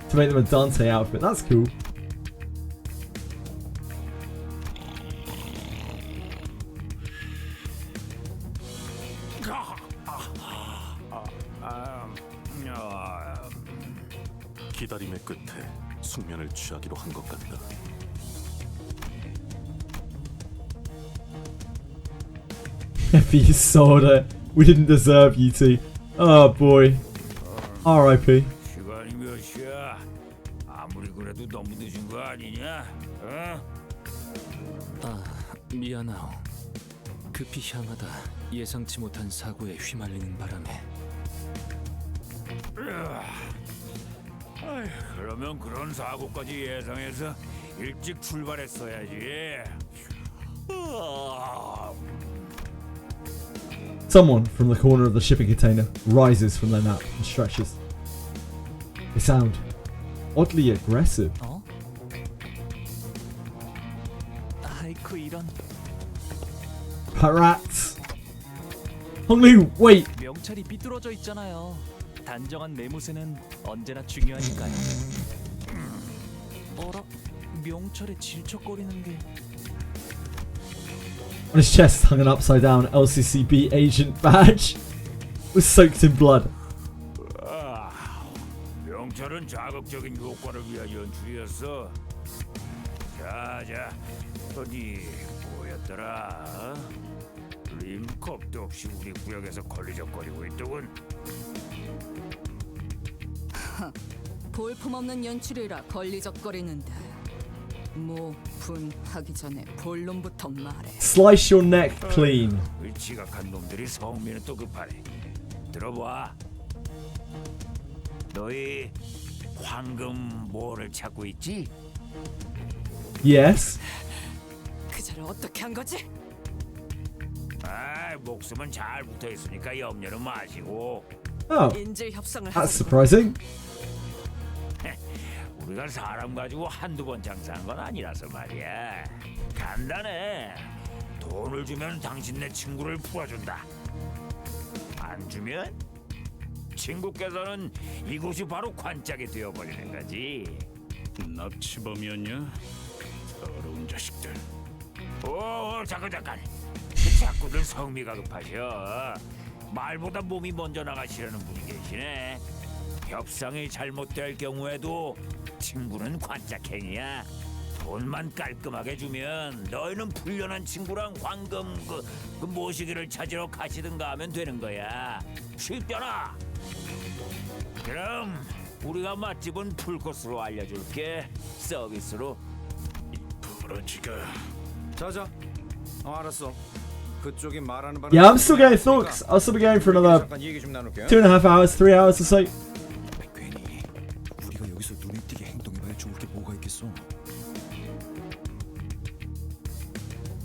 To make them a Dante outfit, that's cool. 기다림의 끝에 숙면을 취하기로 한 것 같다. Effie soda. We didn't deserve you two. Oh boy. R.I.P. 시간이 몇 시야? 아무리 그래도 너무 늦은 거 아니냐? 어? 아, 미안하오. 급히 향하다 예상치 못한 사고에 휘말리는 바람에. 아휴, 그러면 그런 사고까지 예상해서 일찍 출발했어야지. Someone from the corner of the shipping container rises from their nap and stretches. They sound oddly aggressive. 어? 아이쿠 이런. Rats. Honglu, wait. 명찰이 삐뚤어져 있잖아요. 단정한 매무새는 언제나 중요하니까요. 어라? 명찰에 질척거리는 게. On his chest hung an upside down LCCB agent badge. Was soaked in blood. 명찰은 자극적인 효과를 위한 연출이었어. 자자, 어디 뭐였더라? 림 겁도 없이 우리 구역에서 걸리적거리고 있더군. 볼품없는 연출이라 걸리적거리는데 뭐 분하기 전에 본론부터 말해. Slice your neck clean. 지각한 놈들이 성미는 또 급하네. 들어봐. 너희 황금 뭐를 찾고 있지? Yes. 그자를 어떻게 한 거지? 아, 목숨은 잘 붙어 있으니까 염려는 마시고. Oh, 인질 협상을 that's 하자고. surprising. 우리가 사람 가지고 한두 번 장사한 건 아니라서 말이야. 간단해. 돈을 주면 당신네 친구를 풀어준다. 안 주면 친구께서는 이곳이 바로 관짝이 되어버리는 거지. 납치범이었냐? 더러운 자식들. 잠깐. 자꾸들 성미가 급하셔. 말보다 몸이 먼저 나가시려는 분이 계시네. 협상이 잘못될 경우에도 친구는 관짝행이야. 돈만 깔끔하게 주면 너희는 불련한 친구랑 황금 그 모시기를 찾으러 가시든가 하면 되는 거야. 쉽잖아. 그럼 우리가 맛집은 풀코스로 알려줄게. 서비스로. 부러지가. 자자. 알았어. 그쪽이 말하는 바는. Yeah, I'm still getting thoughts. I'll still be going for another 잠깐 얘기 좀 나눌게. 2.5 hours, 3 hours or so. 괜히 우리가 여기서 눈에 띄게 행동해봐야 좋을 게 뭐가 있겠어.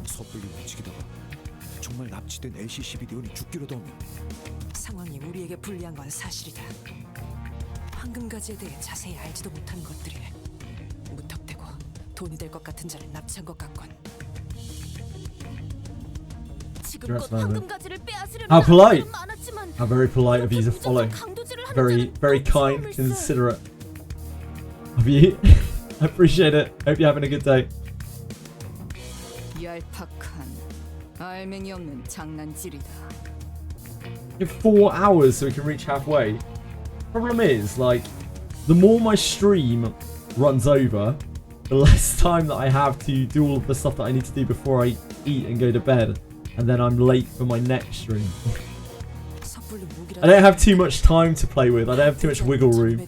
섣불리 배치된 LCCB 대원이 죽기라도 하면 상황이 우리에게 불리한 건 사실이다. 황금가지에 대해 자세히 알지도 못하는 것들이 무턱대고 돈이 될 것 같은 자를 납치한 것 같군. 지금껏 황금가지를 빼앗으려는 How polite! 사람들은 많았지만 How very polite of you to follow. 강도질을 하는 Very, 자는 very 또 kind, 처음일세. considerate of you. I appreciate it. Hope you're having a good day. 얄팍한 알맹이 없는 장난질이다. You have 4 hours so we can reach halfway. Problem is, like, the more my stream runs over, the less time that I have to do all of the stuff that I need to do before I eat and go to bed. And then I'm late for my next stream. I don't have too much time to play with. I don't have too much wiggle room.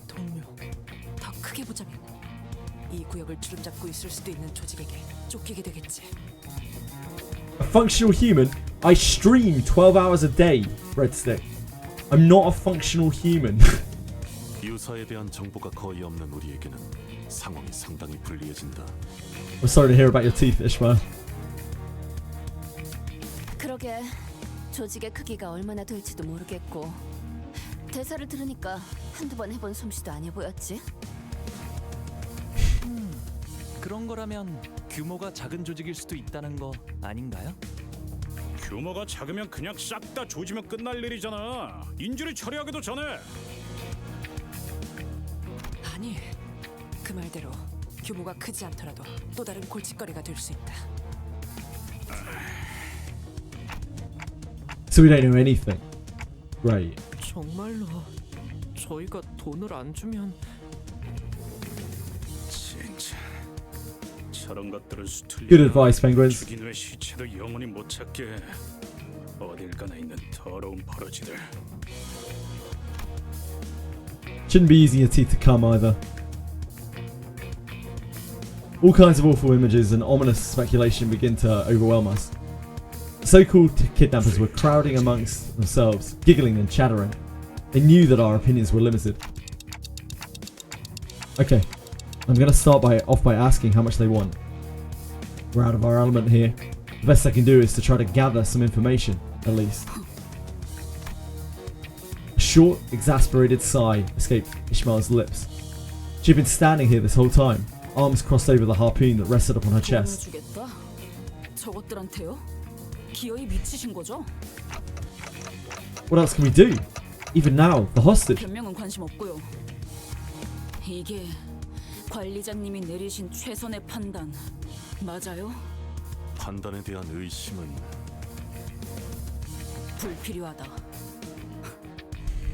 더 크게 보자면 이 구역을 주름잡고 있을 수도 있는 조직에게 쫓기게 되겠지. A functional human? I stream 12 hours a day, Breadstick. I'm not a functional human. 유사에 대한 정보가 거의 없는 우리에게는 상황이 상당히 불리해진다. I'm sorry to hear about your teeth, Ishmael. 그러게 조직의 크기가 얼마나 될지도 모르겠고 대사를 들으니까 한두 번 해본 솜씨도 아니어 보였지. 그런 거라면 규모가 작은 조직일 수도 있다는 거 아닌가요? 규모가 작으면 그냥 싹 다 조지면 끝날 일이잖아. 인질을 처리하기도 전에. 아니, 그 말대로 규모가 크지 않더라도 또 다른 골칫거리가 될 수 있다. So we don't know anything. Right. 정말로 저희가 돈을 안 주면 진짜 저런 것들을 수틀려. Good advice, penguins. 죽인 후에 시체도 영원히 못 찾게 어딜 가나 있는 더러운 버러지들. Shouldn't be using your teeth to come either. All kinds of awful images and ominous speculation begin to overwhelm us. The so-called kidnappers were crowding amongst themselves, giggling and chattering. They knew that our opinions were limited. Okay, I'm gonna start off by asking how much they want. We're out of our element here. The best I can do is to try to gather some information, at least. A short, exasperated sigh escaped Ishmael's lips. She'd been standing here this whole time, arms crossed over the harpoon that rested upon her chest. 보여주겠다. 저것들한테요? 기어이 미치신 거죠? What else can we do? Even now, the hostage. 변명은 관심 없고요. 이게 관리자님이 내리신 최선의 판단 맞아요? 판단에 대한 의심은 불필요하다.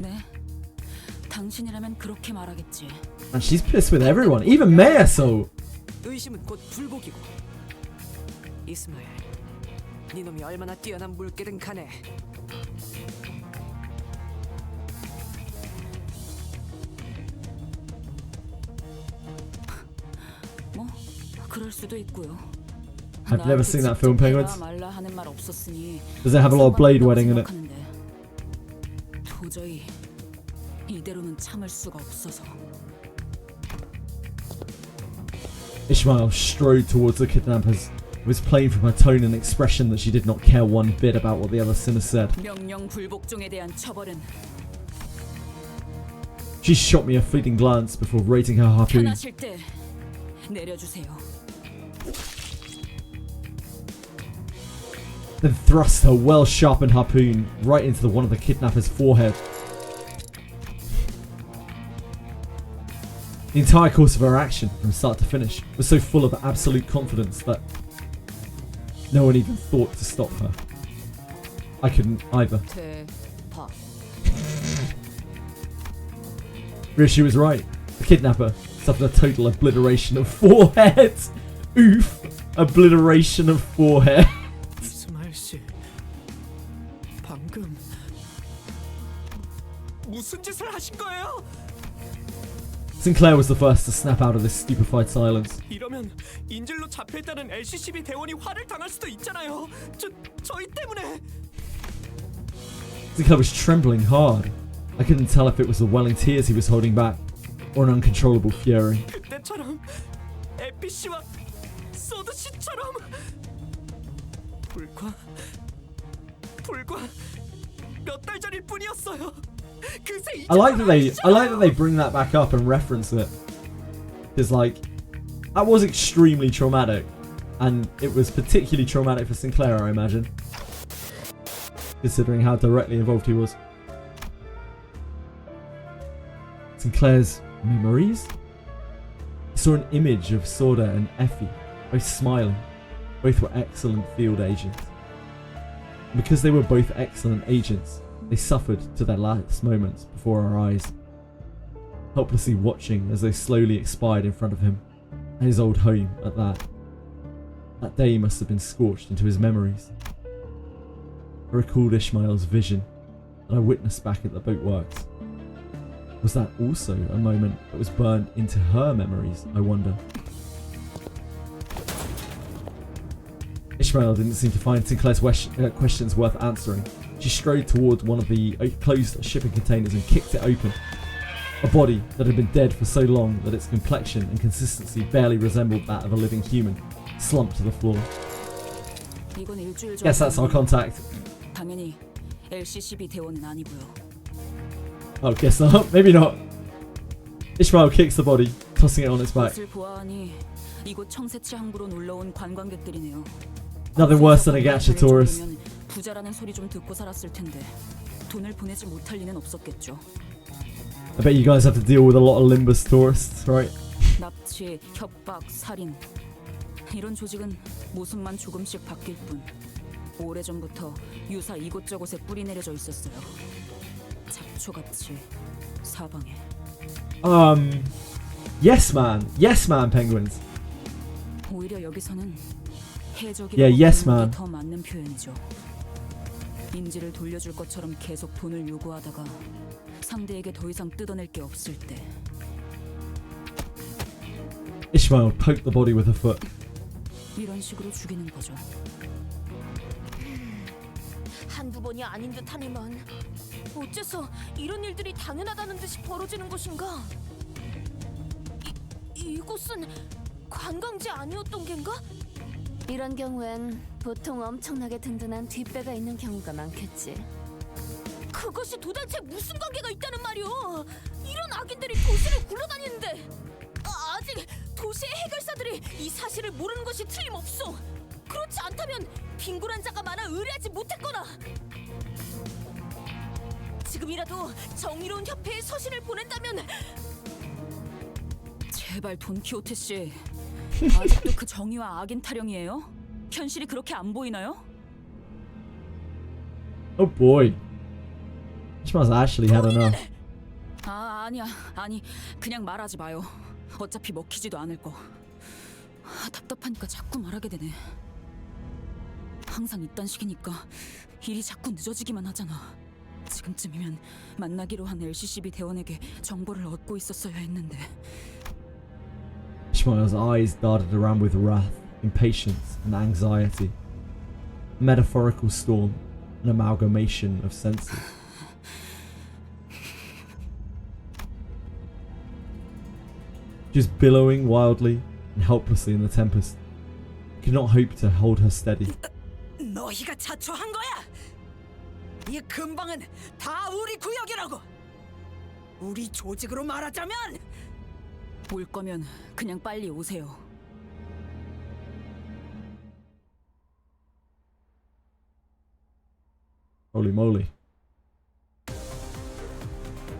네, 당신이라면 그렇게 말하겠지. And she's pissed with everyone, even Mayor, so. 의심은 곧 불복이고. 이스마엘, 네 놈이 얼마나 뛰어난 물개든 간에 뭐 그럴 수도 있고요. I've never seen that film, Penguins. 말라 하는 말 없었으니 Does it have a lot of blade wedding in it? 도저히 이대로는 참을 수가 없어서. Ishmael strode towards the kidnappers. It was plain from her tone and expression that she did not care one bit about what the other sinners said. 명령 불복종에 대한 처벌은 She shot me a fleeting glance before raising her harpoon. 편하실 때 내려주세요. Then thrust her well-sharpened harpoon right into one of the kidnappers' forehead. The entire course of her action, from start to finish, was so full of absolute confidence that no one even thought to stop her. I couldn't either. 대박. Rishi was right. The kidnapper suffered a total obliteration of 4 heads. Oof. Obliteration of 4 heads. 이스마엘 씨, 방금 무슨 짓을 하신 거예요? Sinclair was the first to snap out of this stupefied silence. 이러면 인질로 잡혀있다는 LCCB 대원이 화를 당할 수도 있잖아요. 저희 때문에. Sinclair was trembling hard. I couldn't tell if it was the welling tears he was holding back or an uncontrollable fury. 그때처럼 에피 씨와 소드 씨처럼 불과 몇 달 전일 뿐이었어요. 그새 I like that they bring that back up and reference it. Because like that was extremely traumatic, and it was particularly traumatic for Sinclair, I imagine, considering how directly involved he was. Sinclair's memories? He saw an image of Sorda and Effie, both smiling. Both were excellent field agents. And because they were both excellent agents, they suffered to their last moments before our eyes, helplessly watching as they slowly expired in front of him, and his old home at that. That day must have been scorched into his memories. I recalled Ishmael's vision that I witnessed back at the boatworks. Was that also a moment that was burned into her memories, I wonder? Ishmael didn't seem to find Sinclair's questions worth answering. She strode toward one of the closed shipping containers and kicked it open. A body that had been dead for so long that its complexion and consistency barely resembled that of a living human slumped to the floor. Guess that's our contact. 당연히 LCCB 대원은 아니고요. Oh, guess not. Maybe not. Ishmael kicks the body, tossing it on its back. 것을 보아하니 이곳 청새치 항구로 놀러 온 관광객들이네요. Nothing worse than a Gacha tourist. 부자라는 소리 좀 듣고 살았을 텐데 돈을 보내지 못할 리는 없었겠죠. I bet you guys have to deal with a lot of Limbus tourists, right? 납치, 협박, 살인 이런 조직은 모습만 조금씩 바뀔 뿐 오래전부터 유사 이곳저곳에 뿌리 내려져 있었어요. 잡초같이 사방에. Yes man penguins. 오히려 여기서는 해적이라고 Yeah, yes, 부르는 man. 게 더 맞는 표현이죠. 인지를 돌려줄 것처럼 계속 돈을 요구하다가 상대에게 더 이상 뜯어낼 게 없을 때. Ishmael poked the body with her foot. 이런 식으로 죽이는 거죠. 한두 번이 아닌 듯하네만 어째서 이런 일들이 당연하다는 듯이 벌어지는 것인가? 이곳은 관광지 아니었던 겐가? 이런 경우엔 보통 엄청나게 든든한 뒷배가 있는 경우가 많겠지. 그것이 도대체 무슨 관계가 있다는 말이오? 이런 악인들이 도시를 굴러다니는데 아직 도시의 해결사들이 이 사실을 모르는 것이 틀림없어. 그렇지 않다면 빈곤한 자가 많아 의뢰하지 못했거나 지금이라도 정의로운 협회에 서신을 보낸다면. 제발 돈키호테 씨, 아직도 그 정의와 악인 타령이에요? 현실이 그렇게 안 보이나요? Oh boy. Ishmael's actually had enough. 아니 그냥 말하지 마요. 어차피 먹히지도 않을 거. 답답하니까 자꾸 말하게 되네. 항상 이딴 식이니까 일이 자꾸 늦어지기만 하잖아. 지금쯤이면 만나기로 한 LCCB 대원에게 정보를 얻고 있었어야 했는데. Ishmael's eyes darted around with wrath, impatience, and anxiety. A metaphorical storm, an amalgamation of senses. She was billowing wildly and helplessly in the tempest. He could not hope to hold her steady. 너희가 자초한 거야. 이 근방은 다 우리 구역이라고. 우리 조직으로 말하자면. 올 거면 그냥 빨리 오세요. Holy moly.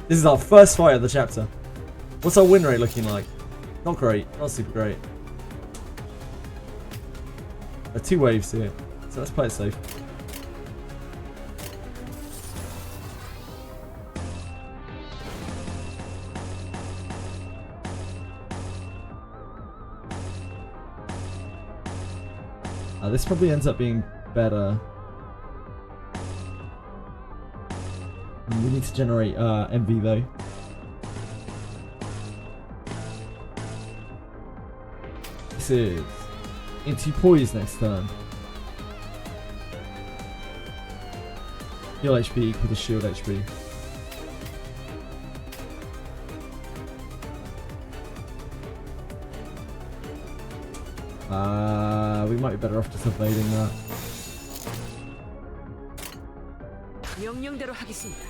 This is our first fight of the chapter. What's our win rate looking like? Not great, not super great. There are 2 waves here, so let's play it safe. This probably ends up being better. We need to generate MV though. This is into poise next turn. Heal HP equal to shield HP. We might be better off just evading that. 명령대로 하겠습니다.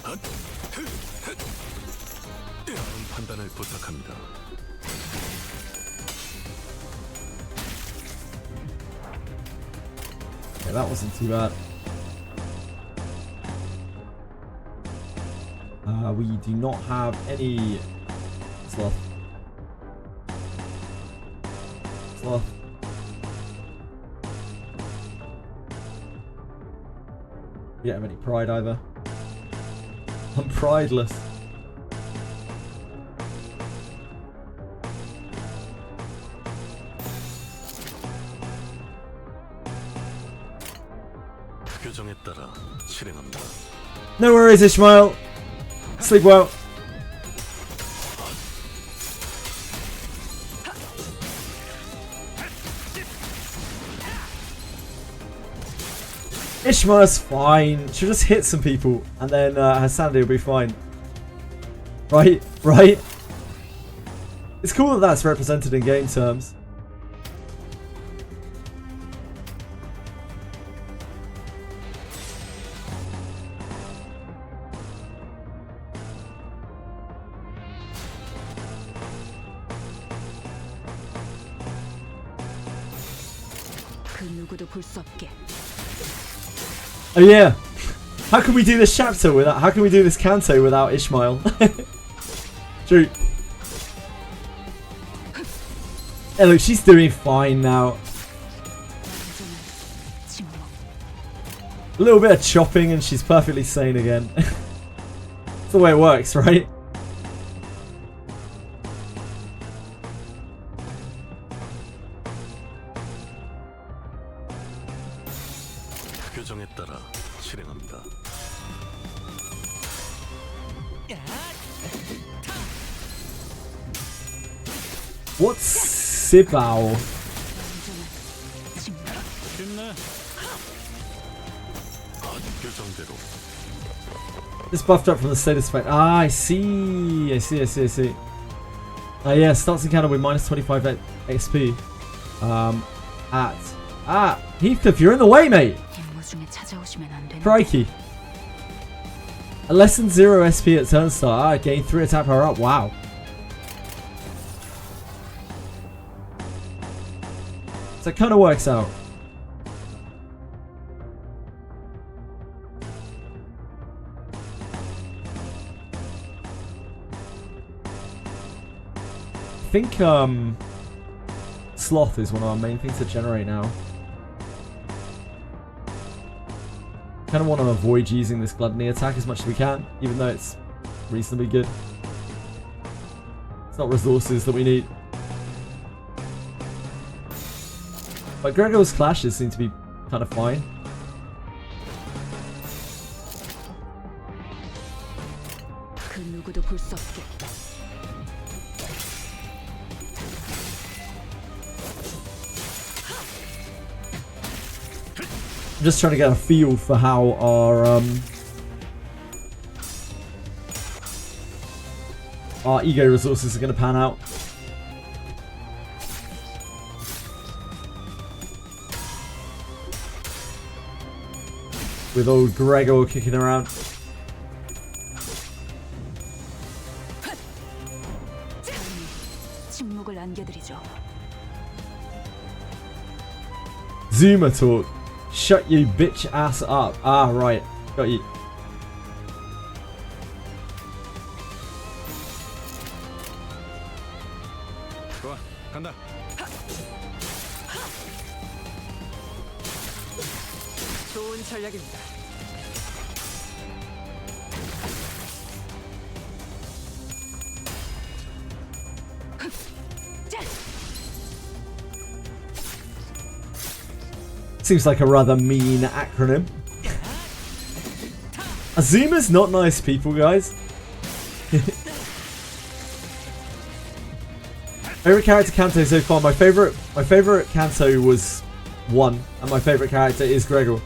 다음 판단을 부탁합니다. Yeah, that wasn't too bad. We do not have any sloth. Sloth. We don't have any pride either. I'm prideless. 규정에 따라 실행합니다. No worries, Ishmael. Sleep well. Ishmael's fine. She'll just hit some people and then her sanity will be fine. Right? Right? It's cool that that's represented in game terms. Oh yeah. How can we do this chapter without? How can we do this canto without Ishmael? True. Hey, look, she's doing fine now. A little bit of chopping and she's perfectly sane again. That's the way it works, right? 규정에 따라 실행합니다. What's Sibao? 규정대로. It's buffed up from the status effect. Ah, I see. I see. Yeah, starts encounter with minus 25 XP. Heathcliff, you're in the way, mate. Crikey. A less than 0 SP at turn start. Gain 3 attack power up. Wow. So it kind of works out. I think Sloth is one of our main things to generate now. Kind of want to avoid using this Gluttony attack as much as we can, even though it's reasonably good. It's not resources that we need. But Gregor's clashes seem to be kind of fine. I'm just trying to get a feel for how our ego resources are going to pan out. With old Gregor kicking around. Zuma talk. Shut you bitch ass up. Ah, right. Got you. 좋아, 간다. 좋은 전략입니다. Seems like a rather mean acronym. Azuma's not nice people, guys. Favorite character Kanto so far. My favorite Kanto was 1, and my favorite character is Gregor.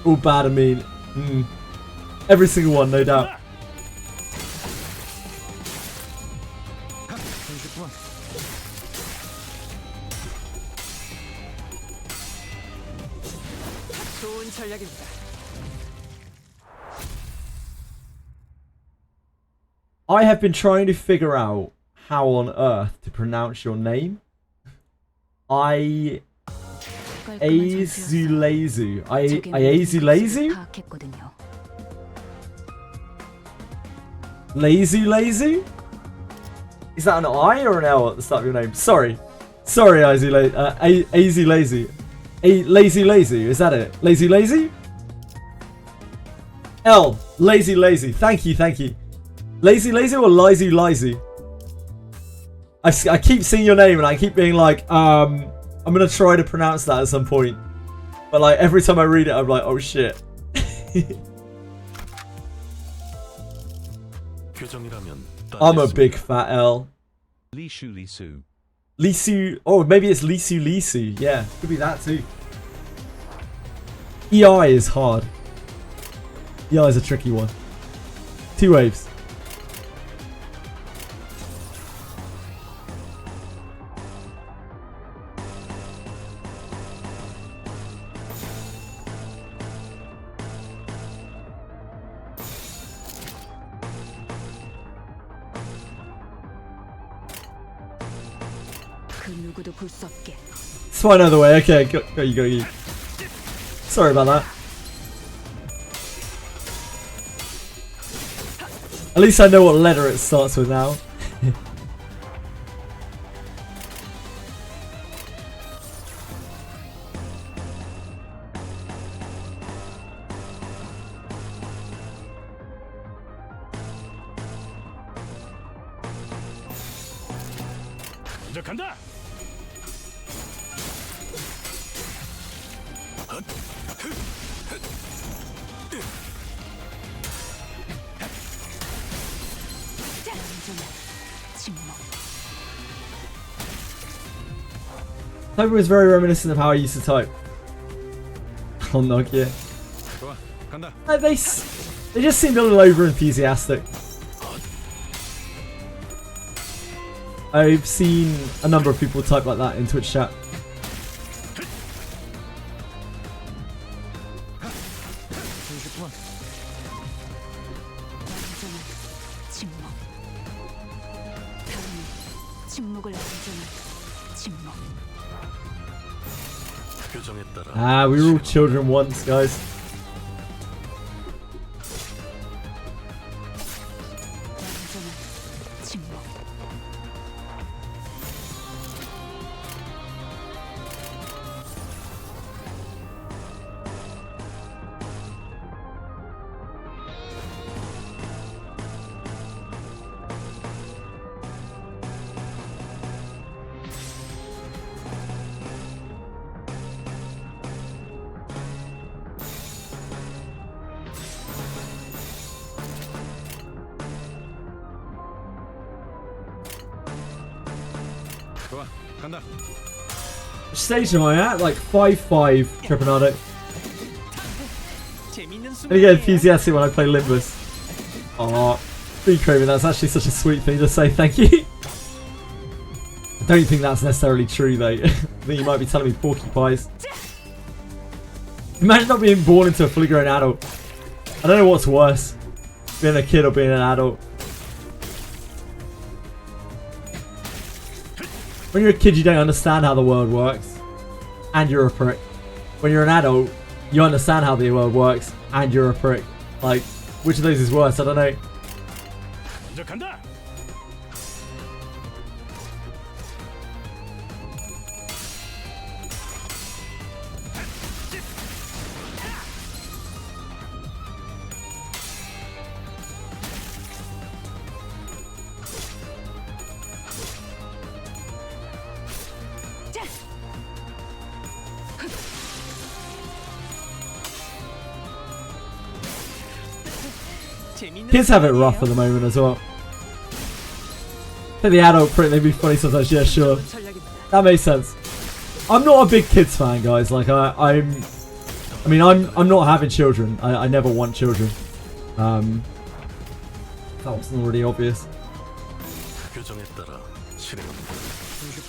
All bad and mean. Every single one, no doubt. 좋은 전략입니다. I have been trying to figure out how on earth to pronounce your name. Azulezu. Azulezu? Lazu? Is that an I or an L at the start of your name? Sorry. Sorry, Azulezu. Lazy. Is that it? Lazy? L. Lazy. Thank you. Lazy or Lizy? I keep seeing your name and I keep being like, I'm gonna try to pronounce that at some point. But like every time I read it, I'm like, oh shit. I'm a big fat L. Lisu. Oh, maybe it's Lisu. Yeah, could be that too. EI is hard. EI is a tricky one. 2 waves. It's fine either way. Okay, go you. Sorry about that. At least I know what letter it starts with now. 간다. Typing was very reminiscent of how I used to type on Nokia. They just seemed a little over enthusiastic. I've seen a number of people type like that in Twitch chat. We were all children once, guys. Which stage am I at? Like 5-5 Trepanado. I get enthusiastic when I play Limbus. Aw, free Craven, that's actually such a sweet thing to say, thank you. I don't think that's necessarily true though. I think you might be telling me porcupines. Imagine not being born into a fully grown adult. I don't know what's worse, being a kid or being an adult. When you're a kid, you don't understand how the world works, and you're a prick. When you're an adult, you understand how the world works, and you're a prick. Like, which of those is worse? I don't know. Kids have it rough at the moment as well. For the adult prick, they'd be funny sometimes. Yeah, sure. That makes sense. I'm not a big kids fan, guys. Like I'm not having children. I never want children. That wasn't already obvious. 규정에 따라 실행합니다.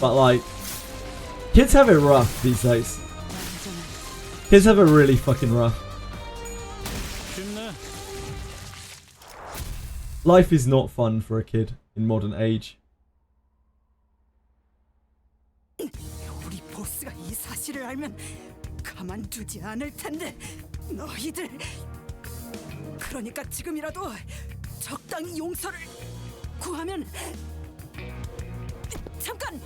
But like, kids have it rough these days. Kids have it really fucking rough. Life is not fun for a kid in modern age. 우리 보스가 이 사실을 알면 가만두지 않을 텐데 너희들. 그러니까 지금이라도 적당히 용서를 구하면. 잠깐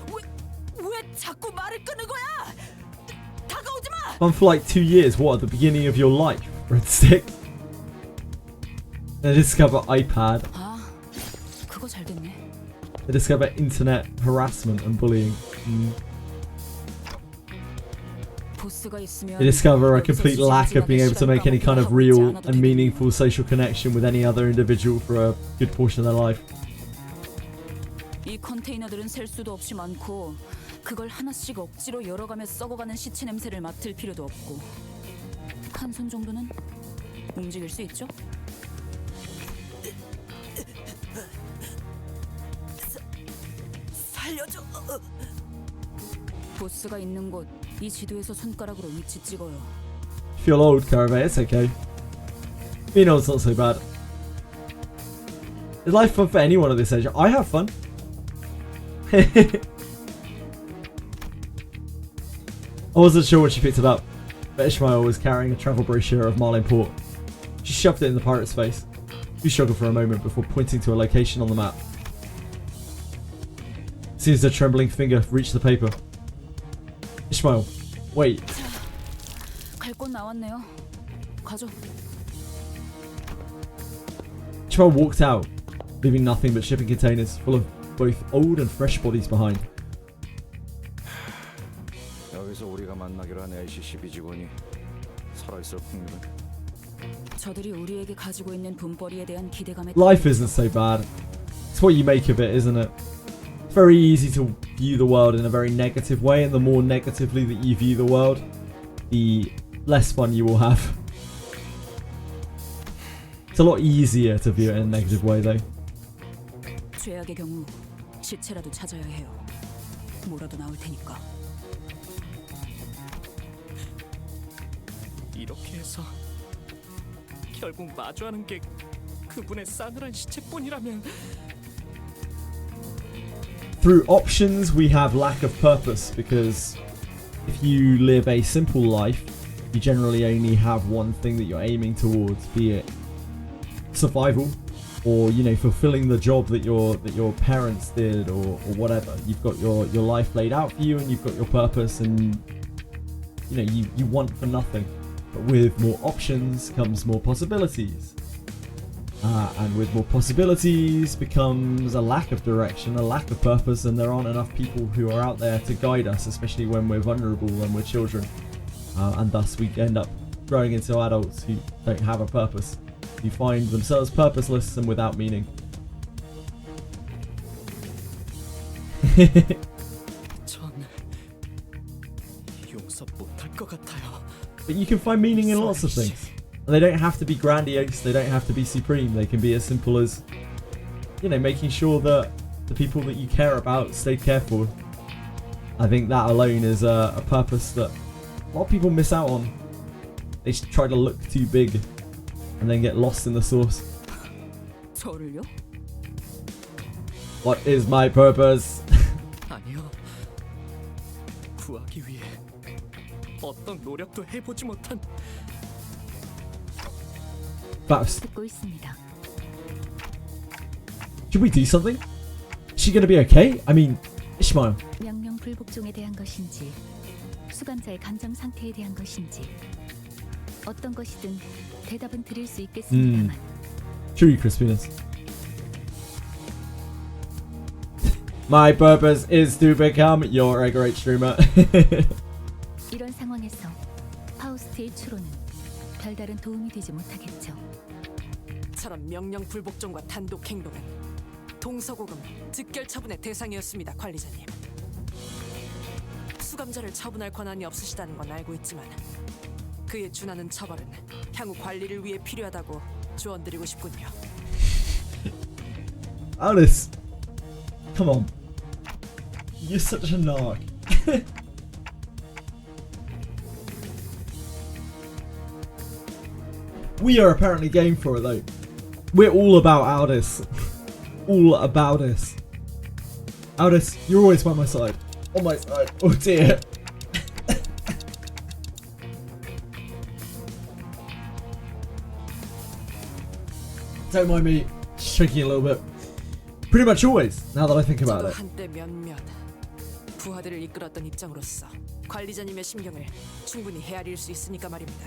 왜 자꾸 말을 끊는 거야? 다가오지 마. Fun for like 2 years. What, at the beginning of your life? Breadstick. They discover iPad. 아, 그거 잘 됐네. They discover internet harassment and bullying. 보스가 있으면 They discover a complete lack of being able to make any kind of real and meaningful social connection with any other individual for a good portion of their life. 이 컨테이너들은 셀 수도 없이 많고 그걸 하나씩 억지로 열어가며 썩어가는 시체 냄새를 맡을 필요도 없고 한 손 정도는 움직일 수 있죠? 살려줘. 보스가 있는 곳 이 지도에서 손가락으로 위치 찍어요. Feel old, Caravan. It's okay. You know, it's not so bad. Is life fun for anyone at this age? I have fun. I wasn't sure when she picked it up, but Ishmael was carrying a travel brochure of Marlin Port. She shoved it in the pirate's face. He struggled for a moment before pointing to a location on the map. As soon as her trembling finger reached the paper. Ishmael, wait. 갈 곳 나왔네요. 가죠. Ishmael walked out, leaving nothing but shipping containers full of both old and fresh bodies behind. 여기서 우리가 만나기로 한 LCCB 직원이 살아있을 확률은. 저들이 우리에게 가지고 있는 돈벌이에 대한 기대감에 Life isn't so bad. It's what you make of it, isn't it? It's very easy to view the world in a very negative way, and the more negatively that you view the world, the less fun you will have. It's a lot easier to view it in a negative way, though. 죄악의 경우 시체라도 찾아야 해요. 뭐라도 나올 테니까. 이렇게 해서 결국 마주하는 게 그분의 싸늘한 시체뿐이라면. Through options, we have lack of purpose, because if you live a simple life, you generally only have one thing that you're aiming towards, be it survival, or fulfilling the job that your parents did, or whatever. You've got your life laid out for you, and you've got your purpose, and you want for nothing. But with more options comes more possibilities. And with more possibilities becomes a lack of direction, a lack of purpose, and there aren't enough people who are out there to guide us, especially when we're vulnerable, when we're children. And thus we end up growing into adults who don't have a purpose, who find themselves purposeless and without meaning. 전 용서 못할 것 같아요. But you can find meaning in lots of things. And they don't have to be grandiose, they don't have to be supreme, they can be as simple as, making sure that the people that you care about stay cared for. I think that alone is a purpose that a lot of people miss out on. They try to look too big and then get lost in the source. 저를요? What is my purpose? 아니요. 구하기 위해 어떤 노력도 해보지 못한. 듣고 있습니다. Should we do something? Is she gonna be okay? I mean, Ishmael. 명령 불복종에 대한 것인지, 수감자의 감정 상태에 대한 것인지, 어떤 것이든 대답은 드릴 수 있겠습니다만. True crispiness. My purpose is to become your great streamer. 이런 상황에서 파우스트의 추론은 별다른 도움이 되지 못하겠죠. 저런 명령 불복종과 단독 행동은 동서고금 즉결 처분의 대상이었습니다, 관리자님. 수감자를 처분할 권한이 없으시다는 건 알고 있지만 그에 준하는 처벌은 향후 관리를 위해 필요하다고 조언드리고 싶군요. Alice, come on. You're such a narc. We are apparently game for it though. We're all about Aldous. All about us. Aldous, you're always by my side. On my side. Oh dear. Don't mind me shaking a little bit. Pretty much always, now that I think about 저도 it. 한때 몇몇 부하들을 이끌었던 입장으로서 관리자님의 심경을 충분히 헤아릴 수 있으니까 말입니다.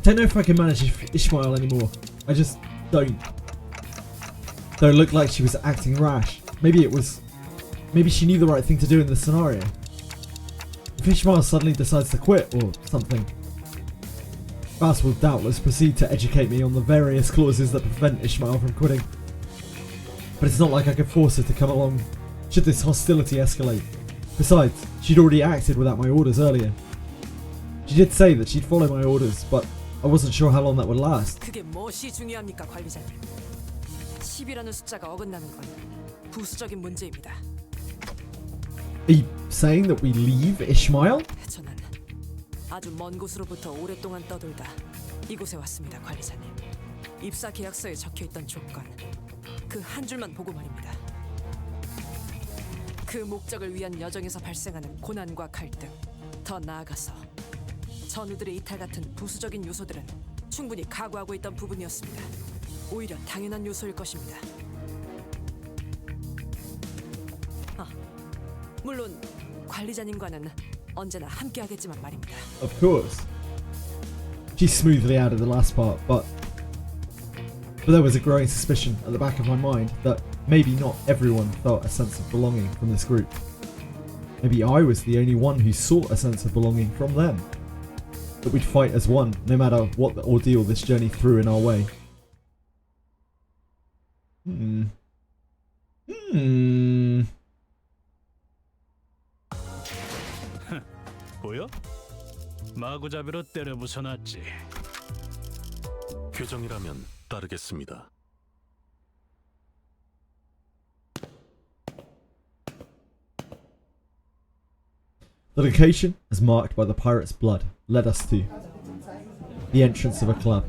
Don't know if I can manage Ishmael anymore. I just don't. Though it looked like she was acting rash. Maybe she knew the right thing to do in this scenario. If Ishmael suddenly decides to quit or something, Bass will doubtless proceed to educate me on the various clauses that prevent Ishmael from quitting. But it's not like I could force her to come along should this hostility escalate. Besides, she'd already acted without my orders earlier. She did say that she'd follow my orders, but I wasn't sure how long that would last. 그게 무엇이 중요합니까, 관리자님? 10이라는 숫자가 어긋나는 건 부수적인 문제입니다. Are you saying that we leave Ishmael? 저는 아주 먼 곳으로부터 오랫동안 떠돌다 이곳에 왔습니다, 관리자님. 입사 계약서에 적혀있던 조건, 그 한 줄만 보고 말입니다. 그 목적을 위한 여정에서 발생하는 고난과 갈등, 더 나아가서 전우들의 이탈 같은 부수적인 요소들은 충분히 각오하고 있던 부분이었습니다. 오히려 당연한 요소일 것입니다. 물론 관리자님과는 언제나 함께하겠지만 말입니다. Of course. She smoothly added the last part, but there was a growing suspicion at the back of my mind that maybe not everyone felt a sense of belonging from this group. Maybe I was the only one who sought a sense of belonging from them. That we'd fight as one, no matter what the ordeal this journey threw in our way. 보여? 마구잡이로 때려 부숴놨지. 규정이라면 따르겠습니다. The location, as marked by the pirate's blood, led us to the entrance of a club.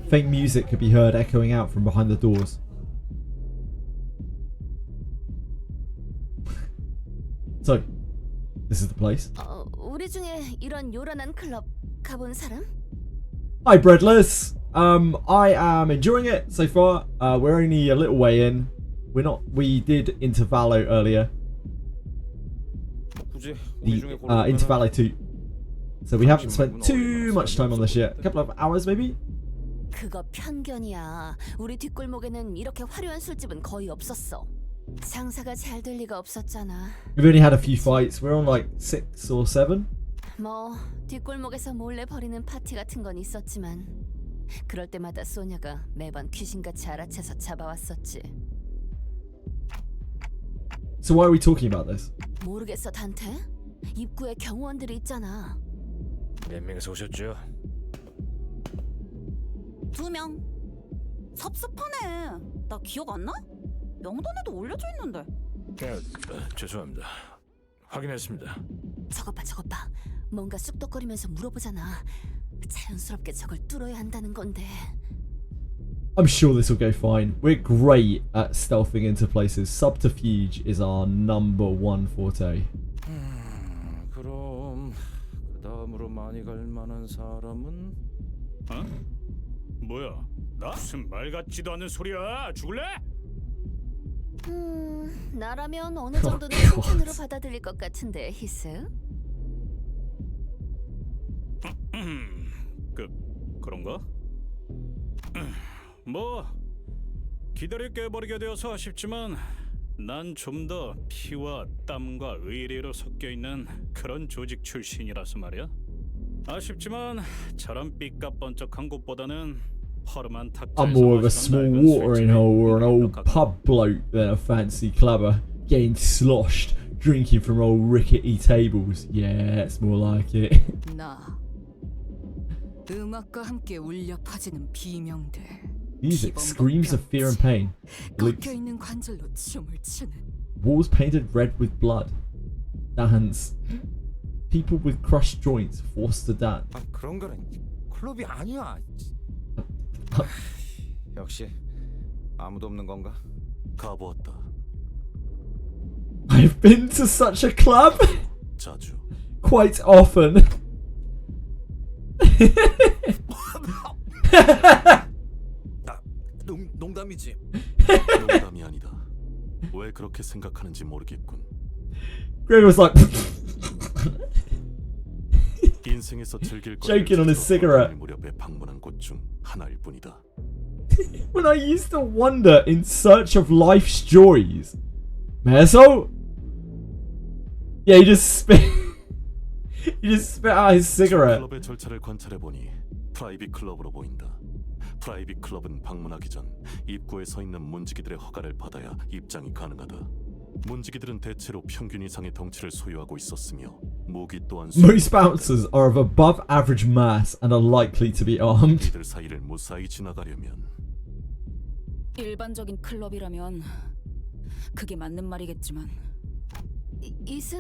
Faint music could be heard echoing out from behind the doors. So, this is the place. 우리 중에 이런 요란한 클럽 가본 사람? Hi, Breadless. I am enjoying it so far. We're only a little way in. We did Intervallo earlier. The Intervallo 2. So we haven't spent too much time on this yet. A couple of hours maybe? 그거 편견이야. 우리 뒷골목에는 이렇게 화려한 술집은 거의 없었어. 장사가 잘 될 리가 없었잖아. We've only had a few fights. We're on like 6 or 7. 뭐 뒷골목에서 몰래 벌이는 파티 같은 건 있었지만 그럴 때마다 소녀가 매번 귀신같이 알아채서 잡아왔었지. So why are we talking about this? 모르겠어, 단테? 입구에 경호원들이 있잖아. 몇 명이서 오셨죠? 2명. 섭섭하네. 나 기억 안 나? 명단에도 올려져 있는데. 죄송합니다. 확인했습니다. 저것 봐. 뭔가 쑥덕거리면서 물어보잖아. 자연스럽게 저걸 뚫어야 한다는 건데. I'm sure this will go fine. We're great at stealthing into places. Subterfuge is our #1 forte. 그럼 그 다음으로 많이 갈 만한 사람은? 어? 뭐야? 나? 무슨 말 같지도 않은 소리야? 죽을래? 나라면 어느 정도는 칭찬으로 받아들일 것 같은데, 히스? 그런가? 뭐 기다릴 게 버리게 되어서 아쉽지만 난 좀 더 피와 땀과 의리로 섞여 있는 그런 조직 출신이라서 말이야. 아쉽지만 저런 삐까번쩍한 곳보다는 허름한 탁자에서 I'm more of a small watering hole or an old pub bloke than a fancy clubber getting sloshed, drinking from old rickety tables. Yeah, it's more like it. 나 음악과 함께 울려 퍼지는 비명들. Music screams of fear and pain. 꺾여 있는 관절로 춤을 추는. Walls painted red with blood. Dance. People with crushed joints forced to dance. 아, 그런 거는 클럽이 아니야. 역시 아무도 없는 건가? 가보았다. I've been to such a club 자주. quite often. 농담이지. 농담이 아니다. 왜 그렇게 생각하는지 모르겠군. Greg was like 인생에서 즐길 Joking on his cigarette. 무렵에 방문한 곳 중 하나일 뿐이다. when I used to wander in search of life's joys. Man, so yeah, he just spit out his cigarette. 클럽의 절차를 관찰해 보니 프라이빗 클럽으로 보인다. 프라이빗 클럽은 방문하기 전 입구에 서 있는 문지기들의 허가를 받아야 입장이 가능하다. 문지기들은 대체로 평균 이상의 덩치를 소유하고 있었으며 무기 또한 Most bouncers are of above average mass and are likely to be armed. 이들 사이를 무사히 지나가려면 일반적인 클럽이라면 그게 맞는 말이겠지만. 이스?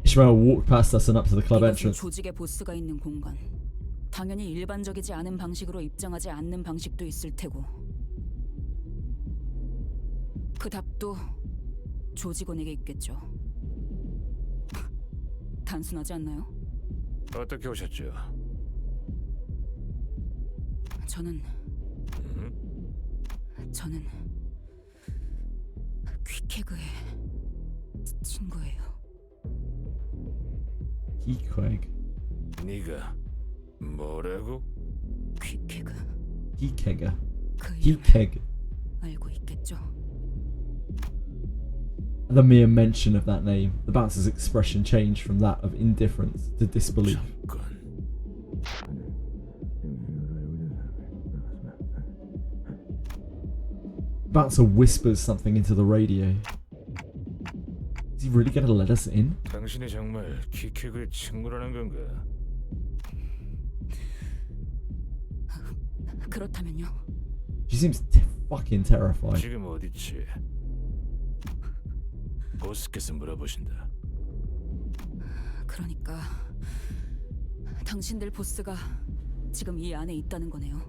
Ishmael walked past us and up to the club 이것은 entrance. 조직의 보스가 있는 공간. 당연히 일반적이지 않은 방식으로 입장하지 않는 방식도 있을 테고. 그 답도 조직원에게 있겠죠. 단순하지 않나요? 어떻게 오셨죠? 저는 퀵해그의 친구예요. Geekeg. 네가 뭐라고? 퀵해그. Geekeg. 그 Geekeg. 알고 있겠죠? The mere mention of that name, the bouncer's expression changed from that of indifference to disbelief. Bouncer whispers something into the radio. Is he really going to let us in? 당신이 정말 퀵해그의 친구라는 건가? 그렇다면요. She seems fucking terrified. 지금 어디지? 보스께서 물어보신다. 그러니까 당신들 보스가 지금 이 안에 있다는 거네요.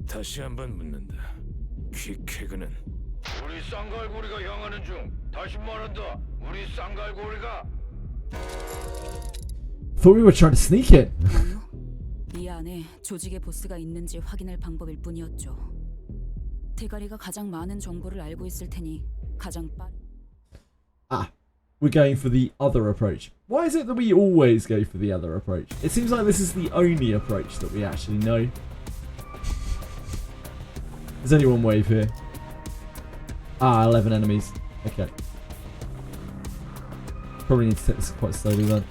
다시 한번 묻는다. 퀵해그는 우리 쌍갈고리가 향하는 중. 다시 말한다. 우리 쌍갈고리가. Thought we were trying to sneak it. 아니요. 이 안에 조직의 보스가 있는지 확인할 방법일 뿐이었죠. 대가리가 가장 많은 정보를 알고 있을 테니 가장 빠른. We're going for the other approach. Why is it that we always go for the other approach? It seems like this is the only approach that we actually know. There's only one wave here. 11 enemies. Okay. Probably need to take this quite slowly then.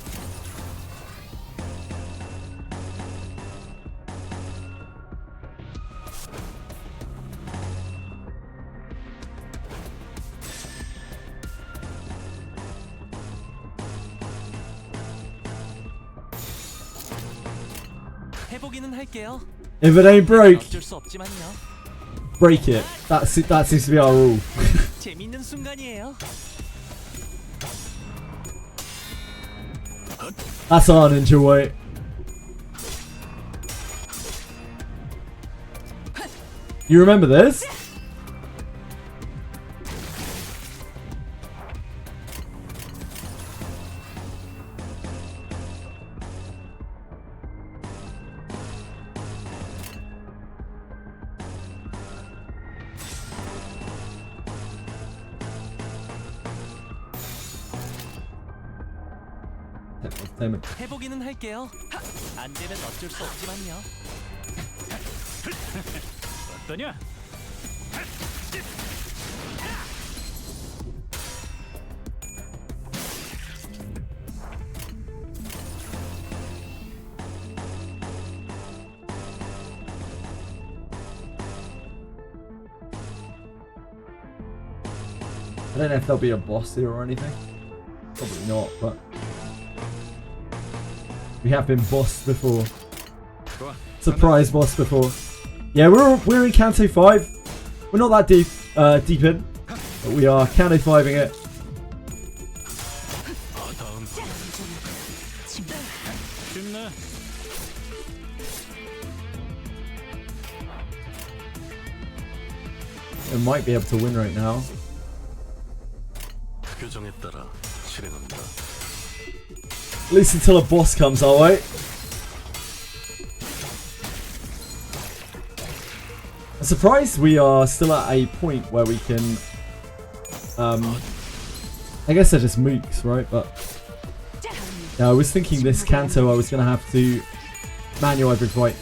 해보기는 할게요. If it ain't broke, 어쩔 수 없지만요. break it. That seems to be our rule. 재밌는 순간이에요. That's our ninja way. You remember this? 해보기는 할게요. 안 되면 어쩔 수 없지만요. 어떠냐? I don't know if there'll be a boss here or anything. Probably not, but We have been bossed before. Surprise boss before. Yeah, we're in Canto 5. We're not that deep in, but we are Canto 5ing it. We might be able to win right now. At least until a boss comes our way. I'm surprised we are still at a point where we can... I guess they're just mooks, right? But yeah, I was thinking this Canto I was going to have to manual every fight.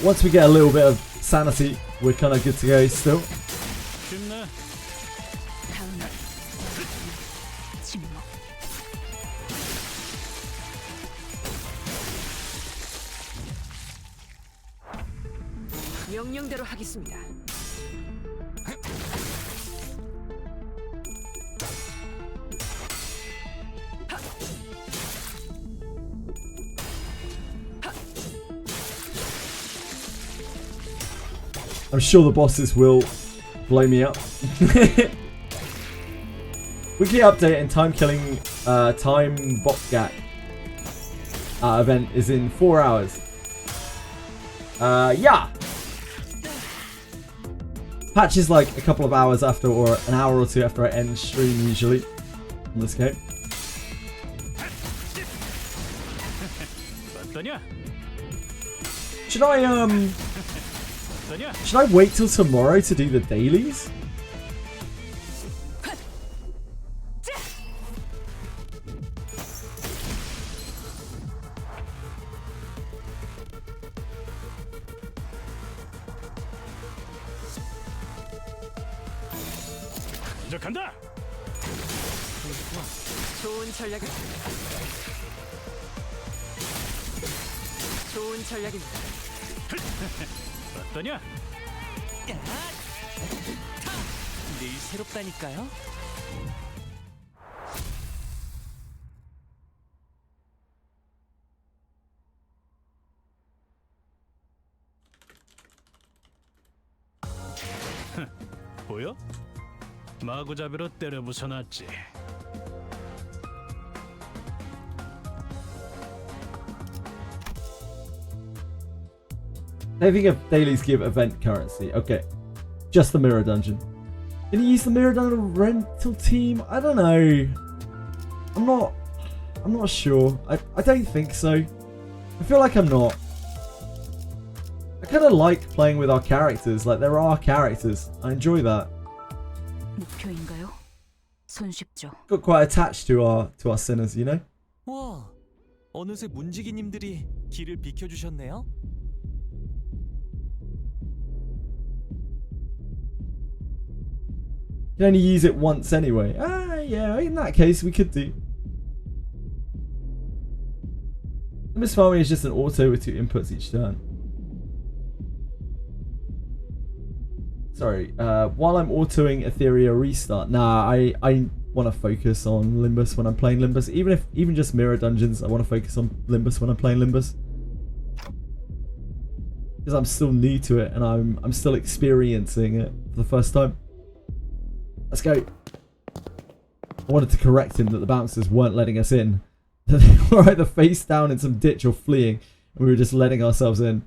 Once we get a little bit of sanity, we're kind of good to go still. 명령대로 하겠습니다. I'm sure the bosses will blow me up. Weekly update and time killing time botgat event is in 4 hours. Yeah. Patch is like a couple of hours after, or an hour or two after I end stream usually in this game. Should I wait till tomorrow to do the dailies? 간다. 좋은 전략입니다. 좋은 전략입니다. 어떠냐? 늘 새롭다니까요. 보여? 마구잡이로 때려 부숴놨지. I think if dailies give event currency. Okay. Just the mirror dungeon. Can you use the mirror dungeon rental team? I don't know. I'm not sure. I don't think so. I feel like I'm not. I kind of like playing with our characters. Like, there are characters. I enjoy that. 목표인가요? 손쉽죠. Got quite attached to our sinners, you know? 와, 어느새 문지기님들이 길을 비켜주셨네요. You can only use it once anyway. Ah, yeah, in that case, we could do. Limbus farming is just an auto with 2 inputs each turn. Sorry, while I'm autoing Etheria Restart. Nah, I want to focus on Limbus when I'm playing Limbus. Even just mirror dungeons, I want to focus on Limbus when I'm playing Limbus. Because I'm still new to it and I'm still experiencing it for the first time. Let's go. I wanted to correct him that the bouncers weren't letting us in. They were either face down in some ditch or fleeing, and we were just letting ourselves in.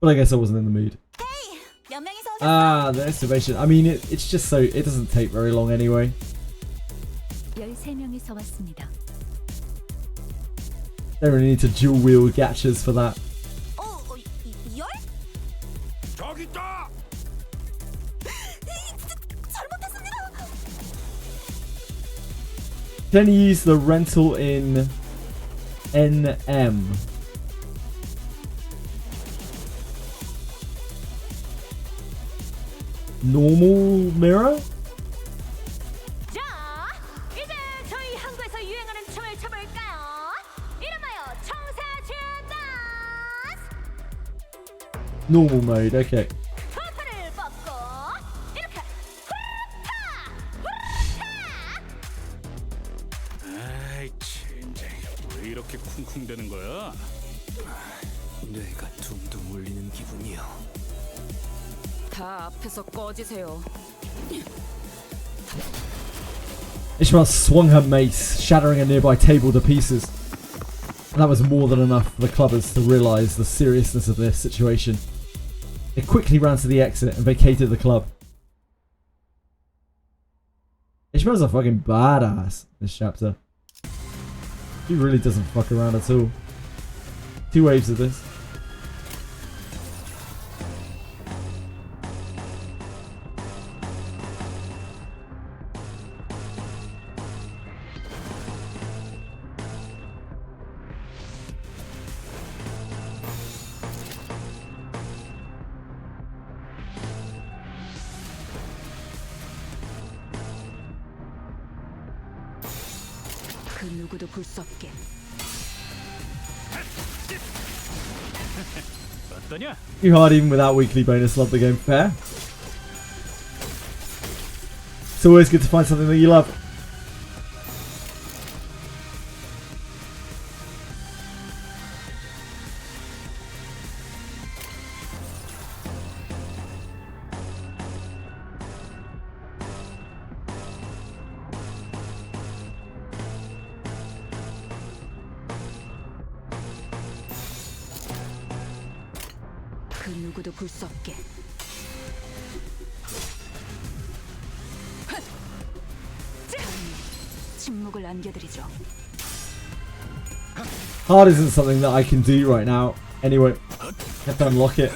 But I guess I wasn't in the mood. Ah, the excavation. I mean, it's just so... It doesn't take very long anyway. 13명이서 왔습니다. Don't really need to dual wield gachas for that. 저기 있다. Can you use the rental in NM? Normal mirror? 자, 이제 저희 항구에서 유행하는 춤을 춰볼까요? 이름하여 청사춘 댄스. Normal mode, okay. 허파를 뻗고 이렇게 후루타 후루타. 뇌가 둥둥 울리는 기분이요. 다 앞에서 꺼지세요. Ishmael swung her mace, shattering a nearby table to pieces. And that was more than enough for the clubbers to realise the seriousness of their situation. They quickly ran to the exit and vacated the club. Ishmael's a fucking badass this chapter. He really doesn't fuck around at all. 2 waves of this. 그 누구도 볼 수 없게. 어떠냐? You hard even without weekly bonus. Love the game. Fair. It's always good to find something that you love. 그 누구도 볼 수 없게. 침묵을 안겨드리죠. Hard isn't something that I can do right now. Anyway, I have to unlock it.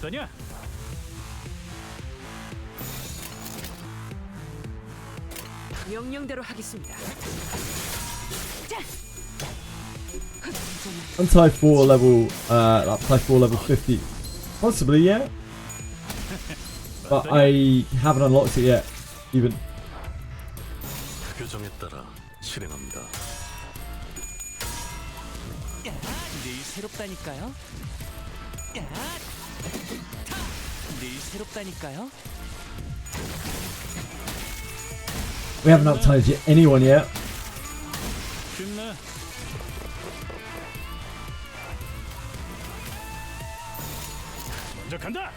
어떠냐? 명령대로 하겠습니다. Untie 4 level, Untie 4 level 50. Possibly, yeah. But I haven't unlocked it yet, even. 규정에 따라 실행합니다. 늘 새롭다니까요. 늘 새롭다니까요. We haven't uptied anyone yet. 쉽네. 먼저 간다.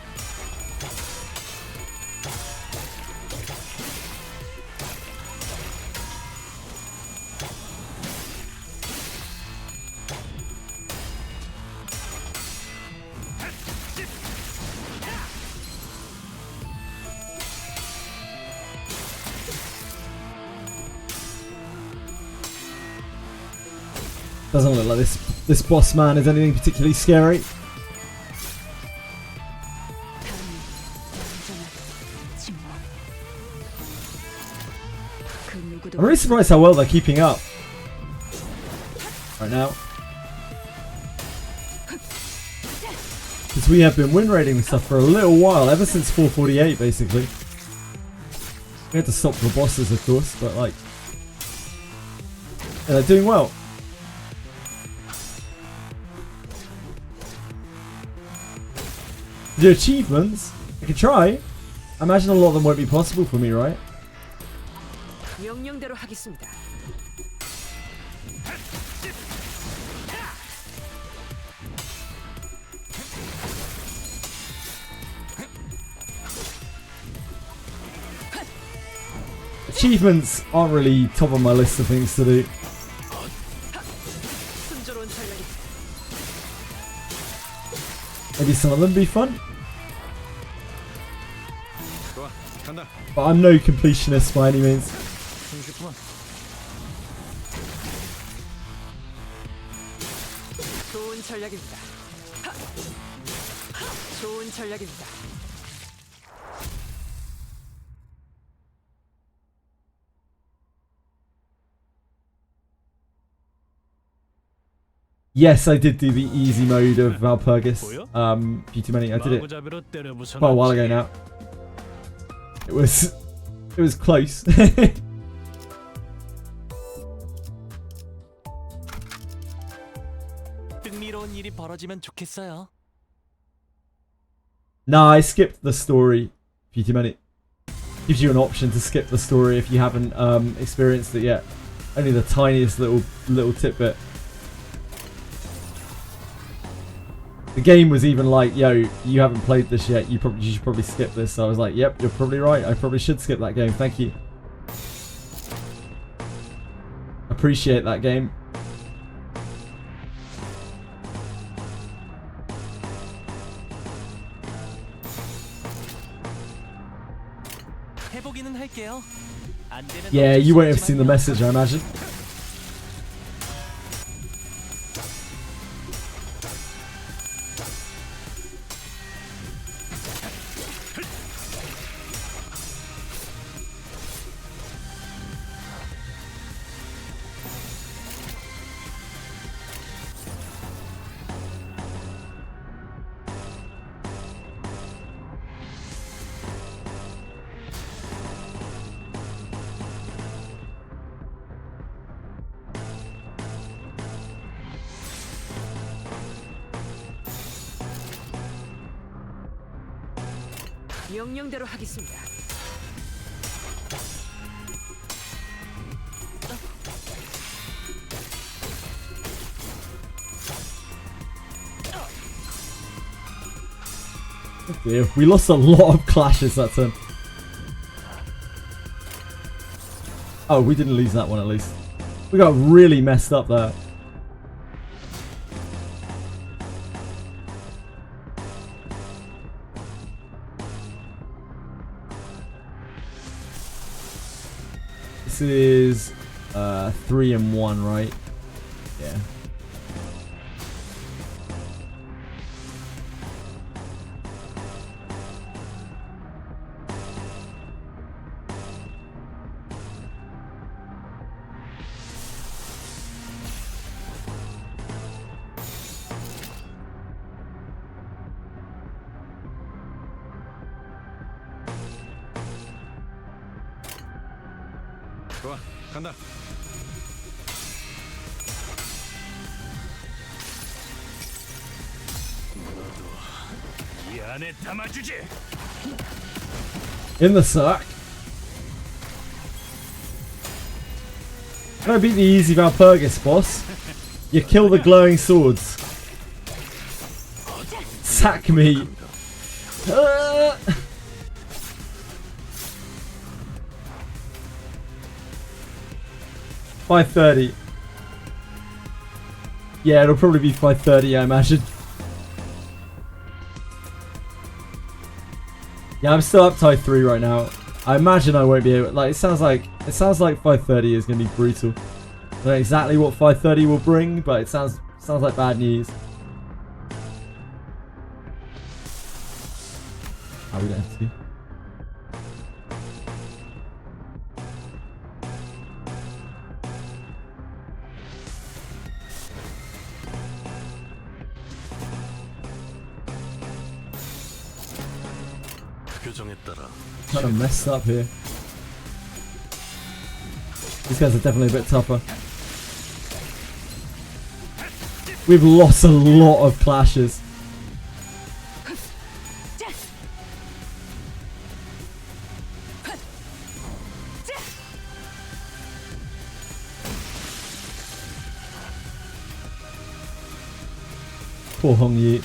Doesn't look like this boss man is anything particularly scary. I'm really surprised how well they're keeping up right now. Because we have been win rating this stuff for a little while, ever since 448 basically. We had to stop the bosses of course, but like, yeah, they're doing well. The achievements, I can try. I imagine a lot of them won't be possible for me, right? 명령대로 하겠습니다. Achievements aren't really top of my list of things to do. 순조로운 전략이 Maybe some of them be fun. 좋아, 간다. But I'm no completionist by any means. 좋은 전략입니다. 좋은 전략입니다. Yes, I did do the easy mode of Valpurgis. Few too many. I did it quite a while ago now. It was close. 흥미로운 일이 벌어지면 좋겠어요. Nah, I skipped the story. Few too many. Gives you an option to skip the story if you haven't experienced it yet. Only the tiniest little tidbit. The game was even like, yo, you haven't played this yet. You should probably skip this. So I was like, yep, you're probably right. I probably should skip that game. Thank you. Appreciate that game. Yeah, you won't have seen the message, I imagine. 명령대로 하겠습니다. Dear, we lost a lot of clashes that turn. Oh, we didn't lose that one at least. We got really messed up there. This is 3 and 1, right? Yeah. 좋아, 간다. 이 안에 담아주지. In the sack. Can I beat the easy Valpurgis, boss? You kill the glowing swords. Sack me. 5:30. Yeah, it'll probably be 5:30, I imagine. Yeah, I'm still up to 3 right now. I imagine I won't be able. Like, it sounds like 5:30 is gonna be brutal. I don't know exactly what 5:30 will bring, but it sounds like bad news. Oh, we don't have to. Kind of messed up here. These guys are definitely a bit tougher. We've lost a lot of clashes. Poor Hong Yi.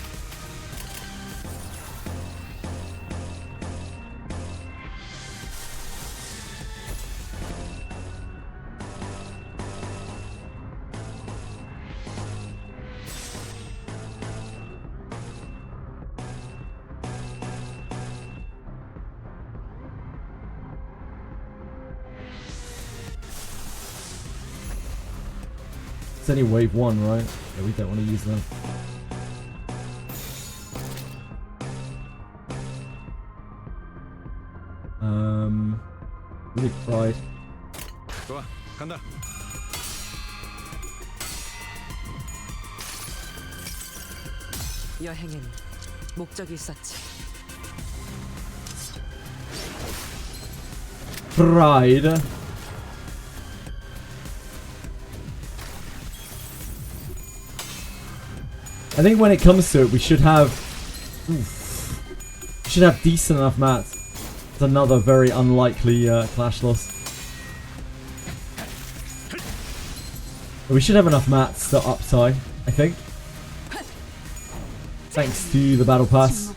It's only wave 1, right? Yeah, we don't want to use that. Really pride. 좋아, 간다. 여행엔 목적이 있었지. Pride. I think when it comes to it, we should have. Oof. You should have decent enough mats. It's another very unlikely clash loss. We should have enough mats to uptie, I think. Thanks to the battle pass.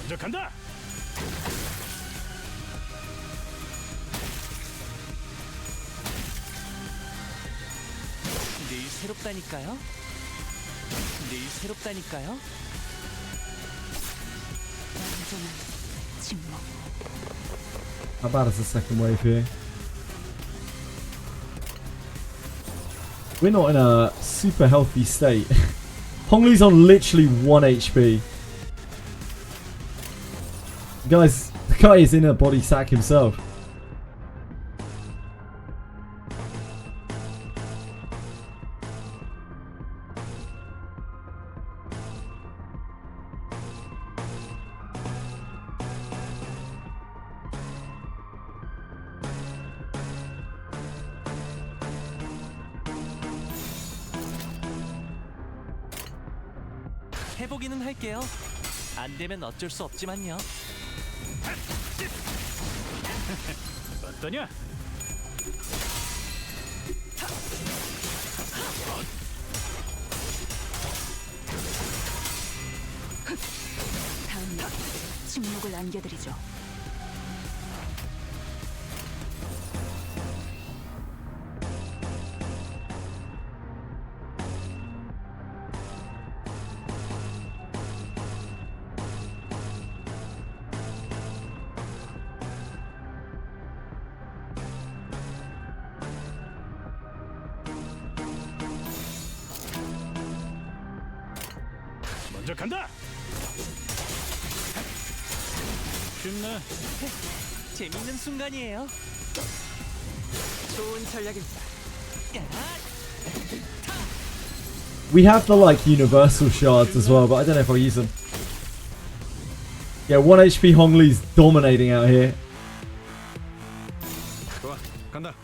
먼저 간다. 내일 새롭다니까요. 내일 새롭다니까요. 완전한 침묵. How bad is the second wave here? We're not in a super healthy state. Hongli's on literally 1 HP. Guys, the guy is in a body sack himself. 해보기는 할게요. 안 되면 어쩔 수 없지만요. 어떠냐? 다음에 침묵을 안겨드리죠. 먼저 간다. 쉽네. 재밌는 순간이에요. 좋은 전략입니다. We have the like universal shards as well, but I don't know if I'll use them. Yeah, 1 HP Hongli's dominating out here. 좋아, 간다.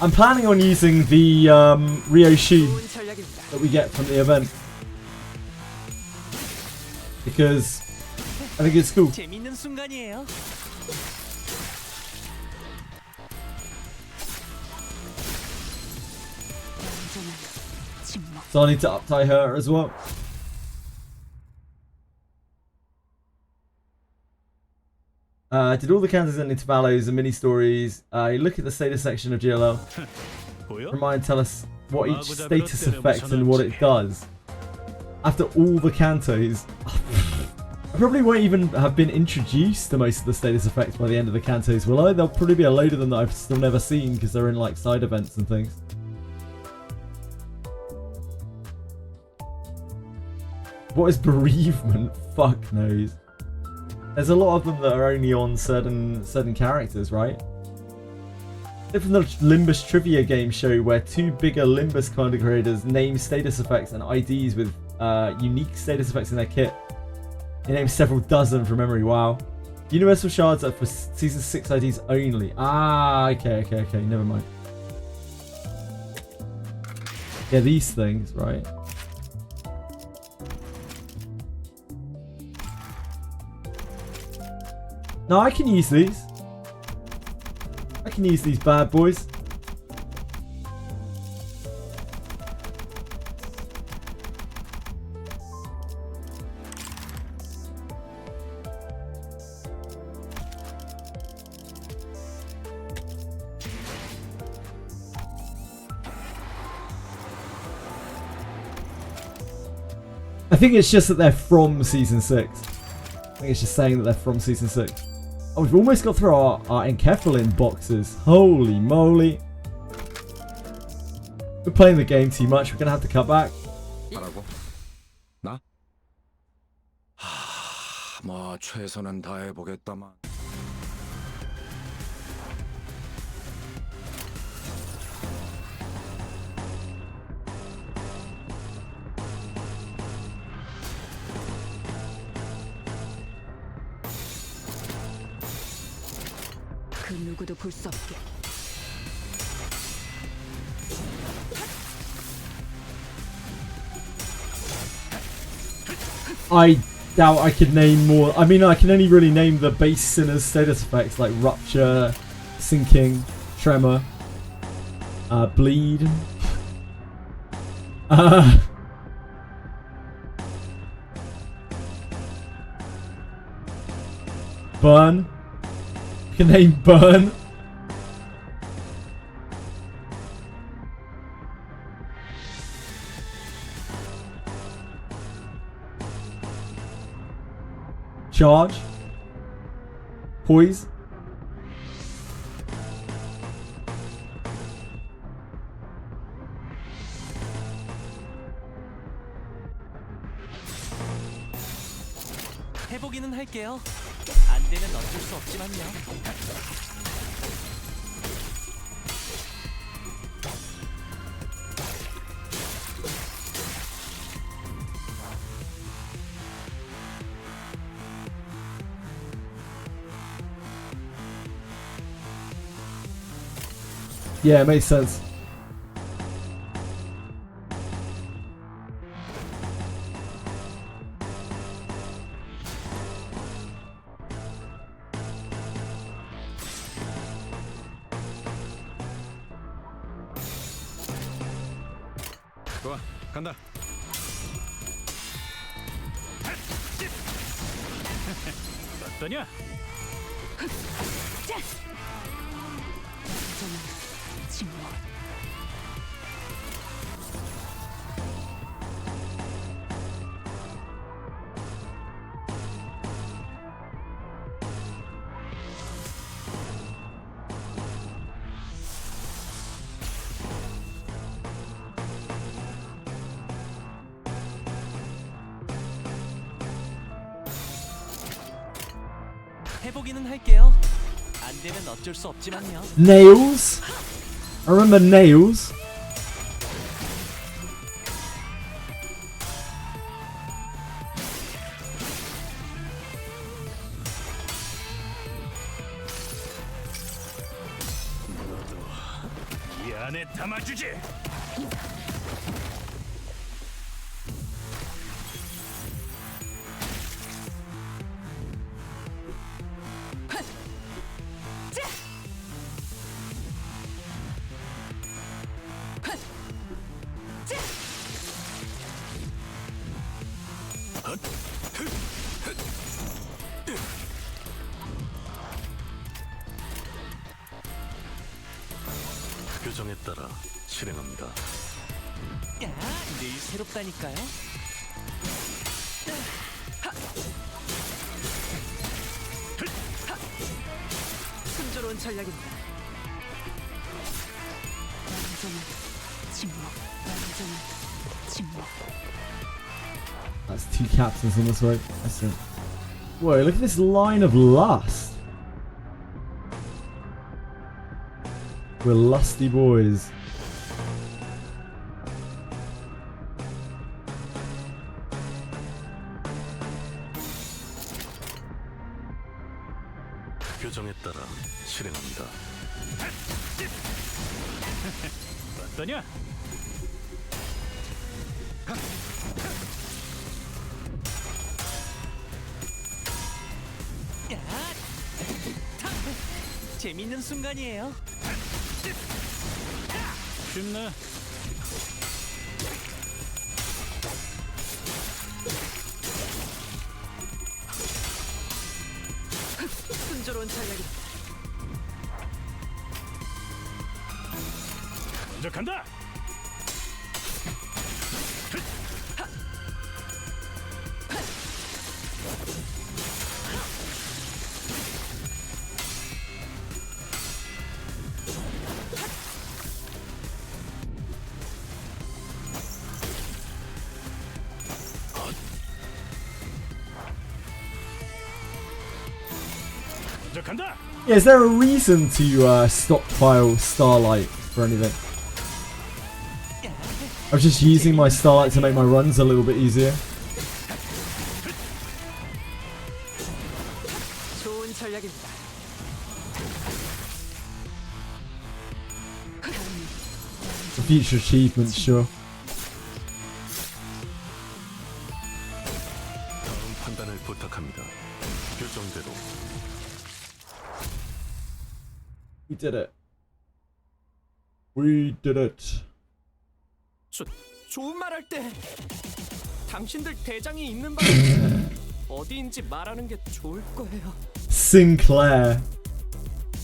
I'm planning on using the Ryoshi that we get from the event because I think it's cool. 재밌는 순간이에요. So I need to uptie her as well. Did all the counters and intervallos and mini stories. Look at the status section of GLL. Remind, tell us what each status effect and what it does. After all the cantos, I probably won't even have been introduced to most of the status effects by the end of the cantos, will I? There'll probably be a load of them that I've still never seen because they're in like side events and things. What is bereavement? Fuck knows. There's a lot of them that are only on certain characters, right? From the Limbus trivia game show where two bigger Limbus content creators name status effects and IDs with unique status effects in their kit. They named several dozen from memory. Wow. Universal shards are for season 6 IDs only. Ah, okay, never mind. Yeah, these things, right? No, I can use these. I can use these bad boys. I think it's just that they're from season 6. I think it's just saying that they're from season 6. Oh, we've almost got through our Enkephalin boxes. Holy moly. We're playing the game too much. We're going to have to cut back. 나? 뭐 최선은 다해보겠다만. 그 누구도 볼 수 없게. I doubt I could name more. I mean, I can only really name the base Sinner's status effects like Rupture, Sinking, Tremor, Bleed. Burn. I can name Burn. Charge. Poise. 해보기는 할게요. 안 되면 어쩔 수 없지만요. Yeah, it makes sense. 좋아, 간다. 어떠냐? 침묵. 해보기는 할게요. 안 되면 어쩔 수 없지만요. Nails. I remember Nails. 이 안에 담아주지. 규정에 따라 실행합니다. 야, 늘 새롭다니까요. 순조로운 전략입니다. 완전한 침묵. 완전한 침묵. That's two captains on this way. That's it. Whoa, look at this line of lust. We're lusty boys. 규정에 따라 실행합니다. 어떠냐? 야, 재밌는 순간이에요. 쉽네. 순조로운 전략입니다. 먼저 간다. 먼저 간다. Yeah, is there a reason to stockpile Starlight for anything? I was just using my Starlight to make my runs a little bit easier. 좋은 전략입니다. future achievements, sure. 다음 판단을 부탁합니다. 규정대로. We did it. We did it. 좋은 말 할 때 당신들 대장이 있는 방 어디인지 말하는 게 좋을 거예요. Sinclair.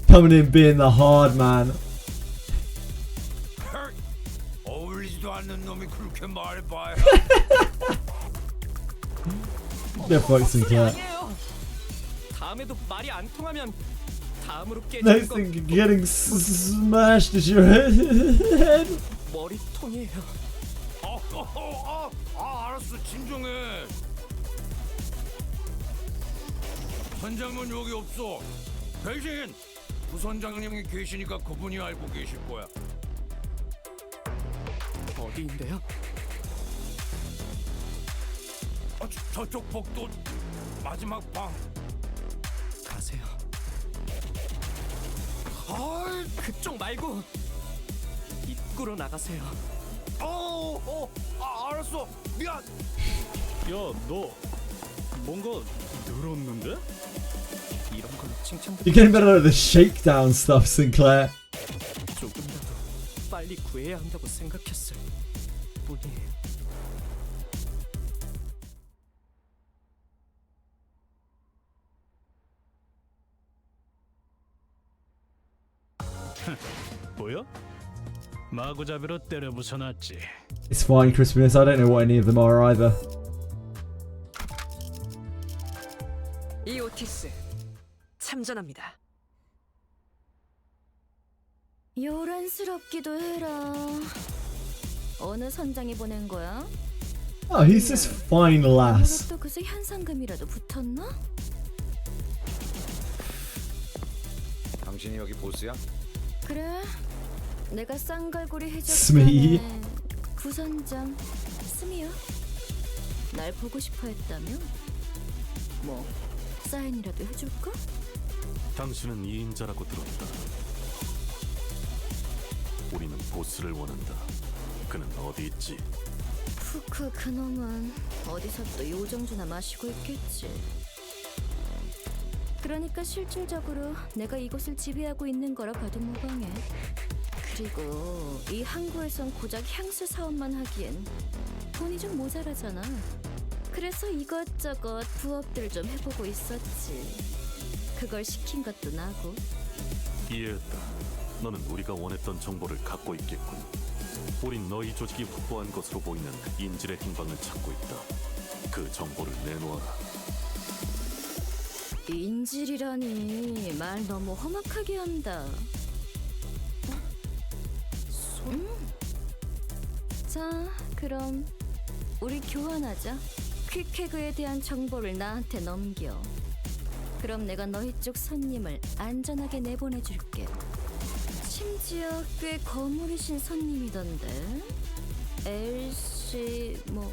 Coming in being the hard man. 어울리지도 않는 놈이 그렇게 말해봐야. Yeah, fuck Sinclair. 다음에도 말이 안 통하면 다음으로 깨지는 Next 거 thing, you're getting smashed as your head. 머리통이에요. 알았어, 진정해. 선장은 여기 없어. 대신 부선장님이 계시니까 그분이 알고 계실 거야. 어디인데요? 저쪽 복도 마지막 방. 가세요. 그쪽 말고 입구로 나가세요. 알았어. 미안. 야, 너 뭔가 늘었는데? 이런 걸로 칭찬. You're getting better at the shakedown stuff, Sinclair. 조금이라도 빨리 구해야 한다고 생각했을 뿐이에요. 보여? 마구잡이로 때려 부숴놨지. It's fine, Christmas. I don't know what any of them are either. 이오티스 참전합니다. 요란스럽기도 해라. 어느 선장이 보낸 거야? Oh, he's this fine lass. 또 그새 현상금이라도 붙었나? 당신이 여기 보스야? 그래. 내가 쌍갈고리 스미. 해줬다네. 구선장 스미야. 날 보고 싶어 했다며? 뭐 사인이라도 해줄까? 당신은 2인자라고 들었다. 우리는 보스를 원한다. 그는 어디 있지? 푸크 그놈은 어디서 또 요정주나 마시고 있겠지. 그러니까 실질적으로 내가 이곳을 지배하고 있는 거라 봐도 무방해. 그리고 이 항구에선 고작 향수 사업만 하기엔 돈이 좀 모자라잖아. 그래서 이것저것 부업들을 좀 해보고 있었지. 그걸 시킨 것도 나고. 이해했다. 너는 우리가 원했던 정보를 갖고 있겠군. 우린 너희 조직이 확보한 것으로 보이는 인질의 행방을 찾고 있다. 그 정보를 내놓아라. 인질이라니 말 너무 험악하게 한다. 자, 그럼 우리 교환하자. 퀵해그에 대한 정보를 나한테 넘겨. 그럼 내가 너희 쪽 손님을 안전하게 내보내줄게. 심지어 꽤 거물이신 손님이던데. 엘씨 뭐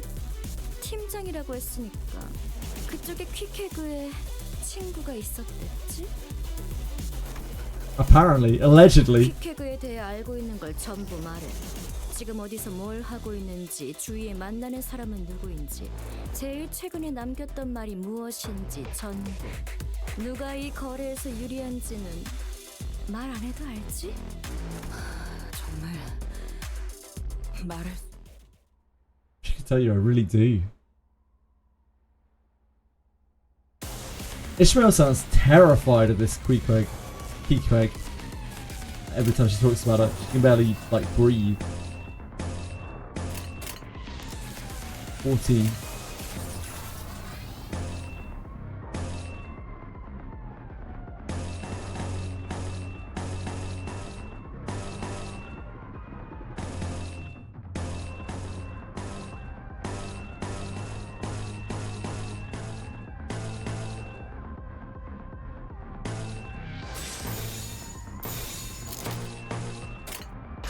팀장이라고 했으니까 그쪽에 퀵해그에 친구가 있었댔지? Apparently, allegedly. 퀵해그에 대해 알고 있는 걸 전부 말해. 지금 어디서 뭘 하고 있는지, 주위에 만나는 사람은 누구인지, 제일 최근에 남겼던 말이 무엇인지 전부. 누가 이 거래에서 유리한지는 말 안 해도 알지? 정말 말을. She can tell you I really do. Ishmael sounds terrified of this Queequeg. Every time she talks about it, she can barely like breathe. 14.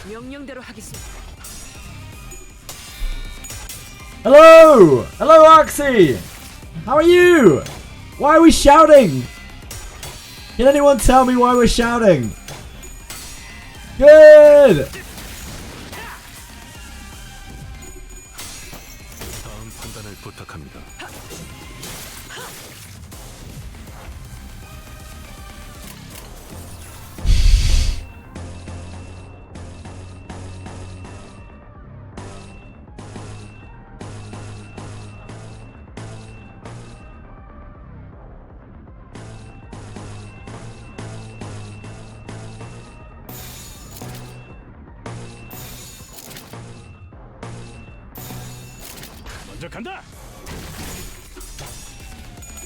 명령대로 하겠습니다. Hello! Hello, Oxy! How are you? Why are we shouting? Can anyone tell me why we're shouting? Good! 먼저 간다.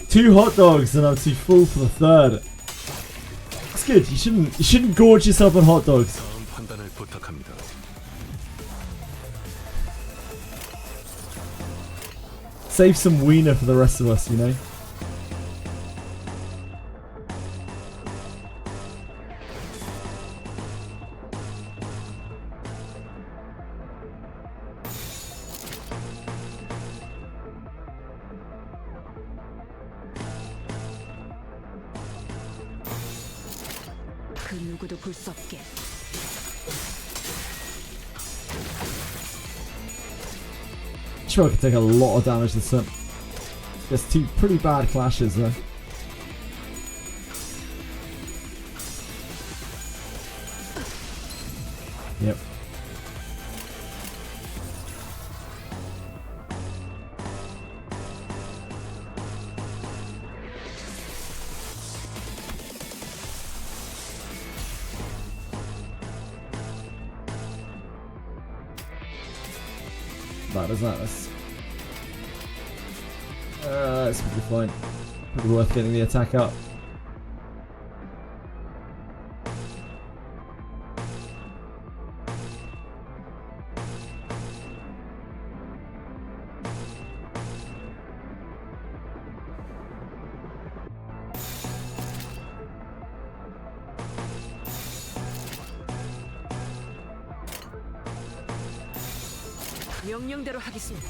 2 hot dogs and I'm too full for the third. That's good. You shouldn't gorge yourself on hot dogs. 다음 판단을 부탁합니다. Save some wiener for the rest of us, you know. 그 누구도 볼 수 없게. Sure, I could take a lot of damage this time. There's 2 pretty bad clashes though. Yep. That is that. That's probably fine. Probably worth getting the attack up. 명령대로 하겠습니다.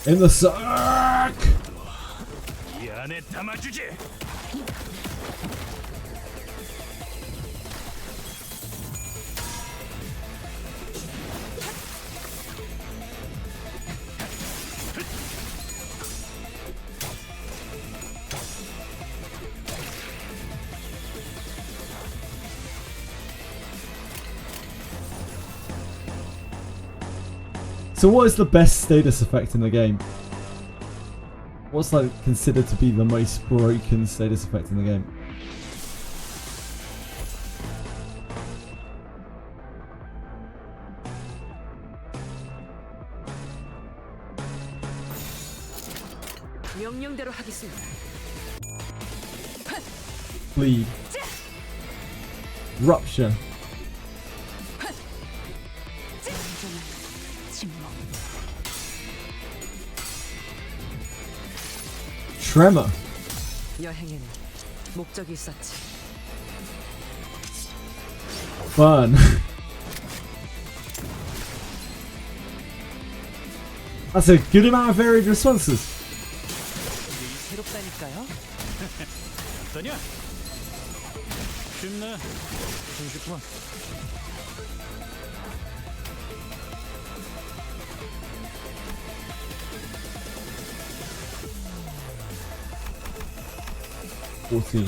In the sack! 이 안에 담아주지. So what is the best status effect in the game? What's like considered to be the most broken status effect in the game? 명령대로 하겠습니다. Bleed. Rupture. Tremor. 여행에는 목적이 있었지. Fun. That's a good amount of varied responses. 새롭다니까요. 어떠냐? 쉽네. 30분. Okay.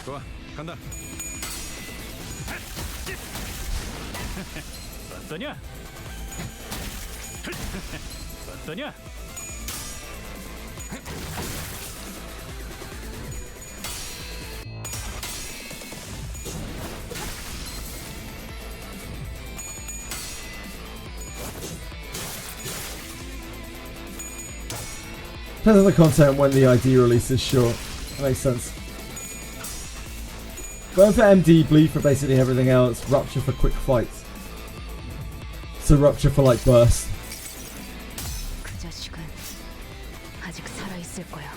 좋아, 간다. 어떠냐? 어떠냐? Depends on the content when the ID release is short. That makes sense. Going for MD, bleed for basically everything else, rupture for quick fights. So rupture for like burst. 그 자식은 아직 살아 있을 거야.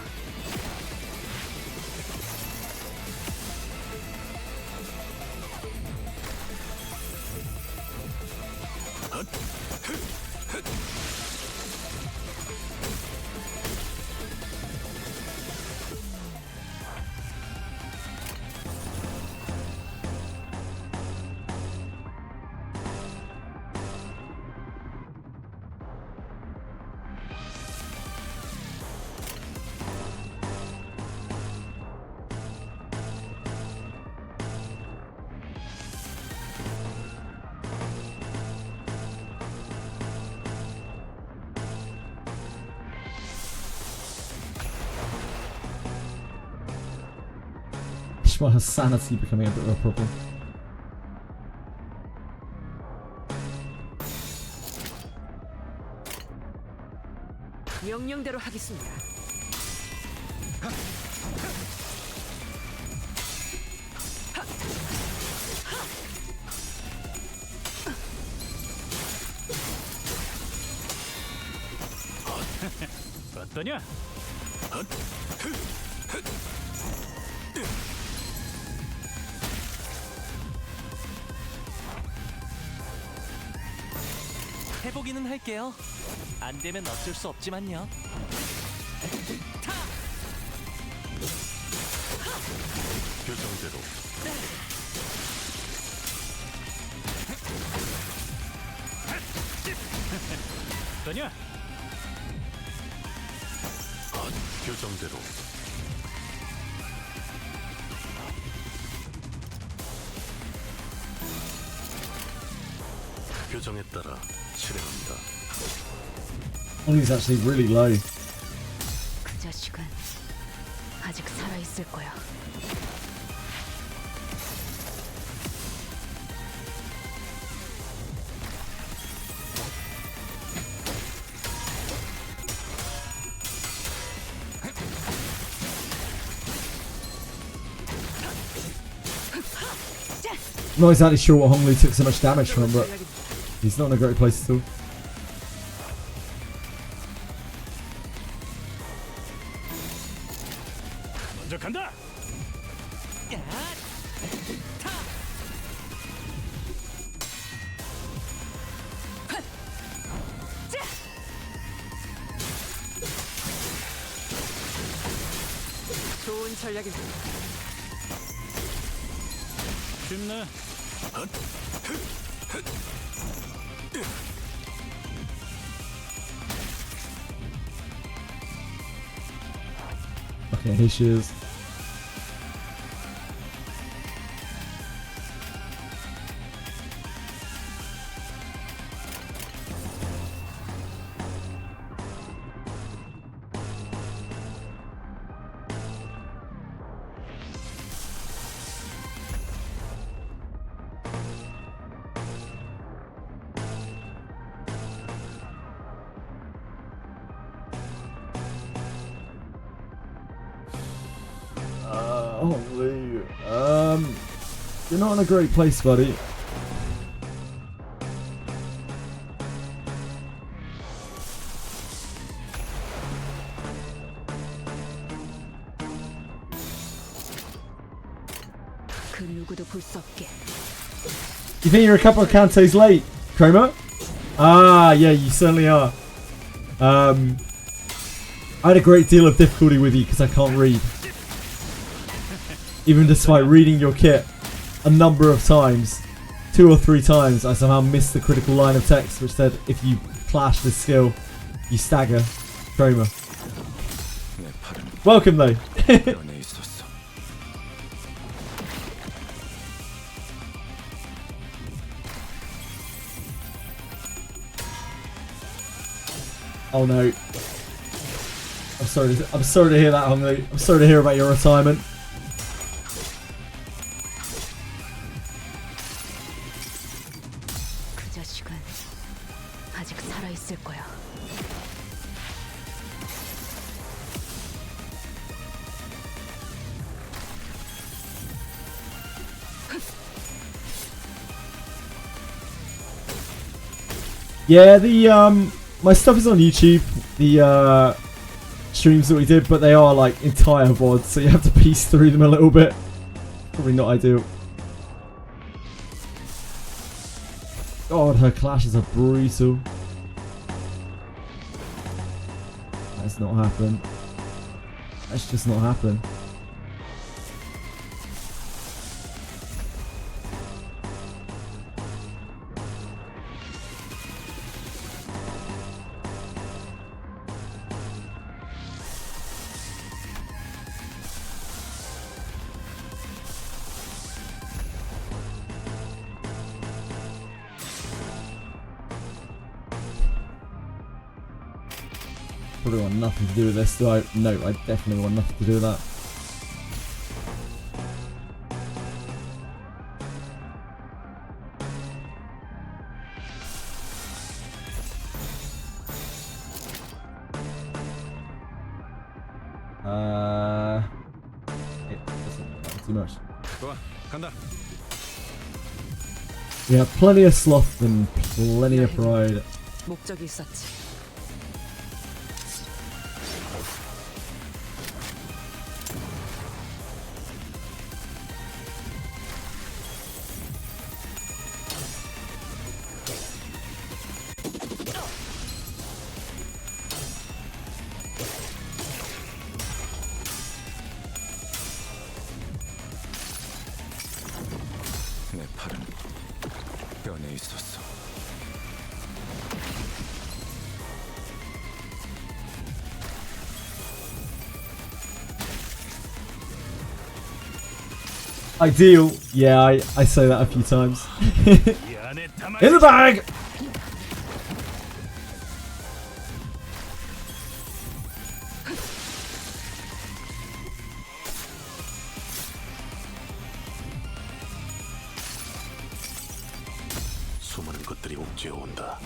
well, her sanity becoming a bit of a problem. 명령대로 하겠습니다. 어떠냐? 해보기는 할게요. 안 되면 어쩔 수 없지만요. 교정대로. 어떠냐? 교정대로. 교정에 따라 실행합니다. Hongly's actually really low. 그 자식은 아직 살아 있을 거야. I'm not exactly sure what Hongly took so much damage from, but he's not in a great place at all. 먼저 간다. 좋은 전략입니다. 쉽네. Okay, here she is. Hongly, you're not in a great place, buddy. 그 누구도 볼 수 없게. You think you're a couple of cantos late, Chroma? Ah, yeah, you certainly are. I had a great deal of difficulty with you because I can't read. Even despite reading your kit a number of times, 2 or 3 times, I somehow missed the critical line of text which said if you clash this skill, you stagger. Chroma. Welcome though. Oh no. I'm sorry to hear that, Hongly. I'm sorry to hear about your retirement. 그 자식은 아직 살아 있을 거야. Yeah, my stuff is on YouTube, the streams that we did, but they are like entire VODs, so you have to piece through them a little bit. Probably not ideal. God, her clashes are brutal. That's not happen. That's just not happen. Probably want nothing to do with this, do I? No, I definitely want nothing to do with that. too much. 좋아, 간다. We have plenty of sloth and plenty of pride. 목적이 있었지. 내 팔은 뼈에 있었어. Ideal. Yeah, I say that a few times. In the bag! 수많은 것들이 옥죄어 온다.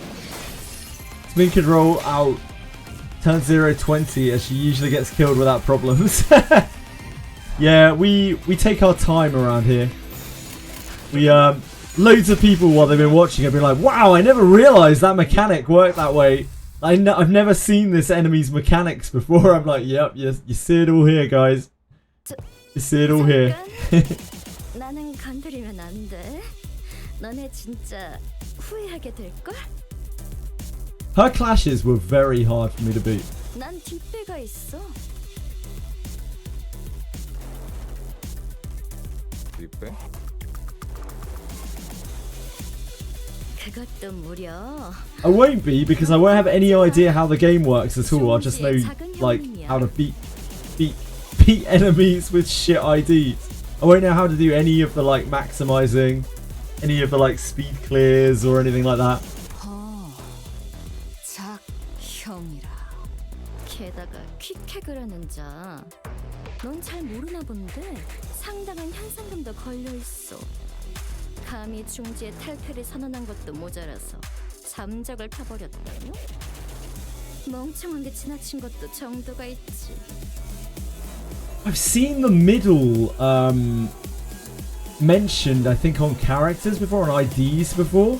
Smee could roll out turn 0-20 as she usually gets killed without problems. Yeah, we take our time around here. We loads of people while they've been watching have been like, wow, I never realized that mechanic worked that way. I've never seen this enemy's mechanics before. I'm like, yep, you see it all here, guys. You see it all here. 나는 건드리면 안 돼. 너네 진짜 후회하게 될 걸? Her clashes were very hard for me to beat. 난 뒷배가 있어. 뒷배? 그것도 무려. I won't be because I won't have any idea how the game works at all. I'll just know like how to beat enemies with shit IDs. I won't know how to do any of the like maximizing, any of the like speed clears or anything like that. 작형이라. 게다가 퀵핵을 하는 자. 넌 잘 모르나 본데 상당한 현상금도 걸려 있어. 감히 중지의 탈퇴를 선언한 것도 모자라서 잠적을 펴버렸다며? 멍청한 게 지나친 것도 정도가 있지. I've seen the middle mentioned, I think, on characters before, on IDs before.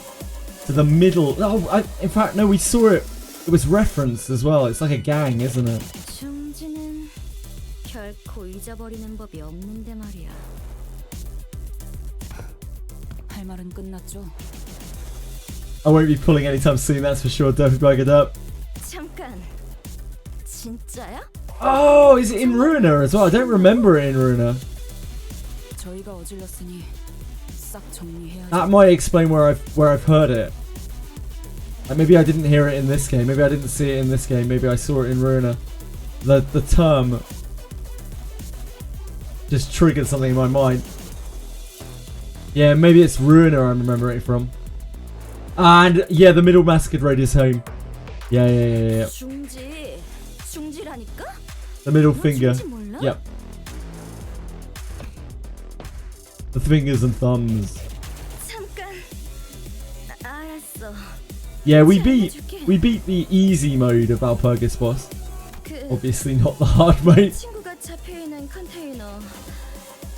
So the middle. Oh, in fact, no, we saw it. It was referenced as well. It's like a gang, isn't it? 중지는 결코 잊어버리는 법이 없는데 말이야. 할 말은 끝났죠? I won't be pulling anytime soon, that's for sure. Don't bug it up. 잠깐. 진짜야? Oh, is it in Ruina as well? I don't remember it in Ruina. 저희가 어질렀으니 싹 정리해야죠. That might explain where I've heard it. Like maybe I didn't hear it in this game. Maybe I didn't see it in this game. Maybe I saw it in Ruina. The term just triggered something in my mind. Yeah, maybe it's Ruina I remember it from. And yeah, the middle massacred radius home. Yeah. 중지라니까? The middle finger. 몰라? Yep. The fingers and thumbs. 잠깐. 알았어. Yeah, we beat the easy mode of Valpurgis boss. Obviously not the hard mode. 친구가 잡혀 있는 컨테이너.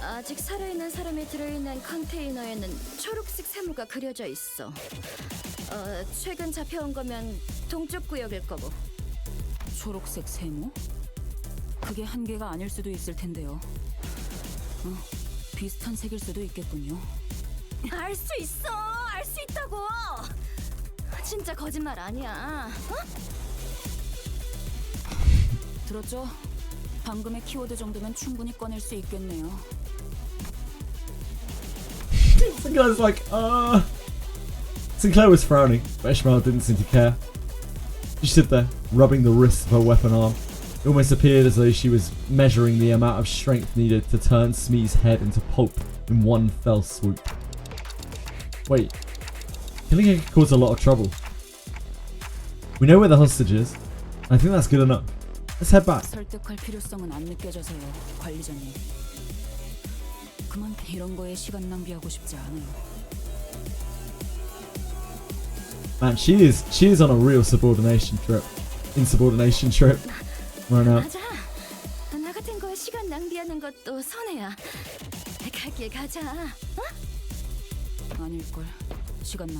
아직 살아있는 사람이 들어있는 컨테이너에는 초록색 세모가 그려져 있어. 최근 잡혀온 거면 동쪽 구역일 거고. 초록색 세모? 그게 한 개가 아닐 수도 있을 텐데요. 비슷한 색일 수도 있겠군요. 알 수 있어. 알 수 있다고. 진짜 거짓말 아니야. 들었죠? 방금의 키워드 정도면 충분히 꺼낼 수 있겠네요. The guy's like, Sinclair was frowning, but Ishmael didn't seem to care. She stood there, rubbing the wrist of her weapon arm. It almost appeared as though she was measuring the amount of strength needed to turn Smee's head into pulp in one fell swoop. Wait, killing her could cause a lot of trouble. We know where the hostage is. I think that's good enough. Let's head back. 설득할 필요성은 안 느껴져서요, 관리자님. 그만 이런 거에 시간 낭비하고 싶지 않아요. Man, she is on a real insubordination trip right now. 맞아. 나 같은 거에 시간 낭비하는 것도 손해야. 하길 가자. 아닐걸. 시간 나.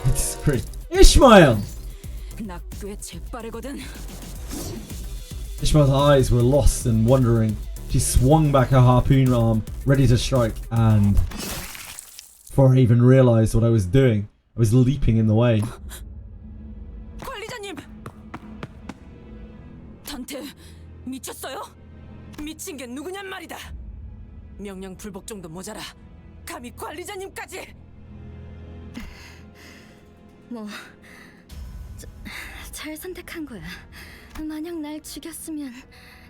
It's great. Ishmael! 나 꽤 재빠르거든. Ishmael's eyes were lost and wondering. She swung back her harpoon arm, ready to strike, and before I even realized what I was doing, I was leaping in the way. 관리자님! 단테 미쳤어요? 미친 게 누구냔 말이다. 명령 불복 정도 모자라. 감히 관리자님까지! 뭐, 잘 선택한 거야. 만약 날 죽였으면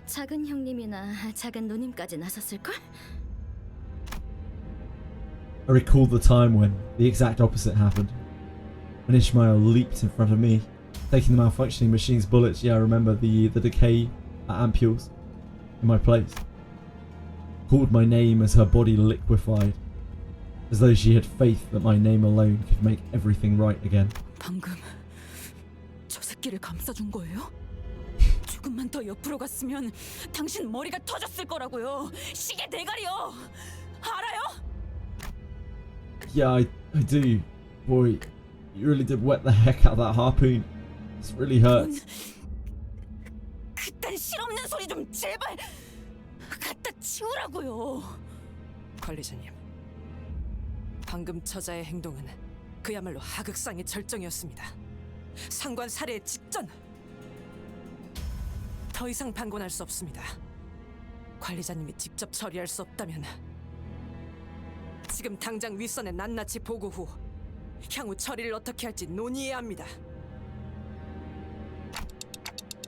작은 형님이나 작은 누님까지 나섰을걸? I recalled the time when the exact opposite happened. When Ishmael leaped in front of me, taking the malfunctioning machine's bullets. Yeah, I remember the decay ampules in my place. Called my name as her body liquefied, as though she had faith that my name alone could make everything right again. 방금 저 새끼를 감싸준 거예요? 조금만 더 옆으로 갔으면 당신 머리가 터졌을 거라고요. 시계 대가리요. 알아요? Yeah, I do. Boy, you really did wet the heck out of that harpoon. This really hurts. 그딴 실없는 소리 좀 제발 갖다 치우라고요. 관리자님, 방금 처자의 행동은 그야말로 하극상의 절정이었습니다. 상관 살해 직전. 더 이상 방관할 수 없습니다. 관리자님이 직접 처리할 수 없다면 지금 당장 윗선에 낱낱이 보고 후 향후 처리를 어떻게 할지 논의해야 합니다.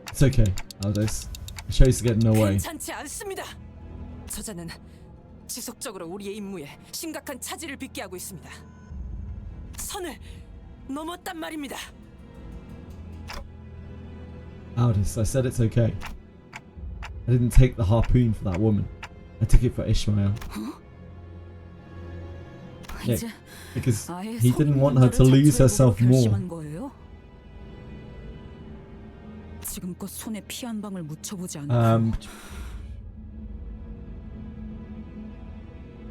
It's okay, Aldous. I chose to get in her way. 괜찮지 않습니다. 저자는 지속적으로 우리의 임무에 심각한 차질을 빚게 하고 있습니다. 선을 넘었단 말입니다. Aldous, I said it's okay. I didn't take the harpoon for that woman. I took it for Ishmael. Yeah, because he didn't want her to lose herself more. 지금껏 손에 피 한 방울 묻혀보지 않았고.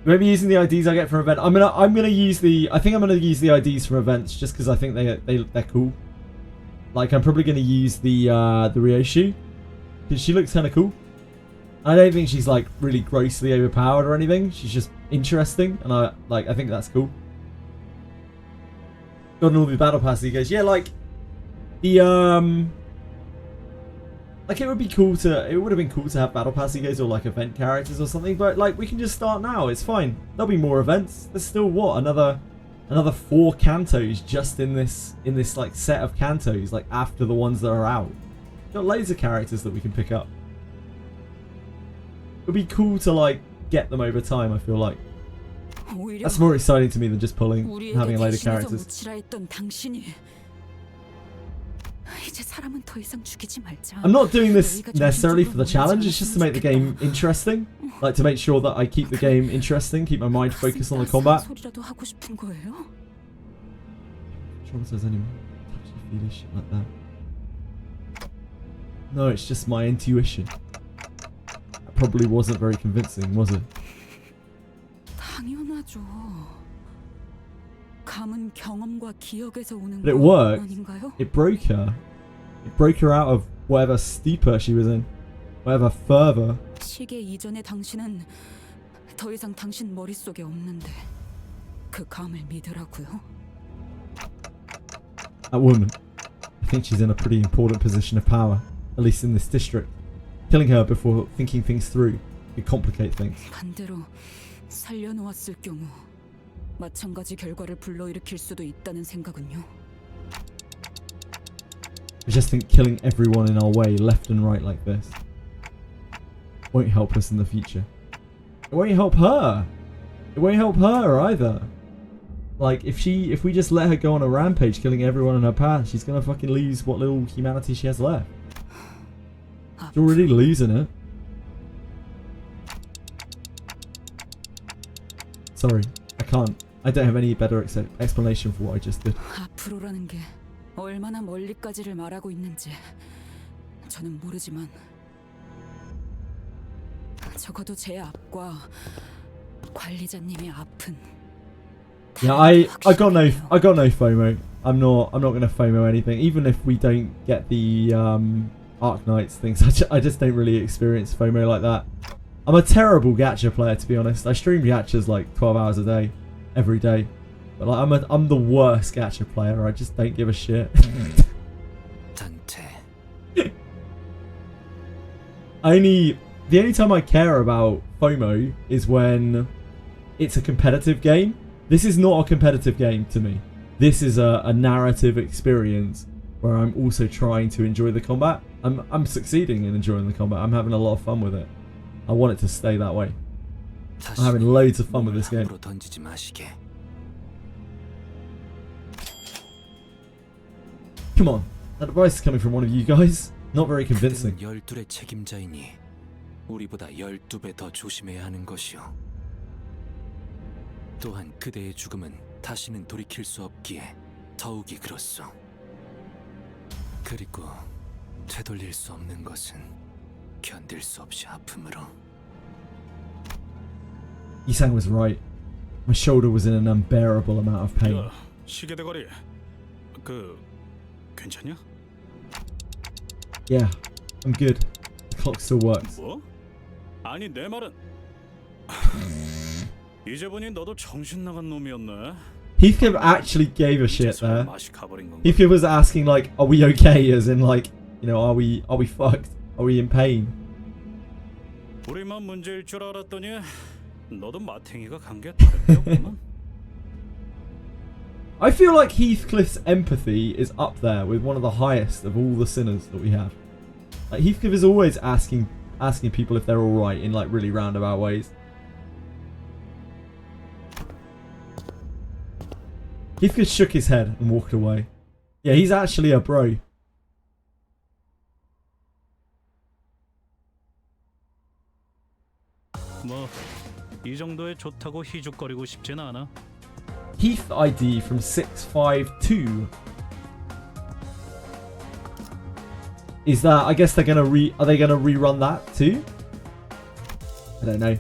Maybe using the IDs I get from event. I'm gonna use the. I think I'm gonna use the IDs from events just because I think they're cool. Like I'm probably gonna use the Ryoshu because she looks kind of cool. I don't think she's like really grossly overpowered or anything. She's just interesting, and I think that's cool. Got all the battle passes. He goes, yeah, like the like it would be cool to. It would have been cool to have battle pass egos or like event characters or something. But like we can just start now. It's fine. There'll be more events. There's still what another 4 cantos just in this like set of cantos like after the ones that are out. Got loads of characters that we can pick up. It'd be cool to like get them over time. I feel like that's more exciting to me than just pulling and having a load of characters. I'm not doing this necessarily for the challenge. It's just to make the game interesting, like to make sure that I keep the game interesting, keep my mind focused on the combat. Traumatize anyone? Touchy feely shit like that. No, it's just my intuition. That probably wasn't very convincing, was it? 당연하죠. 감은 경험과 기억에서 오는 But it 거 worked. 아닌가요? It broke her. It broke her out of whatever stupor she was in, whatever fervor. 시계 이전의 당신은 더 이상 당신 머릿속에 없는데 그 감을 믿으라고요? That woman. I think she's in a pretty important position of power, at least in this district. Killing her before thinking things through could complicate things. 반대로 살려놓았을 경우 마찬가지 결과를 불러일으킬 수도 있다는 생각은요? I just think killing everyone in our way, left and right like this, won't help us in the future. It won't help her. It won't help her either. Like if we just let her go on a rampage, killing everyone in her path, she's gonna fucking lose what little humanity she has left. She's already losing it. Sorry, I can't. I don't have any better explanation for what I just did. 앞으로라는 게 얼마나 멀리까지를 말하고 있는지 저는 모르지만 적어도 제 앞과 관리자님이 아픈. Yeah, I got no FOMO. I'm not gonna FOMO anything. Even if we don't get the Arknights things, I just don't really experience FOMO like that. I'm a terrible Gacha player, to be honest. I stream Gachas like 12 hours a day, every day. But like, I'm the worst Gacha player. I just don't give a shit. The only time I care about FOMO is when it's a competitive game. This is not a competitive game to me. This is a narrative experience where I'm also trying to enjoy the combat. I'm succeeding in enjoying the combat. I'm having a lot of fun with it. I want it to stay that way. I'm having loads of fun with this game. Come on, that advice is coming from one of you guys. Not very convincing. 열둘의 책임자이니 우리보다 12배 더 조심해야 하는 것이오. 또한 그대의 죽음은 다시는 돌이킬 수 없기에 더욱이 그렇소. 그리고 되돌릴 수 없는 것은 견딜 수 없이 아픔으로. Isang was right. My shoulder was in an unbearable amount of pain. 야, 시계 대가리. 괜찮냐? Yeah, I'm good. The clock still works. 뭐? 아니 내 말은 이제 보니 너도 정신 나간 놈이었네. Heathcliff actually gave a shit there. Heathcliff was asking like, "Are we okay?" As in like, you know, are we fucked? Are we in pain? 우리만 문제일 줄 알았더니 너도 마탱이가 간 게 다름없구만. I feel like Heathcliff's empathy is up there with one of the highest of all the sinners that we have. Like Heathcliff is always asking people if they're all right in like really roundabout ways. Heathcliff shook his head and walked away. Yeah, he's actually a bro. 뭐 이 정도에 좋다고 희죽거리고 싶진 않아. Heath ID from 652. Is that? I guess they're gonna are they gonna rerun that too? I don't know.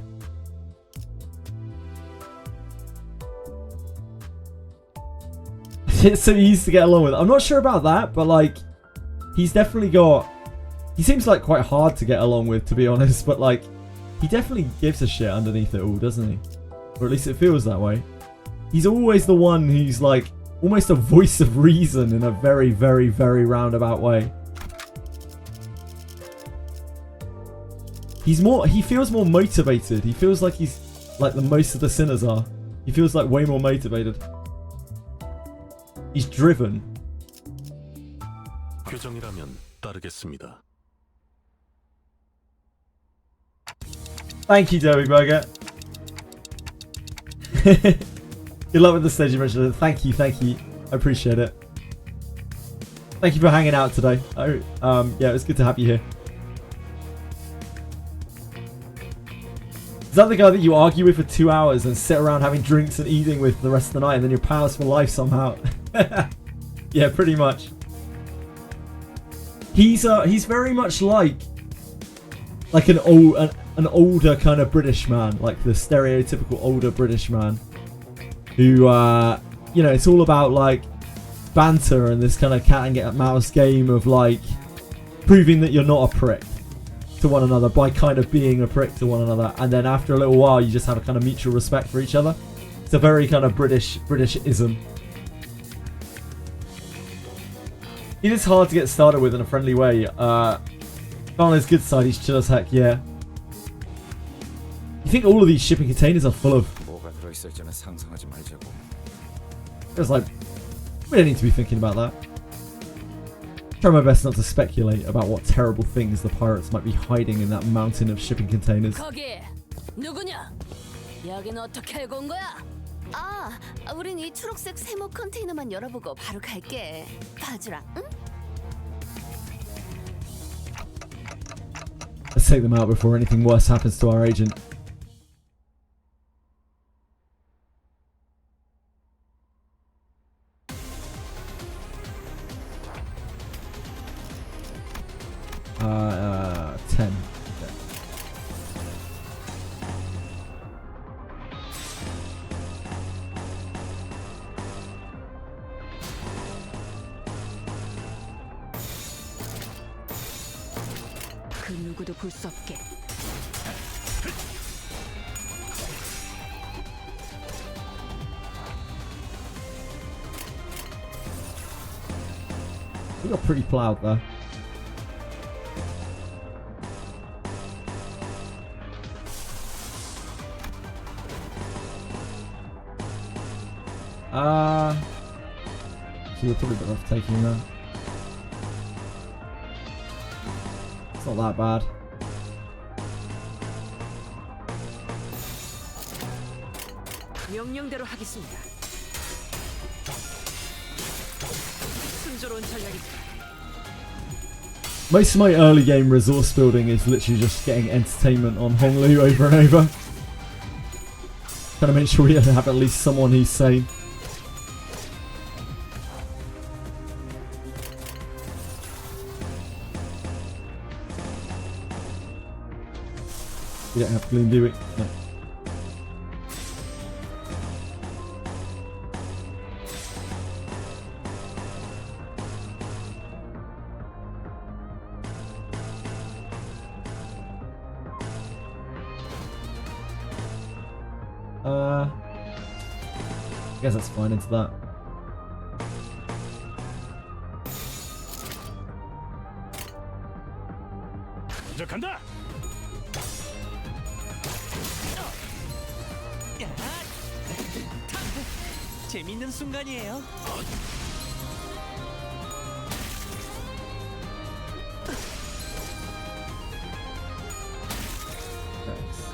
It's so easy to get along with. I'm not sure about that, but like, he's definitely got. He seems like quite hard to get along with, to be honest. But like, he definitely gives a shit underneath it all, doesn't he? Or at least it feels that way. He's always the one who's like almost a voice of reason in a very, very, very roundabout way. He feels more motivated. He feels like he's like the most of the sinners are. He feels like way more motivated. He's driven. 규정이라면 따르겠습니다. Thank you, Derby Burger. Good luck with the stage you mentioned. Thank you. I appreciate it. Thank you for hanging out today. Yeah, it was good to have you here. Is that the guy that you argue with for 2 hours and sit around having drinks and eating with the rest of the night, and then you're powerless for life somehow? Yeah, pretty much. He's very much like an older kind of British man, like the stereotypical older British man, who you know, it's all about like banter and this kind of cat and mouse game of like proving that you're not a prick to one another by kind of being a prick to one another, and then after a little while you just have a kind of mutual respect for each other. It's a very kind of British-ism. It is hard to get started with in a friendly way. On his good side, he's chill as heck, yeah. You think all of these shipping containers are full of... It's like, we don't need to be thinking about that. Try my best not to speculate about what terrible things the pirates might be hiding in that mountain of shipping containers. 거기 누구냐? 여기는 어떻게 알고 온 거야? 아, 우린 이 초록색 세모 컨테이너만 열어보고 바로 갈게. 봐주라, 응? Let's take them out before anything worse happens to our agent. 그 누구도 볼 수 없게. We got pretty plowed there. So we're probably better off taking that. It's not that bad. 명령대로 하겠습니다. 순조로운 전략입니다. Most of my early game resource building is literally just getting entertainment on Honglu over and over. Trying to make sure we have at least someone who's sane. We don't have gloom, do we? No. I guess that's fine into that. 이제 간다. 재밌는 순간이에요.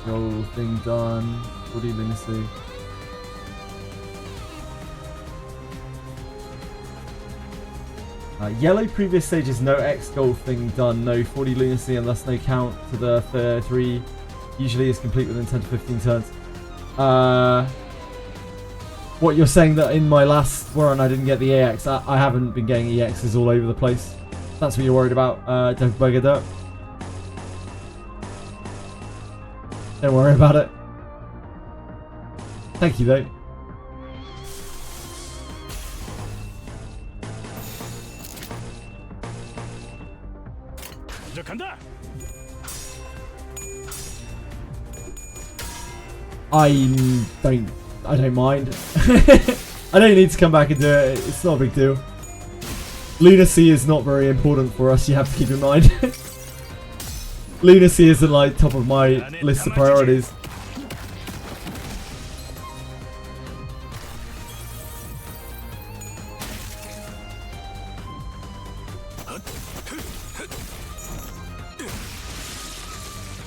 Roll thing done. What do you mean to see? Yellow previous stages, no X gold thing done, no 40 lunacy and thus no count to the 3. Usually is complete within 10 to 15 turns. What you're saying that in my last run I didn't get the AX? I haven't been getting EXs all over the place. That's what you're worried about, Don't worry about it. Thank you though. 이제 간다. I don't mind. I don't need to come back and do it. It's not a big deal. Lunacy is not very important for us, you have to keep in mind. Lunacy isn't like top of my list of priorities.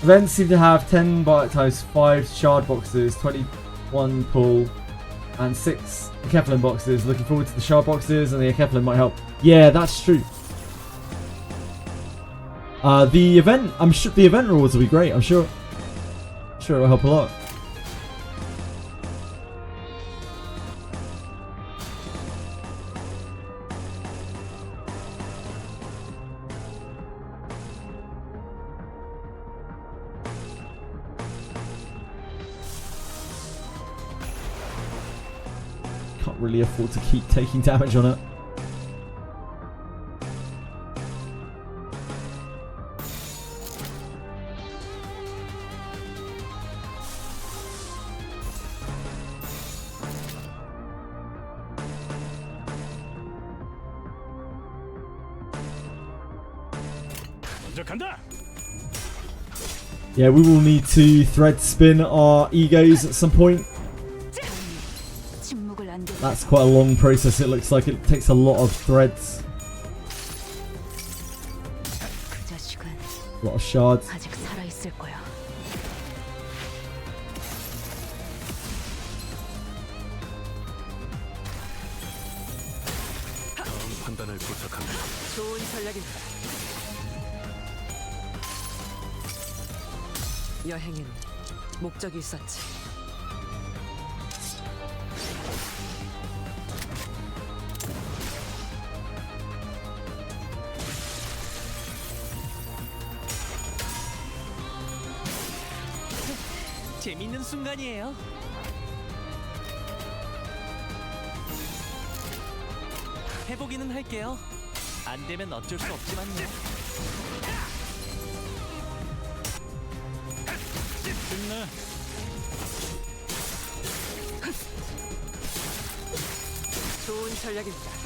Events seem to have 10 times 5 shard boxes, 21 pull, and 6 Keflin boxes. Looking forward to the shard boxes, and the Keflin might help. Yeah, that's true. The event, I'm sure the event rewards will be great. I'm sure it'll help a lot. Can't really afford to keep taking damage on it. Yeah, we will need to thread spin our egos at some point. That's quite a long process. It looks like it takes a lot of threads. A lot of shards. 좋은 전략입니다. 여행엔 목적이 있었지. 재밌는 순간이에요. 해보기는 할게요. 안 되면 어쩔 수 없지만요. 좋은 전략입니다.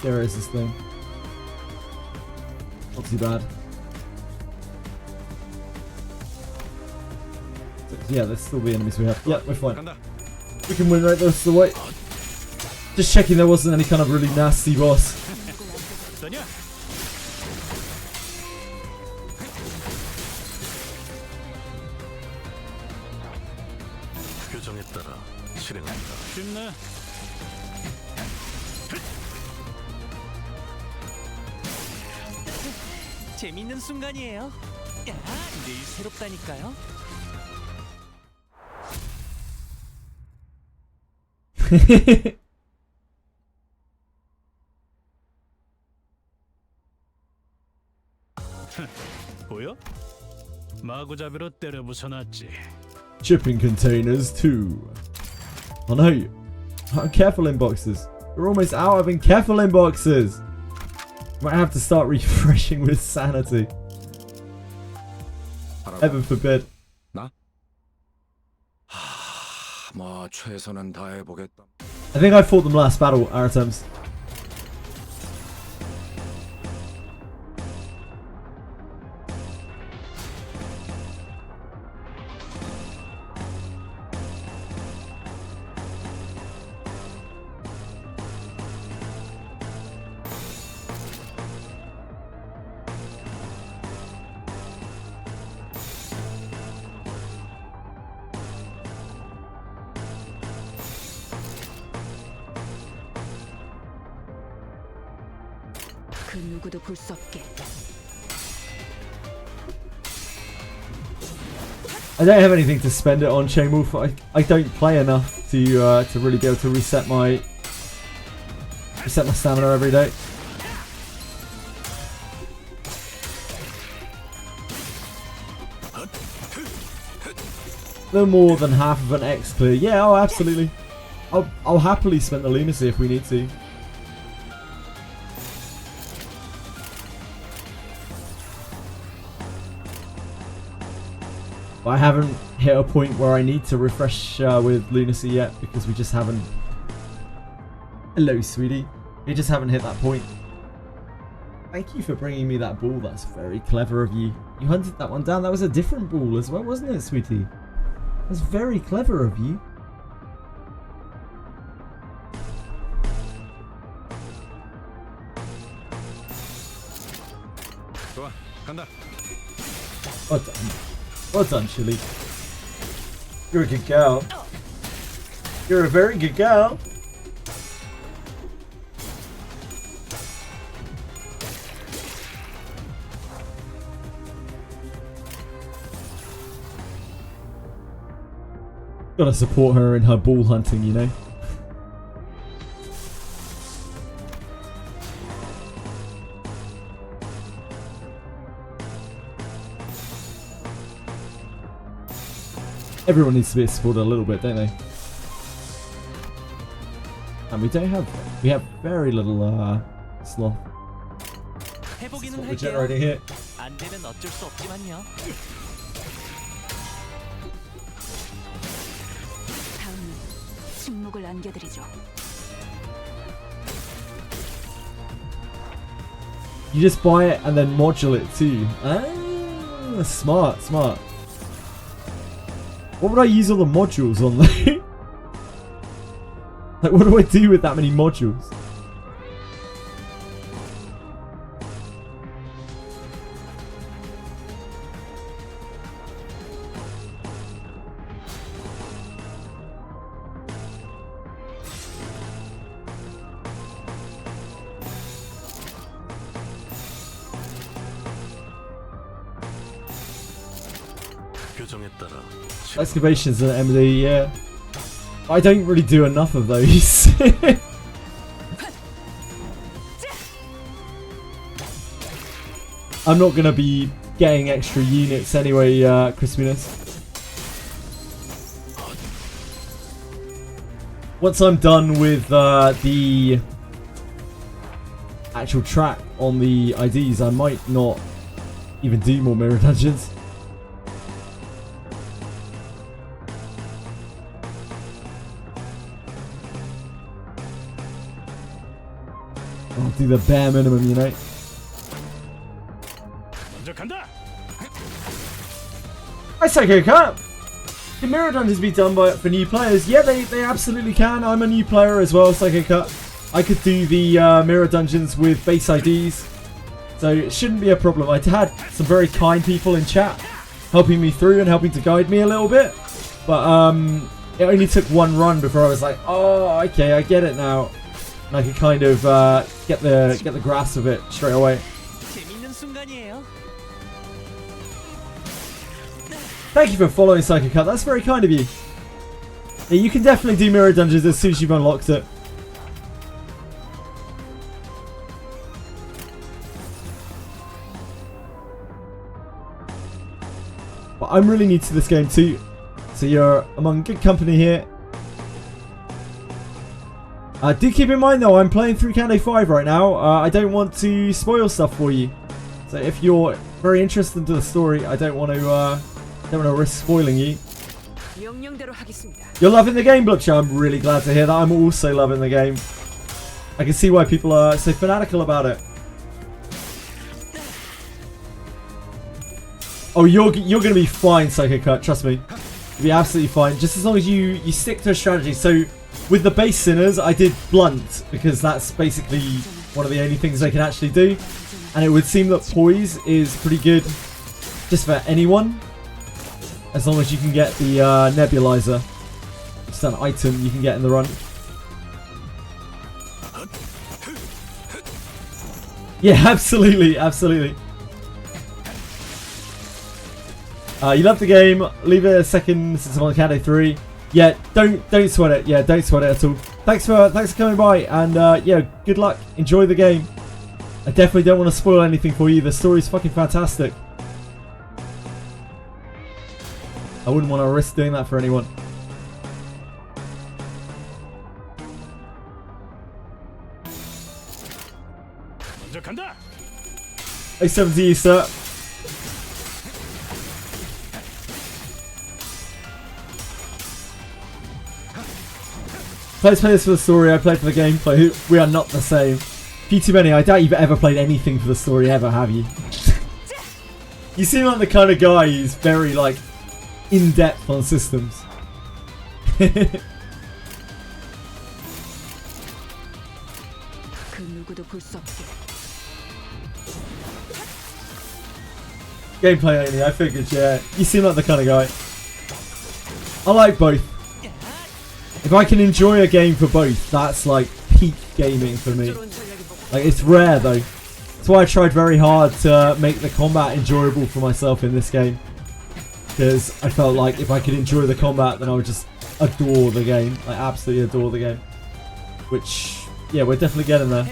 There is this thing. Not too bad. So, yeah, there's still the enemies we have. Yeah, we're fine. We can win right the rest of the way. Just checking there wasn't any kind of really nasty boss. 규정에 따라 실행한다. 쉽네. 재밌는 순간이에요. 야, 늘 새롭다니까요. 보여? 마구잡이로 때려 부숴놨지. Shipping containers too. Oh no. Careful inboxes. We're almost out of careful inboxes. Might have to start refreshing with sanity. Heaven forbid. 뭐 최선은 다해보겠다. I think I fought them last battle, Aratems. 그 누구도 볼 수 없게. I don't have anything to spend it on, Chain Wolf. I don't play enough to really be able to reset my stamina every day. No more than half of an X clear. Yeah, oh absolutely. I'll happily spend the lunacy if we need to. I haven't hit a point where I need to refresh with lunacy yet because we just haven't. Hello, sweetie. We just haven't hit that point. Thank you for bringing me that ball. That's very clever of you. You hunted that one down. That was a different ball as well, wasn't it, sweetie? That's very clever of you. 좋아, 간다. Well done. Well done, Chili. You're a good girl. You're a very good girl. Gotta support her in her ball hunting, you know. Everyone needs to be supported a little bit, don't they? And we have very little sloth. 해보기는 Spot the 할게요. generator here. 안 되면 어쩔 수 없지만요. 다음은 침묵을 안겨드리죠. You just buy it and then module it too. Ah, smart, smart. What would I use all the modules on though? Like, what do I do with that many modules? 규정에 따라 Excavations and MD, yeah. I don't really do enough of those. I'm not going to be getting extra units anyway, Crispiness. Once I'm done with the actual track on the IDs, I might not even do more mirror dungeons. I'll do the bare minimum, you know. I Psycho Cut! Can mirror dungeons be done for new players? Yeah, they absolutely can. I'm a new player as well, Psycho Cut. I could do the mirror dungeons with base IDs, so it shouldn't be a problem. I had some very kind people in chat helping me through and helping to guide me a little bit, but it only took one run before I was like, oh, okay, I get it now, and I could kind of get the grasp of it straight away. Thank you for following Psycho Cut. That's very kind of you. Yeah, you can definitely do mirror dungeons as soon as you've unlocked it. But I'm really new to this game too, so you're among good company here. Do keep in mind though, I'm playing through Canto 5 right now. I don't want to spoil stuff for you. So if you're very interested in the story, I don't want to risk spoiling you. You're loving the game, Blookshire. I'm really glad to hear that. I'm also loving the game. I can see why people are so fanatical about it. Oh, you're gonna be fine, Psycho Cut. Trust me, you'll be absolutely fine. Just as long as you stick to a strategy. So with the base sinners, I did blunt because that's basically one of the only things they can actually do. And it would seem that poise is pretty good just for anyone, as long as you can get the nebulizer. It's an item you can get in the run. Yeah, absolutely, absolutely. You love the game. Leave it a second since I'm on Canto 3. Yeah, don't sweat it. Yeah, don't sweat it at all. Thanks for coming by, and yeah, good luck. Enjoy the game. I definitely don't want to spoil anything for you. The story's fucking fantastic. I wouldn't want to risk doing that for anyone. A7 to you, sir. Let's play this for the story. I played for the gameplay. We are not the same. Too many. I doubt you've ever played anything for the story ever, have you? You seem like the kind of guy who's very like in depth on systems. Gameplay only. I figured. Yeah, you seem like the kind of guy. I like both. If I can enjoy a game for both, that's like peak gaming for me. Like, it's rare though. That's why I tried very hard to make the combat enjoyable for myself in this game. Because I felt like if I could enjoy the combat, then I would just adore the game. Like, absolutely adore the game. Which, yeah, we're definitely getting there.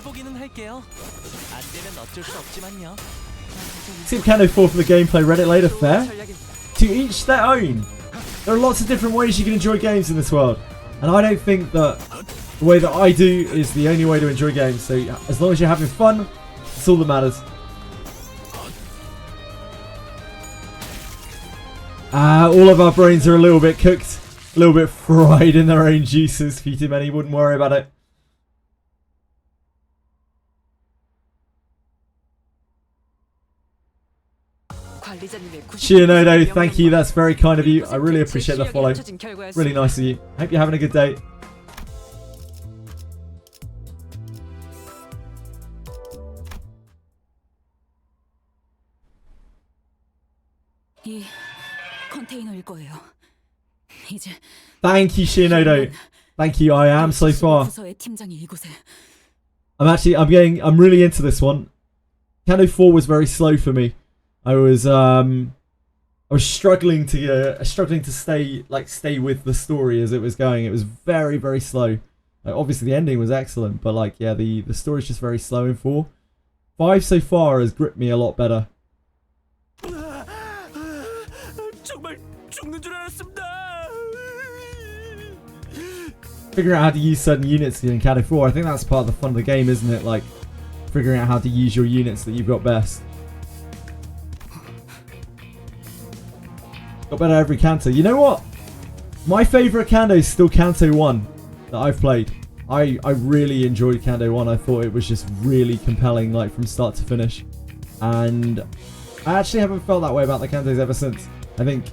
Skip Canto 4 for the gameplay, Reddit later, fair? To each their own. There are lots of different ways you can enjoy games in this world. And I don't think that the way that I do is the only way to enjoy games. So as long as you're having fun, that's all that matters. All of our brains are a little bit cooked, a little bit fried in their own juices. Too many, wouldn't worry about it. Shinodo, thank you. That's very kind of you. I really appreciate the follow. Really nice of you. Hope you're having a good day. Thank you, Shinodo. Thank you. I am so far. I'm really into this one. Canto 4 was very slow for me. I was struggling to stay with the story as it was going. It was very, very slow. Like, obviously the ending was excellent, but like, yeah, the story's just very slow in 4. 5 so far has gripped me a lot better. 죽는 줄 알았습니다. Figuring out how to use certain units in Canto 4, I think that's part of the fun of the game, isn't it? Like, figuring out how to use your units that you've got best. Got better every Canto. You know what? My favourite Canto is still Canto 1 that I've played. I really enjoyed Canto 1. I thought it was just really compelling, like, from start to finish. And I actually haven't felt that way about the Cantos ever since. I think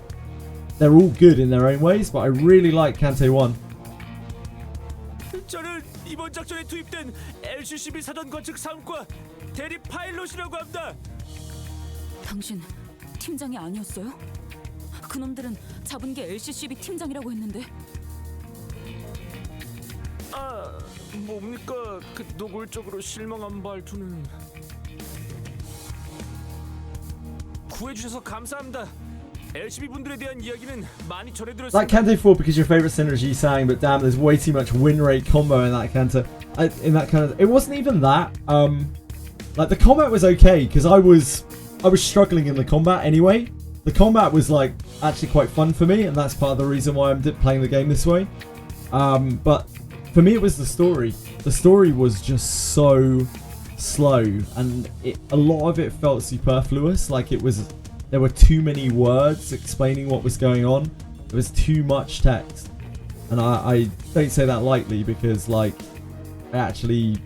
they're all good in their own ways, but I really like Canto 1. 저는 이번 작전에 투입된 LCCB 사전 건축 3과 대리 파일럿이라고 합니다. 당신 팀장이 아니었어요? 그놈들은 잡은 게 LCCB 팀장이라고 했는데. 아, 뭡니까? 그 노골적으로 실망한 말투는. 구해주셔서 감사합니다. LCB 분들에 대한 이야기는 많이 전해들었습니다. Like Canto 4 because your favourite synergy sang, but damn, there's way too much win rate combo in that Canto. In that kind of, it wasn't even that. Like the combat was okay because I was struggling in the combat anyway. The combat was like actually quite fun for me, and that's part of the reason why I'm playing the game this way. But for me, it was the story. The story was just so slow, and a lot of it felt superfluous. Like there were too many words explaining what was going on. There was too much text, and I don't say that lightly because like I actually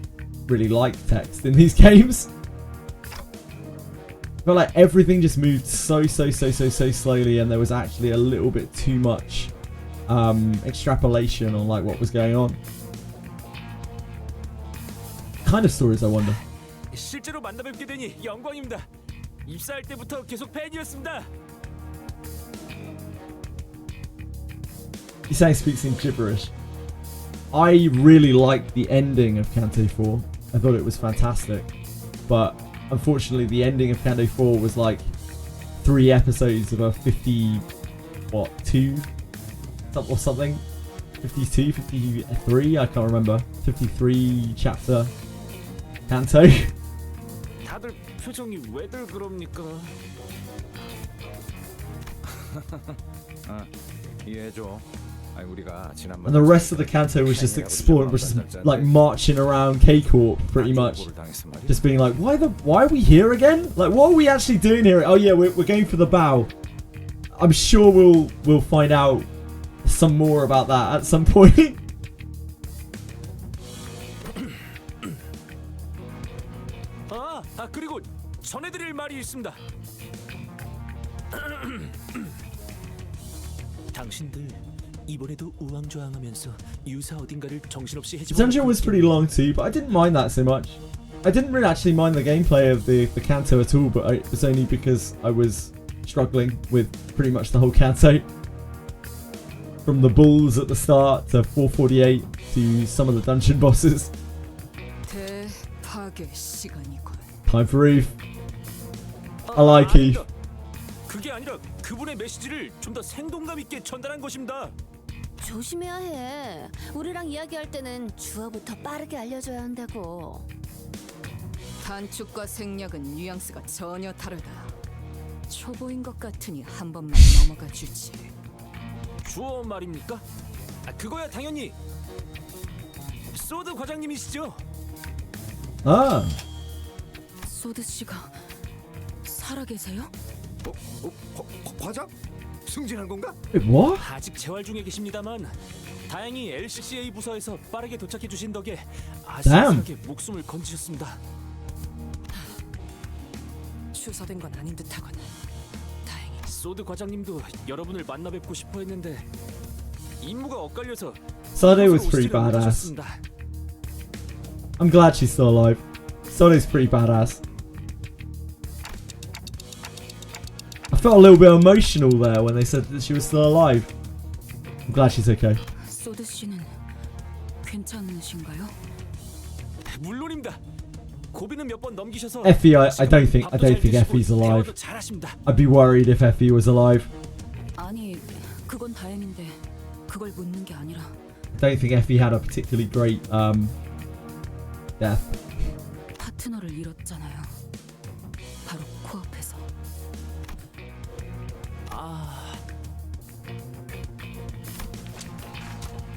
really like text in these games. I felt like everything just moved so slowly, and there was actually a little bit too much extrapolation on like what was going on. Kind of stories, I wonder. 실제로 만나뵙게 되니 영광입니다. 입사할 때부터 계속 팬이었습니다. Isang speaks in gibberish. I really liked the ending of Canto 4. I thought it was fantastic, but unfortunately the ending of Canto 4 was like 3 episodes of a 52 or something, 52, 53, I can't remember, 53 chapter Canto. 다들 표정이 왜들 그럽니까? 이해해줘. 우리가 지난번 And the rest of the Canto was just exploring, was just like marching around K-Corp pretty much, just being like, why are we here again? Like, what are we actually doing here? Oh yeah, we're going for the bow. I'm sure we'll find out some more about that at some point. 그리고 전해드릴 말이 있습니다. 당신들 이번에도 우왕좌왕하면서 유사 어딘가를 정신없이 The dungeon was pretty long too, but I didn't mind that so much. I didn't really actually mind the gameplay of the Canto at all, but it was only because I was struggling with pretty much the whole Canto. From the bulls at the start to 448 to some of the dungeon bosses. 대파괴 시간이군. Time for Eve. I like Eve. 그게 아니라 그분의 메시지를 좀 더 생동감 있게 전달한 것입니다. 조심해야 해. 우리랑 이야기할 때는 주어부터 빠르게 알려줘야 한다고. 단축과 생략은 뉘앙스가 전혀 다르다. 초보인 것 같으니 한 번만 넘어가 주지. 주어 말입니까? 그거야 당연히 소드 과장님이시죠? Ah. 소드 씨가 살아계세요? 과장? 승진한 건가? Wait, what? 아직 재활 중에 계십니다만 다행히 LCCA 부서에서 빠르게 도착해 주신 덕에 아슬아슬하게 목숨을 건지셨습니다. 추서된 건 아닌 듯하군. 다행히. 소드 과장님도 여러분을 만나 뵙고 싶어 했는데 임무가 엇갈려서 Sade was pretty badass. I'm glad she's still alive. Sade's pretty badass. I felt a little bit emotional there when they said that she was still alive. I'm glad she's okay. 소드 씨는 괜찮으신가요? 물론입니다. 고비는 몇 번 넘기셔서 Effie, I don't think Effie's alive. I'd be worried if Effie was alive. 아니, 그건 다행인데 그걸 묻는 게 아니라. I don't think Effie had a particularly great death. 파트너를 잃었잖아요. 바로 코앞에서.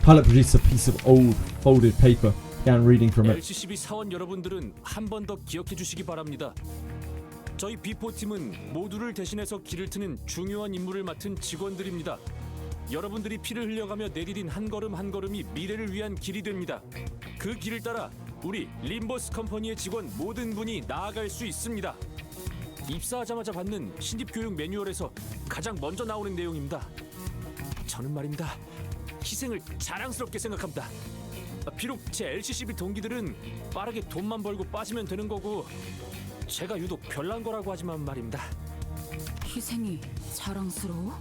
Pilot produced a piece of old folded paper. Began reading from it. LCCB 사원 여러분들은 한 번 더 기억해 주시기 바랍니다. 저희 B4 팀은 모두를 대신해서 길을 트는 중요한 임무를 맡은 직원들입니다. 여러분들이 피를 흘려가며 내디딘 한 걸음 한 걸음이 미래를 위한 길이 됩니다. 그 길을 따라 우리 림버스 컴퍼니의 직원 모든 분이 나아갈 수 있습니다. 입사하자마자 받는 신입 교육 매뉴얼에서 가장 먼저 나오는 내용입니다. 저는 말입니다. 희생을 자랑스럽게 생각합니다. 비록 제 LCCB 동기들은 빠르게 돈만 벌고 빠지면 되는 거고 제가 유독 별난 거라고 하지만 말입니다. 희생이 자랑스러워?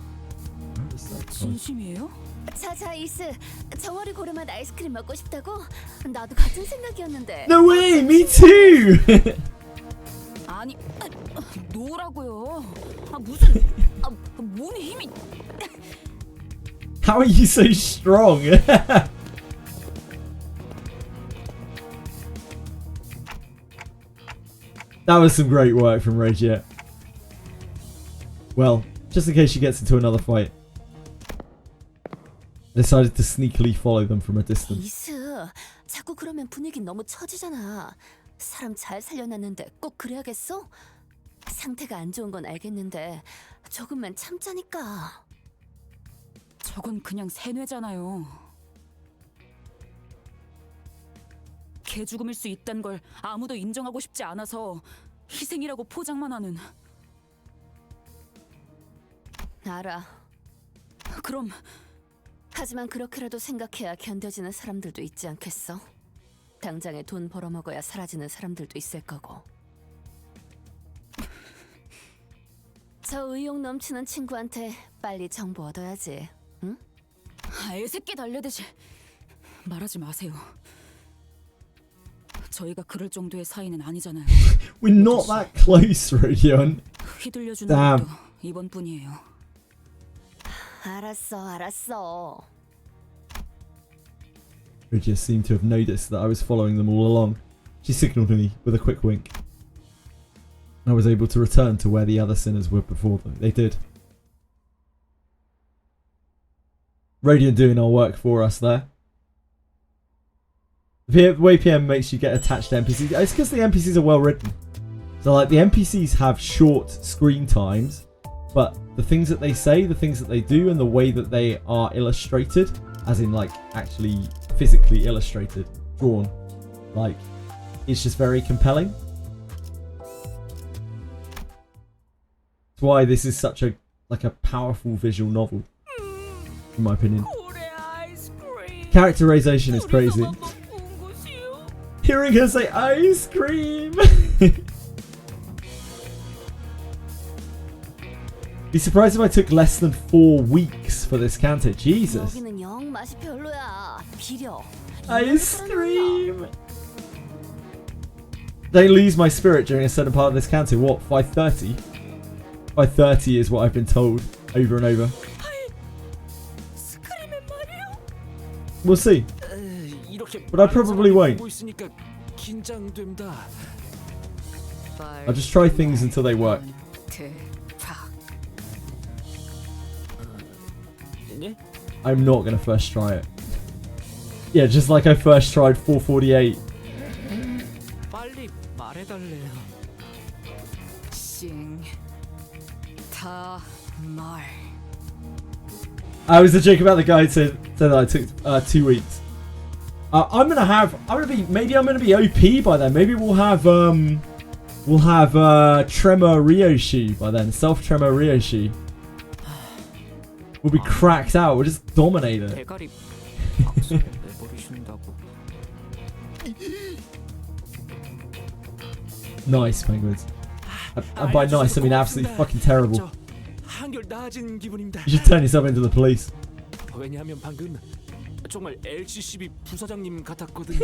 진심이에요? 자자 이스, 정어리 고르맛 아이스크림 먹고 싶다고? 나도 같은 생각이었는데. No way, me too. 아니, 노라고요. 무슨 몸에 힘이. How are you so strong? That was some great work from Rage. Well, just in case she gets into another fight, I decided to sneakily follow them from a distance. 이스, 자꾸 그러면 분위기 너무 처지잖아. 사람 잘 살려놨는데 꼭 그래야겠어? 상태가 안 좋은 건 알겠는데 조금만 참자니까. 저건 그냥 세뇌잖아요. 개 죽음일 수 있단 걸 아무도 인정하고 싶지 않아서 희생이라고 포장만 하는. 알아. 그럼 하지만 그렇게라도 생각해야 견뎌지는 사람들도 있지 않겠어? 당장에 돈 벌어먹어야 사라지는 사람들도 있을 거고. 저 의욕 넘치는 친구한테 빨리 정보 얻어야지, 응? 애새끼 달래듯이 말하지 마세요. 저희가 그럴 정도의 사이는 아니잖아요. We're not that close, Rodion. 휘둘려주는 Damn. 것도 이번뿐이에요. 알았어. Rodion seemed to have noticed that I was following them all along. She signalled me with a quick wink. I was able to return to where the other sinners were before them. They did. Rodion doing our work for us there. The way PM makes you get attached to NPCs. It's because the NPCs are well written. So like the NPCs have short screen times, but the things that they say, the things that they do, and the way that they are illustrated, as in like actually physically illustrated, drawn, like it's just very compelling. That's why this is such a powerful visual novel, in my opinion. Characterization is crazy. Hearing her say ice cream. Be surprised if I took less than 4 weeks for this canto. Jesus. 여기는 영 맛이 별로야. 비려. Ice cream. They lose my spirit during a certain part of this canto. What? 5:30? 5:30 is what I've been told over and over. We'll see. But I probably won't. I'll just try things until they work. I'm not gonna first try it. Yeah, just like I first tried 448. 빨리 말해달래요. I was the joke about the guy said that I took 2 weeks. I'm gonna be OP by then. Maybe we'll have Tremor Ryoshi by then. Self Tremor Ryoshi. We'll be cracked out. We'll just dominate it. Nice penguins. And by nice I mean absolutely fucking terrible. You should turn yourself into the police. 왜냐하면 방금 정말 LCCB 부사장님 같았거든요.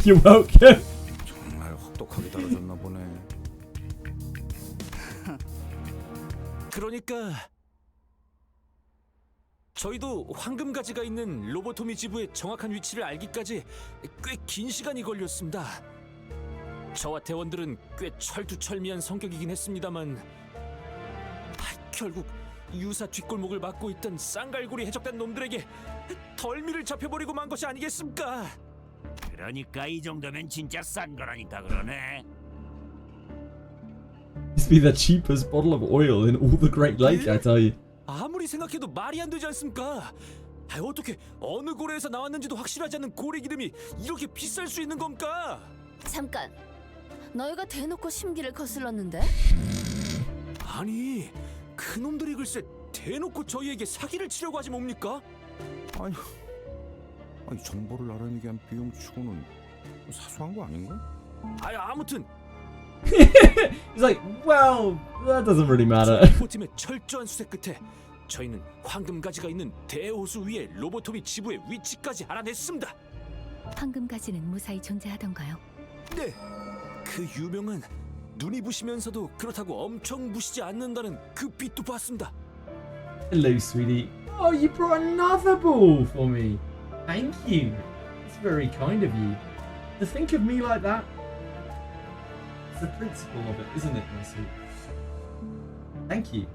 You're welcome. 정말 혹독하게 다뤄줬나 보네. 그러니까 저희도 황금가지가 있는 로보토미 지부의 정확한 위치를 알기까지 꽤 긴 시간이 걸렸습니다. 저와 대원들은 꽤 철두철미한 성격이긴 했습니다만 결국 유사 뒷골목을 막고 있던 쌍갈고리 해적단 놈들에게 덜미를 잡혀버리고 만 것이 아니겠습니까? 그러니까 이 정도면 진짜 싼 거라니까 그러네. This be the cheapest bottle of oil in all the Great Lake, I tell you. 아무리 생각해도 말이 안 되지 않습니까? 어떻게 어느 고래에서 나왔는지도 확실하지 않는 고래 기름이 이렇게 비쌀 수 있는 겁니까? 잠깐. 너희가 대놓고 심기를 거슬렀는데? 아니, 그놈들이 글쎄 대놓고 저희에게 사기를 치려고 하지 뭡니까? 아니 정보를 알아내기 위한 비용 치고는 사소한 거 아닌가? 아무튼 He's like, well, that doesn't really matter. 팀의 철저한 수색 끝에 저희는 황금가지가 있는 대호수 위에 로보토미 지부의 위치까지 알아냈습니다. 황금가지는 무사히 존재하던가요? 네, 그 유명한 눈이 부시면서도 그렇다고 엄청 부시지 않는다는 그 빛도 봤습니다. Hello, sweetie. Oh, you brought another ball for me. Thank you. It's very kind of you. To think of me like that. It's the principle of it, isn't it, my sweet? Thank you.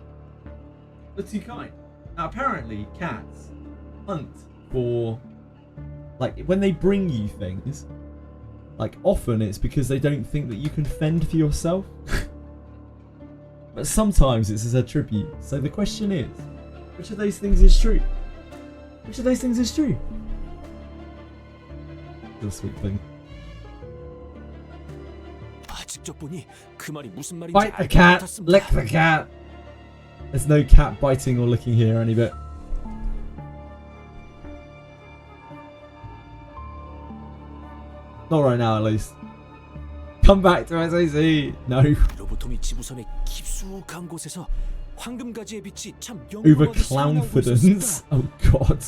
You're too kind. Now, apparently, cats hunt for... Like, when they bring you things, like, often it's because they don't think that you can fend for yourself. But sometimes it's as a tribute. So the question is, which of those things is true? Which of those things is true? The sweet thing. 직접 보니 그 말이 무슨 말인지 Bite the cat, lick the cat. There's no cat biting or licking here any bit. Not right now, at least. Come back to SAC. No. 로보토미 지부선의 깊숙한 곳에서 황금가지의 빛이 참 Over 영롱하게 솟아나고 clownfidence. 있었습니다. Oh god.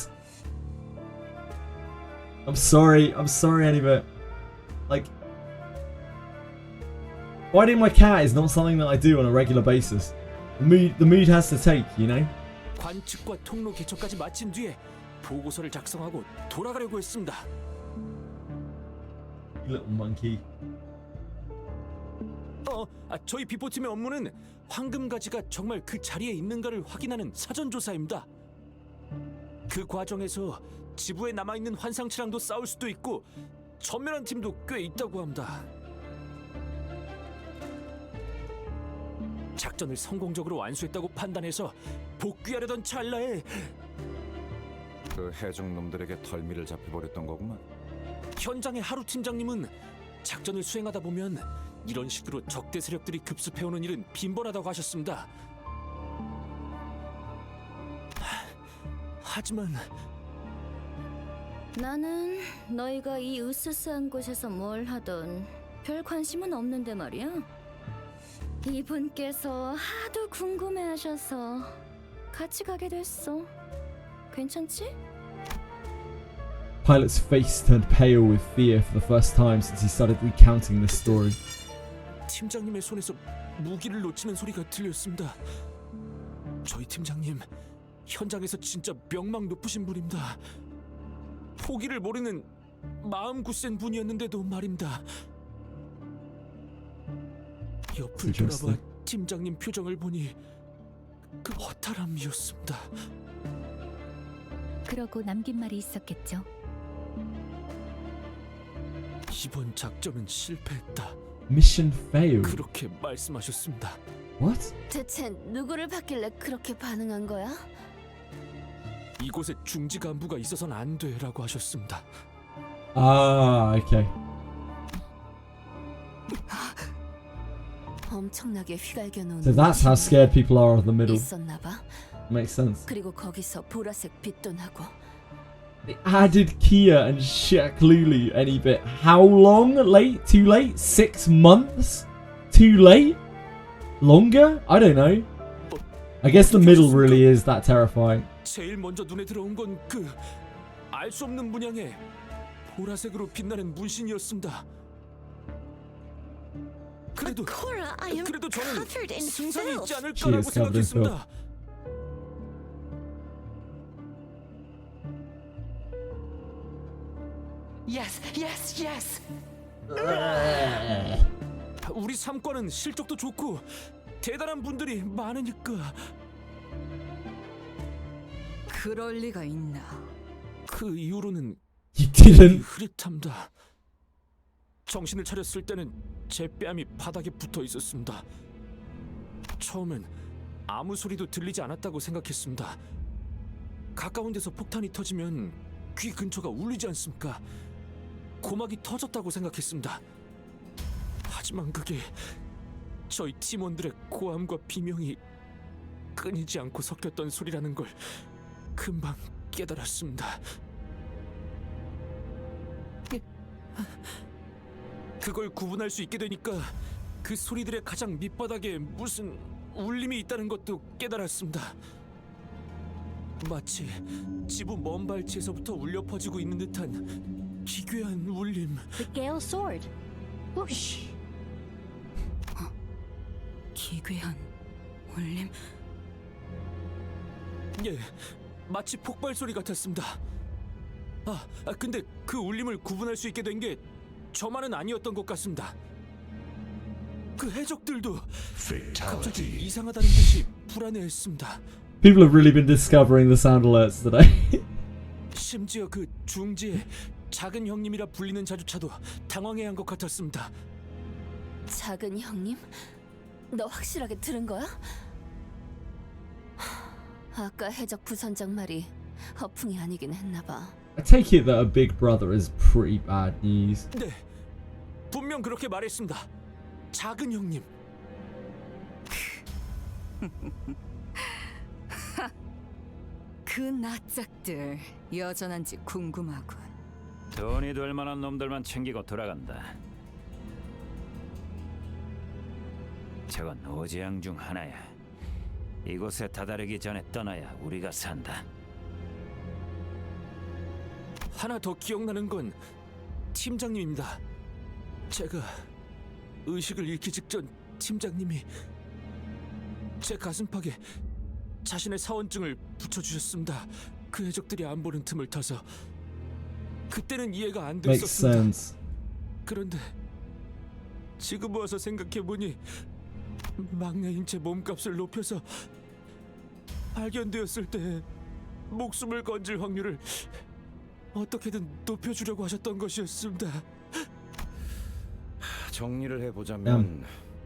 I'm sorry, any bit. Like, biting my cat is not something that I do on a regular basis. The mood has to take, you know? 관측과 통로 개척까지 마친 뒤에 보고서를 작성하고 돌아가려고 했습니다. You little monkey. 저희 비포팀의 업무는 황금가지가 정말 그 자리에 있는가를 확인하는 사전조사입니다. 그 과정에서 지부에 남아있는 환상치랑도 싸울 수도 있고 전멸한 팀도 꽤 있다고 합니다. 작전을 성공적으로 완수했다고 판단해서 복귀하려던 찰나에 그 해적놈들에게 덜미를 잡혀버렸던 거구만. 현장의 하루 팀장님은 작전을 수행하다 보면 이런 식으로 적대 세력들이 급습해오는 일은 빈번하다고 하셨습니다. 하지만 나는 너희가 이 으스스한 곳에서 뭘 하던 별 관심은 없는데 말이야. 이분께서 하도 궁금해하셔서 같이 가게 됐어. 괜찮지? Pilot's face turned pale with fear for the first time since he started recounting this story. 팀장님의 손에서 무기를 놓치는 소리가 들렸습니다. 저희 팀장님 현장에서 진짜 명망 높으신 분입니다. 포기를 모르는 마음 굳센 분이었는데도 말입니다. 옆을 돌아봐 팀장님 표정을 보니 그 허탈함이었습니다. 그러고 남긴 말이 있었겠죠. 이번 작전은 실패했다. Mission failed. 그렇게 말씀하셨습니다. What? 대체 누구를 봤길래 그렇게 반응한 거야? 이곳에 중지 간부가 있어서는 안 돼라고 하셨습니다. Ah, okay. 엄청나게 휘갈겨 놓은. So that's how scared people are of the middle. 있었나 봐. Makes sense. 그리고 거기서 보라색 빛도 나고. They added Kia and Shaklulu any bit. How long late? Too late? 6 months? Too late? Longer? I don't know. I guess the middle really is that terrifying. 제일 먼저 눈에 들어온 건 그 알 수 없는 문양의 보라색으로 빛나는 문신이었습니다. 그래도 저는 승산이 있지 않을까라고 생각했습니다. Yes. 우리 삼과는 실적도 좋고 대단한 분들이 많으니까. 그럴 리가 있나? 그 이후로는 You didn't. 흐릿합니다. 정신을 차렸을 때는 제 뺨이 바닥에 붙어 있었습니다. 처음엔 아무 소리도 들리지 않았다고 생각했습니다. 가까운 데서 폭탄이 터지면 귀 근처가 울리지 않습니까? 고막이 터졌다고 생각했습니다. 하지만 그게 저희 팀원들의 고함과 비명이 끊이지 않고 섞였던 소리라는 걸 금방 깨달았습니다. 그걸 구분할 수 있게 되니까 그 소리들의 가장 밑바닥에 무슨 울림이 있다는 것도 깨달았습니다. 마치 지부 먼 발치에서부터 울려 퍼지고 있는 듯한 기괴한 울림. The Gale Sword. Whoosh. 기괴한 울림. 예, 마치 폭발 소리 같았습니다. 근데 그 울림을 구분할 수 있게 된 게 저만은 아니었던 것 같습니다. 그 해적들도 갑자기 이상하다는 듯이 불안해했습니다. People have really been discovering the sound alerts today. 심지어 그 중지의 작은 형님이라 불리는 자주차도 당황해한 것 같았습니다. 작은 형님? 너 확실하게 들은 거야? 아까 해적 부선장 말이 허풍이 아니긴 했나 봐. I take it that a big brother is pretty bad news. 네, 분명 그렇게 말했습니다. 작은 형님. 그 낯짝들 여전한지 궁금하군. 돈이 될 만한 놈들만 챙기고 돌아간다. 저건 오재앙 중 하나야. 이곳에 다다르기 전에 떠나야 우리가 산다. 하나 더 기억나는 건 팀장님입니다. 제가 의식을 잃기 직전 팀장님이 제 가슴팍에 자신의 사원증을 붙여주셨습니다. 그 해적들이 안 보는 틈을 타서. 그때는 이해가 안 Makes 됐었습니다. sense. 그런데 지금 와서 생각해보니 막내인 제 몸값을 높여서 발견되었을 때 목숨을 건질 확률을 어떻게든 높여주려고 하셨던 것이었습니다. 정리를 해보자면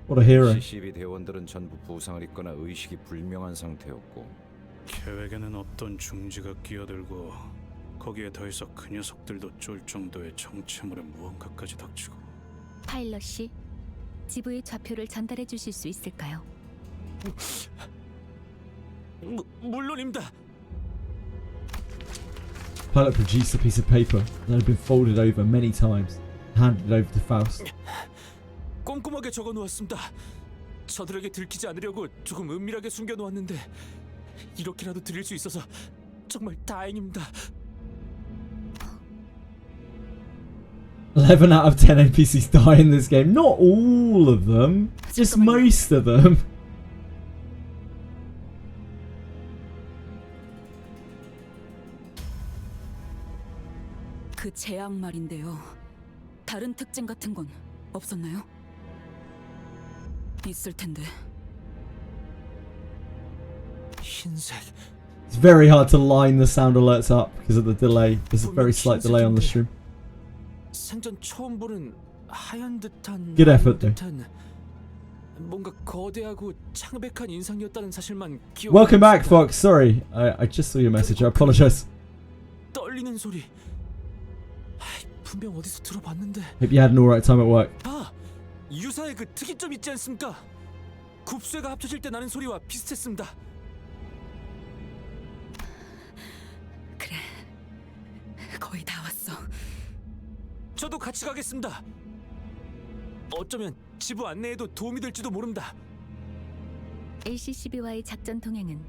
What a hero. CCB 대원들은 전부 부상을 입거나 의식이 불명한 상태였고 계획에는 어떤 중지가 끼어들고 거기에 더해서 그 녀석들도 쫄 정도의 정체물의 무언가까지 닥치고. 파일럿 씨, 지부의 좌표를 전달해 주실 수 있을까요? 물론입니다. Pilot produced a piece of paper that had been folded over many times and handed it over to Faust. 꼼꼼하게 적어놓았습니다. 저들에게 들키지 않으려고 조금 은밀하게 숨겨놓았는데 이렇게라도 드릴 수 있어서 정말 다행입니다. 11 out of 10 NPCs die in this game. Not all of them, just most of them. 그 제약 말인데요. 다른 특징 같은 건 없었나요? 있을 텐데. 흰색. It's very hard to line the sound alerts up because of the delay. There's a very slight delay on the stream. 생전 처음 보는 하얀 듯한 Good effort, though. 듯한 뭔가 거대하고 창백한 인상이었다는 사실만 기억. Welcome back, Fox. Sorry, I just saw your message. I apologize. 떨리는 소리. 분명 어디서 들어봤는데. Hope you had an alright time at work. 유사의 그 특이점 있지 않습니까? 굽쇠가 합쳐질 때 나는 소리와 비슷했습니다. 그래, 거의 다 왔어. 저도 같이 가겠습니다. 어쩌면 지부 안내에도 도움이 될지도 모릅니다. LCCB와의 작전 동행은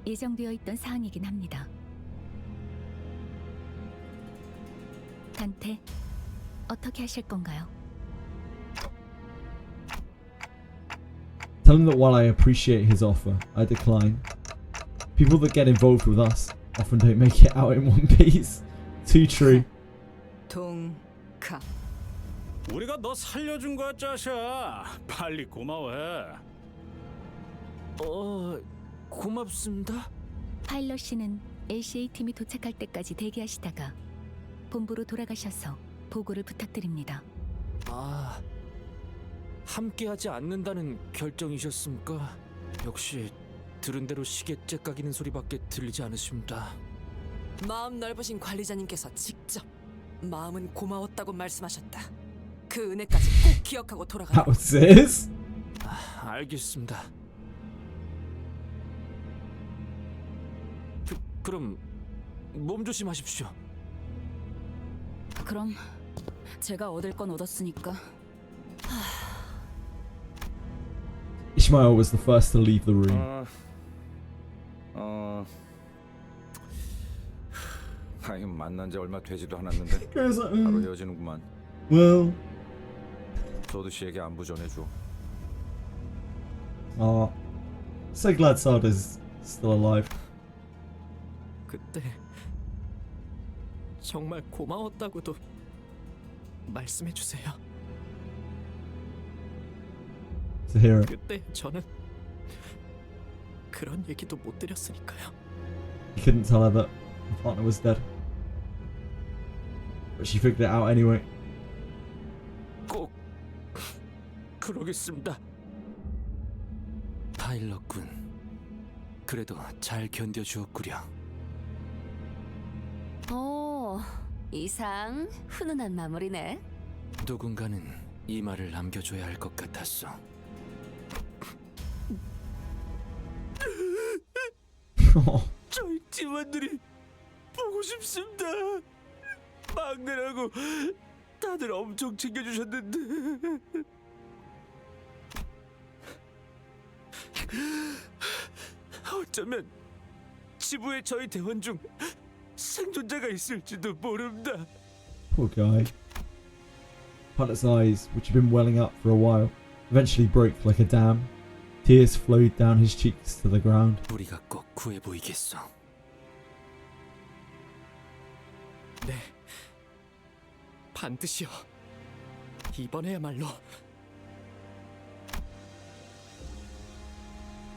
예정되어 있던 사항이긴 합니다. 단테, 어떻게 하실 건가요? Tell him that while I appreciate his offer, I decline. People that get involved with us often don't make it out in one piece. Too true. 동카. 우리가 너 살려준 거야, 짜샤. 빨리 고마워해. 고맙습니다. 파일럿 씨는 LCA 팀이 도착할 때까지 대기하시다가 본부로 돌아가셔서 보고를 부탁드립니다. 아, 함께하지 않는다는 결정이셨습니까? 역시 들은 대로 시계 째까기는 소리밖에 들리지 않으십니다. 마음 넓으신 관리자님께서 직접 마음은 고마웠다고 말씀하셨다. 그 은혜까지 꼭 기억하고 돌아가. What's this? 알겠습니다. 그럼 몸 조심하십시오. 그럼 제가 얻을 건 얻었으니까. Ishmael was the first to leave the room. 아이 만난 지 얼마 되지도 않았는데 그래서, 바로 헤어지는구만. Well. 소드 씨에게 안부 전해줘. So glad Sarda's still alive. 그때 정말 고마웠다고도 말씀해 주세요. To hear it. 그때 저는 그런 얘기도 못 드렸으니까요. You couldn't tell her that her partner was dead. But she figured it out anyway. 꼭 그러겠습니다. 파일럿군. 그래도 잘 견뎌주었구려. 오, 이상 훈훈한 마무리네. 누군가는 이 말을 남겨줘야 할 것 같았어. 저희 팀원들이 보고 싶습니다. 막내라고 다들 엄청 챙겨주셨는데 어쩌면 지부의 저희 대원 중 생존자가 있을지도 모릅니다. Poor guy. Pilot's eyes, which had been welling up for a while, eventually broke like a dam. Tears flowed down his cheeks to the ground. 우리가 꼭 구해 보이겠어. 네, 반드시요. 이번에야말로.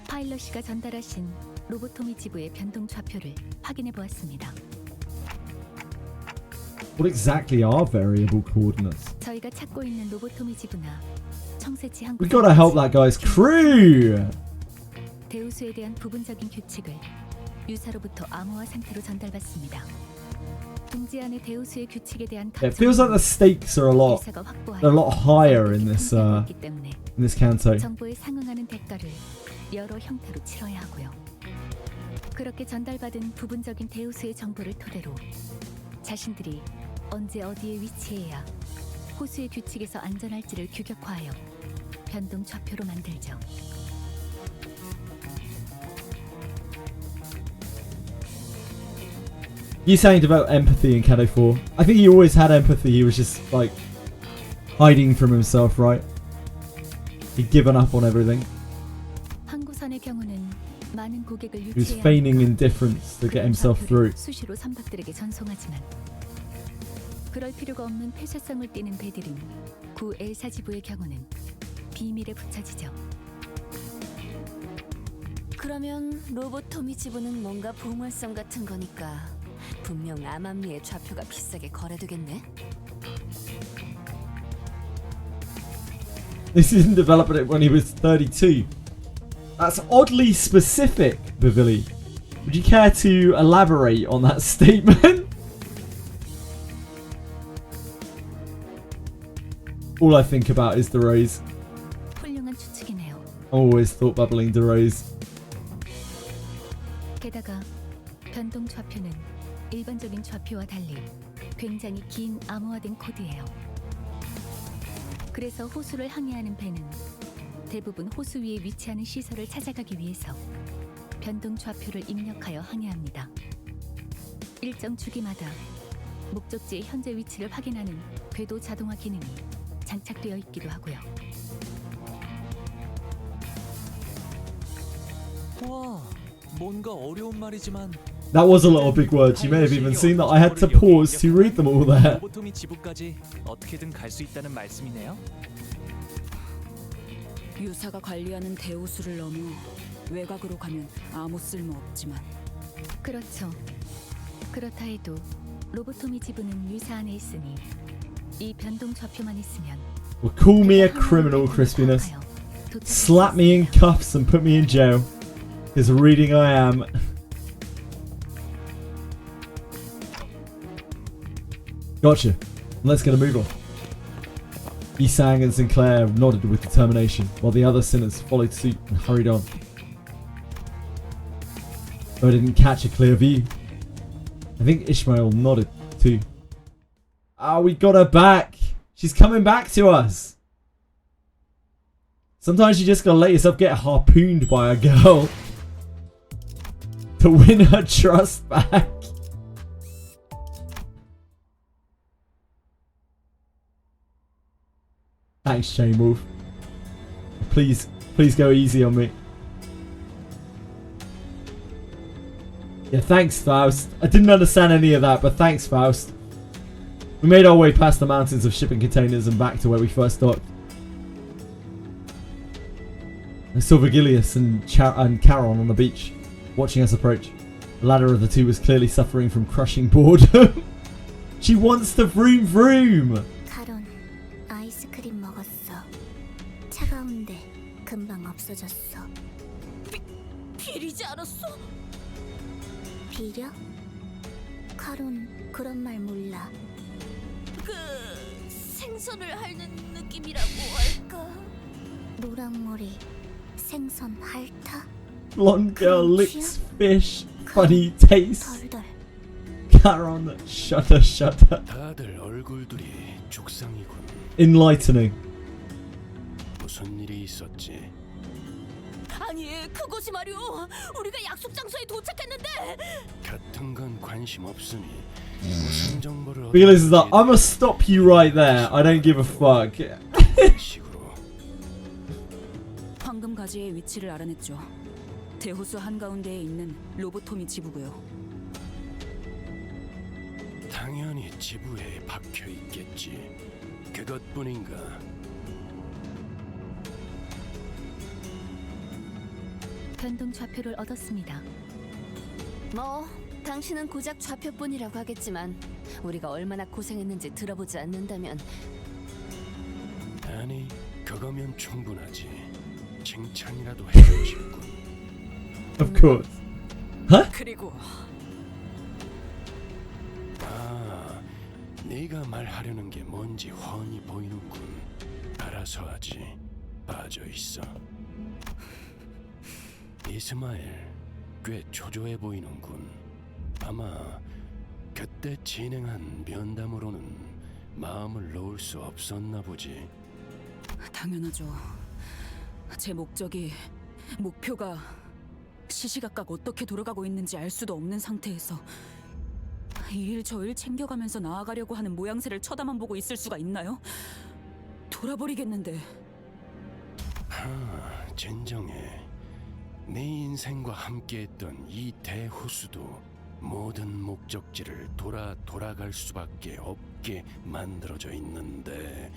파일럿이가 전달하신 로보토미 지부의 변동 좌표를 확인해 보았습니다. What exactly are variable coordinates? 저희가 찾고 있는 로보토미 지부나 청새치 항구 We gotta help that guy's crew! 대우수에 대한 부분적인 규칙을 유사로부터 암호화 상태로 전달받습니다. 둥지 안의 대우수의 규칙에 대한 It feels like the stakes are a lot higher in this canto. 정보에 상응하는 대가를 여러 형태로 치러야 하고요. 그렇게 전달받은 부분적인 대우수의 정보를 토대로 자신들이 언제 어디에 위치해야 호수의 규칙에서 안전할지를 규격화하여 변동 좌표로 만들죠. You saying develop empathy in Canto 4? I think he always had empathy, he was just like hiding from himself, right? He'd given up on everything. 항구선의 경우는 많은 고객을 He was 유치해야 feigning indifference to get himself through. 수시로 선박들에게 전송하지만 그럴 필요가 없는 폐쇄성을 띠는 배들은 구 엘사 지부의 경우는 비밀에 붙여지죠. 그러면 로보토미 지부는 뭔가 보물섬 같은 거니까 분명 암암리의 좌표가 비싸게 거래되겠네. This didn't develop it when he was 32. That's oddly specific, Bavili. Would you care to elaborate on that statement? All I think about is the Rose. 훌륭한 추측이네요. I always thought bubbling the Rose. 게다가 변동 좌표는 일반적인 좌표와 달리 굉장히 긴 암호화된 코드예요. 그래서 호수를 항해하는 배는 대부분 호수 위에 위치하는 시설을 찾아가기 위해서 변동 좌표를 입력하여 항해합니다. 일정 주기마다 목적지의 현재 위치를 확인하는 궤도 자동화 기능이 장착되어 있기도 하고요. 와, 뭔가 어려운 말이지만 That was a lot of big words. You may have even seen that I had to pause to read them all there. 로보토미 지부까지 어떻게든 갈 수 있다는 말씀이네요. 유사가 관리하는 대우수를 넘어 외곽으로 가면 아무 쓸모 없지만. 그렇죠. 그렇다 해도 로보토미 지부는 유사 안에 있으니 이 변동 좌표만 있으면 Well, call me a criminal, crispiness. Slap me in cuffs and put me in jail. Is reading I am. Gotcha. Let's get a move on. Isang and Sinclair nodded with determination, while the other sinners followed suit and hurried on. Though I didn't catch a clear view. I think Ishmael nodded too. Ah, we got her back. She's coming back to us. Sometimes you just gotta let yourself get harpooned by a girl to win her trust back. Thanks, Chain Wolf. Please go easy on me. Yeah, thanks, Faust. I didn't understand any of that, but thanks, Faust. We made our way past the mountains of shipping containers and back to where we first docked. I saw Virgilius and Charon on the beach, watching us approach. The latter of the two was clearly suffering from crushing boredom. She wants to vroom vroom! 카론, 아이스크림 먹었어. 차가운데 금방 없어졌어. 비리지 않았어? 비려? 카론, 그런 말 몰라. 생선을 핥는 느낌이라고 할까? 노랑머리, 생선 핥아? Blonde girl licks fish, funny taste. Charon, shudder, shudder. 다들 얼굴들이 죽상이군. Enlightening. 무슨 일이 있었지? 아니, 그것이 말이오. 우리가 약속 장소에 도착했는데. 같은 건 관심 없으니 무슨 정보를 Virgilius is like, I'ma stop you right there. I don't give a fuck. 황금 가지의 위치를 알아냈죠. 대호수 한가운데에 있는 로보토미 지부고요. 당연히 지부에 박혀 있겠지. 그것뿐인가? 변동 좌표를 얻었습니다. 뭐 당신은 고작 좌표뿐이라고 하겠지만 우리가 얼마나 고생했는지 들어보지 않는다면. 아니, 그거면 충분하지. 칭찬이라도 해주겠군. Of course. Huh? 그리고 네가 말하려는 게 뭔지 훤히 보이는군. 알아서 하지. 빠져 있어. 이스마엘, 꽤 초조해 보이는군. 아마 그때 진행한 면담으로는 마음을 놓을 수 없었나 보지. 당연하죠. 제 목표가 시시각각 어떻게 돌아가고 있는지 알 수도 없는 상태에서 이 일 저 일 챙겨가면서 나아가려고 하는 모양새를 쳐다만 보고 있을 수가 있나요? 돌아버리겠는데. 진정해. 내 인생과 함께했던 이 대호수도 모든 목적지를 돌아갈 수밖에 없게 만들어져 있는데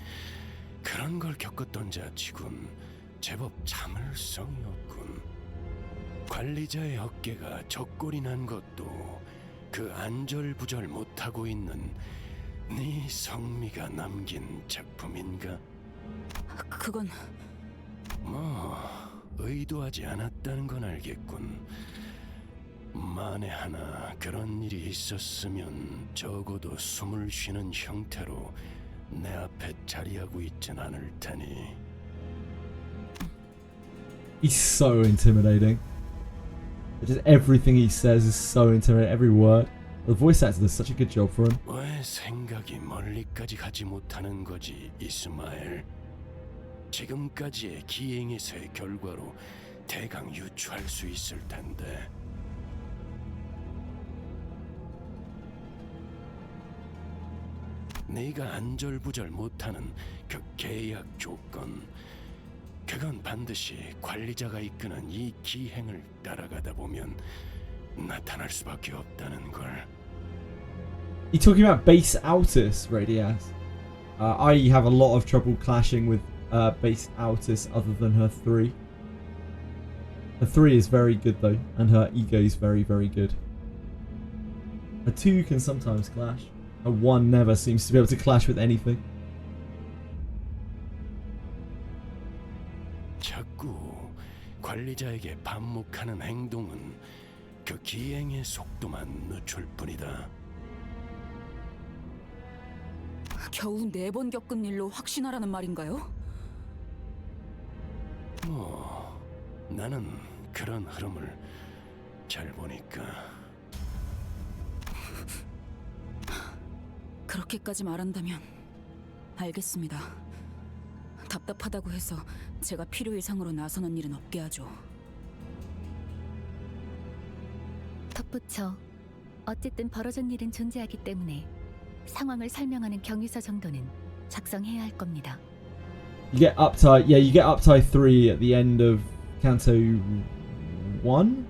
그런 걸 겪었던 자치군 제법 참을성이 없군. 관리자의 어깨가 적골이 난 것도 그 안절부절 못하고 있는 네 성미가 남긴 작품인가? 그건... 뭐... 의도하지 않았다는 건 알겠군. 만에 하나 그런 일이 있었으면 적어도 숨을 쉬는 형태로 내 앞에 자리하고 있진 않을 테니. He's so intimidating. Just everything he says is so intimidating. Every word. The voice actor does such a good job for him. 왜 생각이 멀리까지 가지 못하는 거지, 이스마엘? 지금까지의 기행에서의 결과로 대강 유추할 수 있을 텐데. 네가 안절부절 못하는 그 계약 조건, 그건 반드시 관리자가 이끄는 이 기행을 따라가다 보면 나타날 수밖에 없다는 걸. You talking about base Altus, Radias? I have a lot of trouble clashing with base Altus other than her 3. Her 3 is very good though, and her ego is very, very good. A 2 can sometimes clash. A 1 never seems to be able to clash with anything. 자꾸 관리자에게 반목하는 행동은 그 기행의 속도만 늦출 뿐이다. 겨우 4번 겪은 일로 확신하라는 말인가요? 뭐 나는 그런 흐름을 잘 보니까. 그렇게까지 말한다면 알겠습니다. 답답하다고 해서 제가 필요 이상으로 나서는 일은 없게 하죠. 덧붙여 어쨌든 벌어진 일은 존재하기 때문에 상황을 설명하는 경위서 정도는 작성해야 할 겁니다. You get uptide. Yeah, you get uptide 3 at the end of Canto 1.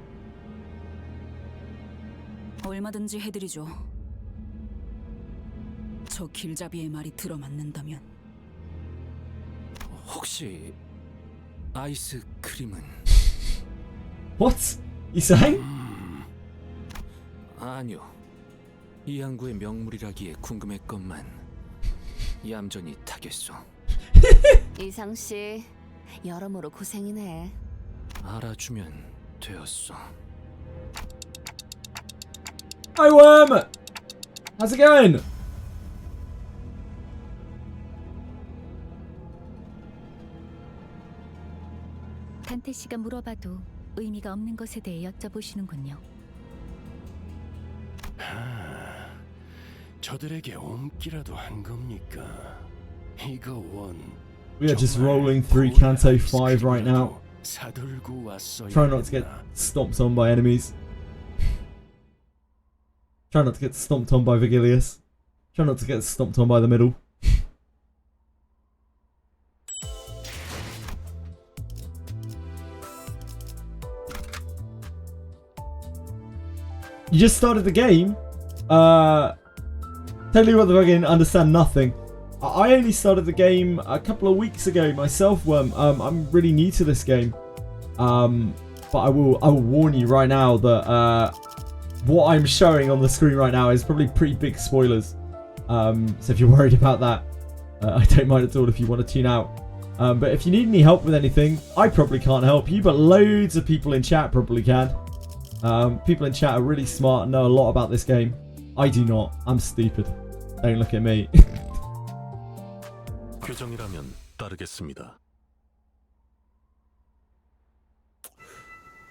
얼마든지 해드리죠. 저 길잡이의 말이 들어맞는다면. 혹시 아이스크림은? What? You saying? 아니요. 이 항구의 명물이라기에 궁금했건만 얌전히 타겠소. 이상 씨, 여러모로 고생이네. 알아주면 되었어. Hi Worm! How's it going? 단테 씨가 물어봐도 의미가 없는 것에 대해 여쭤보시는군요. 저들에게 옴기라도 한 겁니까? 이거 원. We are just rolling through Canto 5 right now. 사들고 왔어야. Try not to get stomped on by enemies. Try not to get stomped on by Vigilius. Try not to get stomped on by the middle. You just started the game? Tell you what, the fucking understand nothing. I only started the game a couple of weeks ago myself, Worm. I'm really new to this game. But I will warn you right now that what I'm showing on the screen right now is probably pretty big spoilers. So if you're worried about that, I don't mind at all if you want to tune out. But if you need any help with anything, I probably can't help you, but loads of people in chat probably can. People in chat are really smart and know a lot about this game. I do not. I'm stupid. Don't look at me. 규정이라면 따르겠습니다.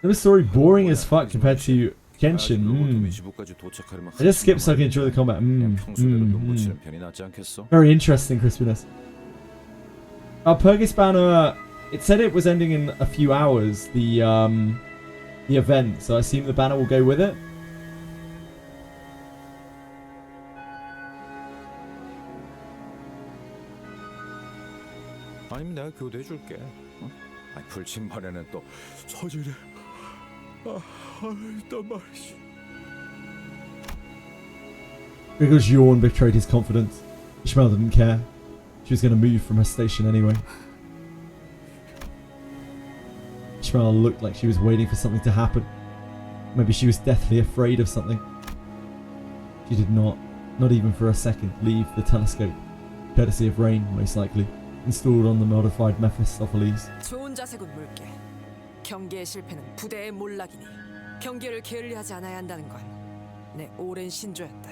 The story boring as fuck compared to Genshin. I just skipped so I can enjoy the combat. Very interesting, Crispiness. Purgis Banner, it said it was ending in a few hours, the event, so I assume the banner will go with it. 아니면 내가 교대해 줄게. 어? 아니 불침번에는 또 서질이 일단 말이지. Because yawn betrayed his confidence. Ishmael didn't care. She was going to move from her station anyway. Ishmael looked like she was waiting for something to happen. Maybe she was deathly afraid of something. She did not even for a second, leave the telescope, courtesy of Rain, most likely, installed on the modified Mephistopheles. 좋은 자세군 물개. 경계의 실패는 부대의 몰락이니 경계를 게을리하지 않아야 한다는 건 내 오랜 신조였다.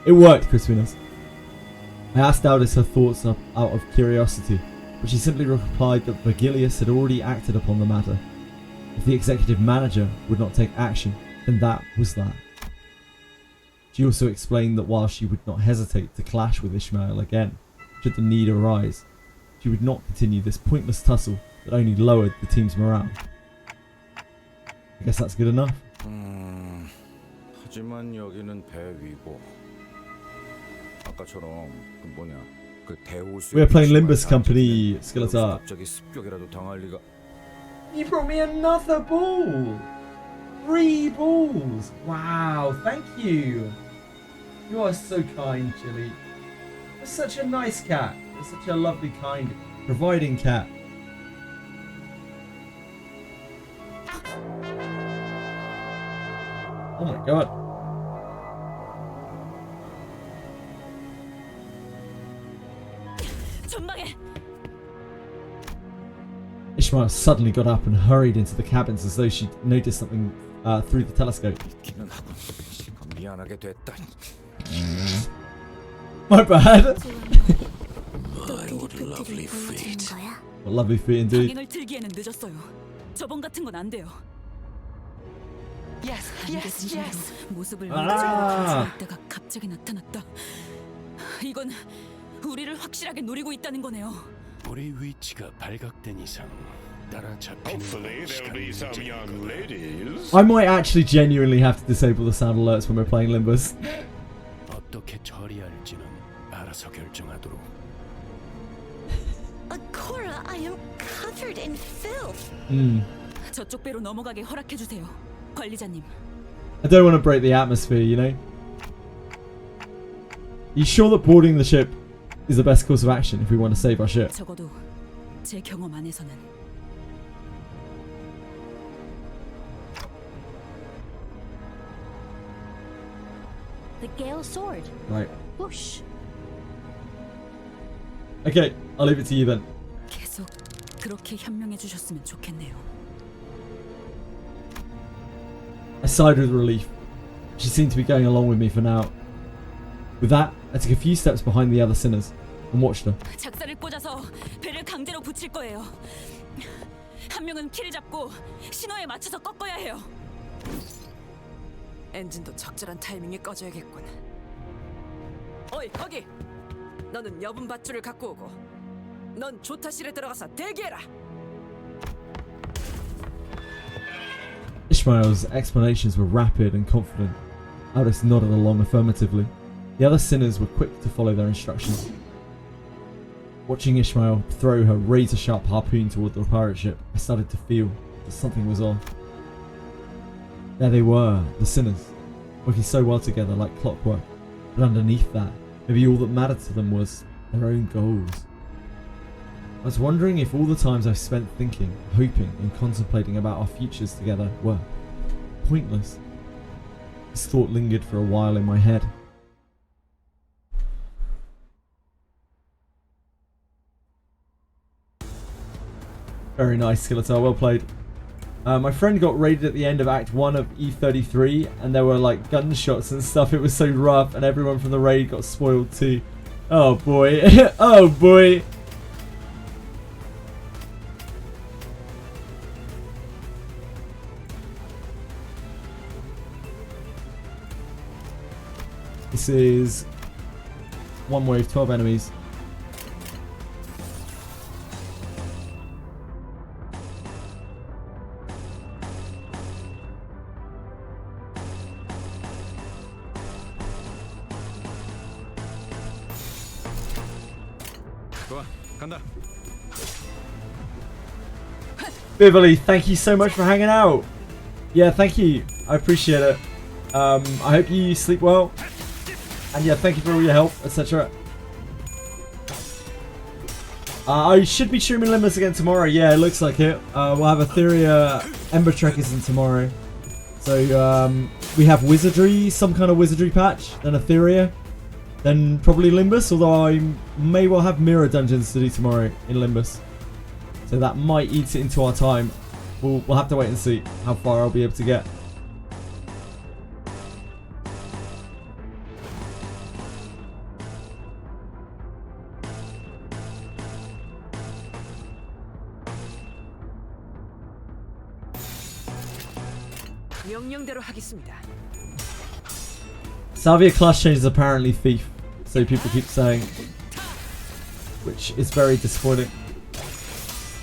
It worked, Crispinus. I asked Aldous her thoughts out of curiosity, but she simply replied that Vigilius had already acted upon the matter. If the executive manager would not take action, then that was that. She also explained that while she would not hesitate to clash with Ishmael again, should the need arise, she would not continue this pointless tussle that only lowered the team's morale. I guess that's good enough. 하지만 여기는 배 위고 아까처럼 그 뭐냐 그 대호수. We are playing Limbus Company, Skeletor. 갑자기 습격이라도 당할 리가. You brought me another ball! 3 balls! Wow, thank you! You are so kind, Chili. You're such a nice cat. You're such a lovely, kind, providing cat. Oh my god. 전방에 Ishmael suddenly got up and hurried into the cabins as though she'd noticed something through the telescope. 미안하게 됐다. My bad. What a lovely feat. A lovely feat indeed. 방향을 틀기에는 늦었어요. 저번 같은 건 안 돼요. 모습을 아. 있다가 갑자기 나타났다. 이건 우리를 확실하게 노리고 있다는 거네요. 우리 위치가 발각된 이상 따라잡히는 건 시간이 문제일 거다. I might actually genuinely have to disable the sound alerts when we're playing Limbus. 어떻게 처리할지는 알아서 결정하도록. Cora, I am covered in filth. 저쪽 배로 넘어가게 허락해 주세요, 관리자님. I don't want to break the atmosphere, you know? You sure that boarding the ship is the best course of action if we want to save our ship? 적어도 제 경험 안에서는. The Gale Sword. Right. Whoosh. Okay, I'll leave it to you then. 계속 그렇게 현명해 주셨으면 좋겠네요. I sighed with relief. She seemed to be going along with me for now. With that, I took a few steps behind the other sinners and watched her. 작사를 꽂아서 배를 강제로 붙일 거예요. 한 명은 키를 잡고 신호에 맞춰서 꺾어야 해요. 엔진도 적절한 타이밍에 꺼져야겠군. 어이 거기! 너는 여분 밧줄을 갖고 오고 넌 조타실에 들어가서 대기해라. Ishmael's explanations were rapid and confident. Aldous nodded along affirmatively. The other sinners were quick to follow their instructions. Watching Ishmael throw her razor-sharp harpoon toward the pirate ship, I started to feel that something was off. There they were, the sinners, working so well together like clockwork. But underneath that, maybe all that mattered to them was their own goals. I was wondering if all the times I've spent thinking, hoping and contemplating about our futures together were pointless. This thought lingered for a while in my head. Very nice, Skeletor, well played. My friend got raided at the end of Act 1 of E33 and there were like gunshots and stuff. It was so rough and everyone from the raid got spoiled too. Oh boy. Oh boy. This is one wave, 12 enemies. 좋아, 간다. Beverly, thank you so much for hanging out. Yeah, thank you. I appreciate it. I hope you sleep well. And yeah, thank you for all your help, etc. I should be streaming Limbus again tomorrow. Yeah, it looks like it. We'll have Etheria Ember Trekkers in tomorrow. So we have Wizardry, some kind of Wizardry patch, then Etheria, then probably Limbus. Although I may well have mirror dungeons to do tomorrow in Limbus. So that might eat it into our time. We'll have to wait and see how far I'll be able to get. 명령대로 하겠습니다. Salvia class change is apparently thief, so people keep saying, which is very disappointing.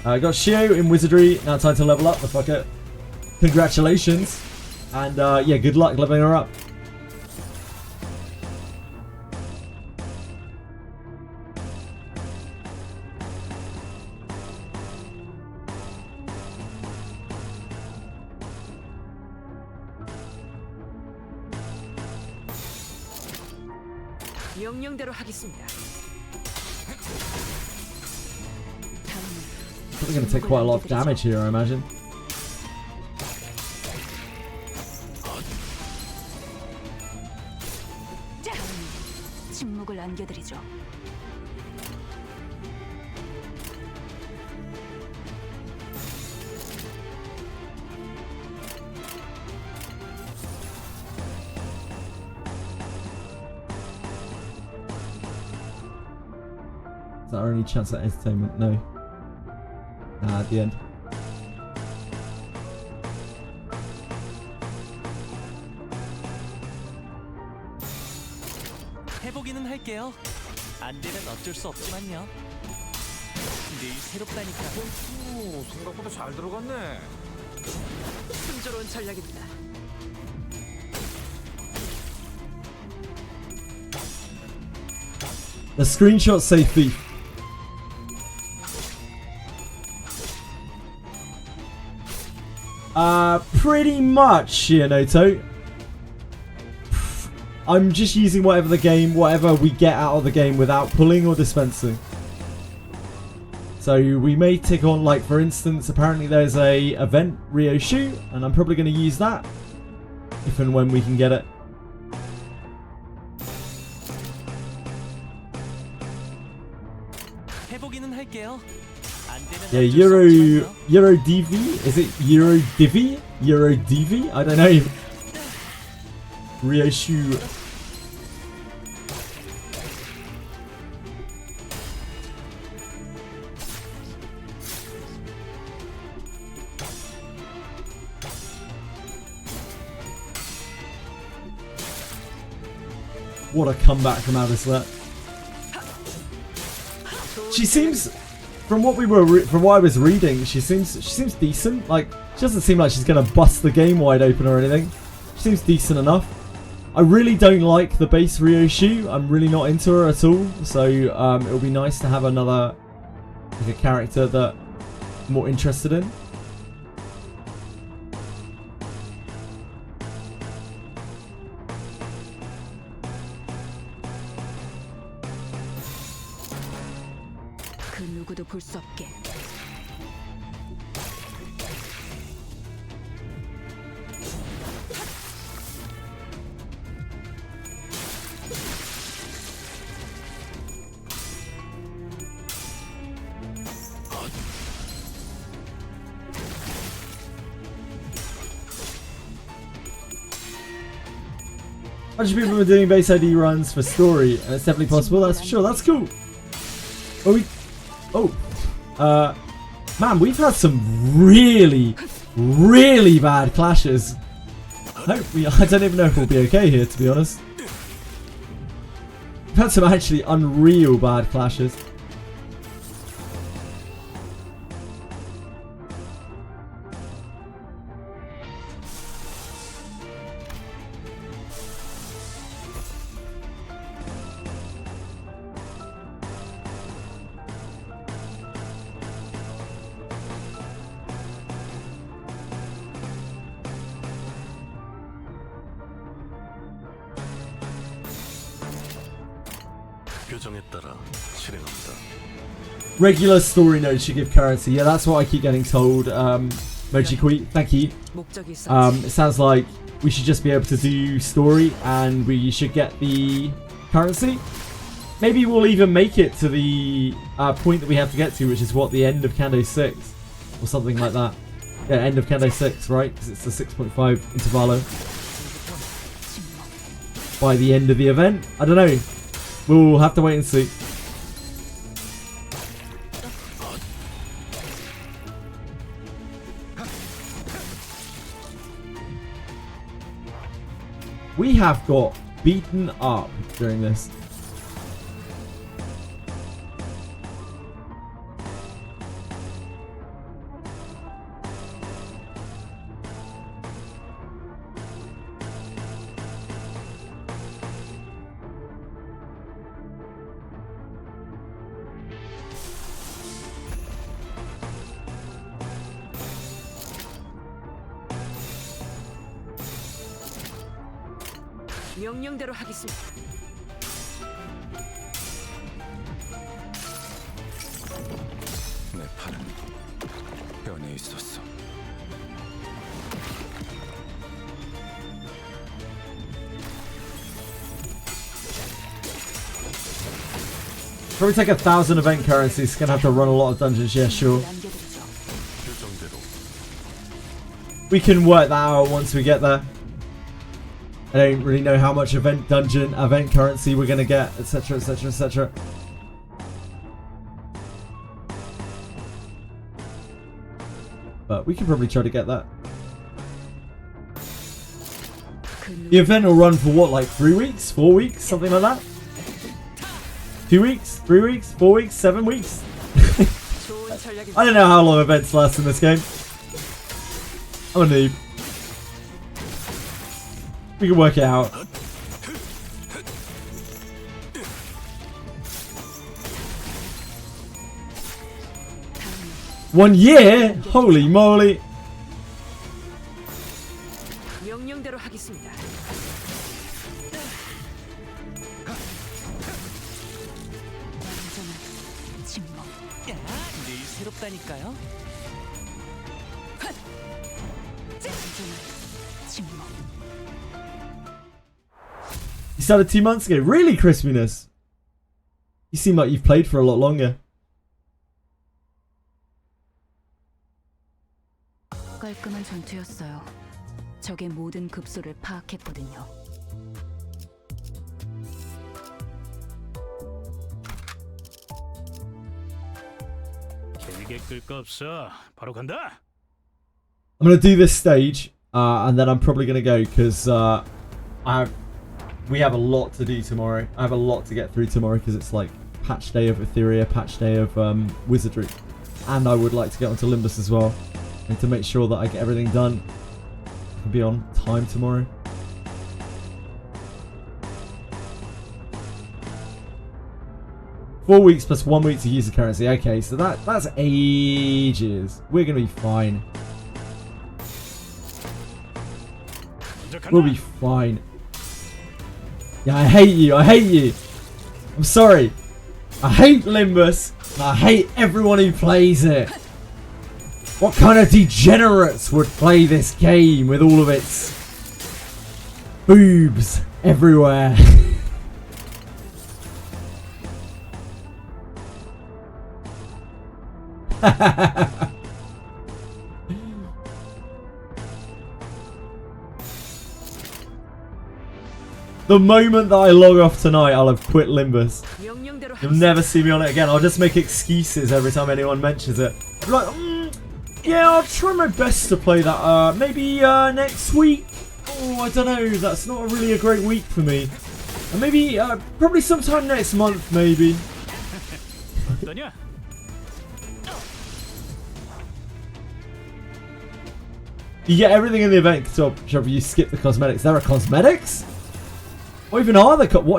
I got Shio in Wizardry, now time to level up, the fuck it. Congratulations, and yeah, good luck leveling her up. 명령대로 하겠습니다. Probably going to take quite a lot of damage here, I imagine. 침묵을 안겨드리죠. Is that our only chance at entertainment? No. At the end. 해보기는 할게요. 안 되면 어쩔 수 없지만요. 늘 새롭다니까. 오, 생각보다 잘 들어갔네. 순조로운 전략입니다. The screenshot say thief. Pretty much, Shianoto. I'm just using whatever we get out of the game without pulling or dispensing. So we may take on, like, for instance, apparently there's a event Ryoshu, and I'm probably going to use that if and when we can get it. 해보기는 할게요. 안 되면 Yeah, 어쩔 수 없지만요. Euro DV? Is it Euro Divi? Euro DV? I don't know. Ryoshu. What a comeback from Abysslet. She seems, from what I was reading, she seems decent. Like, she doesn't seem like she's gonna bust the game wide open or anything. She seems decent enough. I really don't like the base Ryoshu. I'm really not into her at all. So it'll be nice to have another, like, a character that I'm more interested in. 그 누구도 볼 수 없게. A bunch of people are doing base ID runs for story, and it's definitely possible. That's for sure. That's cool. Man, we've had some really bad clashes. I don't even know if we'll be okay here, to be honest. We've had some actually unreal bad clashes. 표정에 따라 실행합니다. Regular story nodes should give currency. Yeah, that's what I keep getting told. Mojikui, thank you. It sounds like we should just be able to do story and we should get the currency. Maybe we'll even make it to the point that we have to get to, which is what, the end of Kanto 6 or something like that. Yeah, end of Kanto 6, right? Because it's the 6.5 intervallo. By the end of the event? I don't know. We'll have to wait and see. We have got beaten up during this. 명령대로 하겠습니다. 내 팔은 변해 있었어. Probably take 1,000 event currencies. Gonna have to run a lot of dungeons. Yeah, sure. We can work that out once we get there. I don't really know how much event currency we're gonna get, etc, etc, etc. But we can probably try to get that. The event will run for what, like 3 weeks? 4 weeks? Something like that? 2 weeks? 3 weeks? 4 weeks? 7 weeks? I don't know how long events last in this game. I'm a noob. We can work it out. One year? Holy moly. 명령대로 하겠습니다. 늘 새롭다니까요. You started 2 months ago? Really, Crispiness? You seem like you've played for a lot longer. 깔끔한 전투였어요. 적의 모든 급소를 파악했거든요. 길게 끌 거 없어. 바로 간다. I'm gonna do this stage, and then I'm probably gonna go because we have a lot to do tomorrow. I have a lot to get through tomorrow because it's like patch day of Etheria, patch day of Wizardry, and I would like to get onto Limbus as well, and to make sure that I get everything done. I'll be on time tomorrow. Four weeks plus 1 week to use the currency. Okay, so that's ages. We're gonna be fine. We'll be fine. Yeah, I hate you. I hate you. I'm sorry. I hate Limbus. And I hate everyone who plays it. What kind of degenerates would play this game with all of its boobs everywhere? The moment that I log off tonight, I'll have quit Limbus. You'll never see me on it again. I'll just make excuses every time anyone mentions it. I'll be like, yeah, I'll try my best to play that. Maybe next week. Oh, I don't know. That's not really a great week for me. Maybe, probably sometime next month, maybe. You get everything in the event shop. You skip the cosmetics. There are cosmetics? What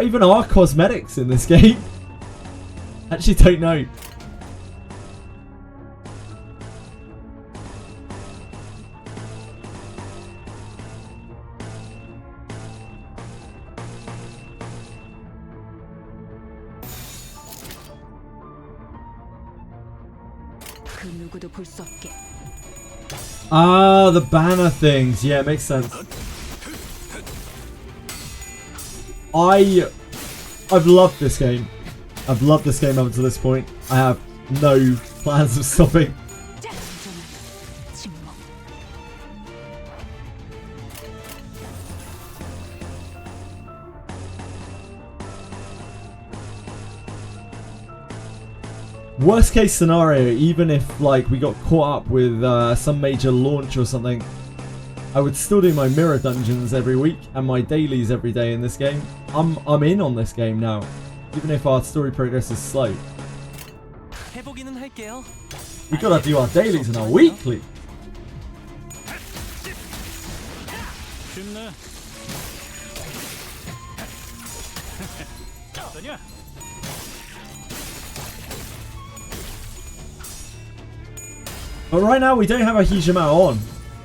even are cosmetics in this game? Actually, don't know. Ah, the banner things. Yeah, makes sense. I've loved this game. I've loved this game up until this point. I have no plans of stopping. Worst case scenario, even if like we got caught up with some major launch or something, I would still do my mirror dungeons every week and my dailies every day in this game. I'm in on this game now, even if our story progress is slow. We gotta do our dailies and our weekly. But right now we don't have a huge amount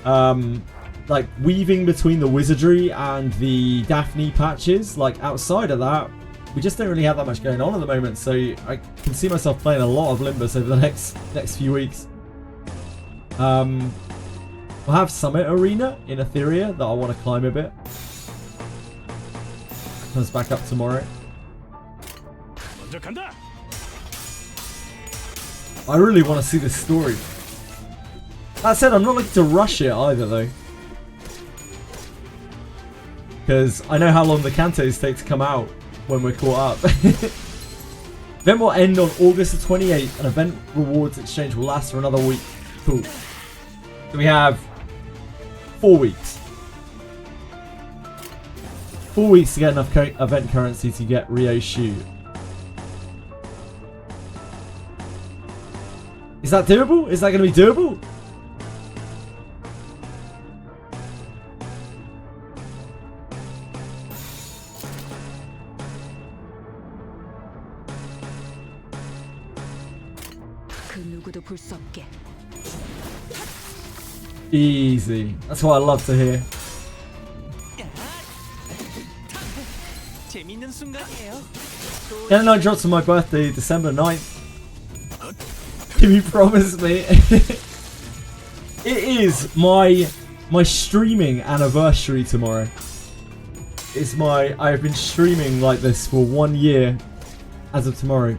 on. Like weaving between the Wizardry and the Daphne patches, like outside of that, we just don't really have that much going on at the moment. So I can see myself playing a lot of Limbus over the next few weeks. We'll have Summit Arena in Etheria that I want to climb a bit. Comes back up tomorrow. I really want to see this story. That said, I'm not looking to rush it either, though. Because I know how long the Cantos take to come out when we're caught up. Event will end on August the 28th, and event rewards exchange will last for another week. Cool. So we have 4 weeks. 4 weeks to get enough event currency to get Rio's shoe. Is that doable? Is that going to be doable? Easy. That's what I love to hear. Can I drops on my birthday, December 9th? Can you promise me? It is my streaming anniversary tomorrow. I've been streaming like this for 1 year as of tomorrow.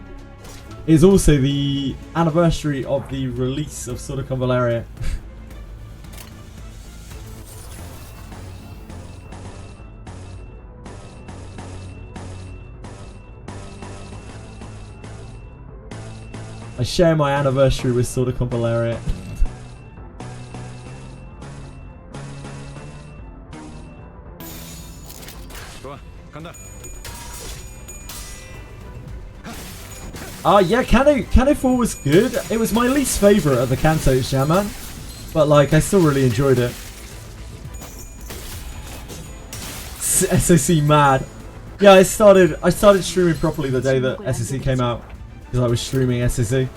It is also the anniversary of the release of Silicon Valeria. I share my anniversary with Silicon Valeria. Yeah, Kanto 4 was good. It was my least favourite of the Kantos, yeah, man. But like, I still really enjoyed it. SOC mad. Yeah, I started streaming properly the day that SOC came out. Because I was streaming SOC.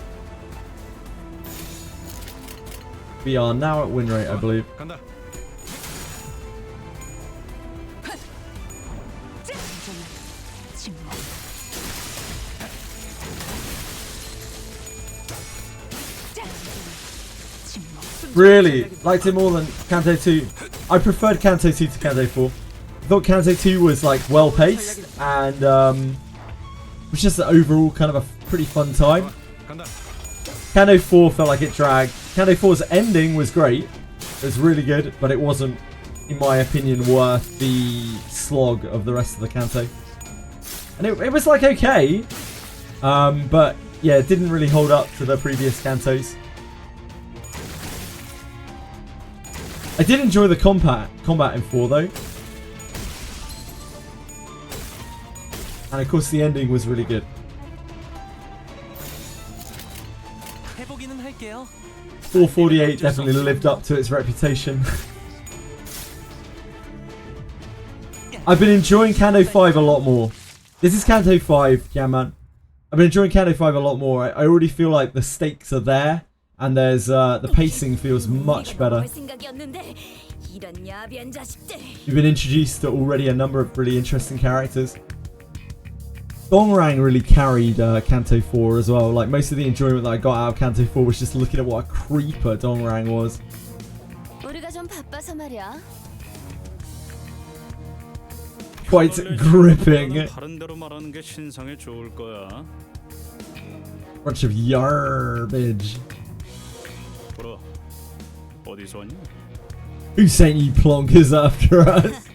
We are now at win rate, I believe. Really? Liked it more than Kanto 2. I preferred Kanto 2 to Kanto 4. I thought Kanto 2 was like well paced and it was just an overall kind of a pretty fun time. Kanto 4 felt like it dragged. Kanto 4's ending was great. It was really good, but it wasn't, in my opinion, worth the slog of the rest of the Kanto. And it was like okay, but yeah, it didn't really hold up to the previous Kantos. I did enjoy the combat in 4 though. And of course the ending was really good. 448 definitely lived up to its reputation. I've been enjoying Kanto 5 a lot more. This is Kanto 5, yeah man. I've been enjoying Kanto 5 a lot more. I already feel like the stakes are there. And there's the pacing feels much better. You've been introduced to already a number of really interesting characters. Dongrang really carried Kanto 4 as well. Like most of the enjoyment that I got out of Kanto 4 was just looking at what a creeper Dongrang was. Quite gripping. Bunch of garbage. Who sent you plonkers after us?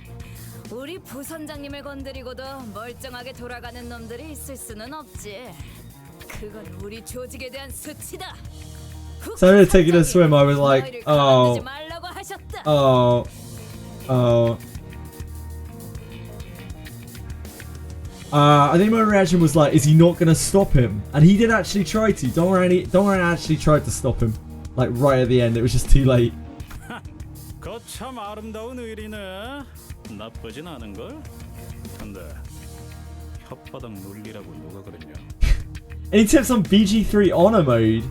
우리 부선장님을 건드리고도 멀쩡하게 돌아가는 놈들이 있을 수는 없지. 그건 우리 조직에 대한 수치다. So I taking a swim, I was like, oh. I think my reaction was like, is he not going to stop him? And he did actually try to. Dongrang actually tried to stop him. Like right at the end, it was just too late. 참 아름다운 의리네. 나쁘진 않은 걸. 근데 혓바닥 물리라고 누가 그랬냐? Any tips on BG3 honor mode?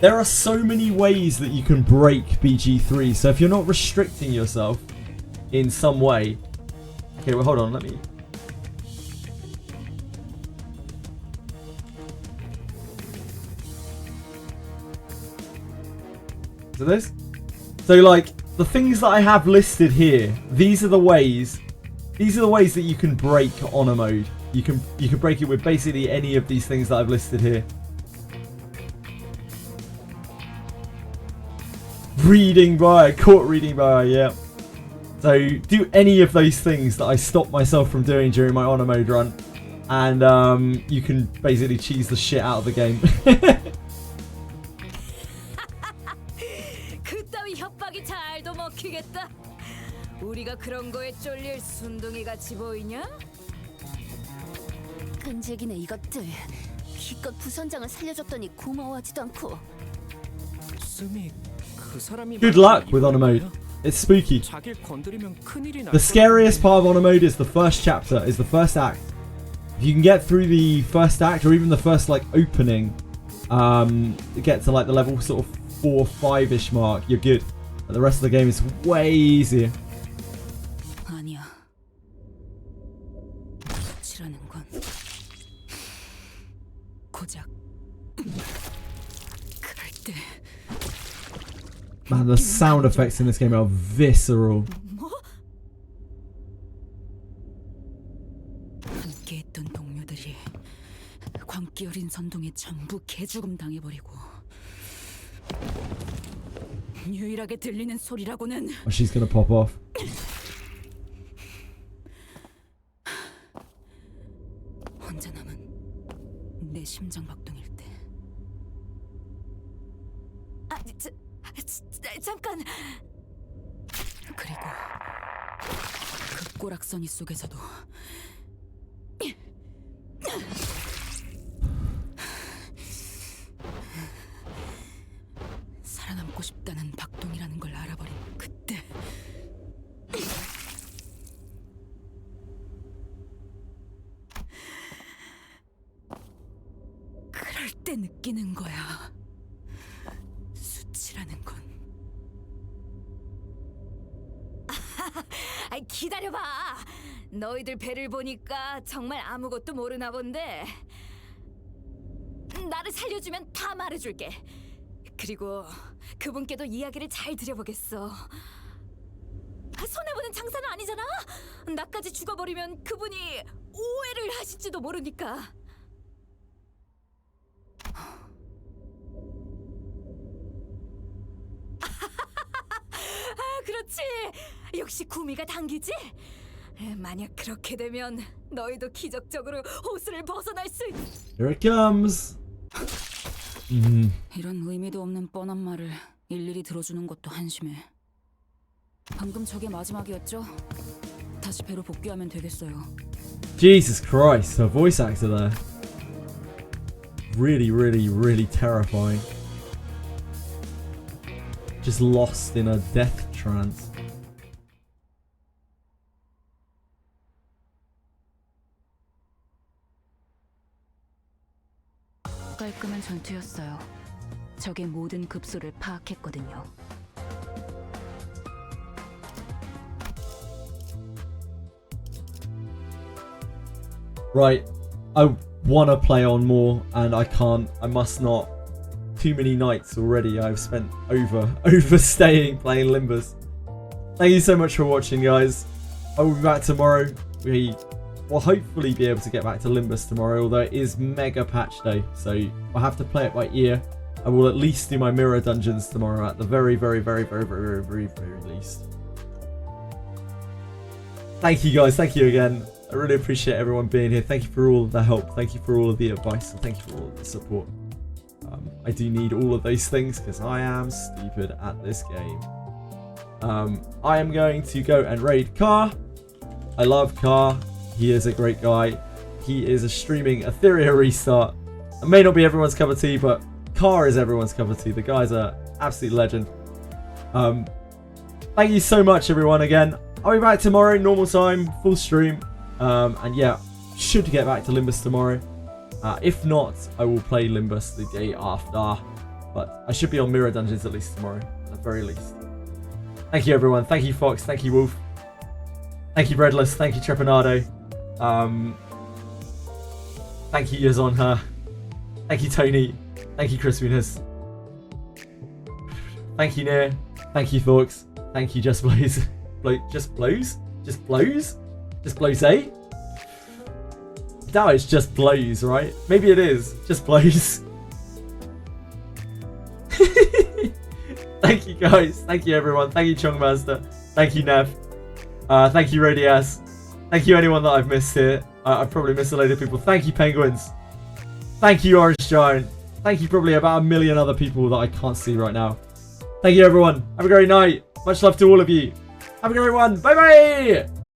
There are so many ways that you can break BG3. So if you're not restricting yourself in some way. Okay, well, hold on. Let me. So this. So like, the things that I have listed here, these are the ways that you can break honor mode. You can break it with basically any of these things that I've listed here. Reading by, court reading by, yeah. So do any of those things that I stopped myself from doing during my honor mode run, and you can basically cheese the shit out of the game. 그따위 협박이 잘도 먹히겠다. 우리가 그런 거에 쫄릴 순둥이같이 보이냐? 끈질기네 이것들. 기껏 부선장을 살려줬더니 고마워하지도 않고. 스미 그 사람이 Good luck with honor mode. It's spooky. 자길 건드리면 큰일이 날 The scariest part of honor mode is the first chapter, is the first act. If you can get through the first act, or even the first like opening, get to like the level sort of 4 or 5ish mark, you're good. But the rest of the game is way easier. 아니야. 수치라는 건 고작 그럴 때. Man, the sound effects in this game are visceral. 함께했던 동료들이 광기 어린 선동에 전부 개죽음 당해버리고 유일하게 들리는 소리라고는 Oh, she's gonna pop off. 혼자 남은 내 심장 박동일 때. 잠깐. 그리고 그 꼬락서니 속에서도 살아남고 싶다는 박동이라는 걸 알아버린 그때. 그럴 때 느끼는 거야. 수치라는 건. 기다려봐. 너희들 배를 보니까 정말 아무것도 모르나 본데. 나를 살려주면 다 말해줄게. 그리고 그분께도 이야기를 잘 드려보겠어. 손해보는 장사는 아니잖아. 나까지 죽어버리면 그분이 오해를 하실지도 모르니까. 그렇지. 역시 구미가 당기지? 만약 그렇게 되면 너희도 기적적으로 호수를 벗어날 수 있... Here it comes. 이런 의미도 없는 뻔한 말을 일일이 들어주는 것도 한심해. 방금 저게 마지막이었죠? 다시 배로 복귀하면 되겠어요. Jesus Christ, her voice actor there. Really, really, really terrifying. Just lost in a death trance. 깔끔한 전투였어요. 적의 모든 급소를 파악했거든요. Right, I wanna play on more and I can't. I must not. Too many nights already I've spent overstaying playing Limbus. Thank you so much for watching, guys. I will be back tomorrow. We will hopefully be able to get back to Limbus tomorrow, although it is mega patch day, so I'll have to play it by ear. I will at least do my mirror dungeons tomorrow at the very least. Thank you, guys. Thank you again. I really appreciate everyone being here. Thank you for all the help. Thank you for all of the advice. And thank you for all of the support. I do need all of those things because I am stupid at this game. I am going to go and raid Car. I love Car. He is a great guy. He is a streaming Etheria Restart. It may not be everyone's cup of tea, but Car is everyone's cup of tea. The guy's an absolute legend. Thank you so much, everyone, again. I'll be back tomorrow, normal time, full stream. And yeah, should get back to Limbus tomorrow. If not, I will play Limbus the day after. But I should be on Mirror Dungeons at least tomorrow, at the very least. Thank you, everyone. Thank you, Fox. Thank you, Wolf. Thank you, Breadless. Thank you, Trepanado. Thank you, Yazonha. Thank you, Tony. Thank you, Crispiness. Thank you, Nair. Thank you, Fox. Thank you, Just Blows. Just Blows? Just Blows? Just Blows, eh? No, it's Just Blows, right? Maybe it is. Just Blows. Thank you, guys. Thank you, everyone. Thank you, Chongmaster. Thank you, Nev. Thank you, Radias. Thank you, anyone that I've missed here. I've probably missed a load of people. Thank you, Penguins. Thank you, Orange Giant. Thank you, probably about a million other people that I can't see right now. Thank you, everyone. Have a great night. Much love to all of you. Have a great one. Bye-bye.